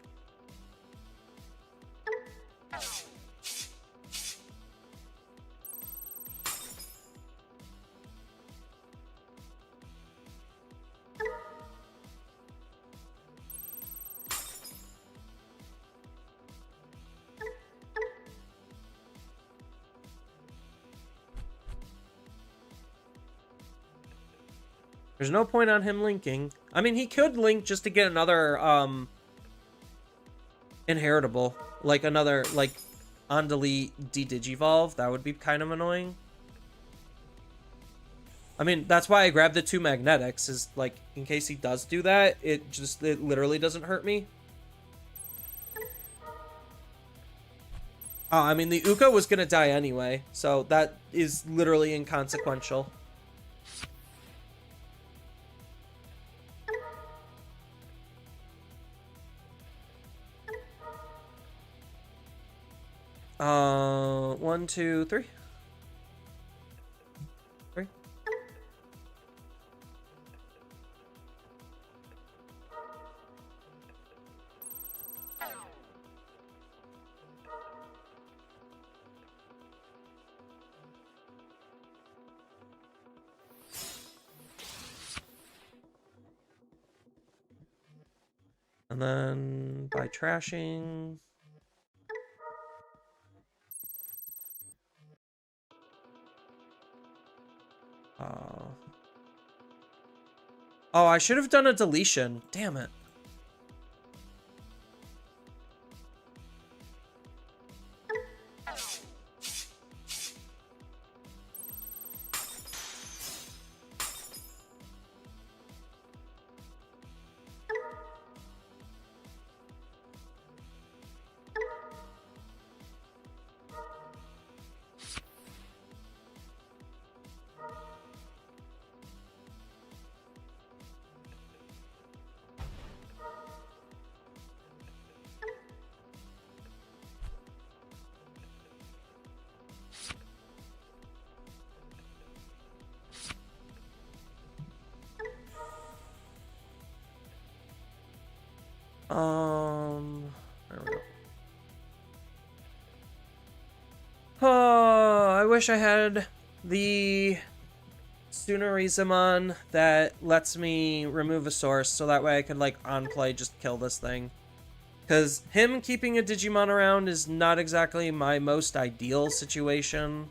There's no point on him linking. I mean, he could link just to get another, inheritable. Like, another, like, on-delete de-digivolve. That would be kind of annoying. I mean, that's why I grabbed the 2 magnetics, is, like, in case he does do that, it literally doesn't hurt me. I mean, the Uko was gonna die anyway, so that is literally inconsequential. One, two, three. Three. And then by trashing. Oh, I should have done a deletion. Damn it. There we go. Oh, I wish I had the Sunarizamon that lets me remove a source, so that way I could, like, on play just kill this thing. Because him keeping a Digimon around is not exactly my most ideal situation.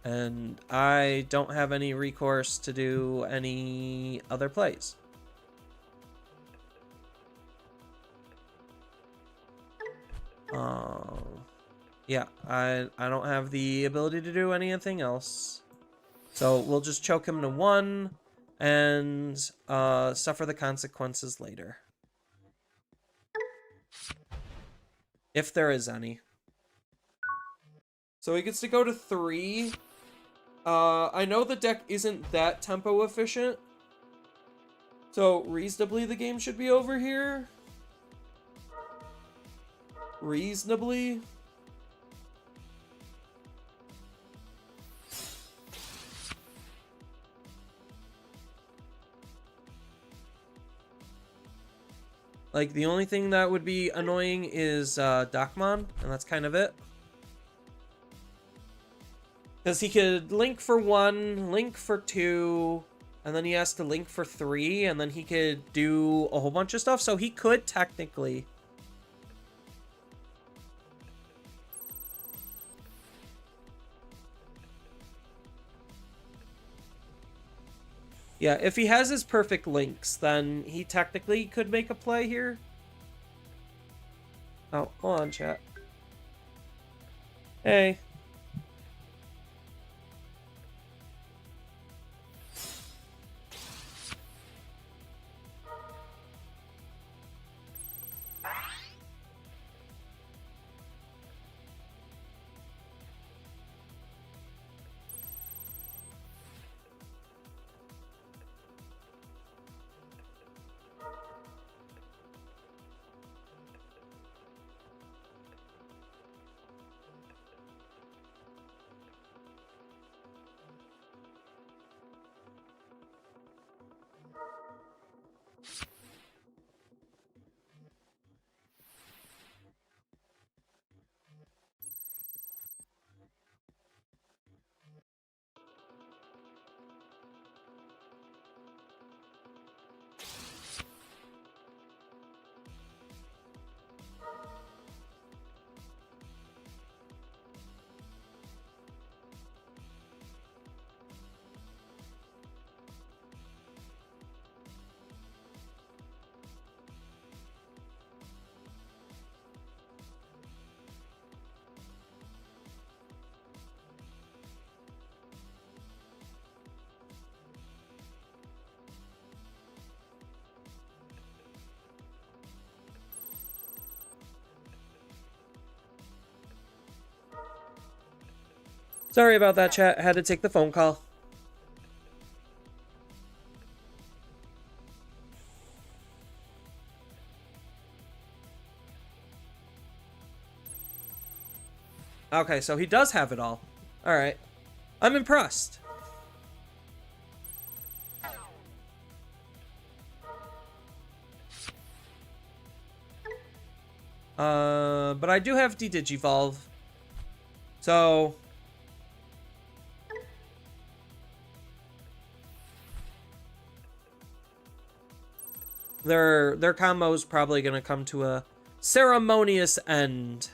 And I don't have any recourse to do any other plays. Yeah, I don't have the ability to do anything else. So we'll just choke him to 1 and suffer the consequences later. if there is any. So he gets to go to 3. I know the deck isn't that tempo efficient, so reasonably the game should be over here. Reasonably. Like, the only thing that would be annoying is Dakmon, and that's kind of it. Because he could link for 1, link for 2, and then he has to link for 3, and then he could do a whole bunch of stuff, so he could technically. Yeah, if he has his perfect links, then he technically could make a play here. Oh, hold on, chat. Hey. Sorry about that, chat. I had to take the phone call. Okay, so he does have it all. Alright. I'm impressed. But I do have D-Digivolve. So... Their combo is probably going to come to a ceremonious end.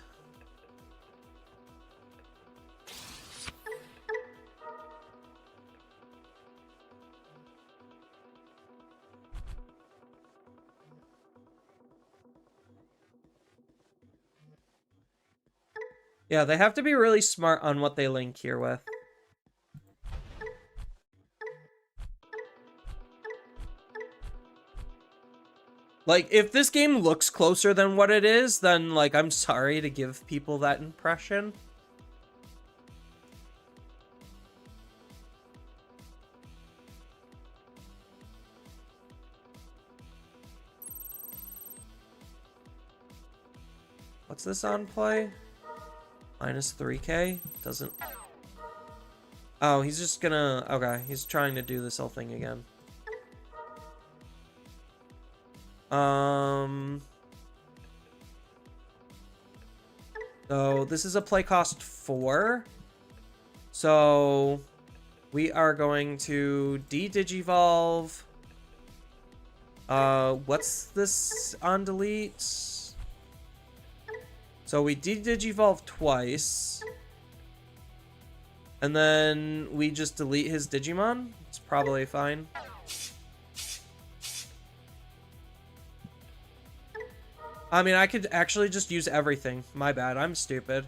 Yeah, they have to be really smart on what they link here with. Like, if this game looks closer than what it is, then, like, I'm sorry to give people that impression. What's this on play? Minus 3k? Doesn't... Oh, he's just gonna... Okay, he's trying to do this whole thing again. So this is a play cost 4. So we are going to de-digivolve. What's this on delete? So we de-digivolve twice. And then we just delete his Digimon. It's probably fine. I mean, I could actually just use everything. My bad, I'm stupid.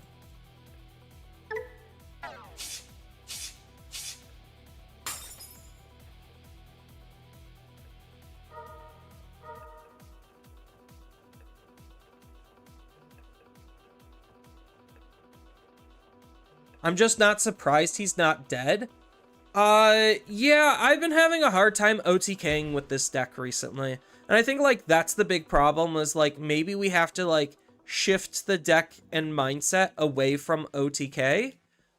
I'm just not surprised he's not dead. Yeah, I've been having a hard time OTKing with this deck recently. And I think, like, that's the big problem is, like, maybe we have to, like, shift the deck and mindset away from OTK.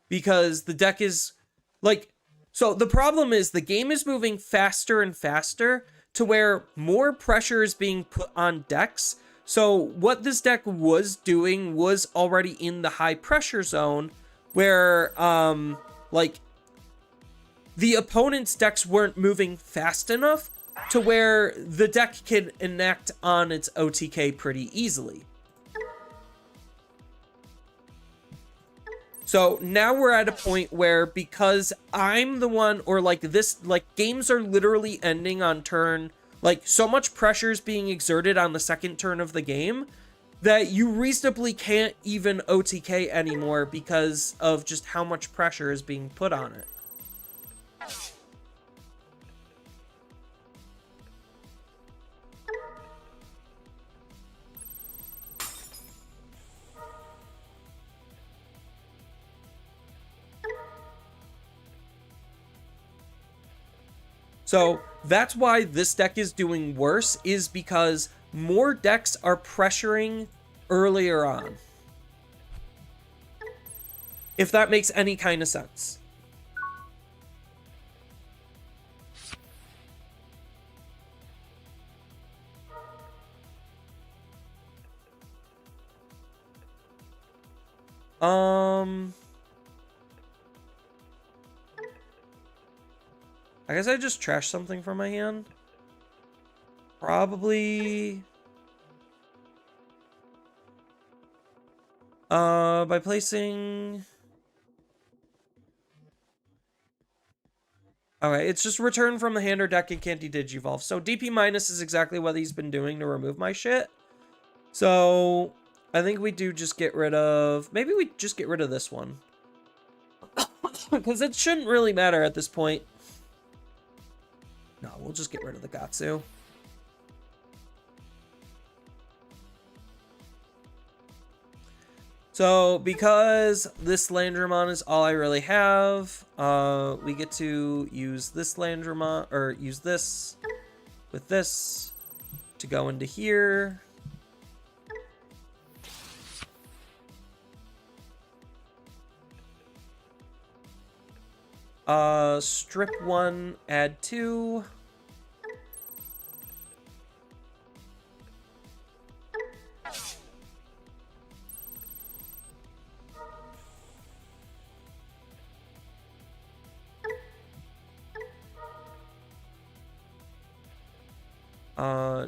Because the deck is, like... So the problem is the game is moving faster and faster to where more pressure is being put on decks. So what this deck was doing was already in the high pressure zone where, like... the opponent's decks weren't moving fast enough to where the deck can enact on its OTK pretty easily. So now we're at a point where, because I'm the one, or like this, like games are literally ending on turn, like so much pressure is being exerted on the second turn of the game that you reasonably can't even OTK anymore because of just how much pressure is being put on it. So that's why this deck is doing worse, is because more decks are pressuring earlier on. If that makes any kind of sense. I guess I just trashed something from my hand. Probably... by placing... Okay, it's just return from the hand or deck and can't de-digivolve. So DP minus is exactly what he's been doing to remove my shit. So I think we do just get rid of... Maybe we just get rid of this one. Because it shouldn't really matter at this point. No, we'll just get rid of the Gatsu. So, because this Landramon is all I really have, we get to use this Landramon, or use this with this to go into here. Strip 1, add 2.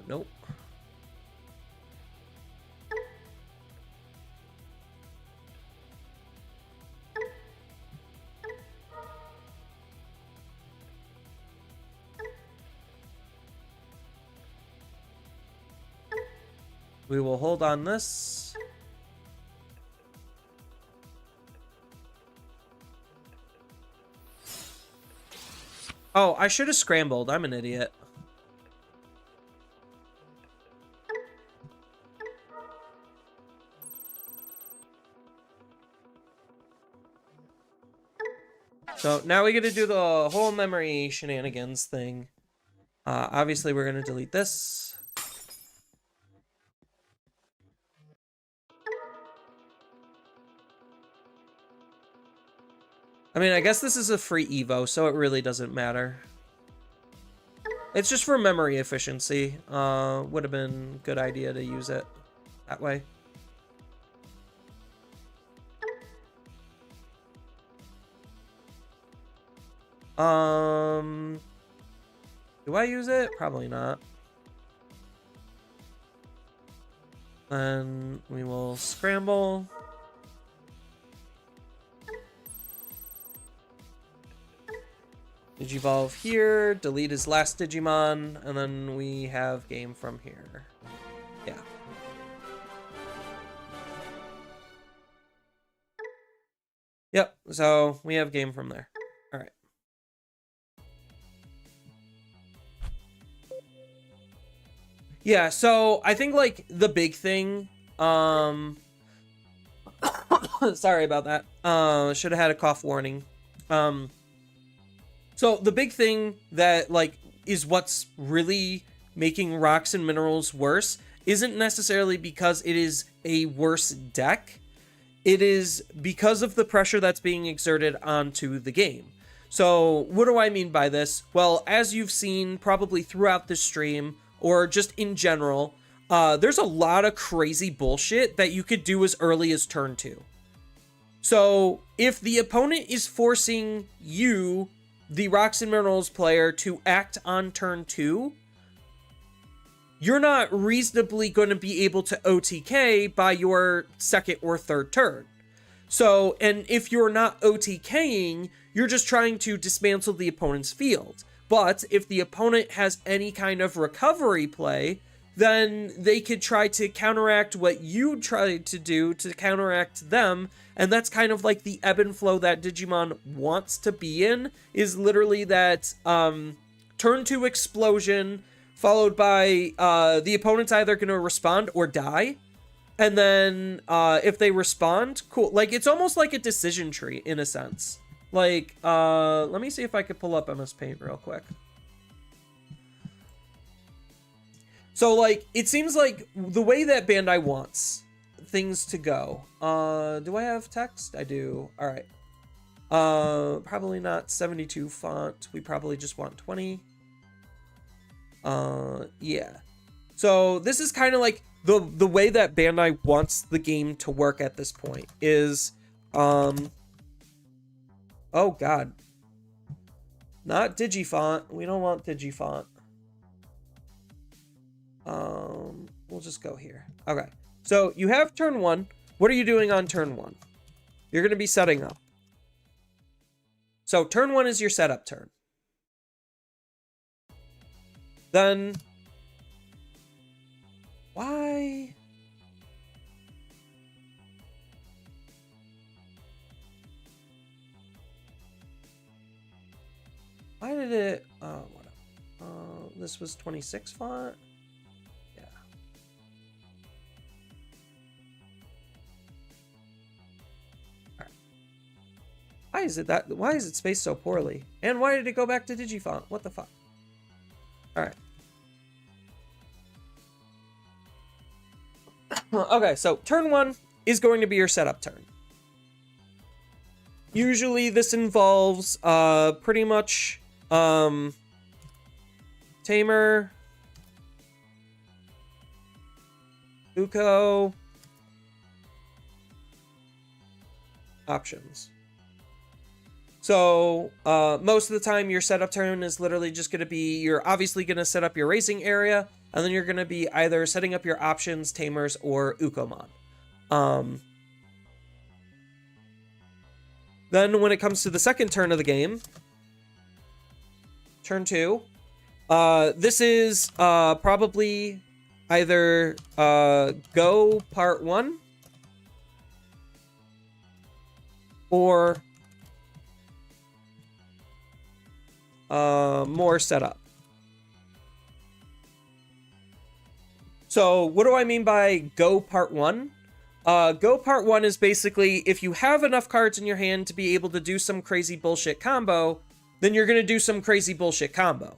Nope. We will hold on this. Oh, I should have scrambled. I'm an idiot. So now we get to do the whole memory shenanigans thing. Obviously, we're going to delete this. I mean, I guess this is a free Evo, so it really doesn't matter. It's just for memory efficiency. Would have been a good idea to use it that way. Do I use it? Probably not. Then we will scramble. Digivolve here, delete his last Digimon, and then we have game from here. Yeah. Yep, so we have game from there. Alright. Yeah, so I think, like, the big thing, Sorry about that. Should have had a cough warning. So the big thing that like is what's really making rocks and minerals worse isn't necessarily because it is a worse deck. It is because of the pressure that's being exerted onto the game. So what do I mean by this? Well, as you've seen probably throughout the stream or just in general, there's a lot of crazy bullshit that you could do as early as turn 2. So if the opponent is forcing you, the Rocks and Minerals player, to act on turn 2, you're not reasonably going to be able to OTK by your second or third turn. So, and if you're not OTKing, you're just trying to dismantle the opponent's field. But if the opponent has any kind of recovery play, then they could try to counteract what you tried to do to counteract them. And that's kind of like the ebb and flow that Digimon wants to be in, is literally that turn 2 explosion followed by the opponent's either going to respond or die. And then if they respond, cool. Like, it's almost like a decision tree in a sense. Like, let me see if I could pull up MS Paint real quick. So, like, it seems like the way that Bandai wants things to go. Do I have text? I do. All right. Probably not 72 font. We probably just want 20. Yeah. So this is kind of like the way that Bandai wants the game to work at this point is, oh God, not Digifont. We don't want Digifont. We'll just go here. Okay. So you have turn 1. What are you doing on turn 1? You're going to be setting up. So turn 1 is your setup turn. Then why? Why did it? Oh, whatever. This was 26 font. Yeah. All right. Why is it that? Why is it spaced so poorly? And why did it go back to Digifont? What the fuck? All right. Okay, so turn 1 is going to be your setup turn. Usually this involves pretty much Tamer, Uko, options. So most of the time your setup turn is literally just going to be, you're obviously going to set up your racing area, and then you're going to be either setting up your options, Tamers, or Ukomon. Then when it comes to the second turn of the game, turn 2, this is probably either Go Part 1 or more setup. So what do I mean by Go Part 1? Go Part 1 is basically if you have enough cards in your hand to be able to do some crazy bullshit combo, then you're going to do some crazy bullshit combo.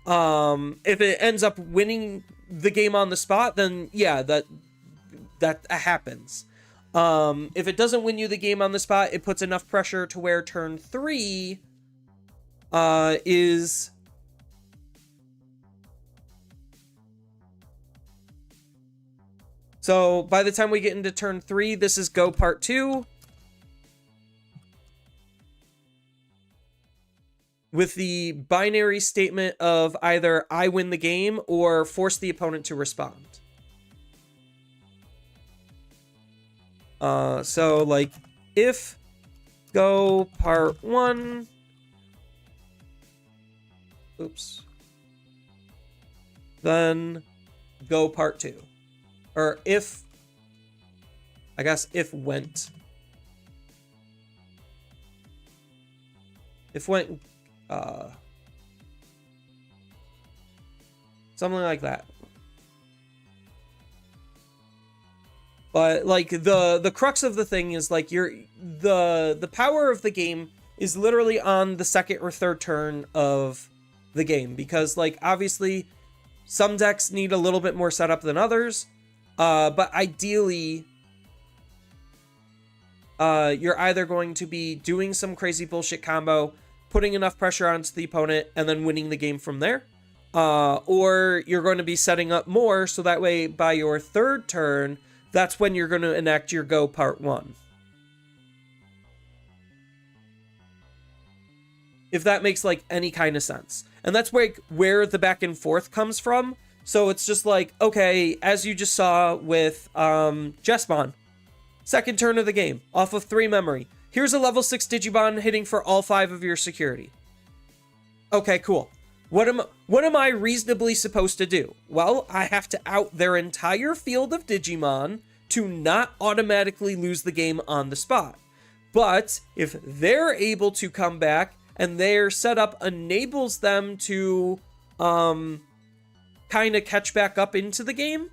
If it ends up winning the game on the spot, then yeah, that happens. If it doesn't win you the game on the spot, it puts enough pressure to where turn 3 is... So by the time we get into turn 3, this is Go Part 2. With the binary statement of either I win the game or force the opponent to respond. So like if Go Part 1... Oops. Then Go Part 2. Or if, I guess if went. If went, something like that. But like the crux of the thing is like the power of the game is literally on the second or third turn of the game, because like obviously some decks need a little bit more setup than others, but ideally you're either going to be doing some crazy bullshit combo, putting enough pressure onto the opponent, and then winning the game from there, or you're going to be setting up more so that way by your third turn, that's when you're going to enact your go part 1. If that makes like any kind of sense. And that's where the back and forth comes from. So it's just like, okay, as you just saw with Jesmon, second turn of the game, off of 3 memory. Here's a level 6 Digimon hitting for all 5 of your security. Okay, cool. What am I reasonably supposed to do? Well, I have to out their entire field of Digimon to not automatically lose the game on the spot. But if they're able to come back and their setup enables them to kind of catch back up into the game,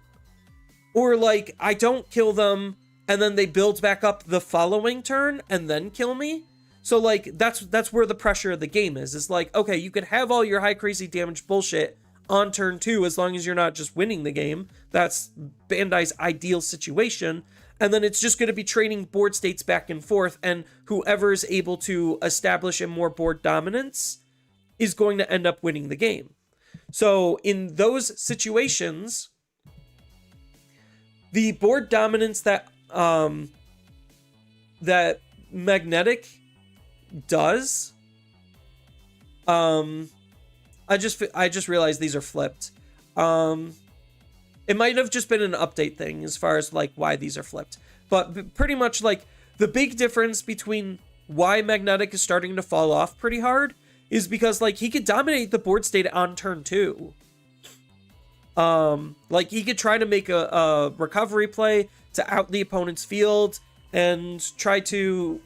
or like I don't kill them and then they build back up the following turn and then kill me. So like that's where the pressure of the game is. It's like, okay, you could have all your high crazy damage bullshit on turn 2 as long as you're not just winning the game. That's Bandai's ideal situation. And then it's just going to be trading board states back and forth, and whoever is able to establish a more board dominance is going to end up winning the game. So in those situations, the board dominance that that Magnetic does, I just realized these are flipped. It might have just been an update thing as far as like why these are flipped, but pretty much like the big difference between why Magnetic is starting to fall off pretty hard is because like he could dominate the board state on turn 2. Like he could try to make a recovery play to out the opponent's field and try to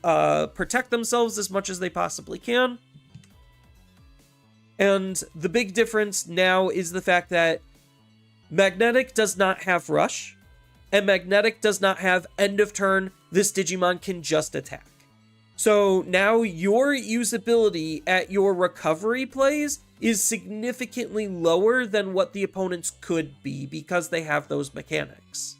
protect themselves as much as they possibly can. And the big difference now is the fact that Magnetic does not have Rush, and Magnetic does not have end of turn, this Digimon can just attack. So now your usability at your recovery plays is significantly lower than what the opponents could be because they have those mechanics.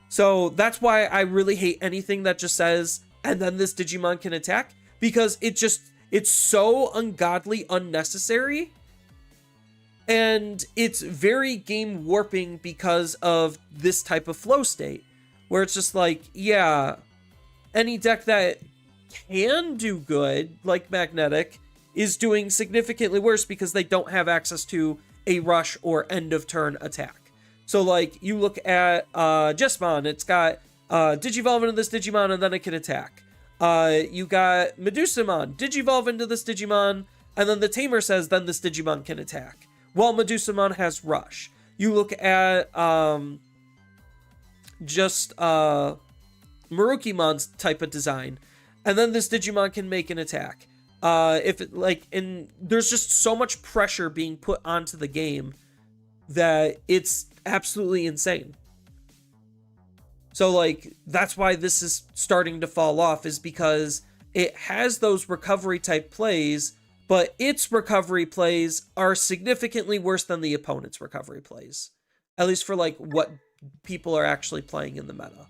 So that's why I really hate anything that just says, and then this Digimon can attack, because it's so ungodly unnecessary. And it's very game warping because of this type of flow state, where it's just like, yeah, any deck that can do good, like Magnetic, is doing significantly worse because they don't have access to a rush or end of turn attack. So like, you look at Jesmon, it's got Digivolve into this Digimon and then it can attack. You got Medusamon, Digivolve into this Digimon, and then the Tamer says then this Digimon can attack. While Medusamon has Rush. You look at just Marukimon's type of design, and then this Digimon can make an attack. There's just so much pressure being put onto the game that it's absolutely insane. So like that's why this is starting to fall off, is because it has those recovery type plays, but its recovery plays are significantly worse than the opponent's recovery plays. At least for like what people are actually playing in the meta.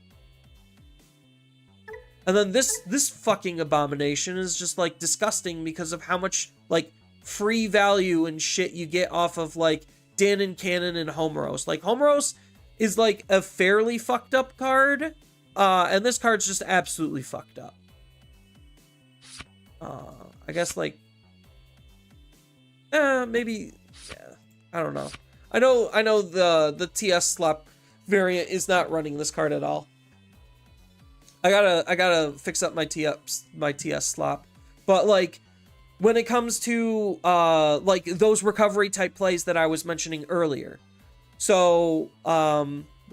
And then this fucking abomination is just like disgusting because of how much like free value and shit you get off of like Dan and Cannon and Homeros. Like Homeros is like a fairly fucked up card, and this card's just absolutely fucked up. I guess like maybe, yeah, I don't know. I know the TS slop variant is not running this card at all. I gotta fix up my TS slop. But like when it comes to like those recovery type plays that I was mentioning earlier. So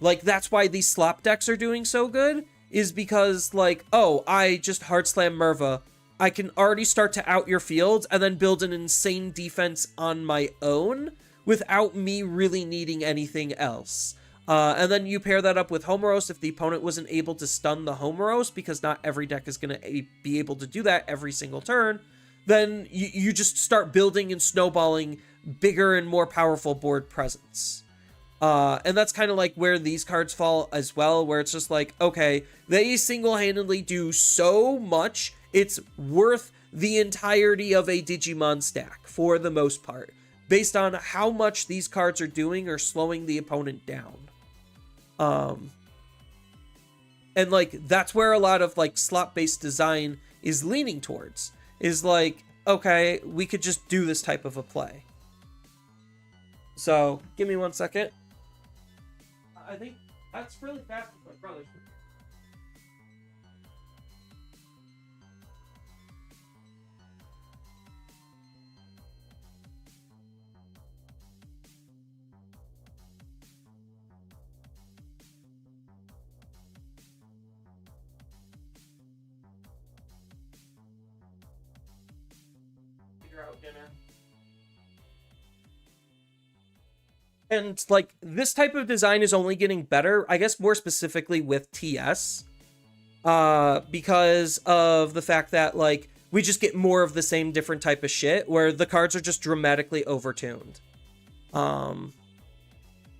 like that's why these slop decks are doing so good, is because like, oh, I just hard slam Merva. I can already start to out your field and then build an insane defense on my own without me really needing anything else. And then you pair that up with Homeros if the opponent wasn't able to stun the Homeros, because not every deck is going to be able to do that every single turn. Then you just start building and snowballing bigger and more powerful board presence. And that's kind of like where these cards fall as well, where it's just like, okay, they single-handedly do so much, it's worth the entirety of a Digimon stack for the most part, based on how much these cards are doing or slowing the opponent down. And like, that's where a lot of like slot-based design is leaning towards, is like, okay, we could just do this type of a play. So give me 1 second. I think that's really fast with my brother. Out dinner. And like, this type of design is only getting better, I guess more specifically with TS, because of the fact that like we just get more of the same different type of shit where the cards are just dramatically overtuned. But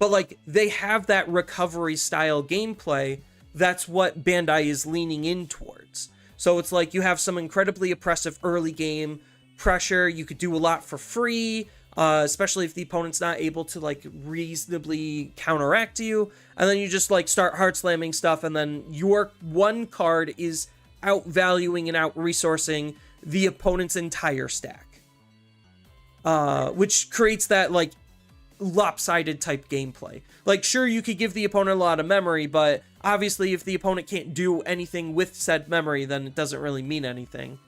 like, they have that recovery style gameplay. That's what Bandai is leaning in towards. So it's like, you have some incredibly oppressive early game pressure. You could do a lot for free, especially if the opponent's not able to like reasonably counteract you, and then you just like start hard slamming stuff, and then your one card is outvaluing and out resourcing the opponent's entire stack, which creates that like lopsided type gameplay. Like, sure, you could give the opponent a lot of memory, but obviously if the opponent can't do anything with said memory, then it doesn't really mean anything.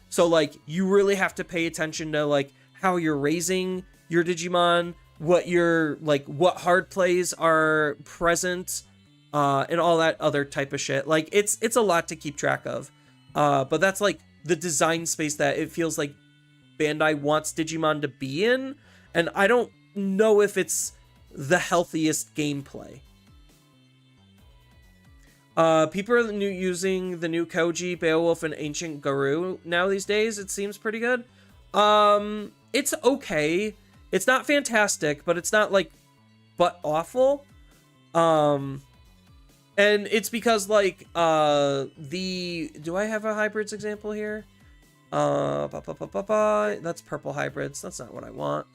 So like, you really have to pay attention to like how you're raising your Digimon, what your like what hard plays are present, and all that other type of shit. Like, it's a lot to keep track of. But that's like the design space that it feels like Bandai wants Digimon to be in, and I don't know if it's the healthiest gameplay. People are using the new Koji, Beowulf, and Ancient Garou now these days. It seems pretty good. It's okay. It's not fantastic, but it's not like butt awful. And it's because like do I have a hybrids example here? That's purple hybrids. That's not what I want.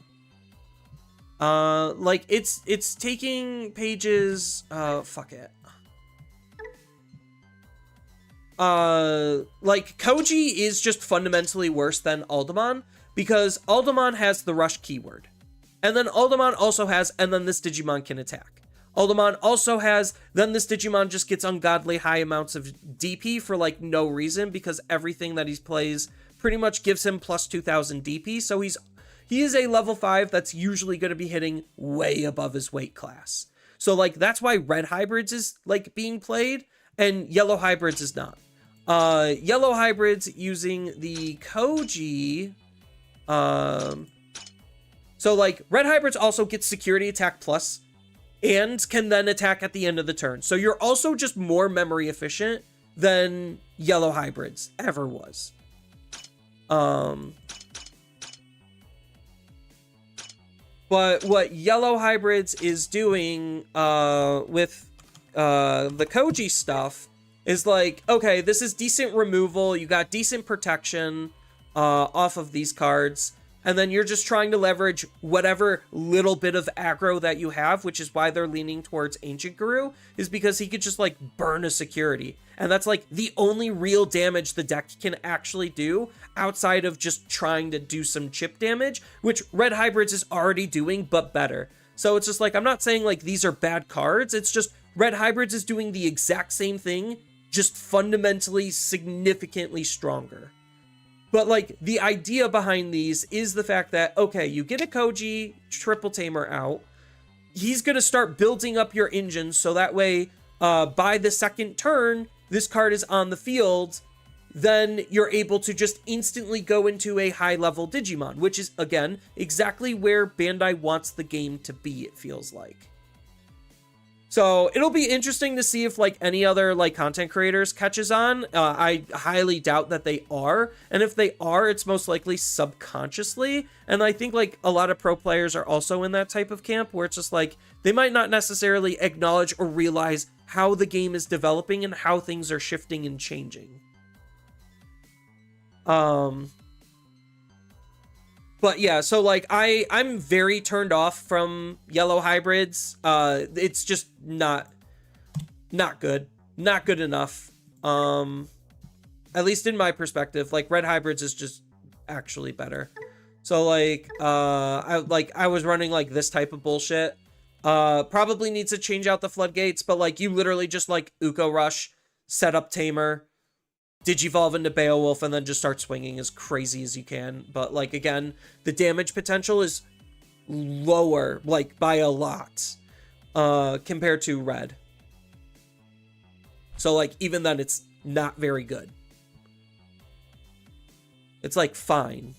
Like, it's taking pages. Fuck it. Like, Koji is just fundamentally worse than Aldemon, because Aldemon has the rush keyword, and then Aldemon also has, and then this Digimon can attack. Aldemon also has, then this Digimon just gets ungodly high amounts of DP for like no reason, because everything that he plays pretty much gives him plus 2000 DP, so he is a level 5 that's usually going to be hitting way above his weight class. So like, that's why red hybrids is like being played, and yellow hybrids is not. Yellow hybrids using the Koji. So like, red hybrids also get security attack plus, and can then attack at the end of the turn. So you're also just more memory efficient than yellow hybrids ever was. But what yellow hybrids is doing with the Koji stuff is like, okay, this is decent removal, you got decent protection off of these cards, and then you're just trying to leverage whatever little bit of aggro that you have, which is why they're leaning towards Ancient Garou, is because he could just like burn a security, and that's like the only real damage the deck can actually do outside of just trying to do some chip damage, which red hybrids is already doing, but better. So it's just like, I'm not saying like these are bad cards, it's just red hybrids is doing the exact same thing, just fundamentally significantly stronger. But like, the idea behind these is the fact that, okay, you get a Koji triple tamer out, he's gonna start building up your engine, so that way by the second turn this card is on the field, then you're able to just instantly go into a high level Digimon, which is again exactly where Bandai wants the game to be, it feels like. So it'll be interesting to see if like any other like content creators catches on. I highly doubt that they are. And if they are, it's most likely subconsciously. And I think like a lot of pro players are also in that type of camp where it's just like they might not necessarily acknowledge or realize how the game is developing and how things are shifting and changing. But yeah, so like I'm very turned off from yellow hybrids. It's just not good. Not good enough. At least in my perspective, like red hybrids is just actually better. So like I was running like this type of bullshit. Probably needs to change out the floodgates, but like you literally just like Uko Rush, set up Tamer, Digivolve into Beowulf, and then just start swinging as crazy as you can. But like again, the damage potential is lower, like by a lot, compared to red. So like even then it's not very good. It's like fine.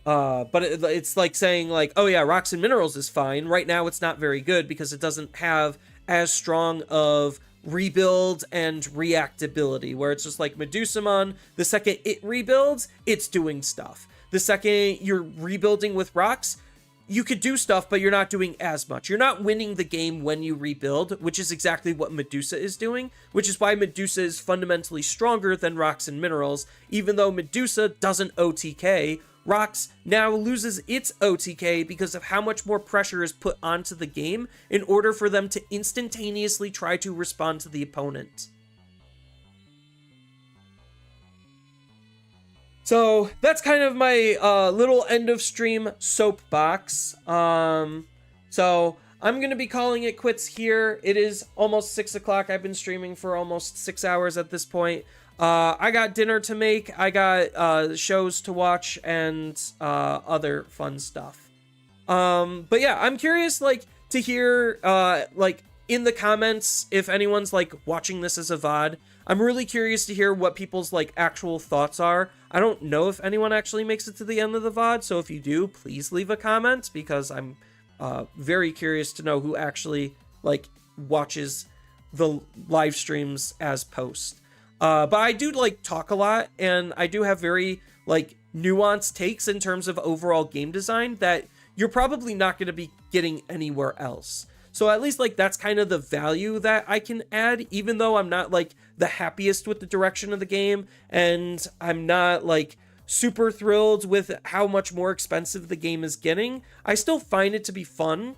But it's like saying like, oh yeah, Rocks and Minerals is fine. Right now it's not very good because it doesn't have as strong of rebuild and reactability, where it's just like Medusamon, the second it rebuilds, it's doing stuff. The second you're rebuilding with Rocks, you could do stuff, but you're not doing as much. You're not winning the game when you rebuild, which is exactly what Medusa is doing, which is why Medusa is fundamentally stronger than Rocks and Minerals. Even though Medusa doesn't OTK, Rocks now loses its OTK because of how much more pressure is put onto the game in order for them to instantaneously try to respond to the opponent. So that's kind of my little end of stream soapbox. So I'm going to be calling it quits here. It is almost 6 o'clock. I've been streaming for almost 6 hours at this point. I got dinner to make, I got shows to watch, and other fun stuff. But yeah, I'm curious like to hear like in the comments if anyone's like watching this as a VOD. I'm really curious to hear what people's like actual thoughts are. I don't know if anyone actually makes it to the end of the VOD, so if you do, please leave a comment, because I'm very curious to know who actually like watches the live streams as post. But I do like talk a lot, and I do have very like nuanced takes in terms of overall game design that you're probably not going to be getting anywhere else. So at least like that's kind of the value that I can add, even though I'm not like the happiest with the direction of the game, and I'm not like super thrilled with how much more expensive the game is getting. I still find it to be fun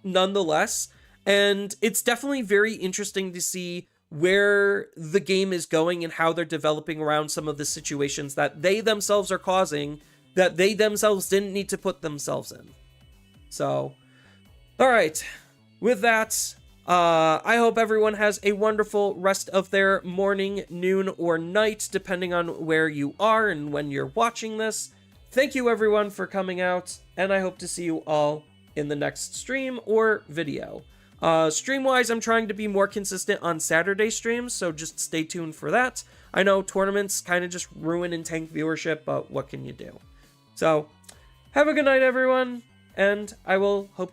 nonetheless, and it's definitely very interesting to see where the game is going and how they're developing around some of the situations that they themselves are causing, that they themselves didn't need to put themselves in. So, all right, with that, I hope everyone has a wonderful rest of their morning, noon, or night, depending on where you are and when you're watching this. Thank you everyone for coming out, and I hope to see you all in the next stream or video. Stream-wise, I'm trying to be more consistent on Saturday streams, so just stay tuned for that. I know tournaments kind of just ruin and tank viewership, but what can you do? So, have a good night, everyone, and I will hope to